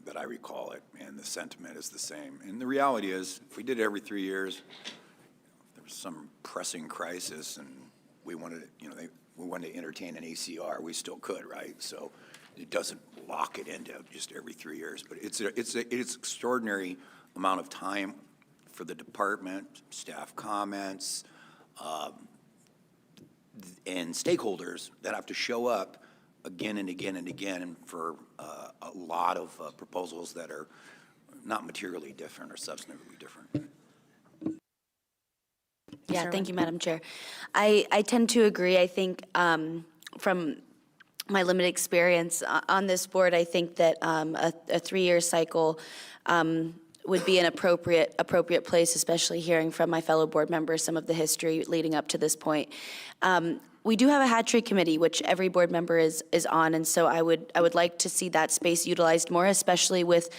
that I recall it, and the sentiment is the same. And the reality is, if we did it every 3 years, some pressing crisis and we wanted to, we wanted to entertain an ACR, we still could, right? So it doesn't lock it into just every 3 years, but it's extraordinary amount of time for the department, staff comments, and stakeholders that have to show up again and again and again for a lot of proposals that are not materially different or substantively different. Yeah, thank you, Madam Chair. I tend to agree. I think from my limited experience on this board, I think that a 3-year cycle would be an appropriate place, especially hearing from my fellow board members some of the history leading up to this point. We do have a hatchery committee, which every board member is on, and so I would like to see that space utilized more, especially with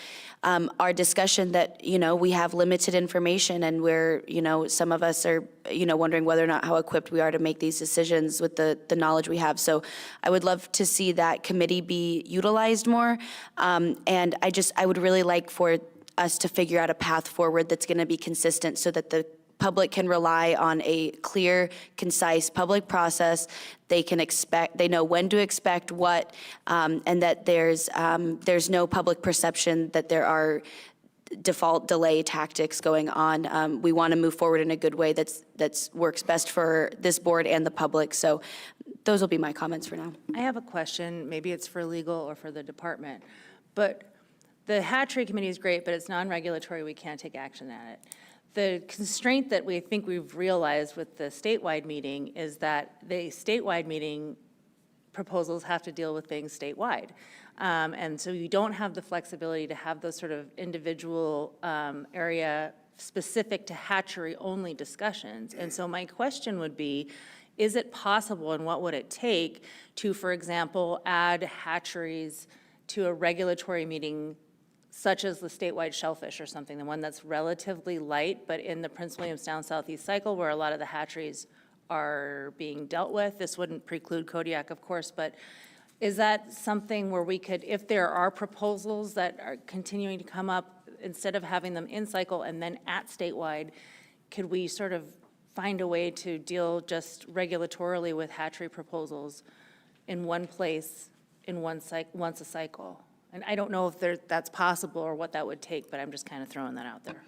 our discussion that, we have limited information and we're, some of us are, wondering whether or not how equipped we are to make these decisions with the knowledge we have. So I would love to see that committee be utilized more. And I would really like for us to figure out a path forward that's going to be consistent so that the public can rely on a clear, concise public process. They know when to expect what, and that there's no public perception that there are default delay tactics going on. We want to move forward in a good way that's works best for this board and the public. So those will be my comments for now. I have a question. Maybe it's for legal or for the department. But the hatchery committee is great, but it's non-regulatory. We can't take action at it. The constraint that we think we've realized with the statewide meeting is that the statewide meeting proposals have to deal with things statewide. And so you don't have the flexibility to have those sort of individual area specific to hatchery only discussions. And so my question would be, is it possible and what would it take to, for example, add hatcheries to a regulatory meeting such as the statewide shellfish or something, the one that's relatively light, but in the Prince William Sound Southeast cycle where a lot of the hatcheries are being dealt with. This wouldn't preclude Kodiak, of course, but is that something where we could, if there are proposals that are continuing to come up, instead of having them in cycle and then at statewide, could we sort of find a way to deal just regulatorily with hatchery proposals in one place, in once a cycle? And I don't know if that's possible or what that would take, but I'm just kind of throwing that out there.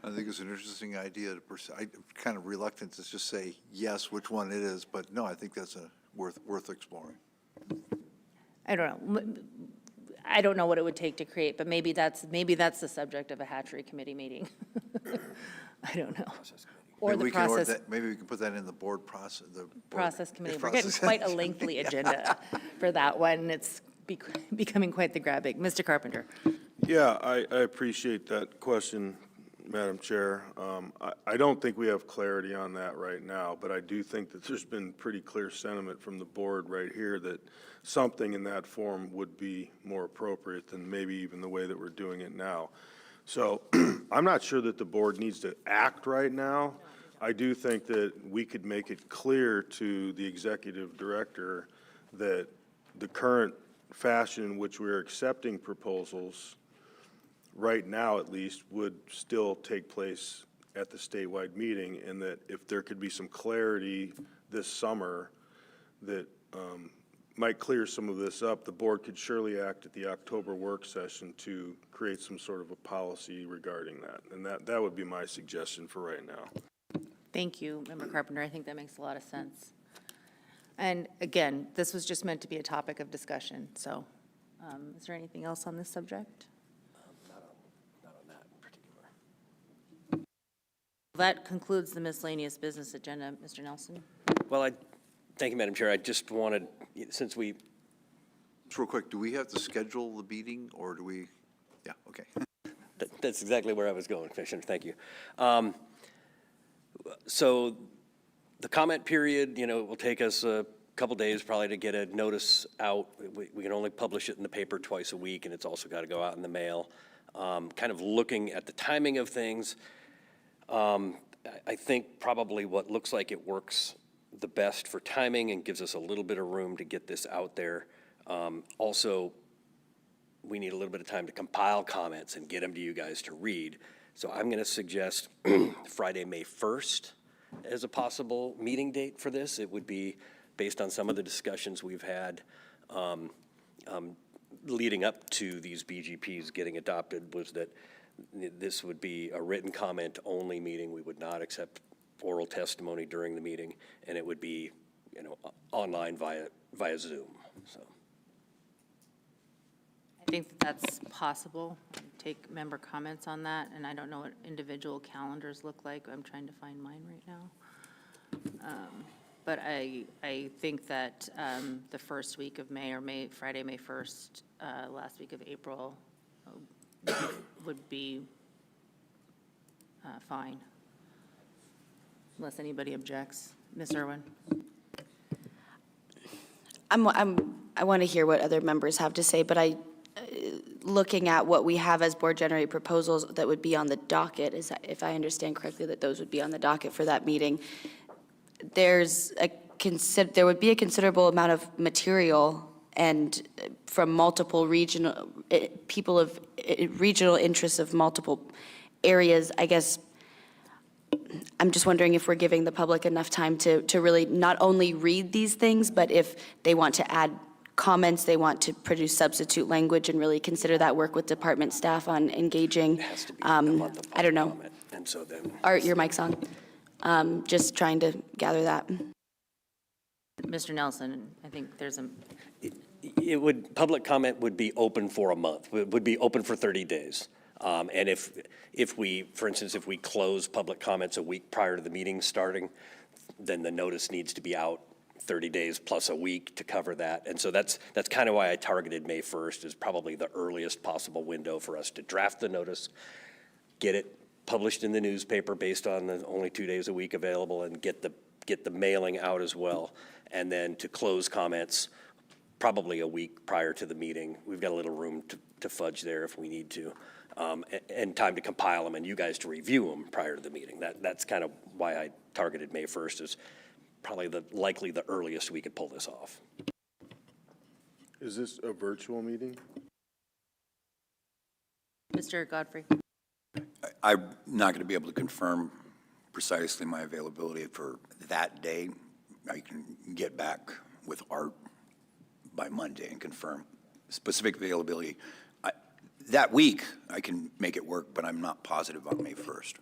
I think it's an interesting idea to pursue. I'm kind of reluctant to just say yes, which one it is, but no, I think that's worth exploring. I don't know. I don't know what it would take to create, but maybe that's the subject of a hatchery committee meeting. I don't know. Or maybe the process. Maybe we can put that in the board process. The process committee. We're getting quite a lengthy agenda for that one. It's becoming quite the grabbing. Mr. Carpenter. Yeah, I appreciate that question, Madam Chair. I don't think we have clarity on that right now, but I do think that there's been pretty clear sentiment from the board right here that something in that form would be more appropriate than maybe even the way that we're doing it now. So I'm not sure that the board needs to act right now. I do think that we could make it clear to the executive director that the current fashion in which we're accepting proposals right now at least, would still take place at the statewide meeting, and that if there could be some clarity this summer that might clear some of this up, the board could surely act at the October work session to create some sort of a policy regarding that. And that would be my suggestion for right now. Thank you, Member Carpenter. I think that makes a lot of sense. And again, this was just meant to be a topic of discussion. So is there anything else on this subject? That concludes the miscellaneous business agenda. Mr. Nelson? Well, thank you, Madam Chair. I just wanted, since we... Just real quick, do we have to schedule the meeting, or do we? Yeah, okay. That's exactly where I was going, Commissioner. Thank you. So the comment period, it will take us a couple days probably to get a notice out. We can only publish it in the paper twice a week, and it's also got to go out in the mail. Kind of looking at the timing of things, I think probably what looks like it works the best for timing and gives us a little bit of room to get this out there. Also, we need a little bit of time to compile comments and get them to you guys to read. So I'm going to suggest Friday, May 1st as a possible meeting date for this. It would be based on some of the discussions we've had leading up to these BGPs getting adopted, was that this would be a written comment only meeting. We would not accept oral testimony during the meeting, and it would be, online via Zoom. So I think that that's possible. Take member comments on that, and I don't know what individual calendars look like. I'm trying to find mine right now. But I think that the first week of May, or Friday, May 1st, last week of April, would be fine, unless anybody objects. Ms. Irwin? I want to hear what other members have to say, but looking at what we have as board-generated proposals that would be on the docket, if I understand correctly, that those would be on the docket for that meeting, there would be a considerable amount of material and from multiple regional people of regional interests of multiple areas. I guess I'm just wondering if we're giving the public enough time to really not only read these things, but if they want to add comments, they want to produce substitute language and really consider that, work with department staff on engaging. I don't know. And so then, Art, your mic's on. Just trying to gather that. Mr. Nelson, I think there's a... public comment would be open for a month, would be open for 30 days. And if we, for instance, if we close public comments a week prior to the meeting starting, then the notice needs to be out 30 days plus a week to cover that. And so that's kind of why I targeted May 1st as probably the earliest possible window for us to draft the notice, get it published in the newspaper based on the only 2 days a week available, and get the mailing out as well. And then to close comments probably a week prior to the meeting. We've got a little room to fudge there if we need to, and time to compile them and you guys to review them prior to the meeting. That's kind of why I targeted May 1st as probably likely the earliest we could pull this off. Is this a virtual meeting? Mr. Godfrey? I'm not going to be able to confirm precisely my availability for that day. I can get back with Art by Monday and confirm specific availability. That week, I can make it work, but I'm not positive on May 1st.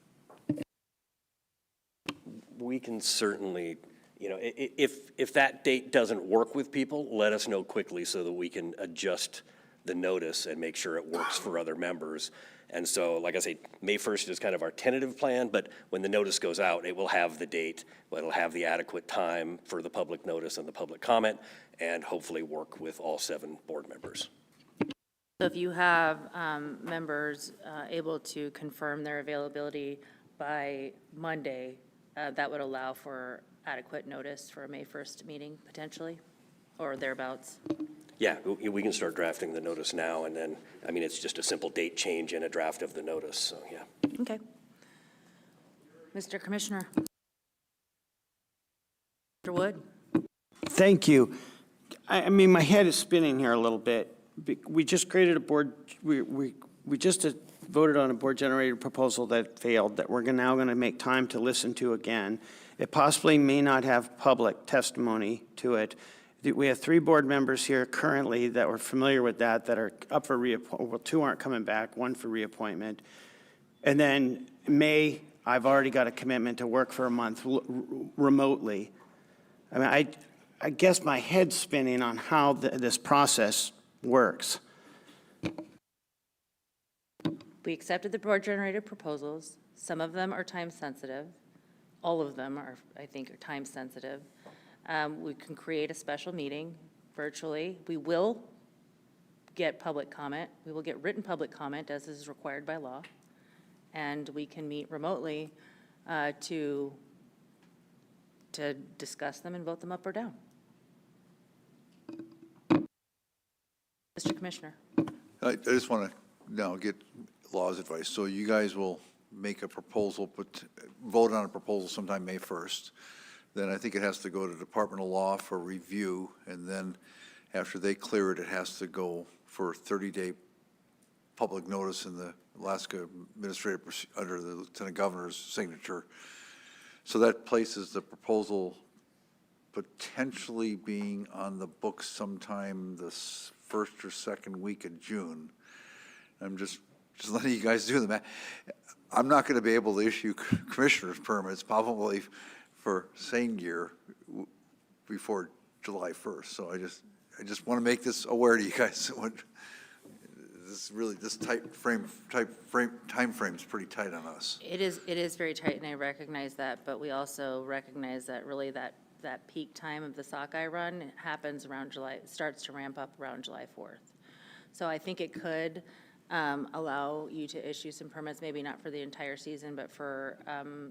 We can certainly, if that date doesn't work with people, let us know quickly so that we can adjust the notice and make sure it works for other members. And so, like I say, May 1st is kind of our tentative plan, but when the notice goes out, it will have the date, it'll have the adequate time for the public notice and the public comment, and hopefully work with all 7 board members. So if you have members able to confirm their availability by Monday, that would allow for adequate notice for a May 1st meeting, potentially, or thereabouts. Yeah, we can start drafting the notice now, and then, I mean, it's just a simple date change and a draft of the notice, so, yeah. Okay. Mr. Commissioner. Mr. Wood? Thank you. I mean, my head is spinning here a little bit. We just created a board, we just voted on a board-generated proposal that failed, that we're now going to make time to listen to again. It possibly may not have public testimony to it. We have 3 board members here currently that were familiar with that are up for reappointment. Well, 2 aren't coming back, 1 for reappointment. And then May, I've already got a commitment to work for a month remotely. I mean, I guess my head's spinning on how this process works. We accepted the board-generated proposals. Some of them are time-sensitive. All of them are, I think, are time-sensitive. We can create a special meeting virtually. We will get public comment. We will get written public comment, as is required by law. And we can meet remotely to discuss them and vote them up or down. Mr. Commissioner. I just want to now get law's advice. So you guys will make a proposal, vote on a proposal sometime May 1st. Then I think it has to go to Department of Law for review, and then after they clear it, it has to go for 30-day public notice in the Alaska Administrative, under the Lieutenant Governor's signature. So that places the proposal potentially being on the books sometime the first or second week of June. I'm just letting you guys do the math. I'm not going to be able to issue commissioner's permits probably for Seine gear before July 1st. So I just want to make this aware to you guys. This time frame is pretty tight on us. It is very tight, and I recognize that, but we also recognize that really that peak time of the sockeye run happens around July, starts to ramp up around July 4th. So I think it could allow you to issue some permits, maybe not for the entire season, but for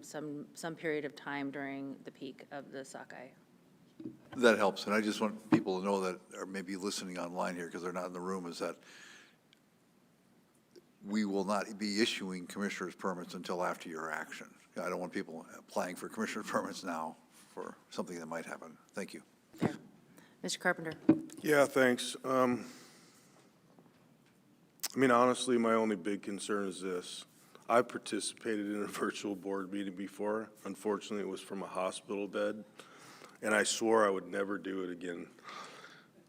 some period of time during the peak of the sockeye. That helps, and I just want people to know that are maybe listening online here because they're not in the room, is that we will not be issuing commissioner's permits until after your action. I don't want people applying for commissioner's permits now for something that might happen. Thank you. Fair. Mr. Carpenter. Yeah, thanks. I mean, honestly, my only big concern is this. I participated in a virtual board meeting before. Unfortunately, it was from a hospital bed, and I swore I would never do it again.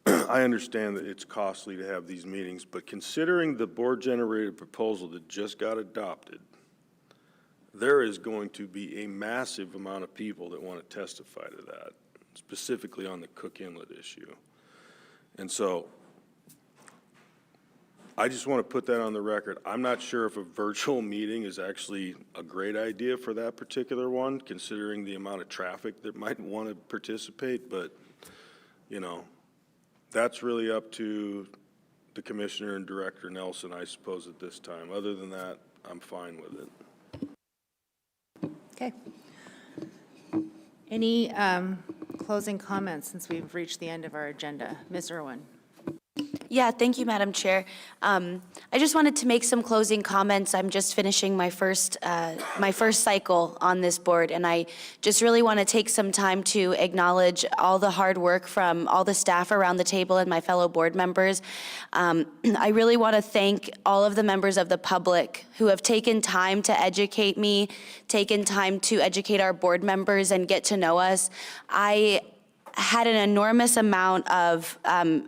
I understand that it's costly to have these meetings, but considering the board-generated proposal that just got adopted, there is going to be a massive amount of people that want to testify to that, specifically on the Cook Inlet issue. And so I just want to put that on the record. I'm not sure if a virtual meeting is actually a great idea for that particular one, considering the amount of traffic that might want to participate, but, you know, that's really up to the Commissioner and Director Nelson, I suppose, at this time. Other than that, I'm fine with it. Okay. Any closing comments since we've reached the end of our agenda? Ms. Irwin. Yeah, thank you, Madam Chair. I just wanted to make some closing comments. I'm just finishing my first cycle on this board, and I just really want to take some time to acknowledge all the hard work from all the staff around the table and my fellow board members. I really want to thank all of the members of the public who have taken time to educate me, taken time to educate our board members and get to know us. I had an enormous amount of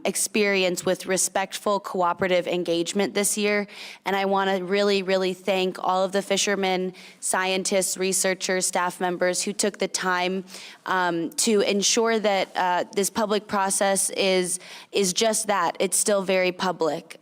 experience with respectful, cooperative engagement this year, and I want to really, really thank all of the fishermen, scientists, researchers, staff members who took the time to ensure that this public process is just that. It's still very public.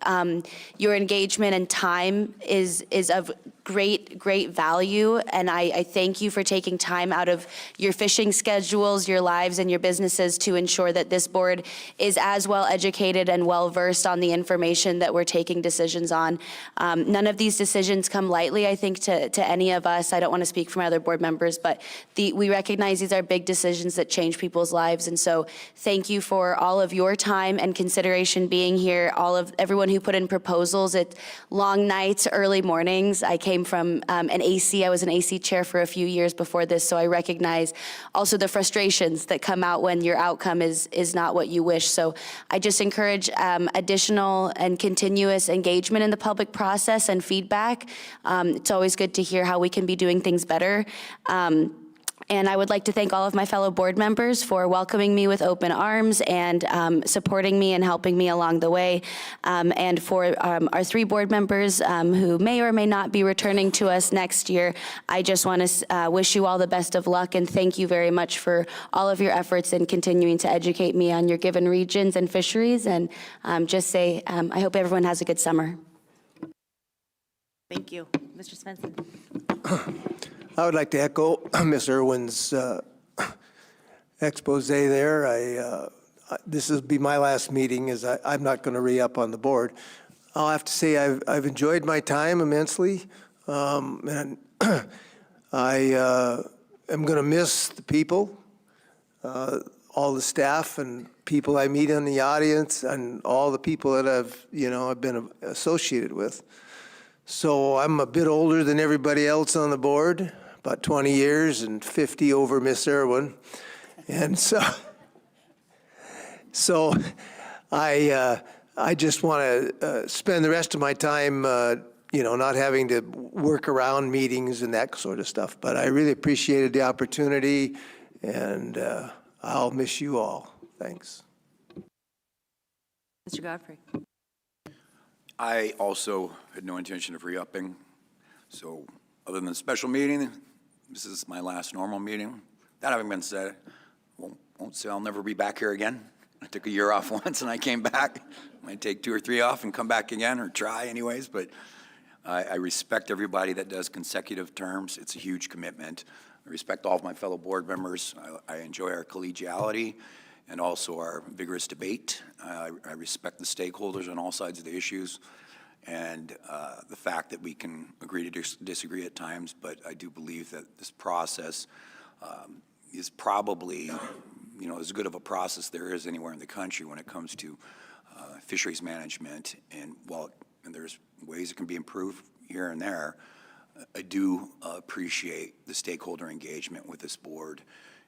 Your engagement and time is of great value, and I thank you for taking time out of your fishing schedules, your lives, and your businesses to ensure that this board is as well educated and well versed on the information that we're taking decisions on. None of these decisions come lightly, I think, to any of us. I don't want to speak for my other board members, but we recognize these are big decisions that change people's lives, and so thank you for all of your time and consideration being here, everyone who put in proposals. It's long nights, early mornings. I came from I was an AC chair for a few years before this, so I recognize also the frustrations that come out when your outcome is not what you wish. So I just encourage additional and continuous engagement in the public process and feedback. It's always good to hear how we can be doing things better. And I would like to thank all of my fellow board members for welcoming me with open arms and supporting me and helping me along the way. And for our 3 board members who may or may not be returning to us next year, I just want to wish you all the best of luck and thank you very much for all of your efforts in continuing to educate me on your given regions and fisheries. And just say, I hope everyone has a good summer. Thank you. Mr. Svensson. I would like to echo Ms. Irwin's expose there. This will be my last meeting, as I'm not going to re-up on the board. I'll have to say I've enjoyed my time immensely, and I am going to miss the people, all the staff and people I meet in the audience, and all the people that I've been associated with. So I'm a bit older than everybody else on the board, about 20 years and 50 over Miss Irwin. And so I just want to spend the rest of my time, not having to work around meetings and that sort of stuff. But I really appreciated the opportunity, and I'll miss you all. Thanks. Mr. Godfrey. I also had no intention of re-upping, so other than the special meeting, this is my last normal meeting. That having been said, won't say I'll never be back here again. I took a year off once and I came back. I might take 2 or 3 off and come back again, or try anyways, but I respect everybody that does consecutive terms. It's a huge commitment. I respect all of my fellow board members. I enjoy our collegiality and also our vigorous debate. I respect the stakeholders on all sides of the issues, and the fact that we can agree to disagree at times, but I do believe that this process is probably, as good of a process there is anywhere in the country when it comes to fisheries management. And while there's ways it can be improved here and there, I do appreciate the stakeholder engagement with this board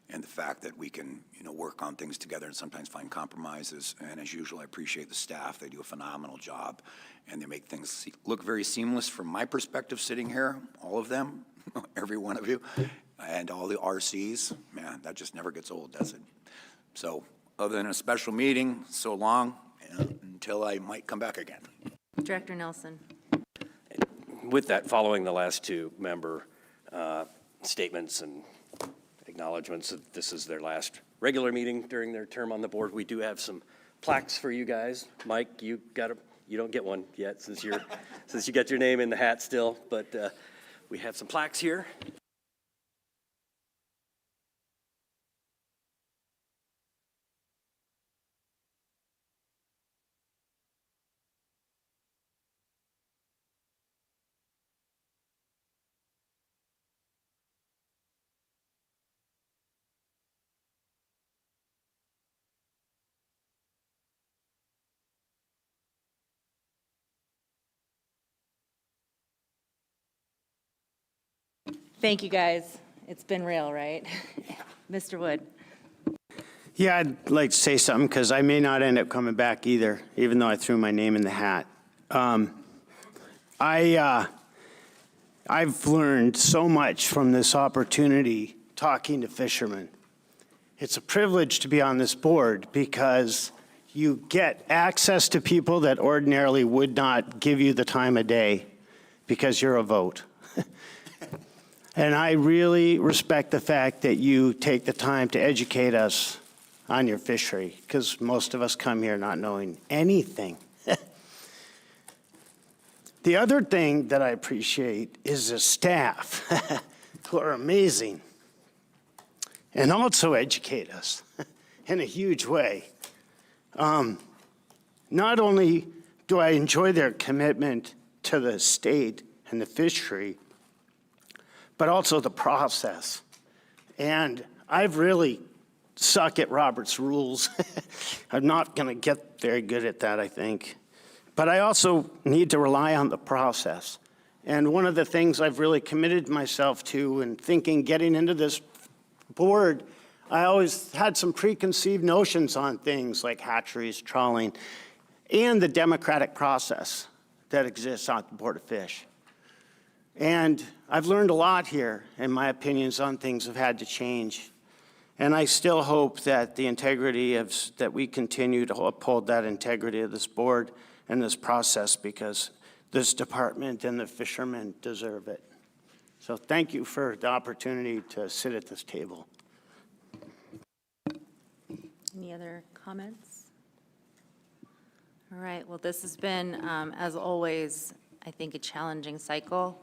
and the fact that we can, work on things together and sometimes find compromises. And as usual, I appreciate the staff. They do a phenomenal job, and they make things look very seamless from my perspective sitting here, all of them, every one of you, and all the RCs. Man, that just never gets old, does it? So other than a special meeting, so long, until I might come back again. Director Nelson. With that, following the last 2 member statements and acknowledgements that this is their last regular meeting during their term on the board, we do have some plaques for you guys. Mike, you don't get one yet since you got your name in the hat still, but we have some plaques here. Thank you, guys. It's been real, right? Mr. Wood. Yeah, I'd like to say something because I may not end up coming back either, even though I threw my name in the hat. I've learned so much from this opportunity talking to fishermen. It's a privilege to be on this board because you get access to people that ordinarily would not give you the time of day because you're a vote. And I really respect the fact that you take the time to educate us on your fishery, because most of us come here not knowing anything. The other thing that I appreciate is the staff, who are amazing, and also educate us in a huge way. Not only do I enjoy their commitment to the state and the fishery, but also the process. And I've really suck at Robert's rules. I'm not going to get very good at that, I think. But I also need to rely on the process. And one of the things I've really committed myself to in thinking, getting into this board, I always had some preconceived notions on things like hatcheries, trawling, and the democratic process that exists on the Board of Fish. And I've learned a lot here, and my opinions on things have had to change. And I still hope that the integrity of, that we continue to uphold that integrity of this board and this process, because this department and the fishermen deserve it. So thank you for the opportunity to sit at this table. Any other comments? All right, well, this has been, as always, I think a challenging cycle.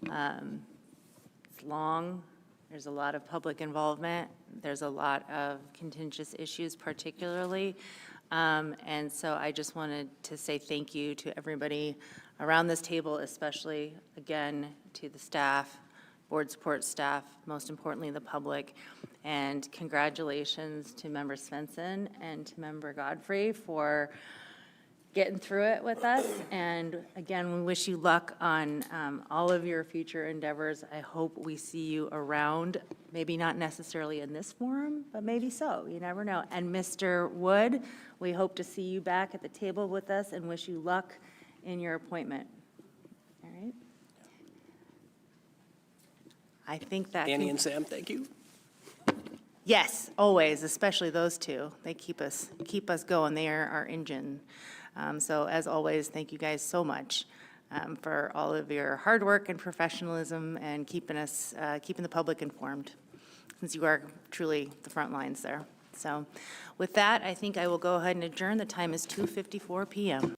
It's long. There's a lot of public involvement. There's a lot of contentious issues particularly. And so I just wanted to say thank you to everybody around this table, especially, again, to the staff, board support staff, most importantly, the public. And congratulations to Member Svensson and to Member Godfrey for getting through it with us. And again, we wish you luck on all of your future endeavors. I hope we see you around, maybe not necessarily in this forum, but maybe so, you never know. And Mr. Wood, we hope to see you back at the table with us and wish you luck in your appointment. All right? I think that Annie and Sam, thank you. Yes, always, especially those two. They keep us going. They are our engine. So as always, thank you guys so much for all of your hard work and professionalism and keeping the public informed, since you are truly the front lines there. So with that, I think I will go ahead and adjourn. The time is 2:54 p.m.